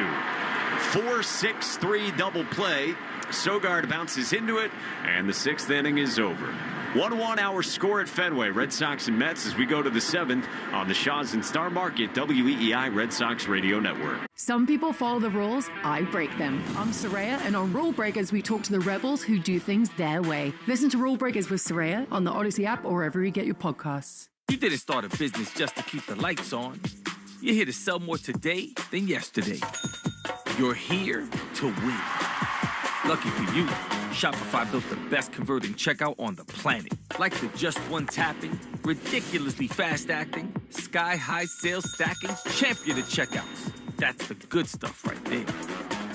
4-6-3 double play. Sogard bounces into it, and the 6th inning is over. 1-1 our score at Fenway. Red Sox and Mets as we go to the 7th on the Shaw's and Star Market WEEI Red Sox Radio Network. Some people follow the rules, I break them. I'm Saraya, and on Rule Breakers, we talk to the rebels who do things their way. Listen to Rule Breakers with Saraya on the Odyssey app or wherever you get your podcasts. You didn't start a business just to keep the lights on. You're here to sell more today than yesterday. You're here to win. Lucky for you, Shopify built the best converting checkout on the planet. Like the just one tapping, ridiculously fast acting, sky-high sales stacking, champion of checkouts. That's the good stuff right there.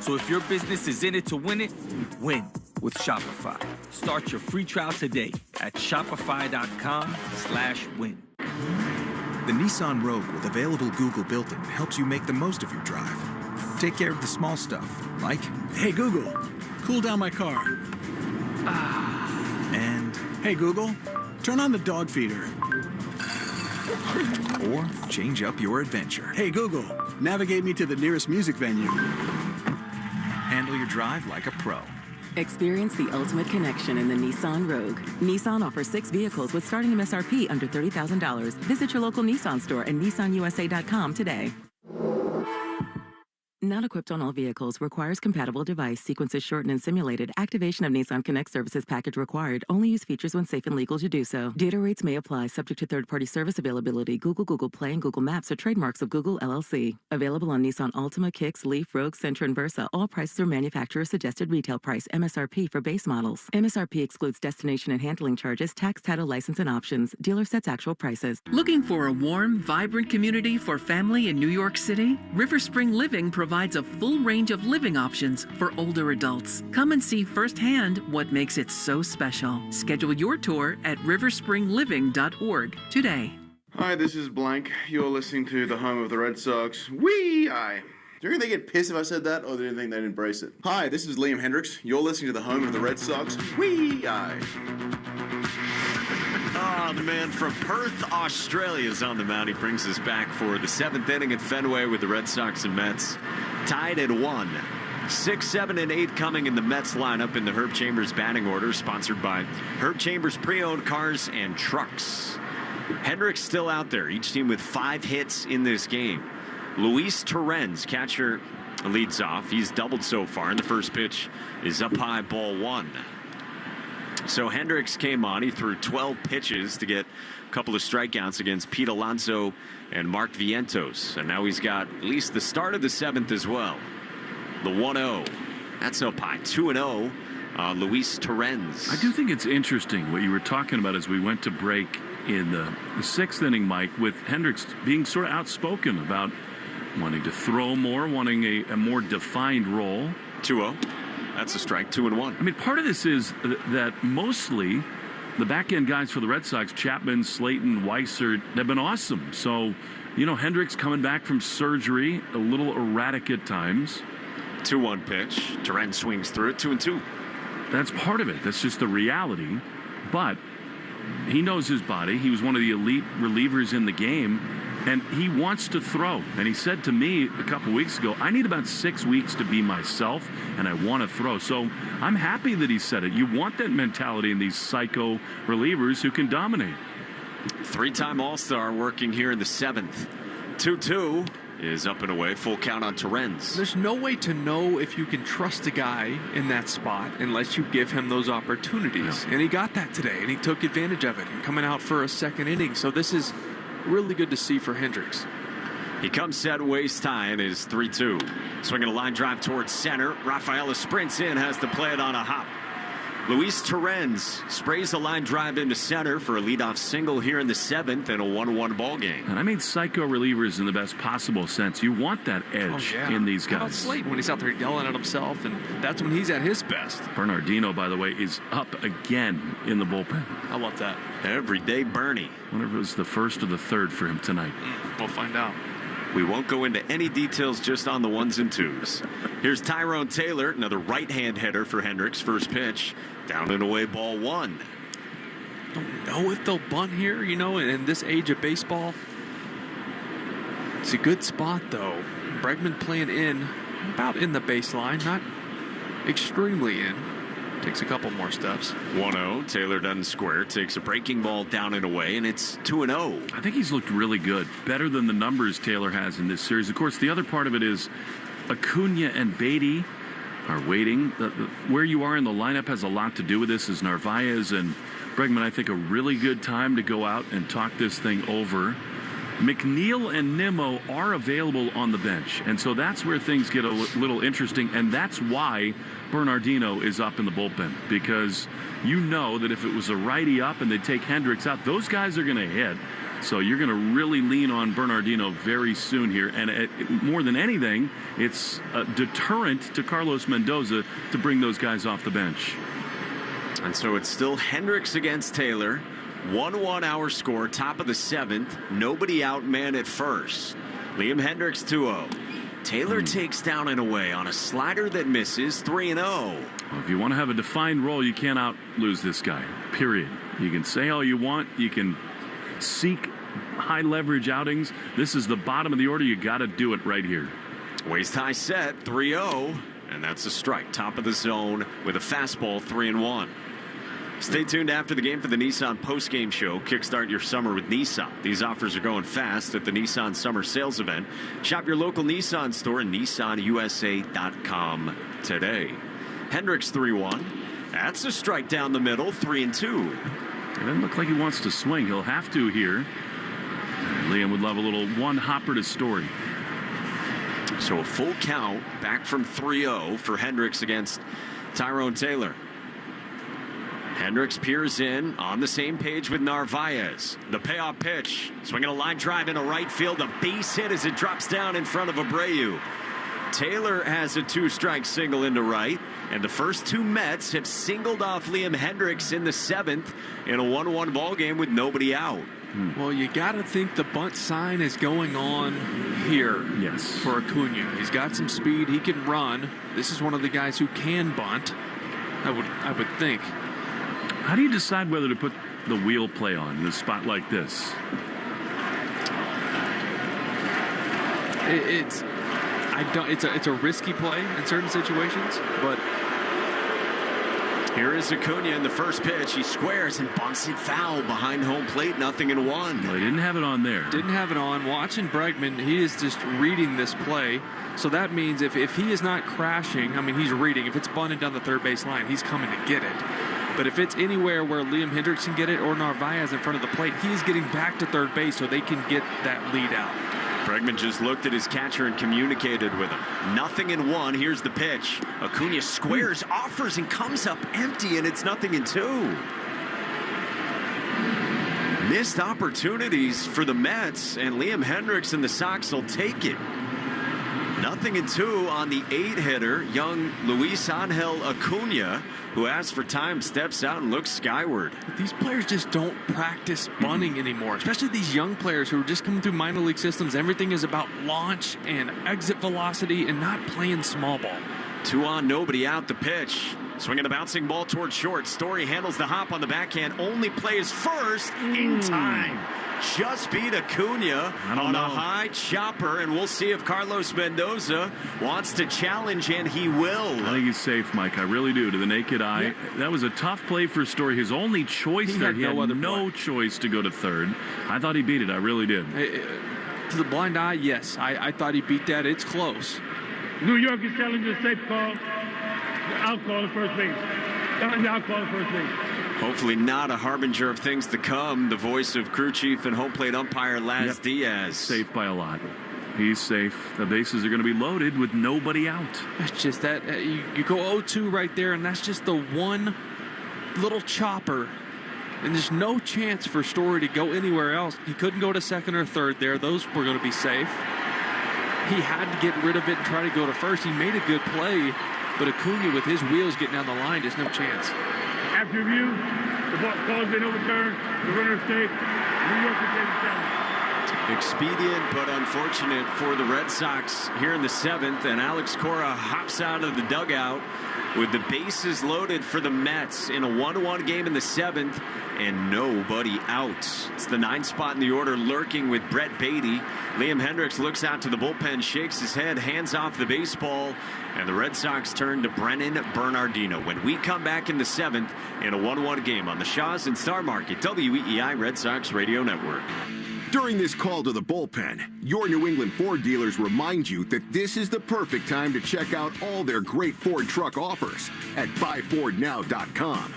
So if your business is in it to win it, win with Shopify. Start your free trial today at shopify.com/win. The Nissan Rogue with available Google built-in helps you make the most of your drive. Take care of the small stuff, like, hey Google, cool down my car. And, hey Google, turn on the dog feeder. Or change up your adventure. Hey Google, navigate me to the nearest music venue. Handle your drive like a pro. Experience the ultimate connection in the Nissan Rogue. Nissan offers 6 vehicles with starting MSRP under $30,000. Visit your local Nissan store and nissanusa.com today. Not equipped on all vehicles. Requires compatible device. Sequences shortened and simulated. Activation of Nissan Connect services package required. Only use features when safe and legal to do so. Data rates may apply, subject to third-party service availability. Google Play, and Google Maps are trademarks of Google LLC. Available on Nissan Altima, Kicks, Leaf, Rogue, Sentra, and Versa. All prices are manufacturer suggested retail price. MSRP for base models. MSRP excludes destination and handling charges, tax, title, license, and options. Dealer sets actual prices. Looking for a warm, vibrant community for family in New York City? River Spring Living provides a full range of living options for older adults. Come and see firsthand what makes it so special. Schedule your tour at riverspringliving.org today. Hi, this is Blank. You're listening to the home of the Red Sox. Wee-I. Do you think they get pissed if I said that, or do you think they'd embrace it? Hi, this is Liam Hendricks. You're listening to the home of the Red Sox. Wee-I. The man from Perth, Australia is on the mound. He brings us back for the 7th inning at Fenway with the Red Sox and Mets tied at 1. 6, 7, and 8 coming in the Mets lineup in the Herb Chambers batting order, sponsored by Herb Chambers Pre-Owned Cars and Trucks. Hendricks still out there, each team with 5 hits in this game. Luis Torrens, catcher, leads off. He's doubled so far, and the first pitch is up high, ball 1. So Hendricks came on. He threw 12 pitches to get a couple of strikeouts against Pete Alonso and Mark Vientos. And now he's got at least the start of the 7th as well. The 1-0. That's up high. 2-0 on Luis Torrens. I do think it's interesting what you were talking about as we went to break in the 6th inning, Mike, with Hendricks being sort of outspoken about wanting to throw more, wanting a more defined role. 2-0. That's a strike, 2-1. I mean, part of this is that mostly the back-end guys for the Red Sox, Chapman, Slayton, Weissert, they've been awesome. So, you know, Hendricks coming back from surgery, a little erratic at times. 2-1 pitch. Torrens swings through it, 2-2. That's part of it. That's just the reality. But he knows his body. He was one of the elite relievers in the game. And he wants to throw. And he said to me a couple weeks ago, I need about 6 weeks to be myself, and I want to throw. So I'm happy that he said it. You want that mentality in these psycho relievers who can dominate. 3-time All-Star working here in the 7th. 2-2 is up and away. Full count on Torrens. There's no way to know if you can trust a guy in that spot unless you give him those opportunities. And he got that today, and he took advantage of it, and coming out for a 2nd inning. So this is really good to see for Hendricks. He comes set waist high and is 3-2. Swinging a line drive towards center. Rafaela sprints in, has to play it on a hop. Luis Torrens sprays a line drive into center for a leadoff single here in the 7th and a 1-1 ball game. And I mean psycho relievers in the best possible sense. You want that edge in these guys. How about Slayton when he's out there yelling at himself, and that's when he's at his best. Bernardino, by the way, is up again in the bullpen. I love that. Everyday Bernie. I wonder if it was the 1st or the 3rd for him tonight. We'll find out. We won't go into any details, just on the 1s and 2s. Here's Tyrone Taylor, another right-hand hitter for Hendricks. First pitch, down and away, ball 1. Don't know if they'll bunt here, you know, in this age of baseball. It's a good spot, though. Bregman playing in, about in the baseline, not extremely in. Takes a couple more steps. 1-0. Taylor doesn't square. Takes a breaking ball down and away, and it's 2-0. I think he's looked really good. Better than the numbers Taylor has in this series. Of course, the other part of it is Acuna and Beatty are waiting. Where you are in the lineup has a lot to do with this, as Narvaez and Bregman, I think, a really good time to go out and talk this thing over. McNeil and Nimmo are available on the bench, and so that's where things get a little interesting, and that's why Bernardino is up in the bullpen, because you know that if it was a righty up and they take Hendricks out, those guys are going to hit. So you're going to really lean on Bernardino very soon here, and more than anything, it's a deterrent to Carlos Mendoza to bring those guys off the bench. And so it's still Hendricks against Taylor. 1-1 our score, top of the 7th. Nobody out, man at first. Liam Hendricks 2-0. Taylor takes down and away on a slider that misses, 3-0. Well, if you want to have a defined role, you can't out-lose this guy, period. You can say all you want. You can seek high-leverage outings. This is the bottom of the order. You got to do it right here. Waist-high set, 3-0. And that's a strike. Top of the zone with a fastball, 3-1. Stay tuned after the game for the Nissan post-game show. Kickstart your summer with Nissan. These offers are going fast at the Nissan Summer Sales Event. Shop your local Nissan store and NissanUSA.com today. Hendricks 3-1. That's a strike down the middle, 3-2. It doesn't look like he wants to swing. He'll have to here. Liam would love a little one-hopper to Story. So a full count back from 3-0 for Hendricks against Tyrone Taylor. Hendricks peers in on the same page with Narvaez. The payoff pitch. Swinging a line drive into right field. A base hit as it drops down in front of Abreu. Taylor has a 2-strike single into right. And the first 2 Mets have singled off Liam Hendricks in the 7th in a 1-1 ball game with nobody out. Well, you got to think the bunt sign is going on here. Yes. For Acuna. He's got some speed. He can run. This is one of the guys who can bunt. I would think. How do you decide whether to put the wheel play on in a spot like this? It's a risky play in certain situations, but here is Acuna in the first pitch. He squares and bunts it foul behind home plate. 0-1. Well, he didn't have it on there. Didn't have it on. Watching Bregman, he is just reading this play. So that means if he is not crashing, I mean, he's reading. If it's bunted down the third base line, he's coming to get it. But if it's anywhere where Liam Hendricks can get it or Narvaez in front of the plate, he's getting back to third base so they can get that lead out. Bregman just looked at his catcher and communicated with him. 0-1. Here's the pitch. Acuna squares, offers, and comes up empty, and it's 0-2. Missed opportunities for the Mets, and Liam Hendricks and the Sox will take it. 0-2 on the 8-hitter, young Luis Angel Acuna, who asks for time, steps out and looks skyward. But these players just don't practice bunting anymore, especially these young players who are just coming through minor league systems. Everything is about launch and exit velocity and not playing small ball. 2 on, nobody out. The pitch. Swinging a bouncing ball towards short. Story handles the hop on the backhand. Only plays first in time. Just beat Acuna on a high chopper, and we'll see if Carlos Mendoza wants to challenge, and he will. I think he's safe, Mike. I really do, to the naked eye. Yeah. That was a tough play for Story. His only choice there. He had no choice to go to third. I thought he beat it. I really did. To the blind eye, yes. I thought he beat that. It's close. New York is telling you a safe call. I'll call the first base. I'll call the first base. Hopefully not a harbinger of things to come. The voice of crew chief and home plate umpire Laz Diaz. Safe by a lot. He's safe. The bases are going to be loaded with nobody out. It's just that you go 0-2 right there, and that's just the one little chopper. And there's no chance for Story to go anywhere else. He couldn't go to second or third there. Those were going to be safe. He had to get rid of it and try to go to first. He made a good play, but Acuna with his wheels getting down the line, there's no chance. After review, the ball has been overturned. The runner is safe. New York is taking challenge. Expedient but unfortunate for the Red Sox here in the 7th, and Alex Cora hops out of the dugout with the bases loaded for the Mets in a 1-1 game in the 7th, and nobody out. It's the 9th spot in the order, lurking with Brett Beatty. Liam Hendricks looks out to the bullpen, shakes his head, hands off the baseball, and the Red Sox turn to Brennan Bernardino when we come back in the 7th in a 1-1 game on the Shaw's and Star Market WEEI Red Sox Radio Network. During this call to the bullpen, your New England Ford dealers remind you that this is the perfect time to check out all their great Ford truck offers at buyfordnow.com.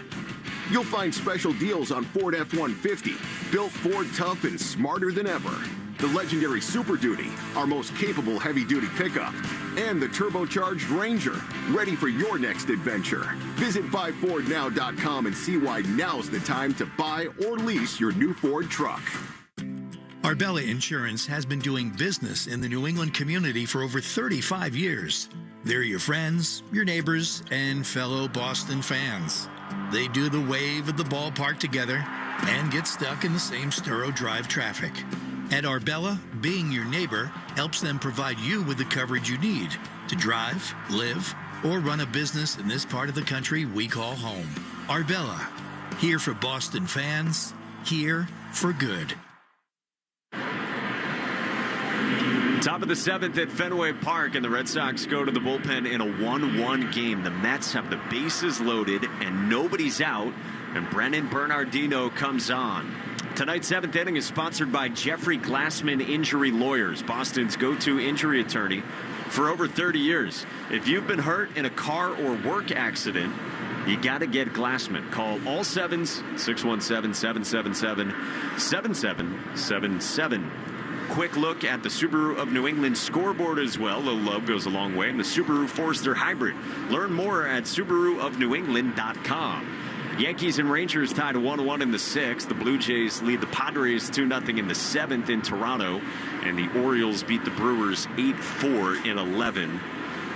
You'll find special deals on Ford F-150, built Ford tough and smarter than ever. The legendary Super Duty, our most capable heavy-duty pickup, and the turbocharged Ranger, ready for your next adventure. Visit buyfordnow.com and see why now's the time to buy or lease your new Ford truck. Arbella Insurance has been doing business in the New England community for over 35 years. They're your friends, your neighbors, and fellow Boston fans. They do the wave at the ballpark together, and get stuck in the same Sturo Drive traffic. At Arbella, being your neighbor helps them provide you with the coverage you need to drive, live, or run a business in this part of the country we call home. Arbella, here for Boston fans, here for good. Top of the 7th at Fenway Park, and the Red Sox go to the bullpen in a 1-1 game. The Mets have the bases loaded and nobody's out, and Brennan Bernardino comes on. Tonight's 7th inning is sponsored by Jeffrey Glassman Injury Lawyers, Boston's go-to injury attorney for over 30 years. If you've been hurt in a car or work accident, you got to get Glassman. Call all 7s, 617-777-7777. Quick look at the Subaru of New England scoreboard as well. A little love goes a long way. And the Subaru Forester Hybrid. Learn more at SubaruofNewEngland.com. Yankees and Rangers tied 1-1 in the 6th. The Blue Jays lead the Padres 2-0 in the 7th in Toronto. And the Orioles beat the Brewers 8-4 in 11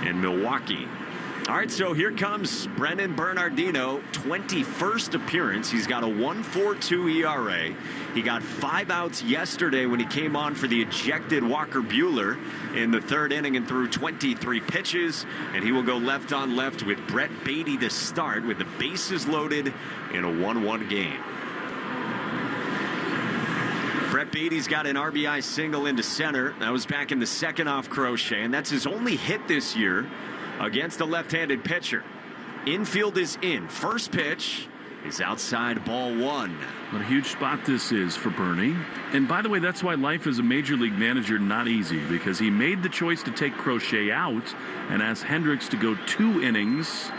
in Milwaukee. All right, so here comes Brennan Bernardino, 21st appearance. He's got a 1.42 ERA. He got 5 outs yesterday when he came on for the ejected Walker Buehler in the 3rd inning and threw 23 pitches. And he will go left on left with Brett Beatty to start with the bases loaded in a 1-1 game. Brett Beatty's got an RBI single into center. That was back in the 2nd off Crochet, and that's his only hit this year against a left-handed pitcher. Infield is in. First pitch is outside, ball 1. What a huge spot this is for Bernie. And by the way, that's why life as a major league manager not easy, because he made the choice to take Crochet out and asked Hendricks to go 2 innings.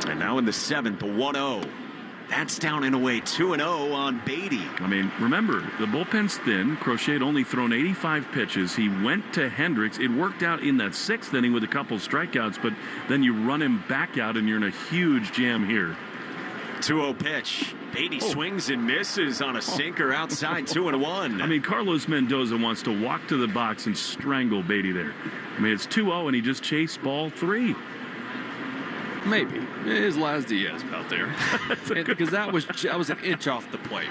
And now in the 7th, a 1-0. That's down and away, 2-0 on Beatty. I mean, remember, the bullpen's thin. Crochet had only thrown 85 pitches. He went to Hendricks. It worked out in that 6th inning with a couple strikeouts, but then you run him back out, and you're in a huge jam here. 2-0 pitch. Beatty swings and misses on a sinker outside, 2-1. I mean, Carlos Mendoza wants to walk to the box and strangle Beatty there. I mean, it's 2-0, and he just chased ball 3. Maybe. His last Diaz out there. Because that was an inch off the plate.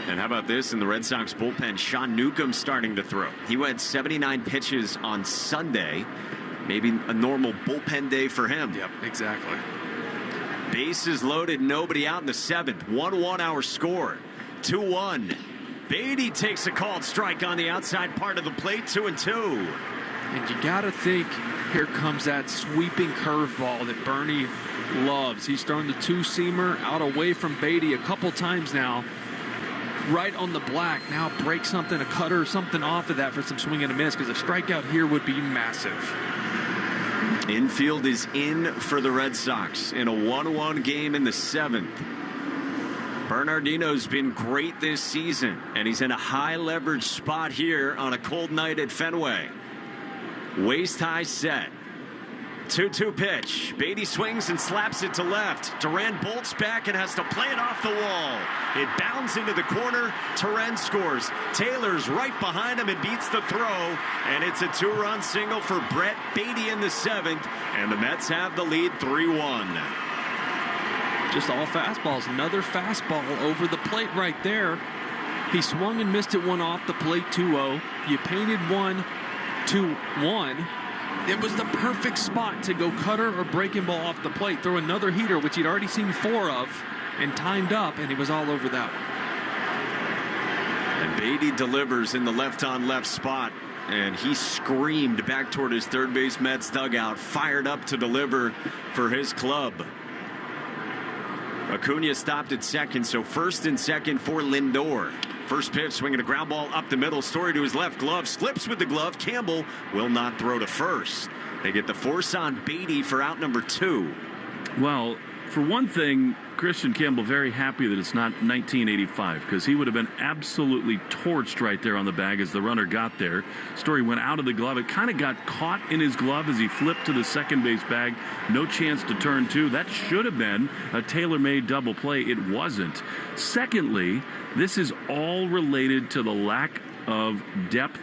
And how about this in the Red Sox bullpen? Sean Newcomb starting to throw. He went 79 pitches on Sunday. Maybe a normal bullpen day for him. Yep, exactly. Bases loaded, nobody out in the 7th. 1-1 our score. 2-1. Beatty takes a called strike on the outside part of the plate, 2-2. And you got to think, here comes that sweeping curveball that Bernie loves. He's thrown the 2-seamer out away from Beatty a couple times now. Right on the black. Now break something, a cutter, something off of that for some swing and a miss, because a strikeout here would be massive. Infield is in for the Red Sox in a 1-1 game in the 7th. Bernardino's been great this season, and he's in a high leverage spot here on a cold night at Fenway. Waist high set. 2-2 pitch. Beatty swings and slaps it to left. Duran bolts back and has to play it off the wall. It bounds into the corner. Duran scores. Taylor's right behind him and beats the throw. And it's a 2-run single for Brett Beatty in the 7th. And the Mets have the lead 3-1. Just all fastballs. Another fastball over the plate right there. He swung and missed it one off the plate, 2-0. You painted 1-2-1. It was the perfect spot to go cutter or breaking ball off the plate, throw another heater, which he'd already seen 4 of, and timed up, and he was all over that one. And Beatty delivers in the left-on-left spot, and he screamed back toward his third base Mets dugout, fired up to deliver for his club. Acuna stopped at second, so first and second for Lindor. First pitch, swinging a ground ball up the middle. Story to his left glove, slips with the glove. Campbell will not throw to first. They get the force on Beatty for out number 2. Well, for one thing, Christian Campbell very happy that it's not 1985, because he would have been absolutely torched right there on the bag as the runner got there. Story went out of the glove. It kind of got caught in his glove as he flipped to the second base bag. No chance to turn 2. That should have been a tailor-made double play. It wasn't. Secondly, this is all related to the lack of depth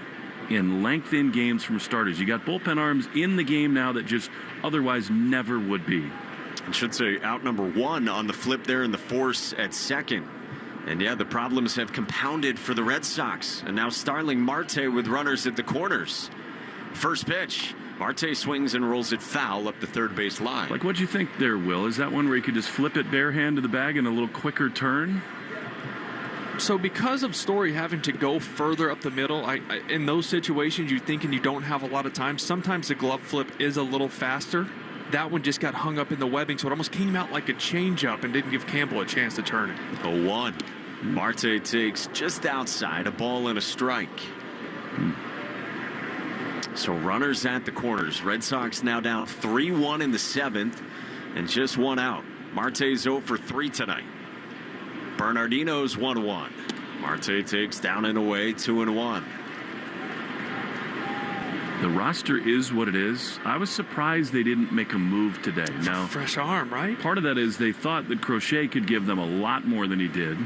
and length in games from starters. You got bullpen arms in the game now that just otherwise never would be. I should say out number 1 on the flip there in the force at second. And yeah, the problems have compounded for the Red Sox. And now Starling Marte with runners at the corners. First pitch. Marte swings and rolls it foul up the third base line. Like, what'd you think there, Will? Is that one where you could just flip it bare hand to the bag and a little quicker turn? So because of Story having to go further up the middle, in those situations, you're thinking you don't have a lot of time. Sometimes the glove flip is a little faster. That one just got hung up in the webbing, so it almost came out like a changeup and didn't give Campbell a chance to turn it. 0-1. Marte takes just outside, a ball and a strike. So runners at the corners. Red Sox now down 3-1 in the 7th and just one out. Marte's 0 for 3 tonight. Bernardino's 1-1. Marte takes down and away 2-1. The roster is what it is. I was surprised they didn't make a move today. Now, fresh arm, right? Part of that is they thought that Crochet could give them a lot more than he did.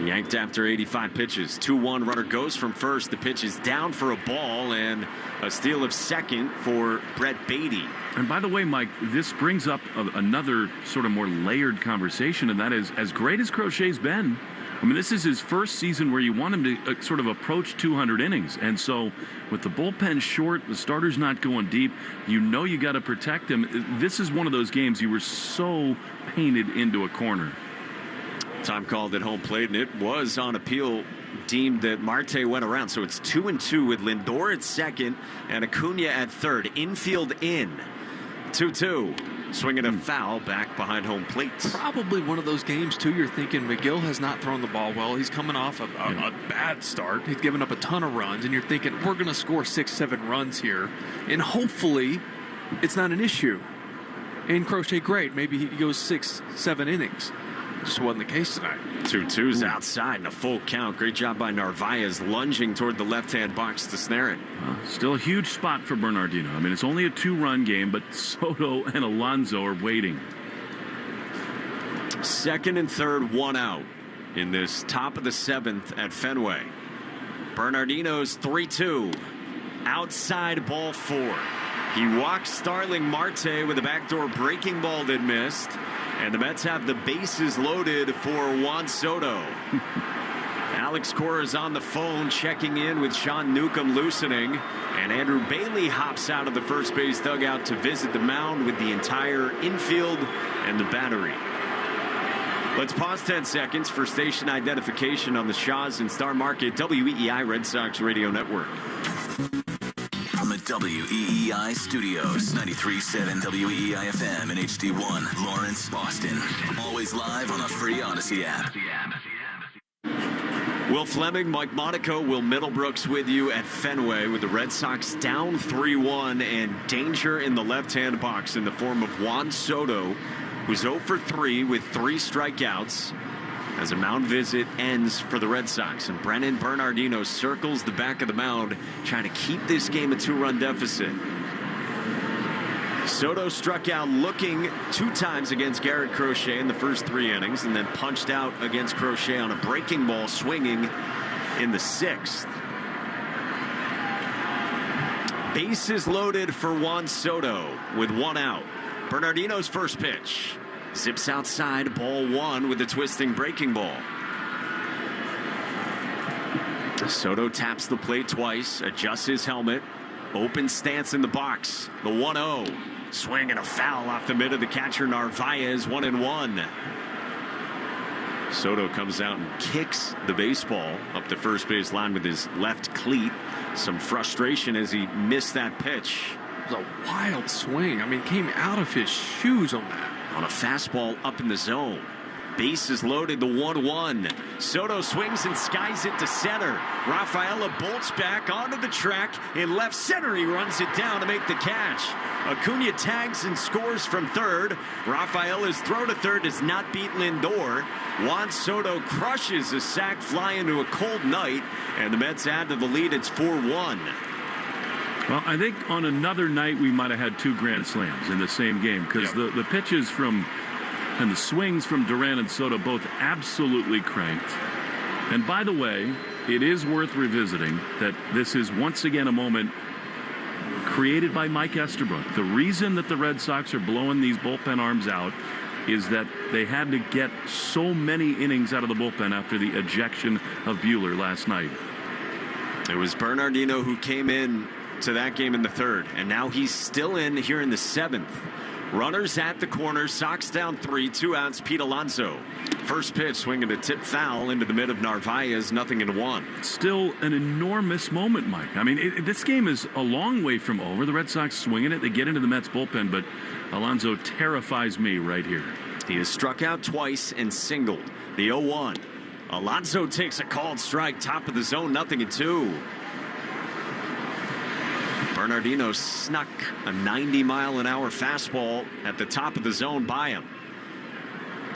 Yanked after 85 pitches. 2-1 runner goes from first. The pitch is down for a ball and a steal of second for Brett Beatty. And by the way, Mike, this brings up another sort of more layered conversation, and that is, as great as Crochet's been, I mean, this is his first season where you want him to sort of approach 200 innings. And so with the bullpen short, the starter's not going deep, you know you got to protect him. This is one of those games you were so painted into a corner. Time called at home plate, and it was on appeal deemed that Marte went around. So it's 2-2 with Lindor at second and Acuna at third. Infield in. 2-2. Swinging a foul back behind home plate. Probably one of those games, too, you're thinking McGill has not thrown the ball well. He's coming off a bad start. He's given up a ton of runs, and you're thinking, we're going to score 6-7 runs here. And hopefully it's not an issue. And Crochet, great. Maybe he goes 6-7 innings. Just wasn't the case tonight. 2-2's outside and a full count. Great job by Narvaez lunging toward the left-hand box to snare it. Still a huge spot for Bernardino. I mean, it's only a 2-run game, but Soto and Alonso are waiting. Second and third, one out in this top of the 7th at Fenway. Bernardino's 3-2. Outside ball 4. He walks Starling Marte with a backdoor breaking ball that missed. And the Mets have the bases loaded for Juan Soto. Alex Cora is on the phone checking in with Sean Newcomb loosening. And Andrew Bailey hops out of the first base dugout to visit the mound with the entire infield and the battery. Let's pause 10 seconds for station identification on the Shaw's and Star Market WEEI Red Sox Radio Network. From the WEEI studios, 93.7 WEEI FM and HD1, Lawrence, Boston. Always live on the free Odyssey app. Will Fleming, Mike Monaco, Will Middlebrooks with you at Fenway with the Red Sox down 3-1 and danger in the left-hand box in the form of Juan Soto, who's 0 for 3 with 3 strikeouts. As a mound visit ends for the Red Sox, and Brennan Bernardino circles the back of the mound, trying to keep this game a 2-run deficit. Soto struck out looking 2 times against Garrett Crochet in the first 3 innings, and then punched out against Crochet on a breaking ball swinging in the 6th. Bases loaded for Juan Soto with 1 out. Bernardino's first pitch. Zips outside, ball 1 with a twisting breaking ball. Soto taps the plate twice, adjusts his helmet, open stance in the box. The 1-0. Swing and a foul off the mid of the catcher Narvaez, 1-1. Soto comes out and kicks the baseball up the first base line with his left cleat. Some frustration as he missed that pitch. It was a wild swing. I mean, came out of his shoes on that. On a fastball up in the zone. Bases loaded, the 1-1. Soto swings and skies it to center. Rafaela bolts back onto the track. In left center, he runs it down to make the catch. Acuna tags and scores from third. Rafaela's throw to third does not beat Lindor. Juan Soto crushes a sac fly into a cold night, and the Mets add to the lead. It's 4-1. Well, I think on another night we might have had 2 grand slams in the same game, because the pitches from and the swings from Duran and Soto both absolutely cranked. And by the way, it is worth revisiting that this is once again a moment created by Mike Estabrook. The reason that the Red Sox are blowing these bullpen arms out is that they had to get so many innings out of the bullpen after the ejection of Buehler last night. It was Bernardino who came in to that game in the third, and now he's still in here in the seventh. Runners at the corner, Sox down 3, 2 outs, Pete Alonso. First pitch, swinging a tip foul into the mid of Narvaez, 0-1. Still an enormous moment, Mike. I mean, this game is a long way from over. The Red Sox swinging it. They get into the Mets bullpen, but Alonso terrifies me right here. He has struck out twice and singled. The 0-1. Alonso takes a called strike, top of the zone, 0-2. Bernardino snuck a 90-mile-an-hour fastball at the top of the zone by him.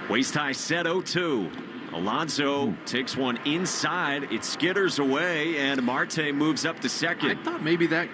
Waist high set, 0-2. Alonso takes one inside. It skitters away, and Marte moves up to second. I thought maybe that...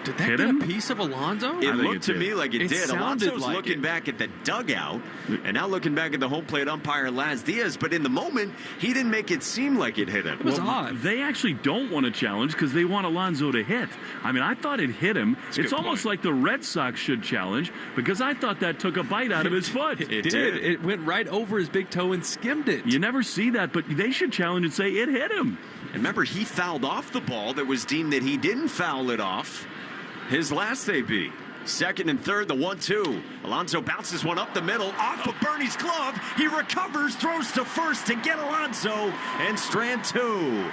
Did that hit get him? A piece of Alonso? It looked to me like it did. Alonso's looking back at the dugout and now looking back at the home plate umpire Laz Diaz, but in the moment he didn't make it seem like it hit him. It was odd. They actually don't want to challenge because they want Alonso to hit. I mean, I thought it hit him. It's almost like the Red Sox should challenge because I thought that took a bite out of his foot. It did. It went right over his big toe and skimmed it. You never see that, but they should challenge and say it hit him. And remember, he fouled off the ball that was deemed that he didn't foul it off. His last AB. Second and third, the 1-2. Alonso bounces one up the middle, off of Bernie's glove. He recovers, throws to first to get Alonso, and strand 2.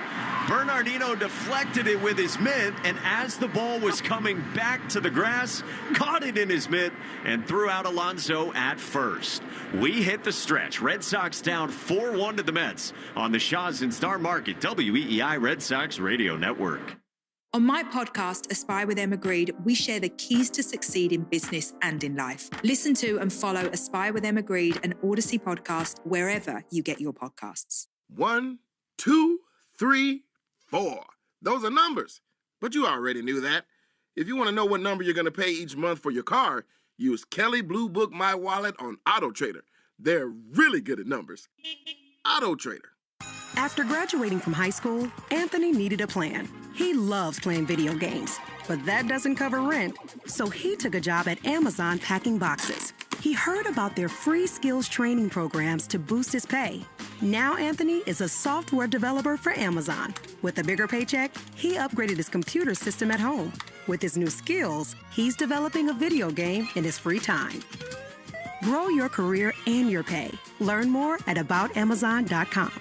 Bernardino deflected it with his mitt, and as the ball was coming back to the grass, caught it in his mitt and threw out Alonso at first. We hit the stretch. Red Sox down 4-1 to the Mets on the Shaw's and Star Market WEEI Red Sox Radio Network. On my podcast, Aspire with Emma Greed, we share the keys to succeed in business and in life. Listen to and follow Aspire with Emma Greed, an Odyssey podcast, wherever you get your podcasts. 1, 2, 3, 4. Those are numbers, but you already knew that. If you want to know what number you're going to pay each month for your car, use Kelley Blue Book My Wallet on Auto Trader. They're really good at numbers. Auto Trader. After graduating from high school, Anthony needed a plan. He loves playing video games, but that doesn't cover rent. So he took a job at Amazon packing boxes. He heard about their free skills training programs to boost his pay. Now Anthony is a software developer for Amazon. With a bigger paycheck, he upgraded his computer system at home. With his new skills, he's developing a video game in his free time. Grow your career and your pay. Learn more at aboutamazon.com.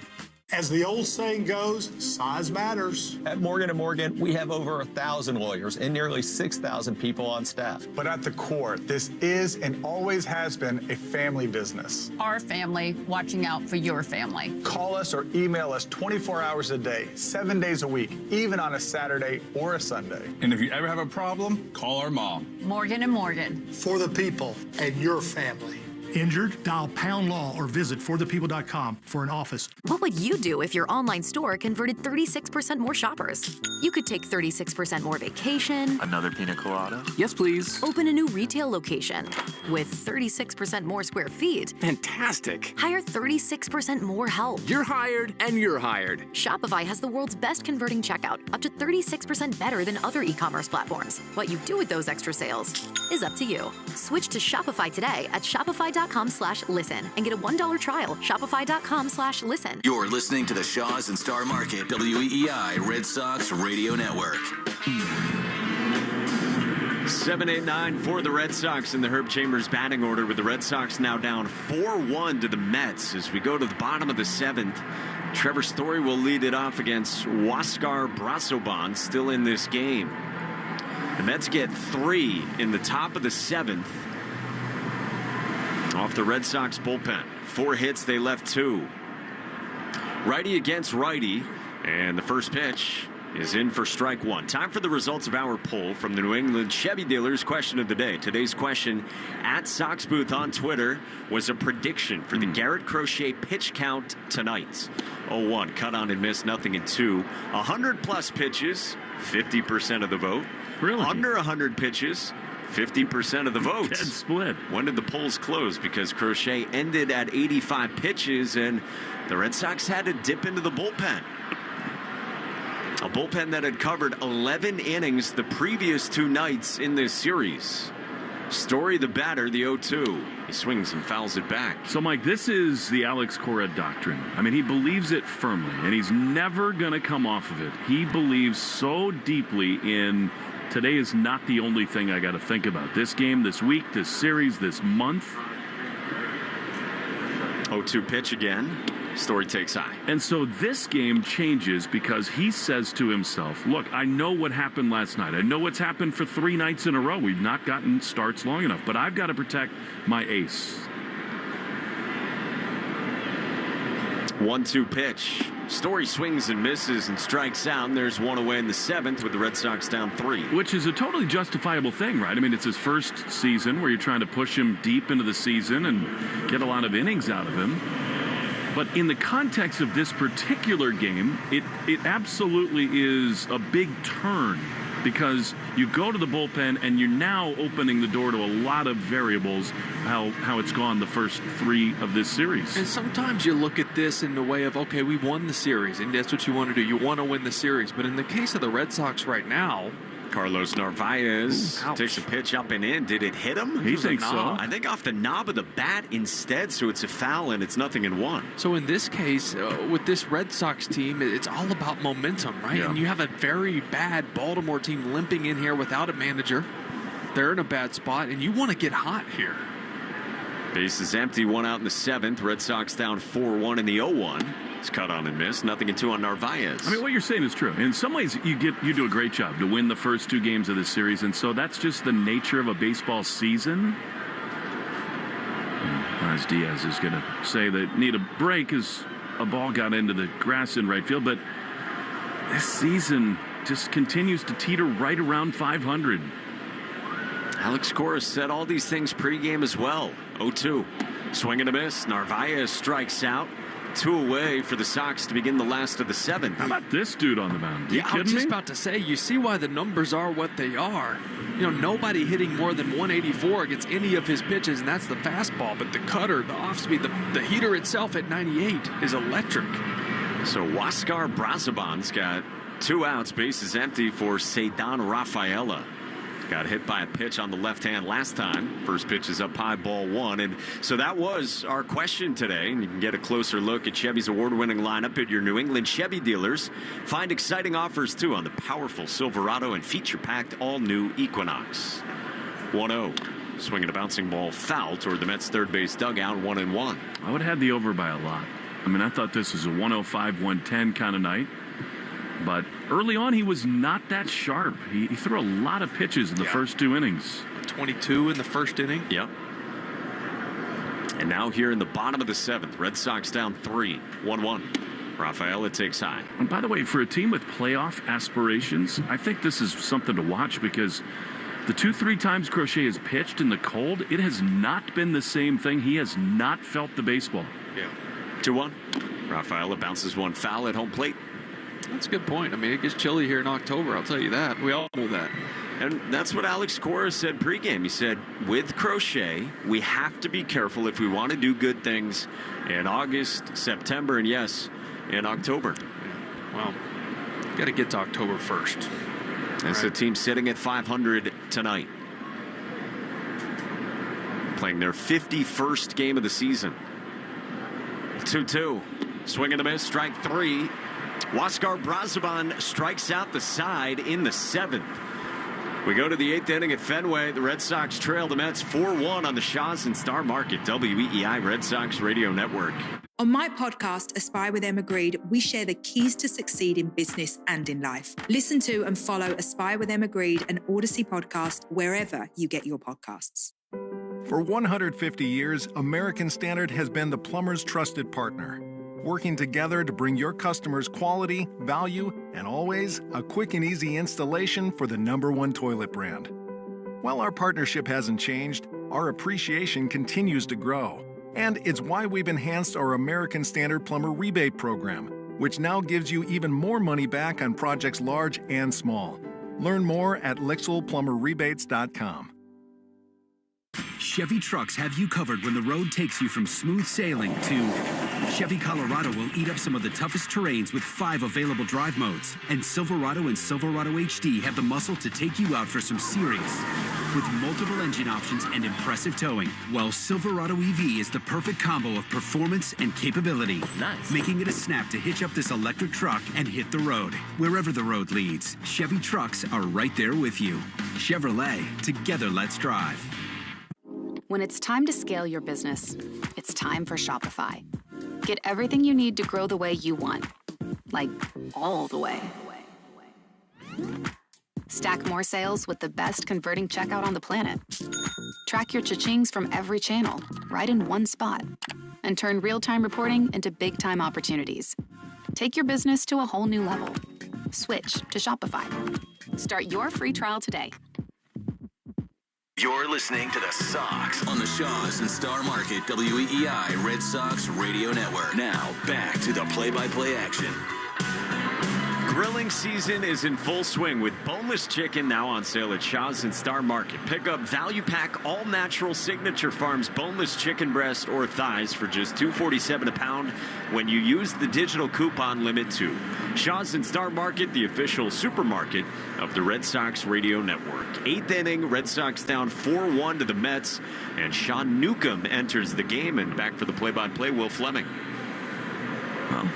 As the old saying goes, size matters. At Morgan & Morgan, we have over 1,000 lawyers and nearly 6,000 people on staff. But at the core, this is and always has been a family business. Our family watching out for your family. Call us or email us 24 hours a day, 7 days a week, even on a Saturday or a Sunday. And if you ever have a problem, call our mom. Morgan & Morgan. For the people and your family. Injured? Dial pound law or visit forthepeople.com for an office. What would you do if your online store converted 36% more shoppers? You could take 36% more vacation. Another pina colada? Yes, please. Open a new retail location with 36% more square feet. Fantastic. Hire 36% more help. You're hired and you're hired. Shopify has the world's best converting checkout, up to 36% better than other e-commerce platforms. What you do with those extra sales is up to you. Switch to Shopify today at shopify.com/listen and get a $1 trial. Shopify.com/listen. You're listening to the Shaw's and Star Market WEEI Red Sox Radio Network. 7-8-9 for the Red Sox in the Herb Chambers batting order, with the Red Sox now down 4-1 to the Mets. As we go to the bottom of the seventh, Trevor Story will lead it off against Huáscar Brazoban, still in this game. The Mets get 3 in the top of the seventh off the Red Sox bullpen. 4 hits, they left 2. Righty against righty, and the first pitch is in for strike 1. Time for the results of our poll from the New England Chevy Dealers question of the day. Today's question at Sox Booth on Twitter was a prediction for the Garrett Crochet pitch count tonight. 0-1, cut on and missed, 0-2. 100-plus pitches, 50% of the vote. Really? Under 100 pitches, 50% of the votes. Dead split. When did the polls close? Because Crochet ended at 85 pitches, and the Red Sox had to dip into the bullpen. A bullpen that had covered 11 innings the previous 2 nights in this series. Story, the batter, the 0-2. He swings and fouls it back. So, Mike, this is the Alex Cora doctrine. I mean, he believes it firmly, and he's never going to come off of it. He believes so deeply in today is not the only thing I got to think about. This game, this week, this series, this month. 0-2 pitch again. Story takes high. And so this game changes because he says to himself, look, I know what happened last night. I know what's happened for 3 nights in a row. We've not gotten starts long enough, but I've got to protect my ace. 1-2 pitch. Story swings and misses and strikes out, and there's 1 away in the 7th with the Red Sox down 3. Which is a totally justifiable thing, right? I mean, it's his first season where you're trying to push him deep into the season and get a lot of innings out of him. But in the context of this particular game, it absolutely is a big turn because you go to the bullpen and you're now opening the door to a lot of variables, how it's gone the first 3 of this series. And sometimes you look at this in the way of, okay, we won the series, and that's what you want to do. You want to win the series. But in the case of the Red Sox right now, Carlos Narvaez takes a pitch up and in. Did it hit him? He thinks so. I think off the knob of the bat instead, so it's a foul and it's 0-1. So in this case, with this Red Sox team, it's all about momentum, right? Yeah. And you have a very bad Baltimore team limping in here without a manager. They're in a bad spot, and you want to get hot here. Base is empty, 1 out in the 7th. Red Sox down 4-1 in the 0-1. It's cut on and missed. 0-2 on Narvaez. I mean, what you're saying is true. In some ways, you do a great job to win the first 2 games of this series, and so that's just the nature of a baseball season. As Diaz is going to say that need a break as a ball got into the grass in right field, but this season just continues to teeter right around 500. Alex Cora said all these things pregame as well. 0-2. Swing and a miss. Narvaez strikes out. 2 away for the Sox to begin the last of the 7th. How about this dude on the mound? Yeah, I was just about to say, you see why the numbers are what they are. You know, nobody hitting more than 184 against any of his pitches, and that's the fastball. But the cutter, the off-speed, the heater itself at 98 is electric. So Huascar Brazoban's got 2 outs. Base is empty for Ceddanne Rafaela. Got hit by a pitch on the left hand last time. First pitch is up high, ball 1. And so that was our question today. And you can get a closer look at Chevy's award-winning lineup at your New England Chevy dealers. Find exciting offers, too, on the powerful Silverado and feature-packed all-new Equinox. 1-0. Swinging a bouncing ball foul toward the Mets' third base dugout, 1-1. I would have had the over by a lot. I mean, I thought this was a 105-110 kind of night. But early on, he was not that sharp. He threw a lot of pitches in the first 2 innings. 22 in the first inning. Yep. And now here in the bottom of the 7th, Red Sox down 3, 1-1. Rafaela takes high. And by the way, for a team with playoff aspirations, I think this is something to watch because the 2-3 times Crochet has pitched in the cold, it has not been the same thing. He has not felt the baseball. Yeah. 2-1. Rafaela bounces 1 foul at home plate. That's a good point. I mean, it gets chilly here in October. I'll tell you that. We all know that. And that's what Alex Cora said pregame. He said, with Crochet, we have to be careful if we want to do good things in August, September, and yes, in October. Well, got to get to October 1st. That's the team sitting at 500 tonight. Playing their 51st game of the season. 2-2. Swing and a miss, strike 3. Huascar Brazoban strikes out the side in the 7th. We go to the 8th inning at Fenway. The Red Sox trail the Mets 4-1 on the Shaws and Star Market, WEEI Red Sox Radio Network. On my podcast, Aspire with Emma Greed, we share the keys to succeed in business and in life. Listen to and follow Aspire with Emma Greed, an Odyssey podcast, wherever you get your podcasts. For 150 years, American Standard has been the plumber's trusted partner, working together to bring your customers quality, value, and always a quick and easy installation for the #1 toilet brand. While our partnership hasn't changed, our appreciation continues to grow. And it's why we've enhanced our American Standard Plumber Rebate Program, which now gives you even more money back on projects large and small. Learn more at LixelPlumberRebates.com. Chevy trucks have you covered when the road takes you from smooth sailing to Chevy Colorado will eat up some of the toughest terrains with 5 available drive modes. And Silverado and Silverado HD have the muscle to take you out for some serious. With multiple engine options and impressive towing, while Silverado EV is the perfect combo of performance and capability. Nice. Making it a snap to hitch up this electric truck and hit the road. Wherever the road leads, Chevy trucks are right there with you. Chevrolet, together let's drive. When it's time to scale your business, it's time for Shopify. Get everything you need to grow the way you want. Like, all the way. Stack more sales with the best converting checkout on the planet. Track your cha-chings from every channel, right in one spot. And turn real-time reporting into big-time opportunities. Take your business to a whole new level. Switch to Shopify. Start your free trial today. You're listening to the Sox on the Shaws and Star Market WEEI Red Sox Radio Network. Now, back to the play-by-play action. Grilling season is in full swing with boneless chicken now on sale at Shaw's and Star Market. Pick up value pack all natural Signature Farms boneless chicken breast or thighs for just $2.47 a pound when you use the digital coupon limit 2. Shaw's and Star Market, the official supermarket of the Red Sox Radio Network. 8th inning, Red Sox down 4-1 to the Mets, and Sean Newcomb enters the game. And back for the play-by-play, Will Fleming. Well,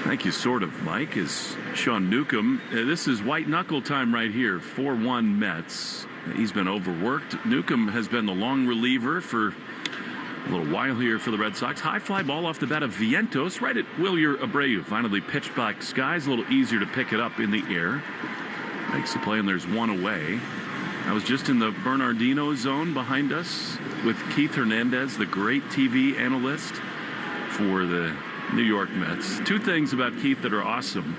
thank you, sort of, Mike, is Sean Newcomb. This is white knuckle time right here, 4-1 Mets. He's been overworked. Newcomb has been the long reliever for a little while here for the Red Sox. High fly ball off the bat of Vientos, right at Wilyer Abreu. Finally pitched by Skies, a little easier to pick it up in the air. Makes the play, and there's one away. I was just in the Bernardino zone behind us with Keith Hernandez, the great TV analyst for the New York Mets. Two things about Keith that are awesome.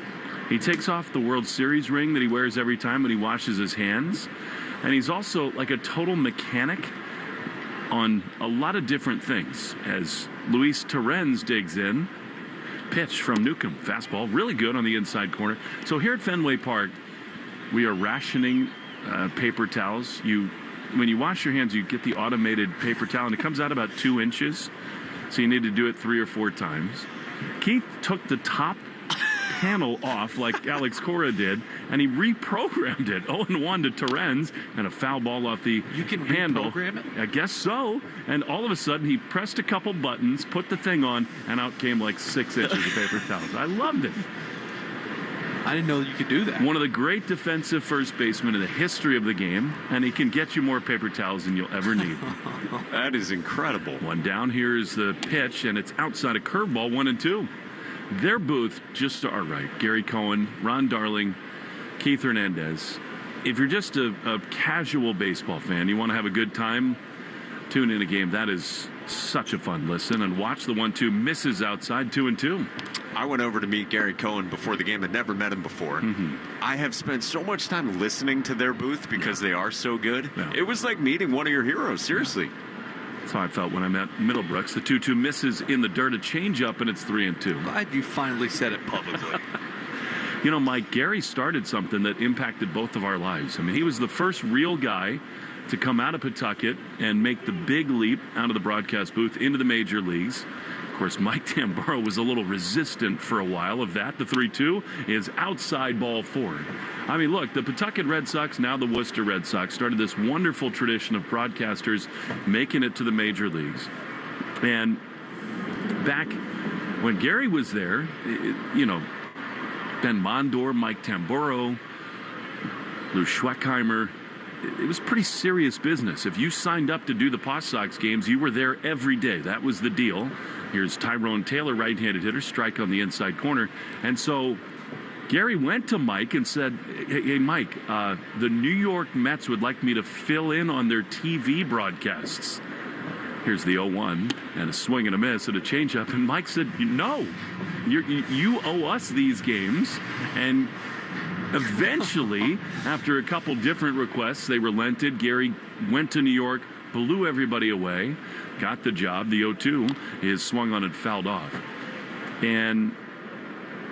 He takes off the World Series ring that he wears every time when he washes his hands. And he's also like a total mechanic on a lot of different things. As Luis Torrens digs in, pitch from Newcomb. Fastball, really good on the inside corner. So here at Fenway Park, we are rationing paper towels. When you wash your hands, you get the automated paper towel, and it comes out about 2 inches. So you need to do it 3 or 4 times. Keith took the top panel off like Alex Cora did, and he reprogrammed it. 0-1 to Torrens, and a foul ball off the handle. Reprogram it? I guess so. And all of a sudden, he pressed a couple buttons, put the thing on, and out came like 6 inches of paper towels. I loved it. I didn't know that you could do that. One of the great defensive first basemen in the history of the game, and he can get you more paper towels than you'll ever need. That is incredible. One down, here is the pitch, and it's outside a curveball, 1-2. Their booth just are right. Gary Cohen, Ron Darling, Keith Hernandez. If you're just a casual baseball fan, you want to have a good time, tune in a game. That is such a fun listen. And watch the 1-2 misses outside, 2-2. I went over to meet Gary Cohen before the game. I'd never met him before. Mm-hmm. I have spent so much time listening to their booth because they are so good. Yeah. It was like meeting one of your heroes, seriously. That's how I felt when I met Middlebrooks. The 2-2 misses in the dirt, a changeup, and it's 3-2. Glad you finally said it publicly. You know, Mike, Gary started something that impacted both of our lives. I mean, he was the first real guy to come out of Pawtucket and make the big leap out of the broadcast booth into the major leagues. Of course, Mike Tamburro was a little resistant for a while of that. The 3-2 is outside ball forward. I mean, look, the Pawtucket Red Sox, now the Worcester Red Sox, started this wonderful tradition of broadcasters making it to the major leagues. And back when Gary was there, Ben Mondor, Mike Tamburro, Lou Schweckheimer, it was pretty serious business. If you signed up to do the Paw Sox games, you were there every day. That was the deal. Here's Tyrone Taylor, right-handed hitter, strike on the inside corner. And so Gary went to Mike and said, hey Mike, the New York Mets would like me to fill in on their TV broadcasts. Here's the 0-1 and a swing and a miss and a changeup. And Mike said, no, you owe us these games. And eventually, after a couple different requests, they relented. Gary went to New York, blew everybody away, got the job. The 0-2 is swung on and fouled off. And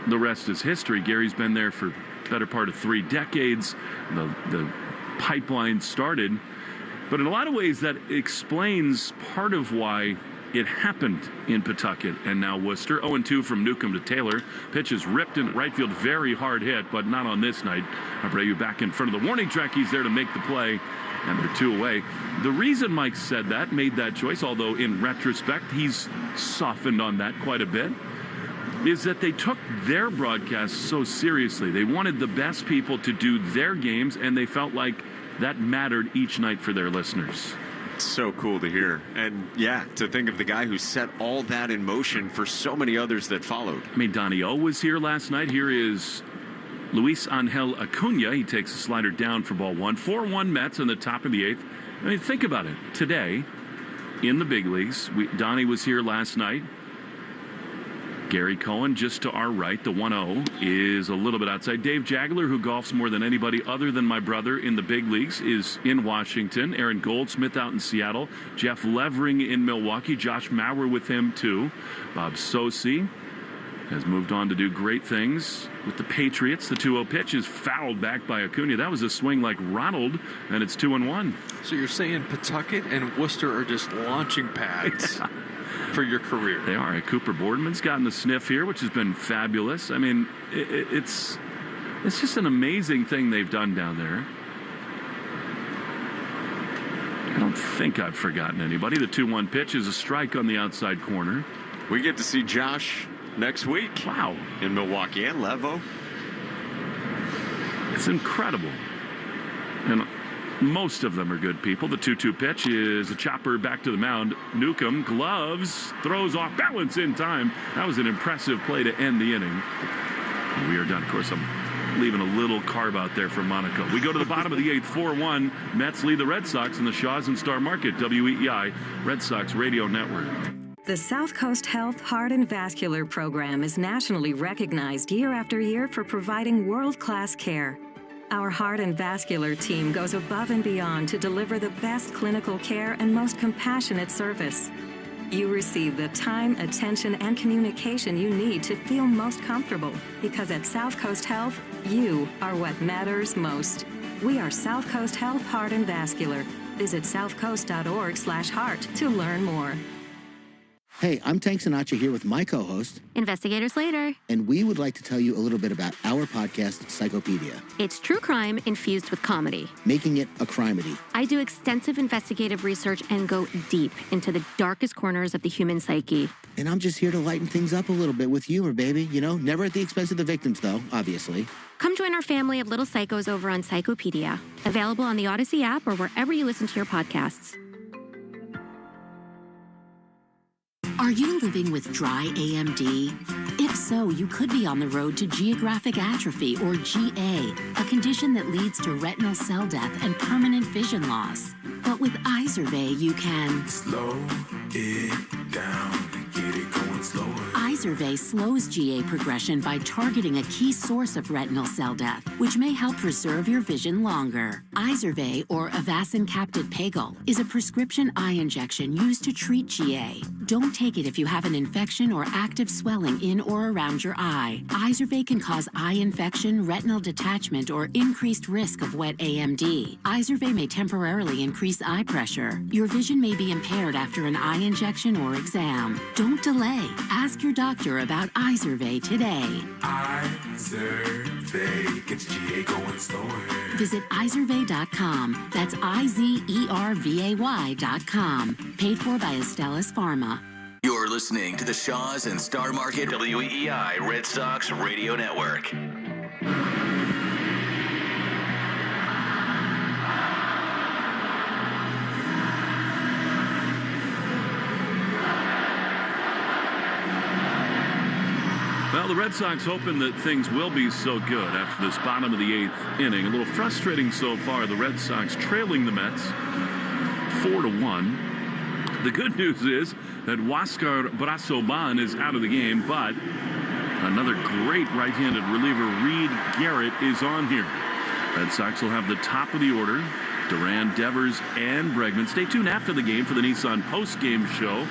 the rest is history. Gary's been there for the better part of 3 decades. The pipeline started. But in a lot of ways, that explains part of why it happened in Pawtucket and now Worcester. 0-2 from Newcomb to Taylor. Pitch is ripped in right field. Very hard hit, but not on this night. Abreu back in front of the warning track. He's there to make the play, and they're 2 away. The reason Mike said that, made that choice, although in retrospect he's softened on that quite a bit, is that they took their broadcast so seriously. They wanted the best people to do their games, and they felt like that mattered each night for their listeners. So cool to hear. And yeah, to think of the guy who set all that in motion for so many others that followed. I mean, Donnie O was here last night. Here is Luis Angel Acuna. He takes a slider down for ball 1. 4-1 Mets in the top of the 8th. I mean, think about it. Today, in the big leagues, Donnie was here last night. Gary Cohen just to our right. The 1-0 is a little bit outside. Dave Jagler, who golfs more than anybody other than my brother in the big leagues, is in Washington. Aaron Goldsmith out in Seattle. Jeff Levering in Milwaukee. Josh Maurer with him, too. Bob Sosi has moved on to do great things with the Patriots. The 2-0 pitch is fouled back by Acuna. That was a swing like Ronald, and it's 2-1. So you're saying Pawtucket and Worcester are just launching pads for your career? They are. Cooper Boardman's gotten the sniff here, which has been fabulous. I mean, it's just an amazing thing they've done down there. I don't think I've forgotten anybody. The 2-1 pitch is a strike on the outside corner. We get to see Josh next week. Wow. In Milwaukee and Levo. It's incredible. And most of them are good people. The 2-2 pitch is a chopper back to the mound. Newcomb, gloves, throws off balance in time. That was an impressive play to end the inning. And we are done. Of course, I'm leaving a little carb out there for Monaco. We go to the bottom of the 8th, 4-1. Mets lead the Red Sox in the Shaws and Star Market. WEEI, Red Sox Radio Network. The South Coast Health Heart and Vascular Program is nationally recognized year after year for providing world-class care. Our heart and vascular team goes above and beyond to deliver the best clinical care and most compassionate service. You receive the time, attention, and communication you need to feel most comfortable, because at South Coast Health, you are what matters most. We are South Coast Health Heart and Vascular. Visit southcoast.org/heart to learn more. Hey, I'm Tank Sinatra here with my co-host, Investigator Slater. And we would like to tell you a little bit about our podcast, Psychopedia. It's true crime infused with comedy. Making it a crimedy. I do extensive investigative research and go deep into the darkest corners of the human psyche. And I'm just here to lighten things up a little bit with humor, baby. You know, never at the expense of the victims, though, obviously. Come join our family of little psychos over on Psychopedia. Available on the Odyssey app or wherever you listen to your podcasts. Are you living with dry AMD? If so, you could be on the road to geographic atrophy, or GA, a condition that leads to retinal cell death and permanent vision loss. But with Izervay, you can slow it down and get it going slower. Izervay slows GA progression by targeting a key source of retinal cell death, which may help preserve your vision longer. Izervay, or Avastin Captid Pagel, is a prescription eye injection used to treat GA. Don't take it if you have an infection or active swelling in or around your eye. Izervay can cause eye infection, retinal detachment, or increased risk of wet AMD. Izervay may temporarily increase eye pressure. Your vision may be impaired after an eye injection or exam. Don't delay. Ask your doctor about Izervay today. Izervay gets GA going slower. Visit Izervay.com. That's IZERVAY.com. Paid for by Astellas Pharma. You're listening to the Shaws and Star Market WEEI Red Sox Radio Network. Well, the Red Sox hoping that things will be so good after this bottom of the 8th inning. A little frustrating so far. The Red Sox trailing the Mets 4-1. The good news is that Huáscar Brazoban is out of the game, but another great right-handed reliever, Reed Garrett, is on here. Red Sox will have the top of the order. Duran, Devers, and Bregman. Stay tuned after the game for the Nissan post-game show.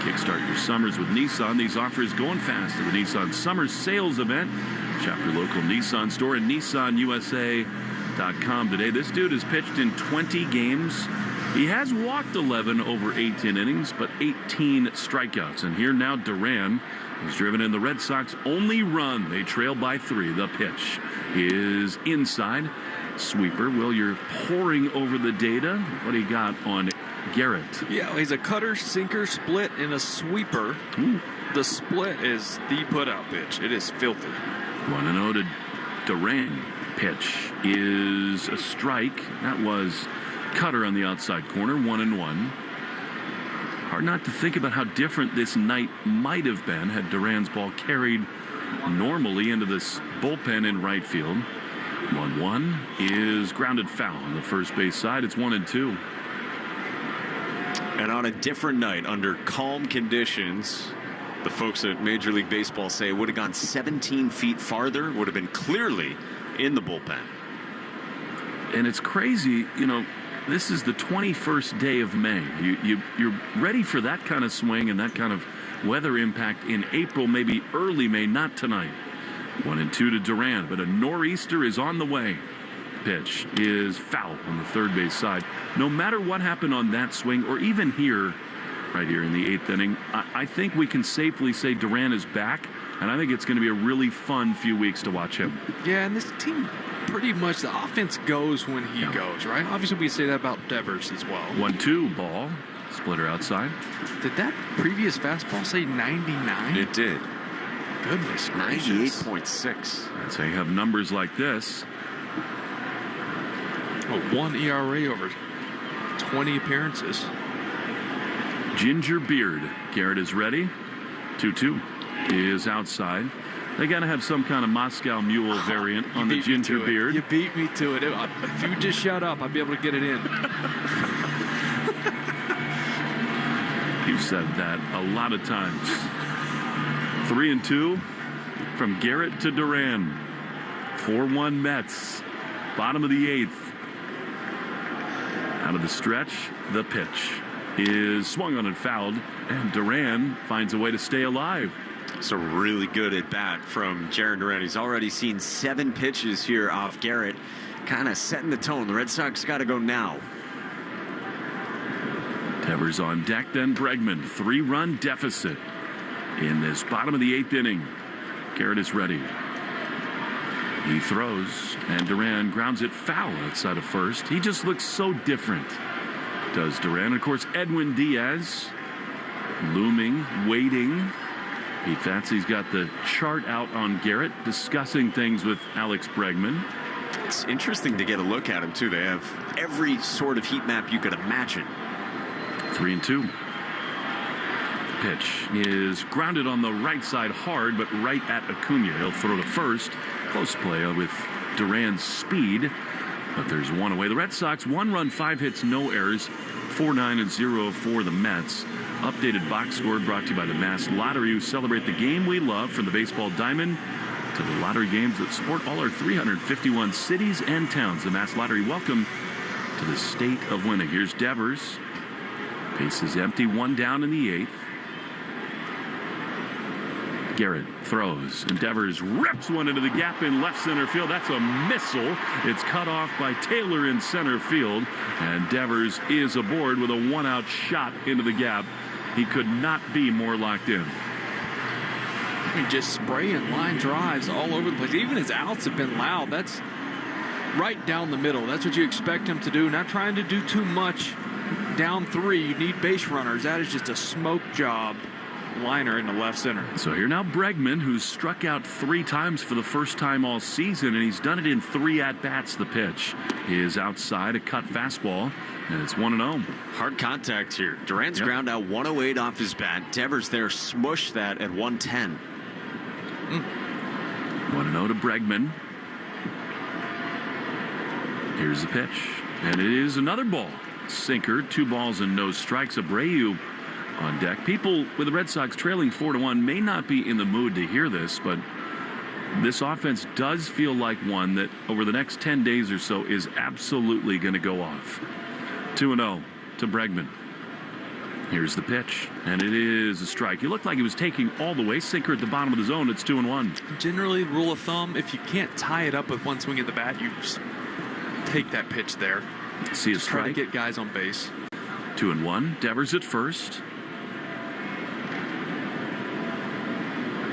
Kickstart your summers with Nissan. These offers going fast at the Nissan Summer Sales Event. Shop your local Nissan store and NissanUSA.com today. This dude has pitched in 20 games He has walked 11 over 18 innings, but 18 strikeouts. And here now Duran has driven in the Red Sox only run. They trail by 3. The pitch is inside. Sweeper. Will, you're pouring over the data. What do you got on Garrett? Yeah, he's a cutter, sinker, split, and a sweeper. Ooh. The split is the put-out pitch. It is filthy. 1-0 to Duran. Pitch is a strike. That was cutter on the outside corner. 1-1. Hard not to think about how different this night might have been had Duran's ball carried normally into this bullpen in right field. 1-1 is grounded foul on the first base side. It's 1-2. And on a different night, under calm conditions, the folks at Major League Baseball say it would have gone 17 feet farther, would have been clearly in the bullpen. And it's crazy, you know, this is the 21st day of May. You're ready for that kind of swing and that kind of weather impact in April, maybe early May, not tonight. 1-2 to Duran, but a nor'easter is on the way. Pitch is foul on the third base side. No matter what happened on that swing, or even here, right here in the 8th inning, I think we can safely say Duran is back, and I think it's going to be a really fun few weeks to watch him. Yeah, and this team, pretty much the offense goes when he goes, right? Obviously, we say that about Devers as well. 1-2 ball, splitter outside. Did that previous fastball say 99? It did. Goodness gracious. 98.6. So you have numbers like this. Oh, 1 ERA over 20 appearances. Ginger beard. Garrett is ready. 2-2 is outside. They got to have some kind of Moscow Mule variant on the ginger beard. You beat me to it. If you just shut up, I'd be able to get it in. You've said that a lot of times. 3-2 from Garrett to Duran. 4-1 Mets. Bottom of the 8th. Out of the stretch, the pitch is swung on and fouled, and Duran finds a way to stay alive. So really good at bat from Jarren Duran. He's already seen 7 pitches here off Garrett, kind of setting the tone. The Red Sox got to go now. Devers on deck, then Bregman. 3-run deficit in this bottom of the 8th inning. Garrett is ready. He throws, and Duran grounds it foul outside of first. He just looks so different, does Duran. Of course, Edwin Diaz looming, waiting. Pete Fatsy's got the chart out on Garrett, discussing things with Alex Bregman. It's interesting to get a look at him, too. They have every sort of heat map you could imagine. 3-2. Pitch is grounded on the right side hard, but right at Acuna. He'll throw to first. Close play with Duran's speed, but there's one away. The Red Sox, 1 run, 5 hits, no errors, 4-9-0 for the Mets. Updated box score brought to you by the Mass Lottery, who celebrate the game we love, from the baseball diamond to the lottery games that support all our 351 cities and towns. The Mass Lottery, welcome to the state of winning. Here's Devers. Base is empty, 1 down in the 8th. Garrett throws, and Devers rips one into the gap in left center field. That's a missile. It's cut off by Taylor in center field, and Devers is aboard with a 1-out shot into the gap. He could not be more locked in. I mean, just spraying line drives all over the place. Even his outs have been loud. That's right down the middle. That's what you expect him to do. Not trying to do too much. Down 3, you need base runners. That is just a smoke job. Liner in the left center. So here now Bregman, who's struck out 3 times for the first time all season, and he's done it in 3 at-bats. The pitch is outside, a cut fastball, and it's 1-0. Hard contact here. Duran's ground out 108 off his bat. Devers there smushed that at 110. 1-0 to Bregman. Here's the pitch, and it is another ball. Sinker, 2 balls and no strikes. Abreu on deck. People with the Red Sox trailing 4-1 may not be in the mood to hear this, but this offense does feel like one that over the next 10 days or so is absolutely going to go off. 2-0 to Bregman. Here's the pitch, and it is a strike. He looked like he was taking all the way. Sinker at the bottom of the zone. It's 2-1. Generally, rule of thumb, if you can't tie it up with one swing at the bat, you just take that pitch there. See a strike. Try to get guys on base. 2-1. Devers at first.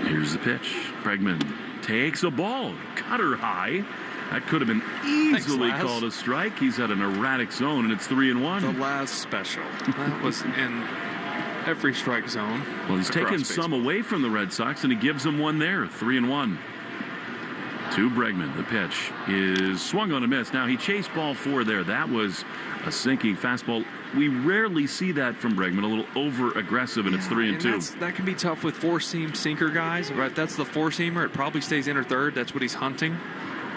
Here's the pitch. Bregman takes a ball. Cutter high. That could have been easily called a strike. He's at an erratic zone, and it's 3-1. The last special. That was in every strike zone. Well, he's taken baseball. some away from the Red Sox, and he gives them one there. 3-1. To Bregman. The pitch is swung on a miss. Now, he chased ball 4 there. That was a sinking fastball. We rarely see that from Bregman. A little over-aggressive, and it's 3-2. That can be tough with four-seam sinker guys. Right? That's the four-seamer. It probably stays in or third. That's what he's hunting.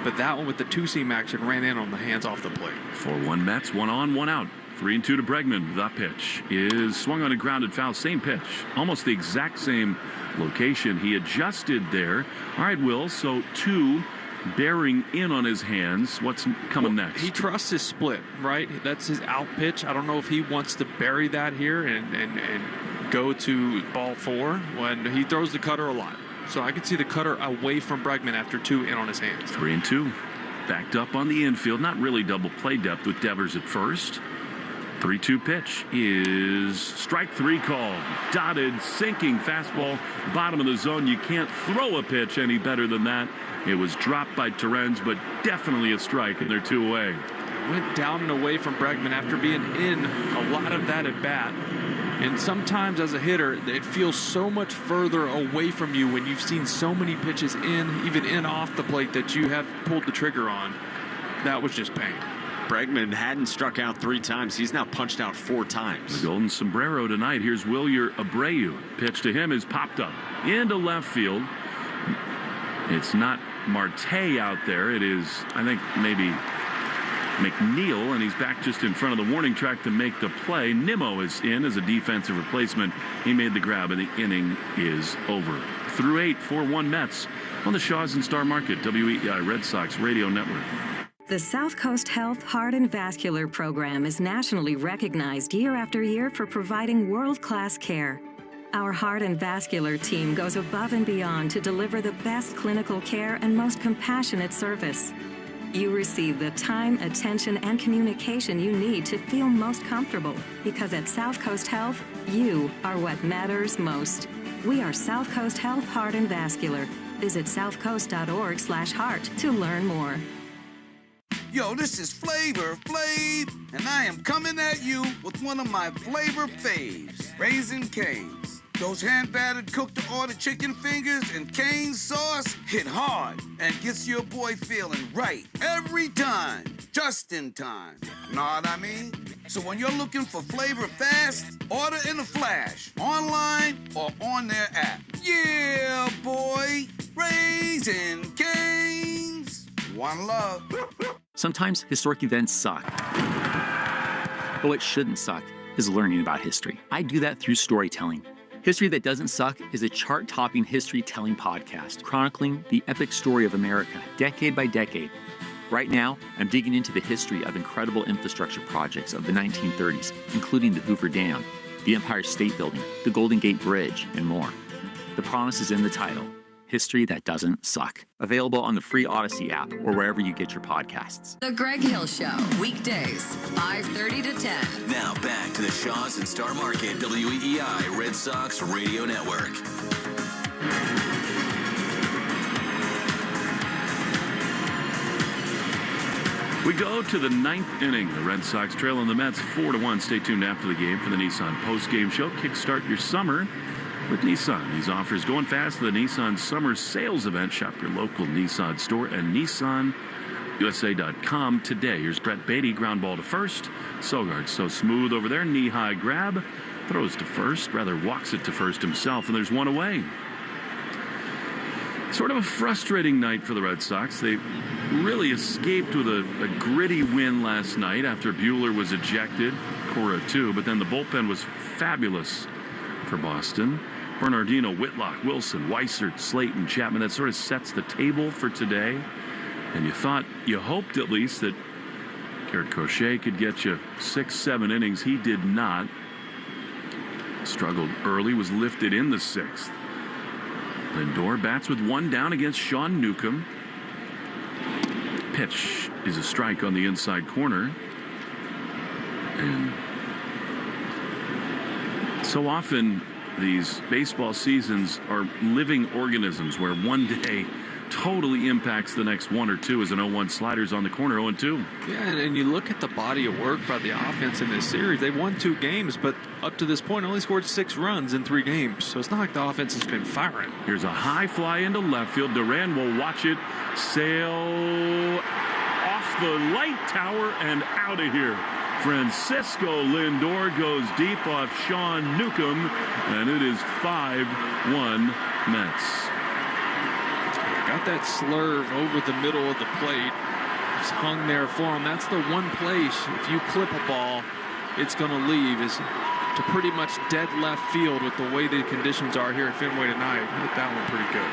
But that one with the two-seam action ran in on the hands off the plate. 4-1 Mets, 1 on, 1 out. 3-2 to Bregman. The pitch is swung on a grounded foul. Same pitch. Almost the exact same location. He adjusted there. All right, Will, so 2 bearing in on his hands. What's coming next? He trusts his split, right? That's his out pitch. I don't know if he wants to bury that here and go to ball 4 when he throws the cutter a lot. So I could see the cutter away from Bregman after 2 in on his hands. 3-2. Backed up on the infield. Not really double play depth with Devers at first. 3-2 pitch is strike 3 called. Dotted, sinking fastball, bottom of the zone. You can't throw a pitch any better than that. It was dropped by Terens, but definitely a strike, and they're 2 away. Went down and away from Bregman after being in a lot of that at bat. And sometimes as a hitter, it feels so much further away from you when you've seen so many pitches in, even in off the plate, that you have pulled the trigger on. That was just pain. Bregman hadn't struck out 3 times. He's now punched out 4 times. The golden sombrero tonight. Here's Wilyer Abreu. Pitch to him is popped up into left field. It's not Marte out there. It is, I think, maybe McNeil, and he's back just in front of the warning track to make the play. Nimmo is in as a defensive replacement. He made the grab, and the inning is over. Through 8, 4-1 Mets on the Shaws and Star Market, WEEI Red Sox Radio Network. The South Coast Health Heart and Vascular Program is nationally recognized year after year for providing world-class care. Our heart and vascular team goes above and beyond to deliver the best clinical care and most compassionate service. You receive the time, attention, and communication you need to feel most comfortable, because at South Coast Health, you are what matters most. We are South Coast Health Heart and Vascular. Visit southcoast.org/heart to learn more. Yo, this is Flavor Flav, and I am coming at you with one of my flavor faves, Raising Cane's. Those hand-battered, cooked-to-order chicken fingers and cane sauce hit hard and gets your boy feeling right every time, just in time. Know what I mean? So when you're looking for flavor fast, order in a flash, online or on their app. Yeah, boy, Raising Cane's. One love. Sometimes historic events suck. But what shouldn't suck is learning about history. I do that through storytelling. History That Doesn't Suck is a chart-topping history-telling podcast chronicling the epic story of America, decade by decade. Right now, I'm digging into the history of incredible infrastructure projects of the 1930s, including the Hoover Dam, the Empire State Building, the Golden Gate Bridge, and more. The promise is in the title, History That Doesn't Suck. Available on the free Odyssey app or wherever you get your podcasts. The Greg Hill Show, weekdays, 5:30 to 10. Now back to the Shaws and Star Market WEEI Red Sox Radio Network. We go to the 9th inning. The Red Sox trailing the Mets 4-1. Stay tuned after the game for the Nissan post-game show. Kickstart your summer with Nissan. These offers going fast to the Nissan Summer Sales Event. Shop your local Nissan store and NissanUSA.com today. Here's Brett Beatty, ground ball to first. Sogard so smooth over there, knee-high grab. Throws to first, rather walks it to first himself, and there's one away. Sort of a frustrating night for the Red Sox. They really escaped with a gritty win last night after Buehler was ejected, Cora too, but then the bullpen was fabulous for Boston. Bernardino, Whitlock, Wilson, Weissert, Slayton, Chapman. That sort of sets the table for today. And you hoped at least that Garrett Crochet could get you 6-7 innings. He did not. Struggled early, was lifted in the 6th. Lindor bats with one down against Sean Newcomb. Pitch is a strike on the inside corner. And So often, these baseball seasons are living organisms where one day totally impacts the next one or two as an 0-1 sliders on the corner, 0-2. Yeah, and you look at the body of work by the offense in this series. They've won 2 games, but up to this point only scored 6 runs in 3 games. So it's not like the offense has been firing. Here's a high fly into left field. Duran will watch it sail off the light tower and out of here. Francisco Lindor goes deep off Sean Newcomb, and it is 5-1 Mets. Got that slurve over the middle of the plate. It's hung there for him. That's the one place, if you clip a ball, it's going to leave, is to pretty much dead left field with the way the conditions are here at Fenway tonight. Hit that one pretty good.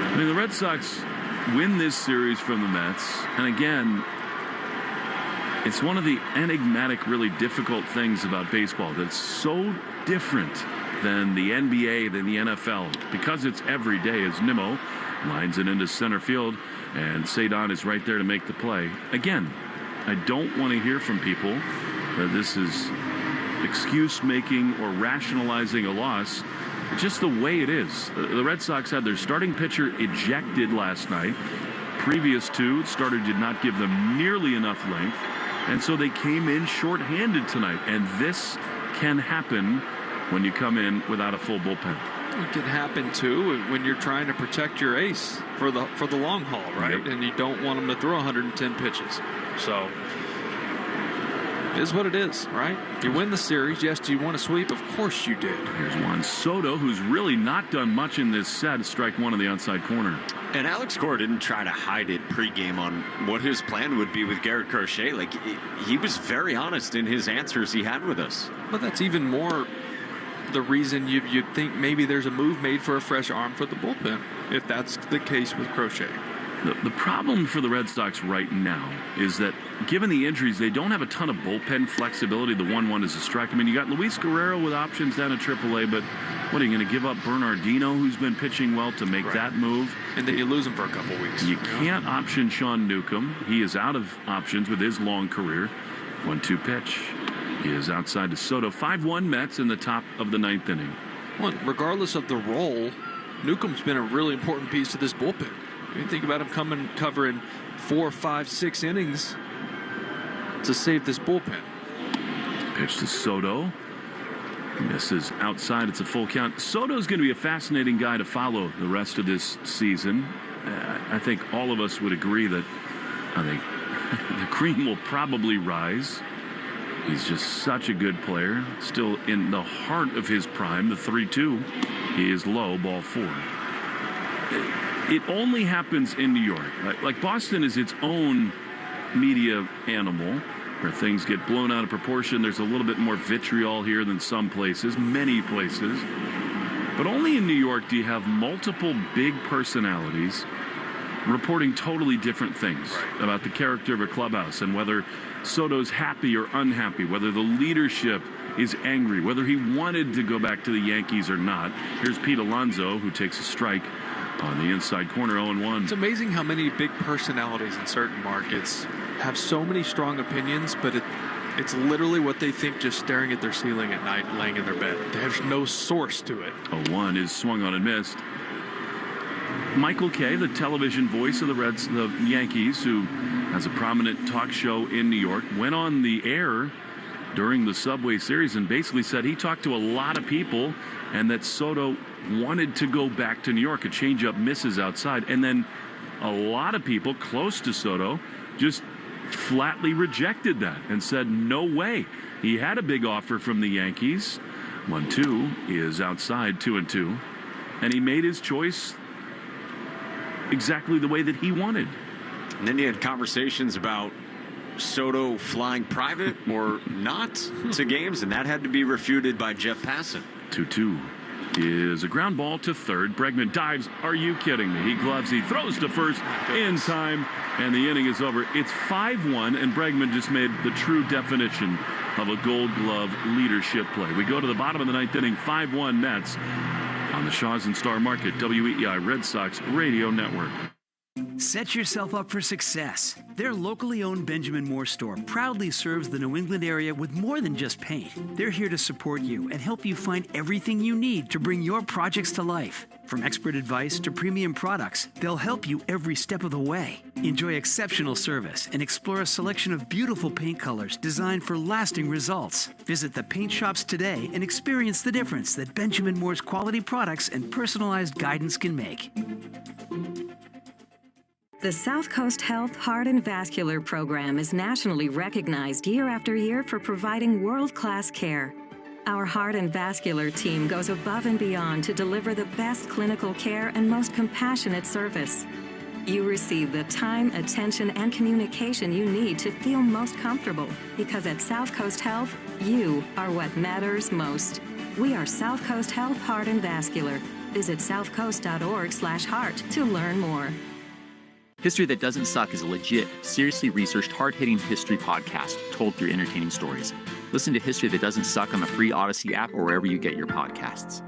I mean, the Red Sox win this series from the Mets, and again, it's one of the enigmatic, really difficult things about baseball that's so different than the NBA, than the NFL, because it's every day. As Nimmo lines it into center field, and Cedon is right there to make the play. Again, I don't want to hear from people that this is excuse-making or rationalizing a loss. Just the way it is. The Red Sox had their starting pitcher ejected last night. Previous 2, starter did not give them nearly enough length, and so they came in shorthanded tonight. And this can happen when you come in without a full bullpen. It can happen too when you're trying to protect your ace for the long haul, right? Yep. And you don't want him to throw 110 pitches. So it is what it is, right? You win the series. Yes, do you want to sweep? Of course you did. Here's Juan Soto, who's really not done much in this set. Strike one on the outside corner. And Alex Cora didn't try to hide it pregame on what his plan would be with Garrett Crochet. Like, he was very honest in his answers he had with us. But that's even more the reason you'd think maybe there's a move made for a fresh arm for the bullpen, if that's the case with Crochet. The problem for the Red Sox right now is that given the injuries, they don't have a ton of bullpen flexibility. The 1-1 is a strike. I mean, you got Luis Guerrero with options down at AAA, but what, are you going to give up Bernardino, who's been pitching well, to make that move? And then you lose him for a couple weeks. You can't option Sean Newcomb. He is out of options with his long career. 1-2 pitch. He is outside to Soto. 5-1 Mets in the top of the 9th inning. Well, regardless of the role, Newcomb's been a really important piece to this bullpen. You think about him covering 4, 5, 6 innings to save this bullpen. Pitch to Soto. Misses outside. It's a full count. Soto's going to be a fascinating guy to follow the rest of this season. I think all of us would agree that the cream will probably rise. He's just such a good player. Still in the heart of his prime. The 3-2 is low, ball 4. It only happens in New York. Like Boston is its own media animal where things get blown out of proportion. There's a little bit more vitriol here than some places, many places. But only in New York do you have multiple big personalities reporting totally different things about the character of a clubhouse and whether Soto's happy or unhappy, whether the leadership is angry, whether he wanted to go back to the Yankees or not. Here's Pete Alonso, who takes a strike on the inside corner, 0-1. It's amazing how many big personalities in certain markets have so many strong opinions, but it's literally what they think just staring at their ceiling at night, laying in their bed. There's no source to it. 0-1 is swung on and missed. Michael Kay, the television voice of the Yankees, who has a prominent talk show in New York, went on the air during the Subway Series and basically said he talked to a lot of people and that Soto wanted to go back to New York. A changeup misses outside, and then a lot of people close to Soto just flatly rejected that and said no way. He had a big offer from the Yankees. 1-2 is outside, 2-2, and he made his choice exactly the way that he wanted. And then you had conversations about Soto flying private or not to games, and that had to be refuted by Jeff Passan. 2-2 is a ground ball to third. Bregman dives. Are you kidding me? He gloves. He throws to first in time, and the inning is over. It's 5-1, and Bregman just made the true definition of a Gold Glove leadership play. We go to the bottom of the 9th inning, 5-1 Mets on the Shaws and Star Market WEEI Red Sox Radio Network. Set yourself up for success. Their locally owned Benjamin Moore store proudly serves the New England area with more than just paint. They're here to support you and help you find everything you need to bring your projects to life. From expert advice to premium products, they'll help you every step of the way. Enjoy exceptional service and explore a selection of beautiful paint colors designed for lasting results. Visit the paint shops today and experience the difference that Benjamin Moore's quality products and personalized guidance can make. The South Coast Health Heart and Vascular Program is nationally recognized year after year for providing world-class care. Our heart and vascular team goes above and beyond to deliver the best clinical care and most compassionate service. You receive the time, attention, and communication you need to feel most comfortable, because at South Coast Health, you are what matters most. We are South Coast Health Heart and Vascular. Visit southcoast.org/heart to learn more. History That Doesn't Suck is a legit, seriously researched, hard-hitting history podcast told through entertaining stories. Listen to History That Doesn't Suck on the free Odyssey app or wherever you get your podcasts.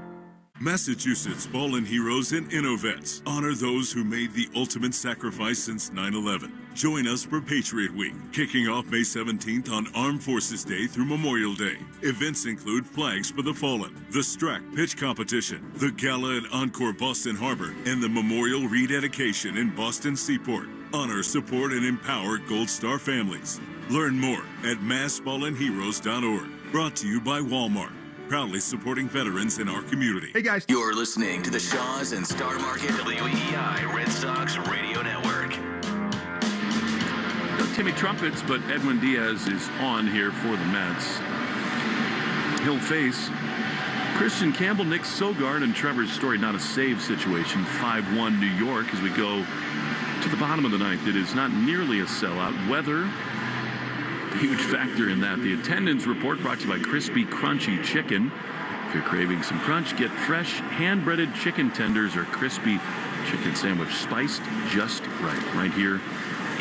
Massachusetts Fallen Heroes and Innovets honor those who made the ultimate sacrifice since 9/11. Join us for Patriot Week, kicking off May 17th on Armed Forces Day through Memorial Day. Events include Flags for the Fallen, the Strack Pitch Competition, the Gala and Encore Boston Harbor, and the Memorial Rededication in Boston Seaport. Honor, support, and empower Gold Star families. Learn more at massfallenheroes.org. Brought to you by Walmart. Proudly supporting veterans in our community. Hey guys. You're listening to the Shaws and Star Market WEEI Red Sox Radio Network. No Timmy Trumpets, but Edwin Diaz is on here for the Mets. He'll face Christian Campbell, Nick Sogard, and Trevor Story. Not a save situation. 5-1 New York as we go to the bottom of the ninth. It is not nearly a sellout. Weather, huge factor in that. The attendance report brought to you by Crispy Crunchy Chicken. If you're craving some crunch, get fresh hand-breaded chicken tenders or crispy chicken sandwich spiced just right here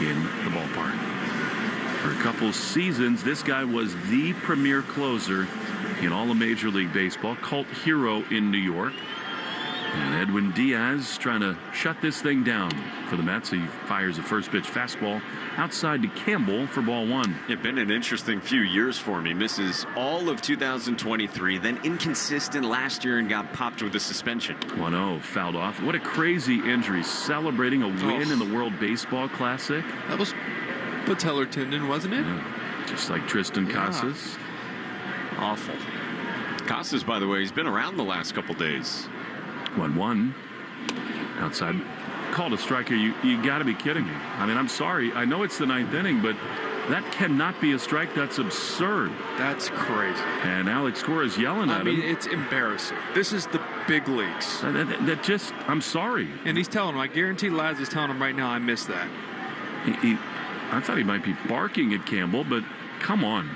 in the ballpark. For a couple seasons, this guy was the premier closer in all of Major League Baseball, cult hero in New York. And Edwin Diaz trying to shut this thing down for the Mets. He fires a first pitch fastball outside to Campbell for ball one. It's been an interesting few years for him. He misses all of 2023, then inconsistent last year and got popped with a suspension. 1-0, fouled off. What a crazy injury. Celebrating a win in the World Baseball Classic. That was patellar tendon, wasn't it? Yeah. Just like Tristan Casas. Awful. Casas, by the way, he's been around the last couple days. 1-1 outside, called a striker. You got to be kidding me. I mean, I'm sorry. I know it's the ninth inning, but that cannot be a strike. That's absurd. That's crazy. And Alex Cora is yelling at him. I mean, it's embarrassing. This is the big leagues. That just, I'm sorry. And he's telling him, I guarantee Laz is telling him right now, I missed that. I thought he might be barking at Campbell, but come on.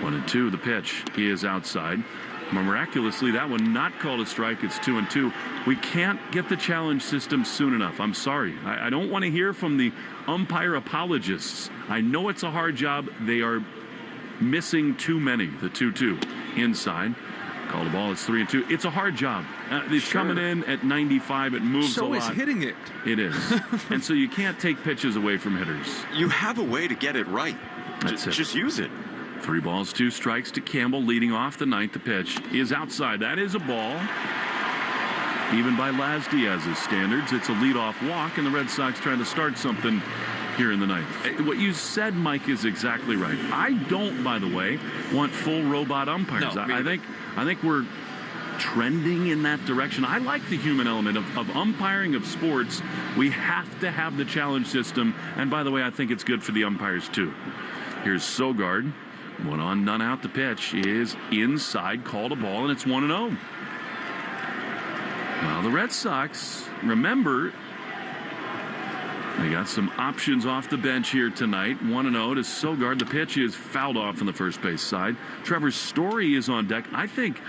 1-2, the pitch. He is outside. Miraculously, that one not called a strike. It's 2-2. We can't get the challenge system soon enough. I'm sorry. I don't want to hear from the umpire apologists. I know it's a hard job. They are missing too many. The 2-2 inside. Called a ball. It's 3-2. It's a hard job. It's coming in at 95. It moves a lot. So is hitting it. It is. And so you can't take pitches away from hitters. You have a way to get it right. That's it. Just use it. 3 balls, 2 strikes to Campbell, leading off the ninth. The pitch is outside. That is a ball. Even by Laz Diaz's standards, it's a leadoff walk, and the Red Sox trying to start something here in the ninth. What you said, Mike, is exactly right. I don't, by the way, want full robot umpires. No, I think we're trending in that direction. I like the human element of umpiring of sports. We have to have the challenge system, and by the way, I think it's good for the umpires too. Here's Sogard. 1 on, none out. The pitch is inside, called a ball, and it's 1-0. Now the Red Sox, remember, they got some options off the bench here tonight. 1-0 to Sogard. The pitch is fouled off on the first base side. Trevor Story is on deck. I think,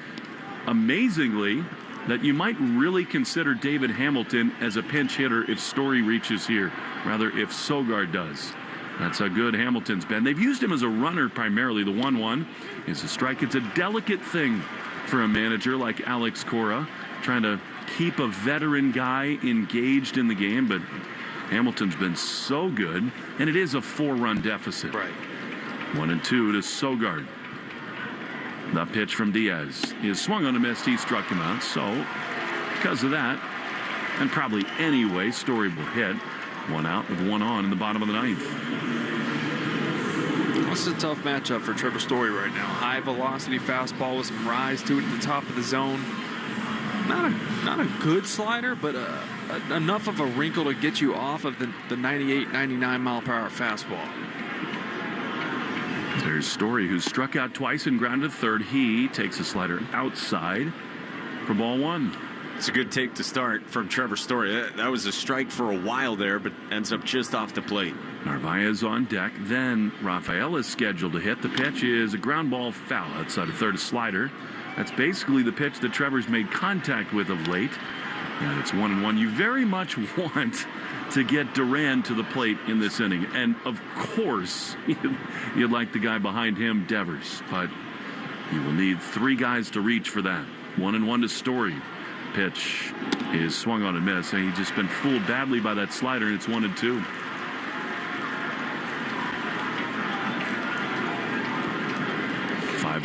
amazingly, that you might really consider David Hamilton as a pinch hitter if Story reaches here, rather if Sogard does. That's how good Hamilton's been. They've used him as a runner primarily. The 1-1 is a strike. It's a delicate thing for a manager like Alex Cora, trying to keep a veteran guy engaged in the game, but Hamilton's been so good, and it is a 4-run deficit. Right. 1-2 to Sogard. The pitch from Diaz is swung on a miss. He struck him out. So, because of that, and probably anyway, Story will hit. 1 out with 1 on in the bottom of the 9th. This is a tough matchup for Trevor Story right now. High velocity fastball with some rise to it at the top of the zone. Not a good slider, but enough of a wrinkle to get you off of the 98, 99 mile per hour fastball. There's Story, who struck out twice and grounded third. He takes a slider outside for ball 1. It's a good take to start from Trevor Story. That was a strike for a while there, but ends up just off the plate. Narvaez on deck. Then Rafael is scheduled to hit. The pitch is a ground ball foul outside of third, a slider. That's basically the pitch that Trevor's made contact with of late. And it's 1-1. You very much want to get Duran to the plate in this inning. And, of course, you'd like the guy behind him, Devers. But you will need 3 guys to reach for that. 1-1 to Story. Pitch is swung on and missed. And he's just been fooled badly by that slider, and it's 1-2.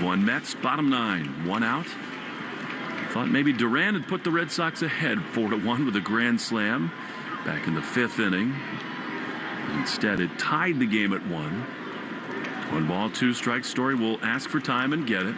One Mets, bottom 9, 1 out. Thought maybe Duran had put the Red Sox ahead 4-1 with a grand slam back in the 5th inning. Instead, it tied the game at 1. 1 ball, 2 strikes. Story will ask for time and get it.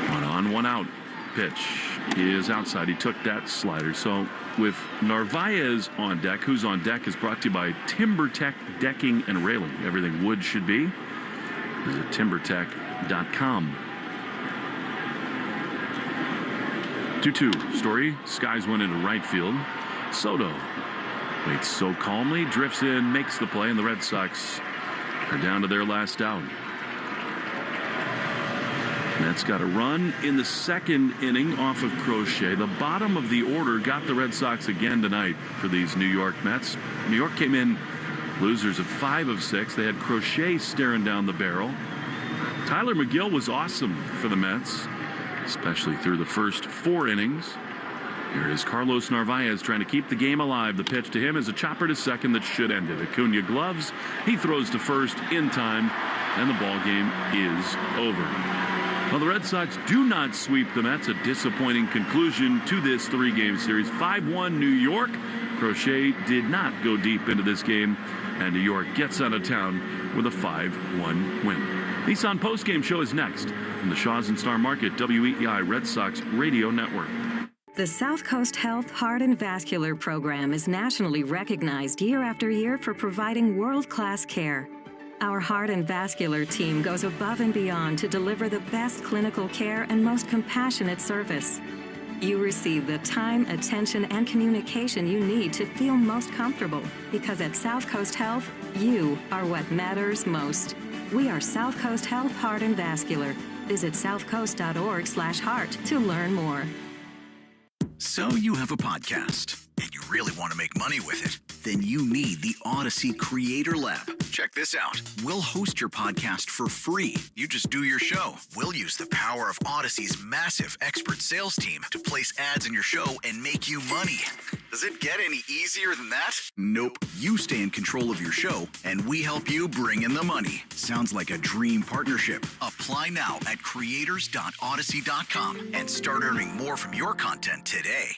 One on, 1 out. Pitch is outside. He took that slider. So with Narvaez on deck, who's on deck is brought to you by TimberTech Decking and Railing. Everything wood should be. Visit timbertech.com. 2-2. Story skies one into right field. Soto waits so calmly, drifts in, makes the play, and the Red Sox are down to their last out. Mets got a run in the 2nd inning off of Crochet. The bottom of the order got the Red Sox again tonight for these New York Mets. New York came in losers of 5 of 6. They had Crochet staring down the barrel. Tyler McGill was awesome for the Mets, especially through the first 4 innings. Here is Carlos Narvaez trying to keep the game alive. The pitch to him is a chopper to second that should end it. Acuna gloves. He throws to first in time, and the ball game is over. Well, the Red Sox do not sweep the Mets. A disappointing conclusion to this 3-game series. 5-1 New York. Crochet did not go deep into this game, and New York gets out of town with a 5-1 win. Nissan postgame show is next from the Shaws and Star Market WEEI Red Sox Radio Network. The South Coast Health Heart and Vascular Program is nationally recognized year after year for providing world-class care. Our heart and vascular team goes above and beyond to deliver the best clinical care and most compassionate service. You receive the time, attention, and communication you need to feel most comfortable, because at South Coast Health, you are what matters most. We are South Coast Health Heart and Vascular. Visit southcoast.org/heart to learn more. So you have a podcast, and you really want to make money with it. Then you need the Odyssey Creator Lab. Check this out. We'll host your podcast for free. You just do your show. We'll use the power of Odyssey's massive expert sales team to place ads in your show and make you money. Does it get any easier than that? Nope. You stay in control of your show, and we help you bring in the money. Sounds like a dream partnership. Apply now at creators.odyssey.com and start earning more from your content today.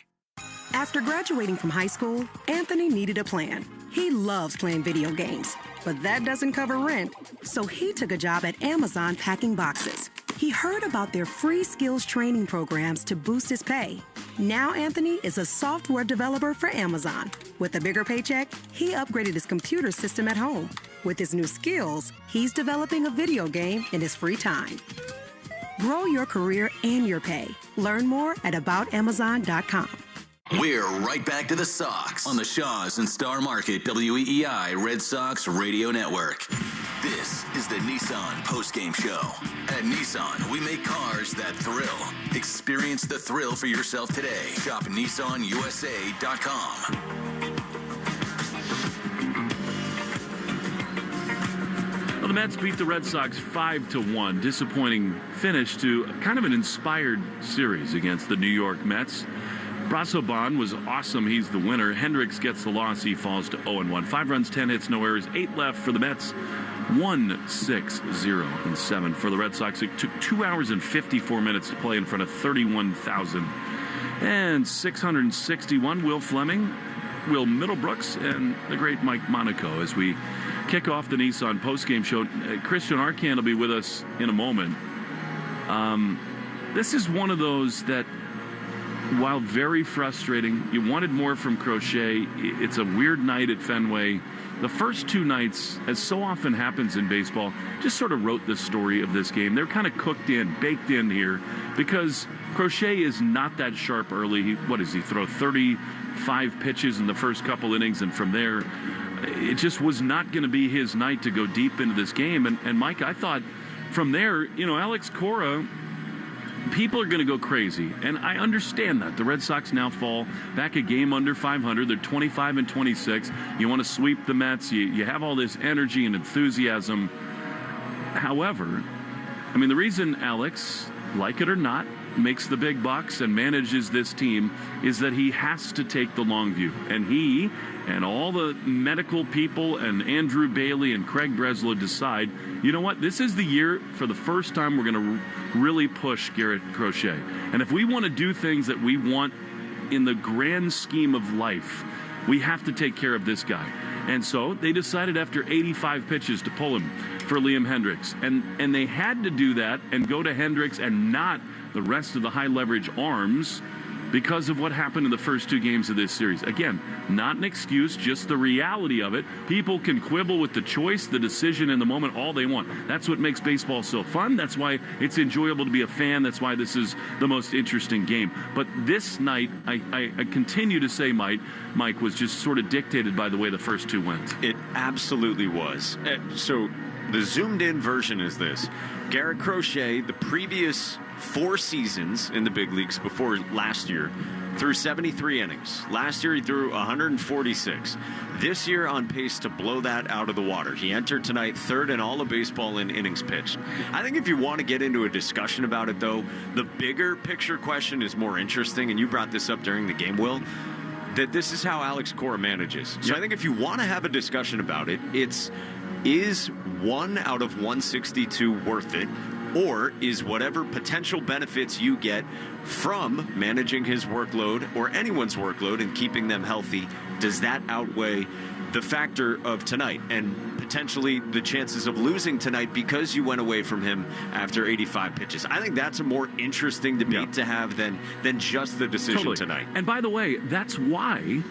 After graduating from high school, Anthony needed a plan. He loves playing video games, but that doesn't cover rent. So he took a job at Amazon packing boxes. He heard about their free skills training programs to boost his pay. Now Anthony is a software developer for Amazon. With a bigger paycheck, he upgraded his computer system at home. With his new skills, he's developing a video game in his free time. Grow your career and your pay. Learn more at aboutamazon.com. We're right back to the Sox on the Shaws and Star Market WEEI Red Sox Radio Network. This is the Nissan postgame show. At Nissan, we make cars that thrill. Experience the thrill for yourself today. Shop NissanUSA.com. Well, the Mets beat the Red Sox 5-1. Disappointing finish to kind of an inspired series against the New York Mets. Brasoban was awesome. He's the winner. Hendricks gets the loss. He falls to 0-1. 5 runs, 10 hits, no errors, 8 left for the Mets. 1-6-0-7 for the Red Sox. It took 2 hours and 54 minutes to play in front of 31,000. And 661, Will Fleming, Will Middlebrooks, and the great Mike Monaco as we kick off the Nissan postgame show. Christian Arcand will be with us in a moment. This is one of those that, while very frustrating, you wanted more from Crochet. It's a weird night at Fenway. The first 2 nights, as so often happens in baseball, just sort of wrote the story of this game. They're kind of cooked in, baked in here, because Crochet is not that sharp early. What does he throw? 35 pitches in the first couple innings, and from there, it just was not going to be his night to go deep into this game. And Mike, I thought from there, Alex Cora, people are going to go crazy, and I understand that. The Red Sox now fall back a game under 500. They're 25-26. You want to sweep the Mets. You have all this energy and enthusiasm. However, the reason Alex, like it or not, makes the big bucks and manages this team is that he has to take the long view. And he and all the medical people and Andrew Bailey and Craig Breslow decide, you know what, this is the year for the first time we're going to really push Garrett Crochet. And if we want to do things that we want in the grand scheme of life, we have to take care of this guy. And so they decided after 85 pitches to pull him for Liam Hendricks. And they had to do that and go to Hendricks and not the rest of the high leverage arms because of what happened in the first 2 games of this series. Again, not an excuse, just the reality of it. People can quibble with the choice, the decision in the moment, all they want. That's what makes baseball so fun. That's why it's enjoyable to be a fan. That's why this is the most interesting game. But this night, I continue to say, Mike, was just sort of dictated by the way the first 2 went. It absolutely was. So the zoomed-in version is this. Garrett Crochet, the previous 4 seasons in the big leagues before last year, threw 73 innings. Last year he threw 146. This year on pace to blow that out of the water. He entered tonight 3rd in all of baseball in innings pitched. I think if you want to get into a discussion about it, though, the bigger picture question is more interesting, and you brought this up during the game, Will, that this is how Alex Cora manages. So I think if you want to have a discussion about it, is 1 out of 162 worth it? Or is whatever potential benefits you get from managing his workload or anyone's workload and keeping them healthy, does that outweigh the factor of tonight and potentially the chances of losing tonight because you went away from him after 85 pitches? I think that's a more interesting debate to have than just the decision tonight. And by the way, that's why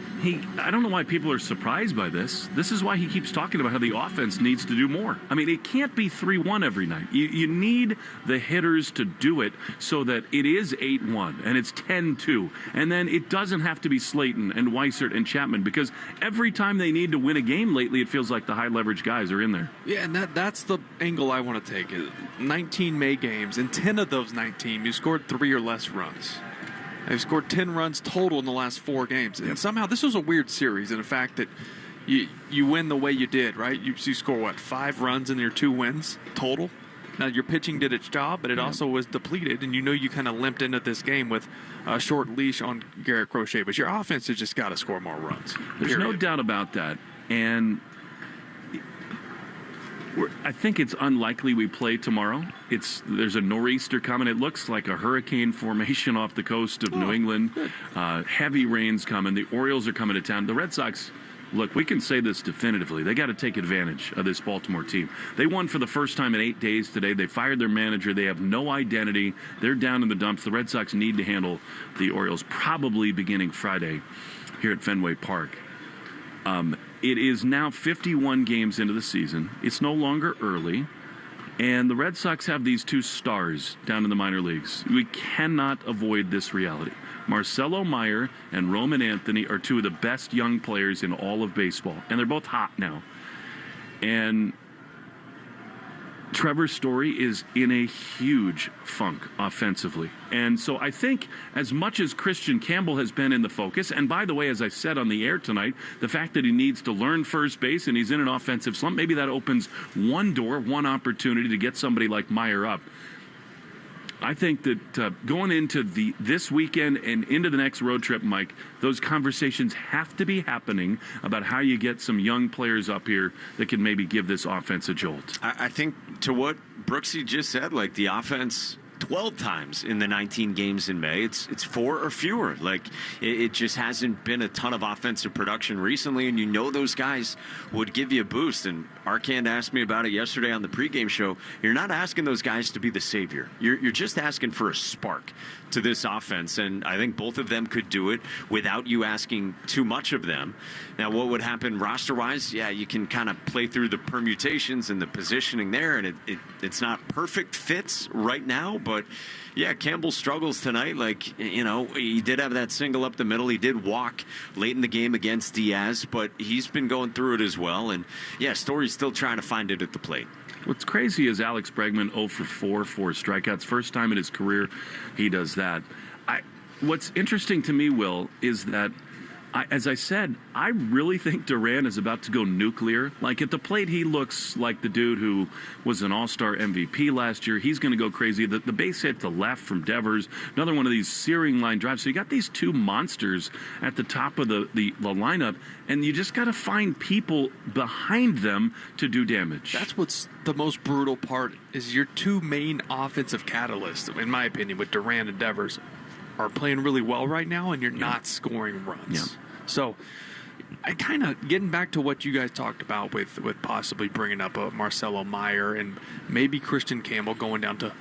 I don't know why people are surprised by this. This is why he keeps talking about how the offense needs to do more. It can't be 3-1 every night. You need the hitters to do it so that it is 8-1 and it's 10-2. And then it doesn't have to be Slayton and Weissert and Chapman, because every time they need to win a game lately, it feels like the high leverage guys are in there. Yeah, and that's the angle I want to take. 19 May games, and 10 of those 19, you scored 3 or less runs. They've scored 10 runs total in the last 4 games. And somehow this was a weird series in the fact that you win the way you did, right? You score, 5 runs in your 2 wins total? Now, your pitching did its job, but it also was depleted, and you kind of limped into this game with a short leash on Garrett Crochet. But your offense has just got to score more runs. There's no doubt about that. And I think it's unlikely we play tomorrow. There's a nor'easter coming. It looks like a hurricane formation off the coast of New England. Heavy rains coming. The Orioles are coming to town. The Red Sox, look, we can say this definitively. They got to take advantage of this Baltimore team. They won for the first time in 8 days today. They fired their manager. They have no identity. They're down in the dumps. The Red Sox need to handle the Orioles probably beginning Friday here at Fenway Park. It is now 51 games into the season. It's no longer early. And the Red Sox have these 2 stars down in the minor leagues. We cannot avoid this reality. Marcelo Meyer and Roman Anthony are 2 of the best young players in all of baseball. And they're both hot now. And Trevor Story is in a huge funk offensively. And so I think as much as Christian Campbell has been in the focus, and by the way, as I said on the air tonight, the fact that he needs to learn first base and he's in an offensive slump, maybe that opens one door, one opportunity to get somebody like Meyer up. I think that going into this weekend and into the next road trip, Mike, those conversations have to be happening about how you get some young players up here that can maybe give this offense a jolt. I think to what Brooksy just said, like the offense 12 times in the 19 games in May. It's 4 or fewer. Like, it just hasn't been a ton of offensive production recently, and you know those guys would give you a boost. And Arcand asked me about it yesterday on the pregame show. You're not asking those guys to be the savior. You're just asking for a spark to this offense, and I think both of them could do it without you asking too much of them. Now, what would happen roster-wise? Yeah, you can kind of play through the permutations and the positioning there, and it's not perfect fits right now, but yeah, Campbell struggles tonight. Like, you know, he did have that single up the middle. He did walk late in the game against Diaz, but he's been going through it as well. And yeah, Story's still trying to find it at the plate. What's crazy is Alex Bregman 0 for 4 strikeouts. First time in his career he does that. What's interesting to me, Will, is that as I said, I really think Duran is about to go nuclear. Like, at the plate, he looks like the dude who was an all-star MVP last year. He's going to go crazy. The base hit to left from Devers, another one of these searing line drives. So you got these two monsters at the top of the lineup, and you just got to find people behind them to do damage. That's what's the most brutal part, is your two main offensive catalysts, in my opinion, with Duran and Devers, are playing really well right now, and you're not scoring runs. Yeah. So I kind of, getting back to what you guys talked about with possibly bringing up a Marcelo Meyer and maybe Christian Campbell going down to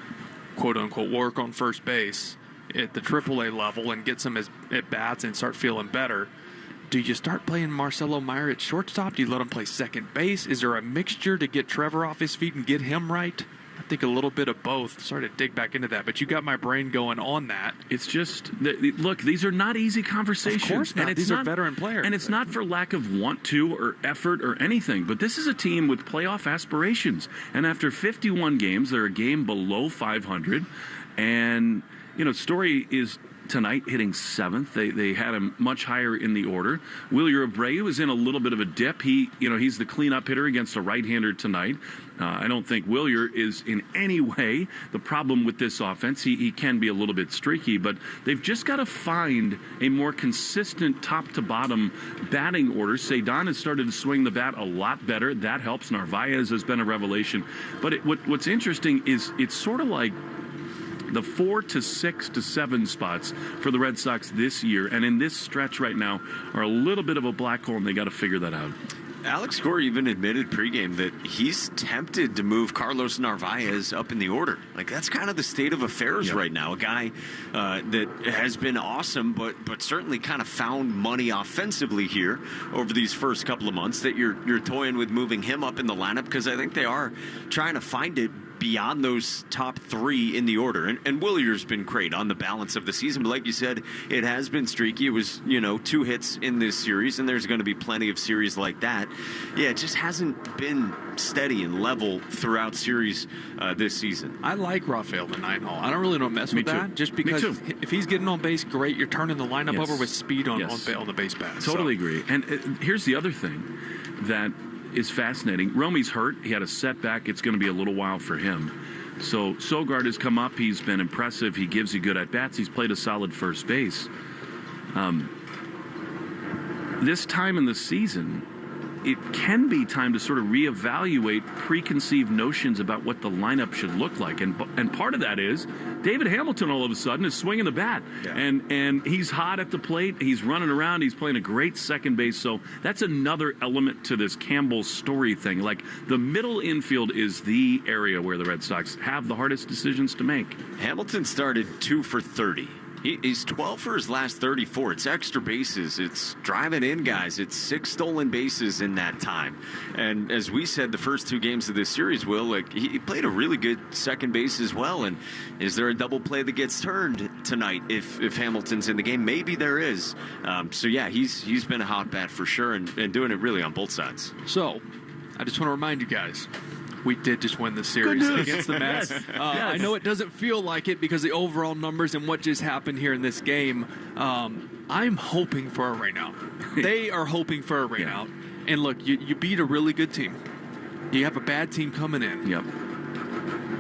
quote-unquote work on first base at the AAA level and get some at-bats and start feeling better. Do you start playing Marcelo Meyer at shortstop? Do you let him play second base? Is there a mixture to get Trevor off his feet and get him right? I think a little bit of both. Sorry to dig back into that, but you got my brain going on that. It's just, look, these are not easy conversations. Of course not. And these are veteran players. And it's not for lack of want to or effort or anything, but this is a team with playoff aspirations. And after 51 games, they're a game below 500. And, you know, Story is tonight hitting 7th. They had him much higher in the order. Wilyer Abreu is in a little bit of a dip. He's the cleanup hitter against a right-hander tonight. I don't think Wilyer is in any way the problem with this offense. He can be a little bit streaky, but they've just got to find a more consistent top-to-bottom batting order. Cedon has started to swing the bat a lot better. That helps. Narvaez has been a revelation. But what's interesting is it's sort of like the 4 to 6 to 7 spots for the Red Sox this year, and in this stretch right now, are a little bit of a black hole, and they got to figure that out. Alex Cora even admitted pregame that he's tempted to move Carlos Narvaez up in the order. Like, that's kind of the state of affairs right now. A guy that has been awesome, but certainly kind of found money offensively here over these first couple of months, that you're toying with moving him up in the lineup, because I think they are trying to find it beyond those top 3 in the order. And Willier's been great on the balance of the season. But like you said, it has been streaky. It was, 2 hits in this series, and there's going to be plenty of series like that. Yeah, it just hasn't been steady and level throughout series this season. I like Rafael the 9-hole. I don't really mess with that. Just because if he's getting on base, great. You're turning the lineup over with speed on the base pass. Totally agree. And here's the other thing that is fascinating. Romy's hurt. He had a setback. It's going to be a little while for him. So Sogard has come up. He's been impressive. He gives you good at-bats. He's played a solid first base. This time in the season, it can be time to sort of reevaluate preconceived notions about what the lineup should look like. And part of that is David Hamilton all of a sudden is swinging the bat. Yeah. And he's hot at the plate. He's running around. He's playing a great second base. So that's another element to this Campbell Story thing. Like, the middle infield is the area where the Red Sox have the hardest decisions to make. Hamilton started 2 for 30. He's 12 for his last 34. It's extra bases. It's driving in guys. It's 6 stolen bases in that time. And as we said, the first 2 games of this series, Will, like, he played a really good second base as well. And is there a double play that gets turned tonight if Hamilton's in the game? Maybe there is. So yeah, he's been a hot bat for sure, and doing it really on both sides. So I just want to remind you guys, we did just win the series against the Mets. Yes. I know it doesn't feel like it because the overall numbers and what just happened here in this game. I'm hoping for a rainout. They are hoping for a rainout. And look, you beat a really good team. You have a bad team coming in. Yep.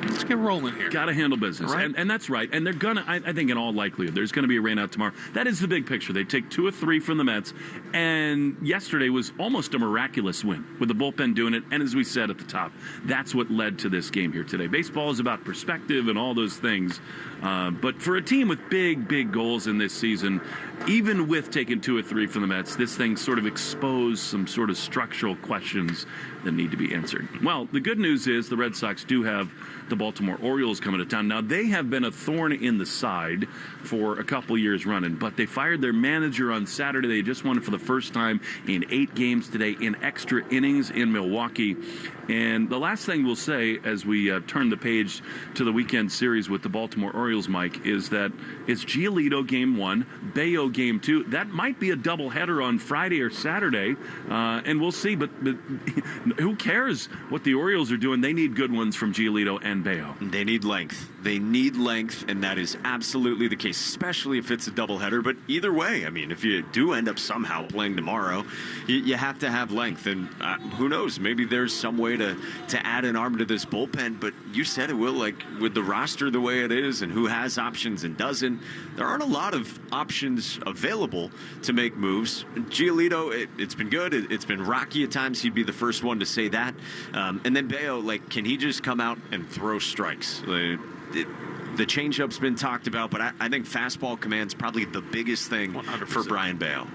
Let's get rolling here. Got to handle business. Right? And that's right. And they're going to, I think in all likelihood, there's going to be a rainout tomorrow. That is the big picture. They take 2 of 3 from the Mets. And yesterday was almost a miraculous win with the bullpen doing it. And as we said at the top, that's what led to this game here today. Baseball is about perspective and all those things. But for a team with big goals in this season, even with taking 2 of 3 from the Mets, this thing sort of exposed some sort of structural questions that need to be answered. Well, the good news is the Red Sox do have the Baltimore Orioles coming to town. Now, they have been a thorn in the side for a couple years running, but they fired their manager on Saturday. They just won for the first time in 8 games today in extra innings in Milwaukee. And the last thing we'll say as we turn the page to the weekend series with the Baltimore Orioles, Mike, is that it's Giolito game 1, Bayo game 2. That might be a doubleheader on Friday or Saturday, and we'll see. But who cares what the Orioles are doing? They need good ones from Giolito and Bayo. They need length. They need length, and that is absolutely the case, especially if it's a doubleheader. But either way, I mean, if you do end up somehow playing tomorrow, you have to have length. And who knows, maybe there's some way to add an arm to this bullpen. But you said it, Will, like with the roster the way it is and who has options and doesn't, there aren't a lot of options available to make moves. Giolito, it's been good. It's been rocky at times. He'd be the first one to say that. And then Bayo, like, can he just come out and throw strikes? The changeup's been talked about, but I think fastball command's probably the biggest thing 100%. For Brian Bayo.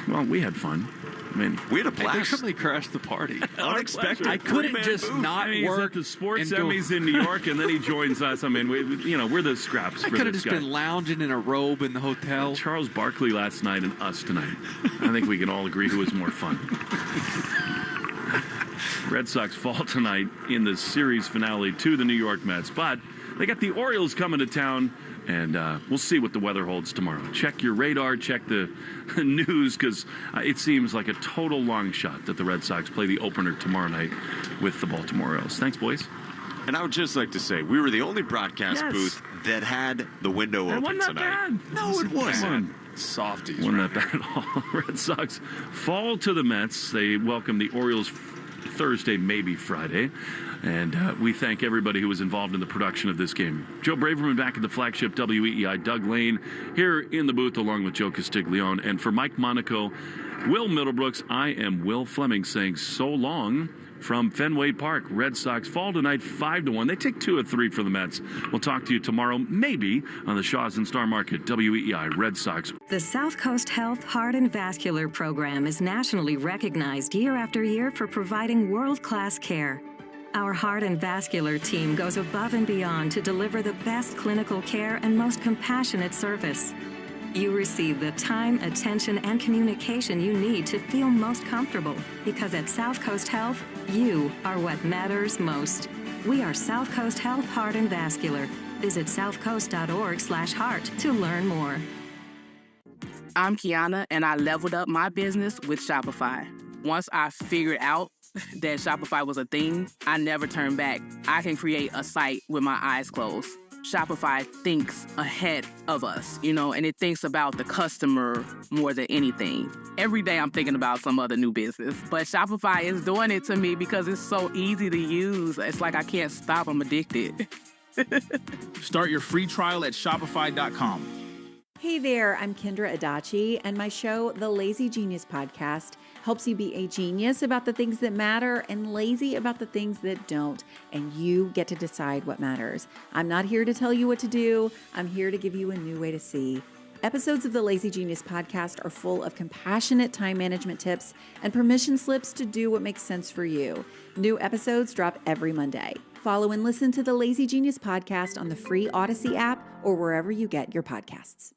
Well, we had fun. I mean, we had a blast. They definitely crashed the party. Unexpected. I couldn't just not work at the sports semis in New York, and then he joins us. I mean, we're the scraps. I could have just been lounging in a robe in the hotel. Charles Barkley last night and us tonight. I think we can all agree who was more fun. Red Sox fall tonight in the series finale to the New York Mets, but they got the Orioles coming to town. And we'll see what the weather holds tomorrow. Check your radar, check the news, because it seems like a total long shot that the Red Sox play the opener tomorrow night with the Baltimore Orioles. Thanks, boys. And I would just like to say, we were the only broadcast booth that had the window open tonight. Bad. No, it wasn't. Softies. Wasn't that bad at all. Red Sox fall to the Mets. They welcome the Orioles Thursday, maybe Friday. And we thank everybody who was involved in the production of this game. Joe Braverman back at the flagship WEEI. Doug Lane here in the booth along with Joe Castiglione. And for Mike Monaco, Will Middlebrooks, I am Will Fleming saying so long from Fenway Park. Red Sox fall tonight 5-1. They take 2 of 3 for the Mets. We'll talk to you tomorrow, maybe on the Shaws and Star Market, WEEI Red Sox. The South Coast Health Heart and Vascular Program is nationally recognized year after year for providing world-class care. Our heart and vascular team goes above and beyond to deliver the best clinical care and most compassionate service. You receive the time, attention, and communication you need to feel most comfortable, because at South Coast Health, you are what matters most. We are South Coast Health Heart and Vascular. Visit southcoast.org/heart to learn more. I'm Kiana, and I leveled up my business with Shopify. Once I figured out that Shopify was a thing, I never turned back. I can create a site with my eyes closed. Shopify thinks ahead of us, and it thinks about the customer more than anything. Every day I'm thinking about some other new business, but Shopify is doing it to me because it's so easy to use. It's like I can't stop. I'm addicted. Start your free trial at Shopify.com. Hey there, I'm Kendra Adachi, and my show, The Lazy Genius Podcast, helps you be a genius about the things that matter and lazy about the things that don't, and you get to decide what matters. I'm not here to tell you what to do. I'm here to give you a new way to see. Episodes of the Lazy Genius Podcast are full of compassionate time management tips and permission slips to do what makes sense for you. New episodes drop every Monday. Follow and listen to the Lazy Genius Podcast on the free Odyssey app or wherever you get your podcasts.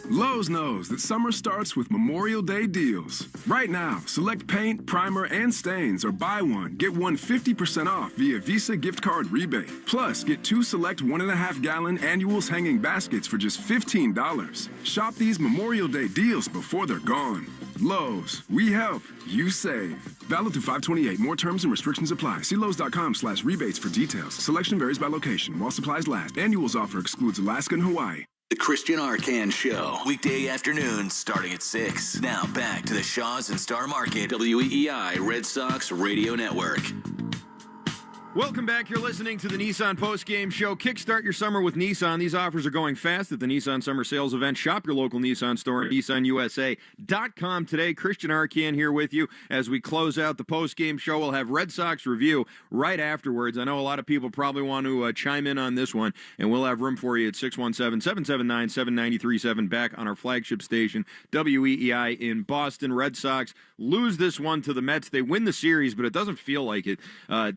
Lowe's knows that summer starts with Memorial Day deals. Right now, select paint, primer, and stains, or buy one, get one 50% off via Visa gift card rebate. Plus, get 2 select 1.5-gallon annuals hanging baskets for just $15. Shop these Memorial Day deals before they're gone. Lowe's, we help, you save. Valid through 5/28. More terms and restrictions apply. See Lowe's.com/rebates for details. Selection varies by location. While supplies last. Annuals offer excludes Alaska and Hawaii. The Christian Arcan Show, weekday afternoons starting at 6. Now back to the Shaws and Star Market, WEEI Red Sox Radio Network. Welcome back. You're listening to the Nissan Post-Game Show. Kickstart your summer with Nissan. These offers are going fast at the Nissan Summer Sales Event. Shop your local Nissan store at nissanusa.com today. Christian Arcan here with you as we close out the post-game show. We'll have Red Sox review right afterwards. I know a lot of people probably want to chime in on this one, and we'll have room for you at 617-779-7937 back on our flagship station, WEEI in Boston. Red Sox lose this one to the Mets. They win the series, but it doesn't feel like it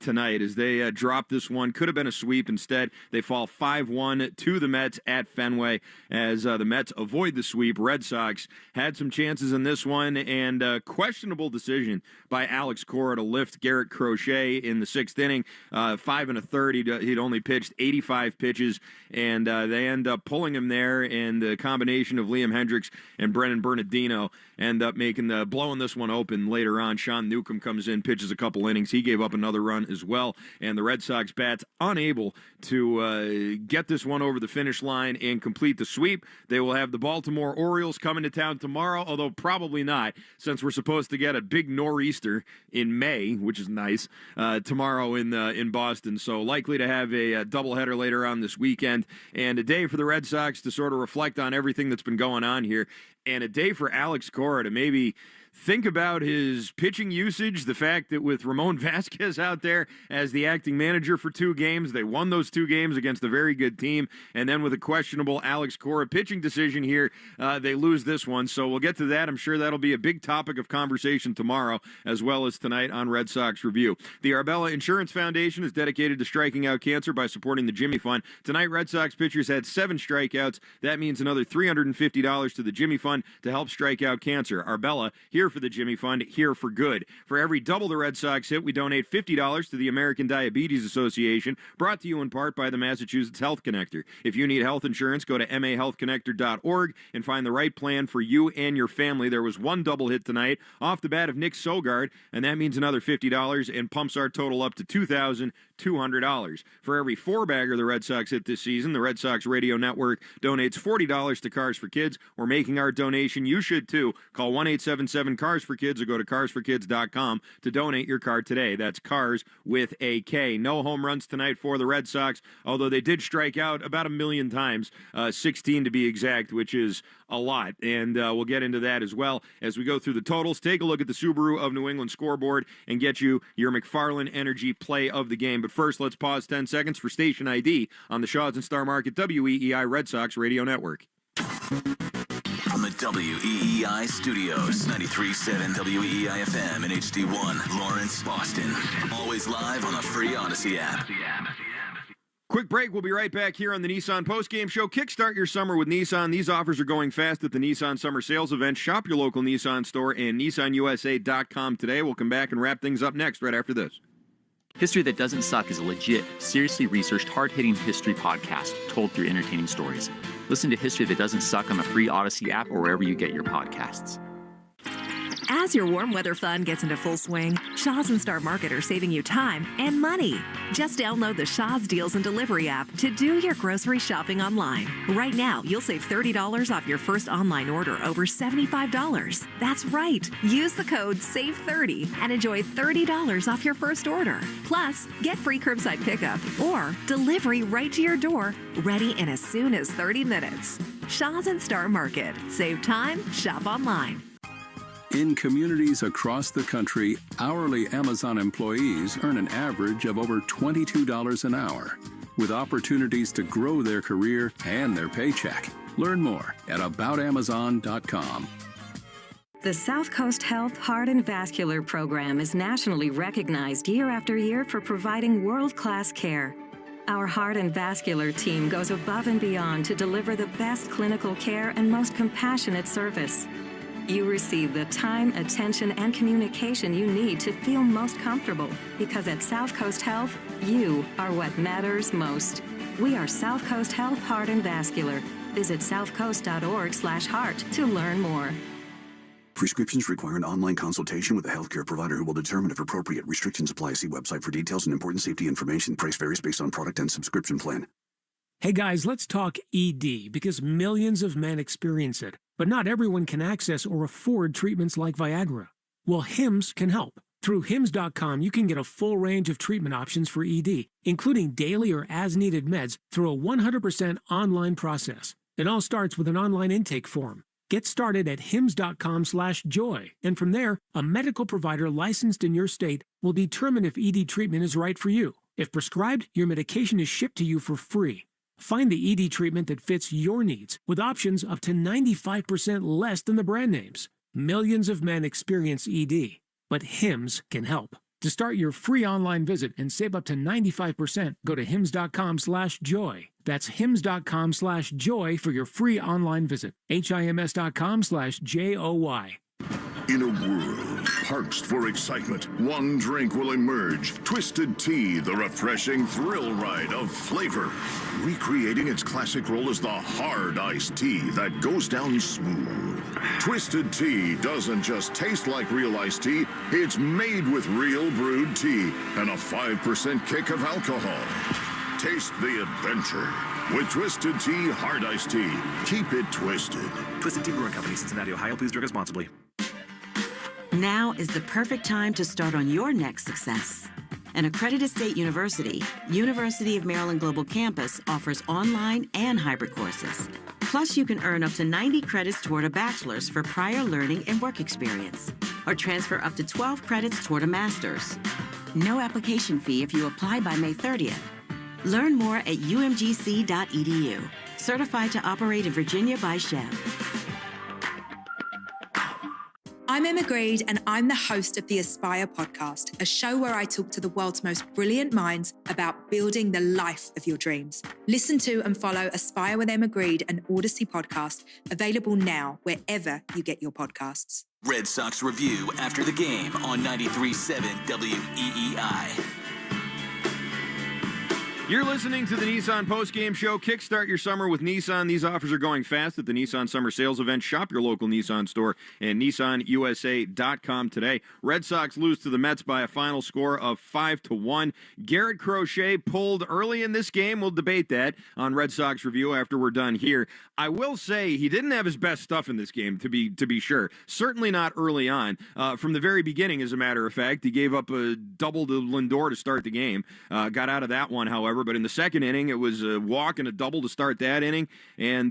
tonight as they drop this one. Could have been a sweep. Instead, they fall 5-1 to the Mets at Fenway as the Mets avoid the sweep. Red Sox had some chances in this one, and a questionable decision by Alex Cora to lift Garrett Crochet in the 6th inning. 5 1/3. He'd only pitched 85 pitches, and they end up pulling him there, and the combination of Liam Hendricks and Brennan Bernardino end up blowing this one open later on. Sean Newcomb comes in, pitches a couple innings. He gave up another run as well, and the Red Sox bats unable to get this one over the finish line and complete the sweep. They will have the Baltimore Orioles coming to town tomorrow, although probably not, since we're supposed to get a big nor'easter in May, which is nice, tomorrow in Boston. So likely to have a doubleheader later on this weekend, and a day for the Red Sox to sort of reflect on everything that's been going on here, and a day for Alex Cora to maybe think about his pitching usage, the fact that with Ramon Vasquez out there as the acting manager for 2 games, they won those 2 games against a very good team, and then with a questionable Alex Cora pitching decision here, they lose this one. So we'll get to that. I'm sure that'll be a big topic of conversation tomorrow as well as tonight on Red Sox Review. The Arbella Insurance Foundation is dedicated to striking out cancer by supporting the Jimmy Fund. Tonight, Red Sox pitchers had 7 strikeouts. That means another $350 to the Jimmy Fund to help strike out cancer. Arbella, here for the Jimmy Fund, here for good. For every double the Red Sox hit, we donate $50 to the American Diabetes Association, brought to you in part by the Massachusetts Health Connector. If you need health insurance, go to mahealthconnector.org and find the right plan for you and your family. There was 1 double hit tonight off the bat of Nick Sogard, and that means another $50 and pumps our total up to $2,200. For every 4-bagger the Red Sox hit this season, the Red Sox Radio Network donates $40 to Cars for Kids. We're making our donation. You should too. Call 1-877-CARS for Kids or go to carsforkids.com to donate your car today. That's Cars with a K. No home runs tonight for the Red Sox, although they did strike out about 1 million times, 16 to be exact, which is a lot. And we'll get into that as well as we go through the totals. Take a look at the Subaru of New England scoreboard and get you your McFarland Energy play of the game. But first, let's pause 10 seconds for station ID on the Shaws and Star Market WEEI Red Sox Radio Network. From the WEEI studios, 93.7 WEEI FM and HD1, Lawrence, Boston. Always live on the free Odyssey app. Quick break. We'll be right back here on the Nissan Post-Game Show. Kickstart your summer with Nissan. These offers are going fast at the Nissan Summer Sales Event. Shop your local Nissan store and nissanusa.com today. We'll come back and wrap things up next right after this. History That Doesn't Suck is a legit, seriously researched, hard-hitting history podcast told through entertaining stories. Listen to History That Doesn't Suck on the free Odyssey app or wherever you get your podcasts. As your warm weather fun gets into full swing, Shaws and Star Market are saving you time and money. Just download the Shaws Deals and Delivery app to do your grocery shopping online. Right now, you'll save $30 off your first online order over $75. That's right. Use the code SAVE30 and enjoy $30 off your first order. Plus, get free curbside pickup or delivery right to your door, ready in as soon as 30 minutes. Shaws and Star Market. Save time, shop online. In communities across the country, hourly Amazon employees earn an average of over $22 an hour, with opportunities to grow their career and their paycheck. Learn more at aboutamazon.com. The South Coast Health Heart and Vascular Program is nationally recognized year after year for providing world-class care. Our heart and vascular team goes above and beyond to deliver the best clinical care and most compassionate service. You receive the time, attention, and communication you need to feel most comfortable, because at South Coast Health, you are what matters most. We are South Coast Health Heart and Vascular. Visit southcoast.org/heart to learn more. Prescriptions require an online consultation with a healthcare provider who will determine if appropriate. Restrictions apply. See website for details and important safety information. Price varies based on product and subscription plan. Hey guys, let's talk ED, because millions of men experience it, but not everyone can access or afford treatments like Viagra. Well, HIMS can help. Through HIMS.com, you can get a full range of treatment options for ED, including daily or as-needed meds, through a 100% online process. It all starts with an online intake form. Get started at hims.com/joy, and from there, a medical provider licensed in your state will determine if ED treatment is right for you. If prescribed, your medication is shipped to you for free. Find the ED treatment that fits your needs, with options up to 95% less than the brand names. Millions of men experience ED, but HIMS can help. To start your free online visit and save up to 95%, go to hims.com/joy. That's hims.com/joy for your free online visit. HIMS.com/JOY. In a world parched for excitement, one drink will emerge. Twisted Tea, the refreshing thrill ride of flavor. Recreating its classic role as the hard iced tea that goes down smooth. Twisted Tea doesn't just taste like real iced tea, it's made with real brewed tea and a 5% kick of alcohol. Taste the adventure with Twisted Tea Hard Iced Tea. Keep it twisted. Twisted Tea Brewing Company, Cincinnati, Ohio. Please drink responsibly. Now is the perfect time to start on your next success. An accredited state university, University of Maryland Global Campus offers online and hybrid courses. Plus, you can earn up to 90 credits toward a bachelor's for prior learning and work experience, or transfer up to 12 credits toward a master's. No application fee if you apply by May 30th. Learn more at umgc.edu. Certified to operate in Virginia by Chev. I'm Emma Greed, and I'm the host of the Aspire podcast, a show where I talk to the world's most brilliant minds about building the life of your dreams. Listen to and follow Aspire with Emma Greed, an Odyssey podcast, available now wherever you get your podcasts. Red Sox Review after the game on 93.7 WEEI. You're listening to the Nissan Post-Game Show. Kickstart your summer with Nissan. These offers are going fast at the Nissan Summer Sales Event. Shop your local Nissan store and NissanUSA.com today. Red Sox lose to the Mets by a final score of 5-1. Garrett Crochet pulled early in this game. We'll debate that on Red Sox Review after we're done here. I will say he didn't have his best stuff in this game, to be sure. Certainly not early on. From the very beginning, as a matter of fact, he gave up a double to Lindor to start the game. Got out of that one, however. But in the second inning, it was a walk and a double to start that inning. And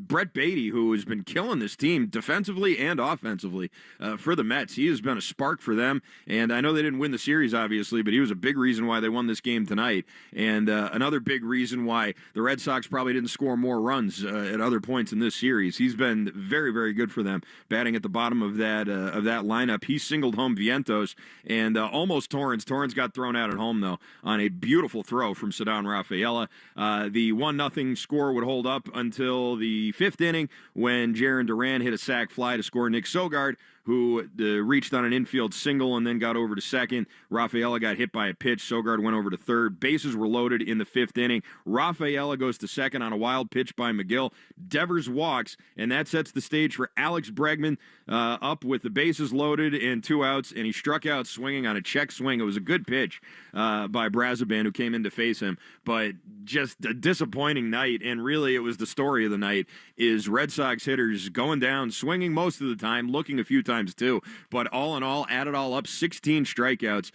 Brett Beatty, who has been killing this team defensively and offensively for the Mets, he has been a spark for them. And I know they didn't win the series, obviously, but he was a big reason why they won this game tonight. And another big reason why the Red Sox probably didn't score more runs at other points in this series. He's been very, very good for them, batting at the bottom of that lineup. He singled home Vientos and almost Torrens. Torrens got thrown out at home, though, on a beautiful throw from Ceddanne Rafaela. The 1-0 score would hold up until the fifth inning when Jarren Duran hit a sac fly to score Nick Sogard, who reached on an infield single and then got over to second. Rafaela got hit by a pitch. Sogard went over to third. Bases were loaded in the fifth inning. Rafaela goes to second on a wild pitch by McGill. Devers walks, and that sets the stage for Alex Bregman up with the bases loaded and 2 outs, and he struck out swinging on a check swing. It was a good pitch by Brazoban, who came in to face him, but just a disappointing night, and really it was the story of the night, is Red Sox hitters going down, swinging most of the time, looking a few times too, but all in all, add it all up, 16 strikeouts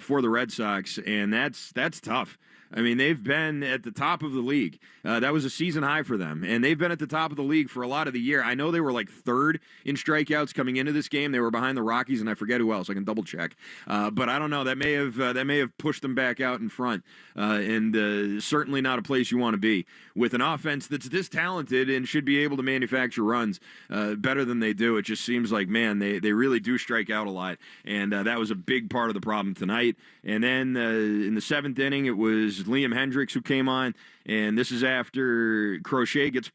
for the Red Sox, and that's tough. I mean, they've been at the top of the league. That was a season high for them, and they've been at the top of the league for a lot of the year. I know they were like third in strikeouts coming into this game. They were behind the Rockies, and I forget who else. I can double check, but I don't know. That may have pushed them back out in front, and certainly not a place you want to be with an offense that's this talented and should be able to manufacture runs better than they do. It just seems like, man, they really do strike out a lot, and that was a big part of the problem tonight. And then in the seventh inning, it was Liam Hendricks, who came on, and this is after Crochet gets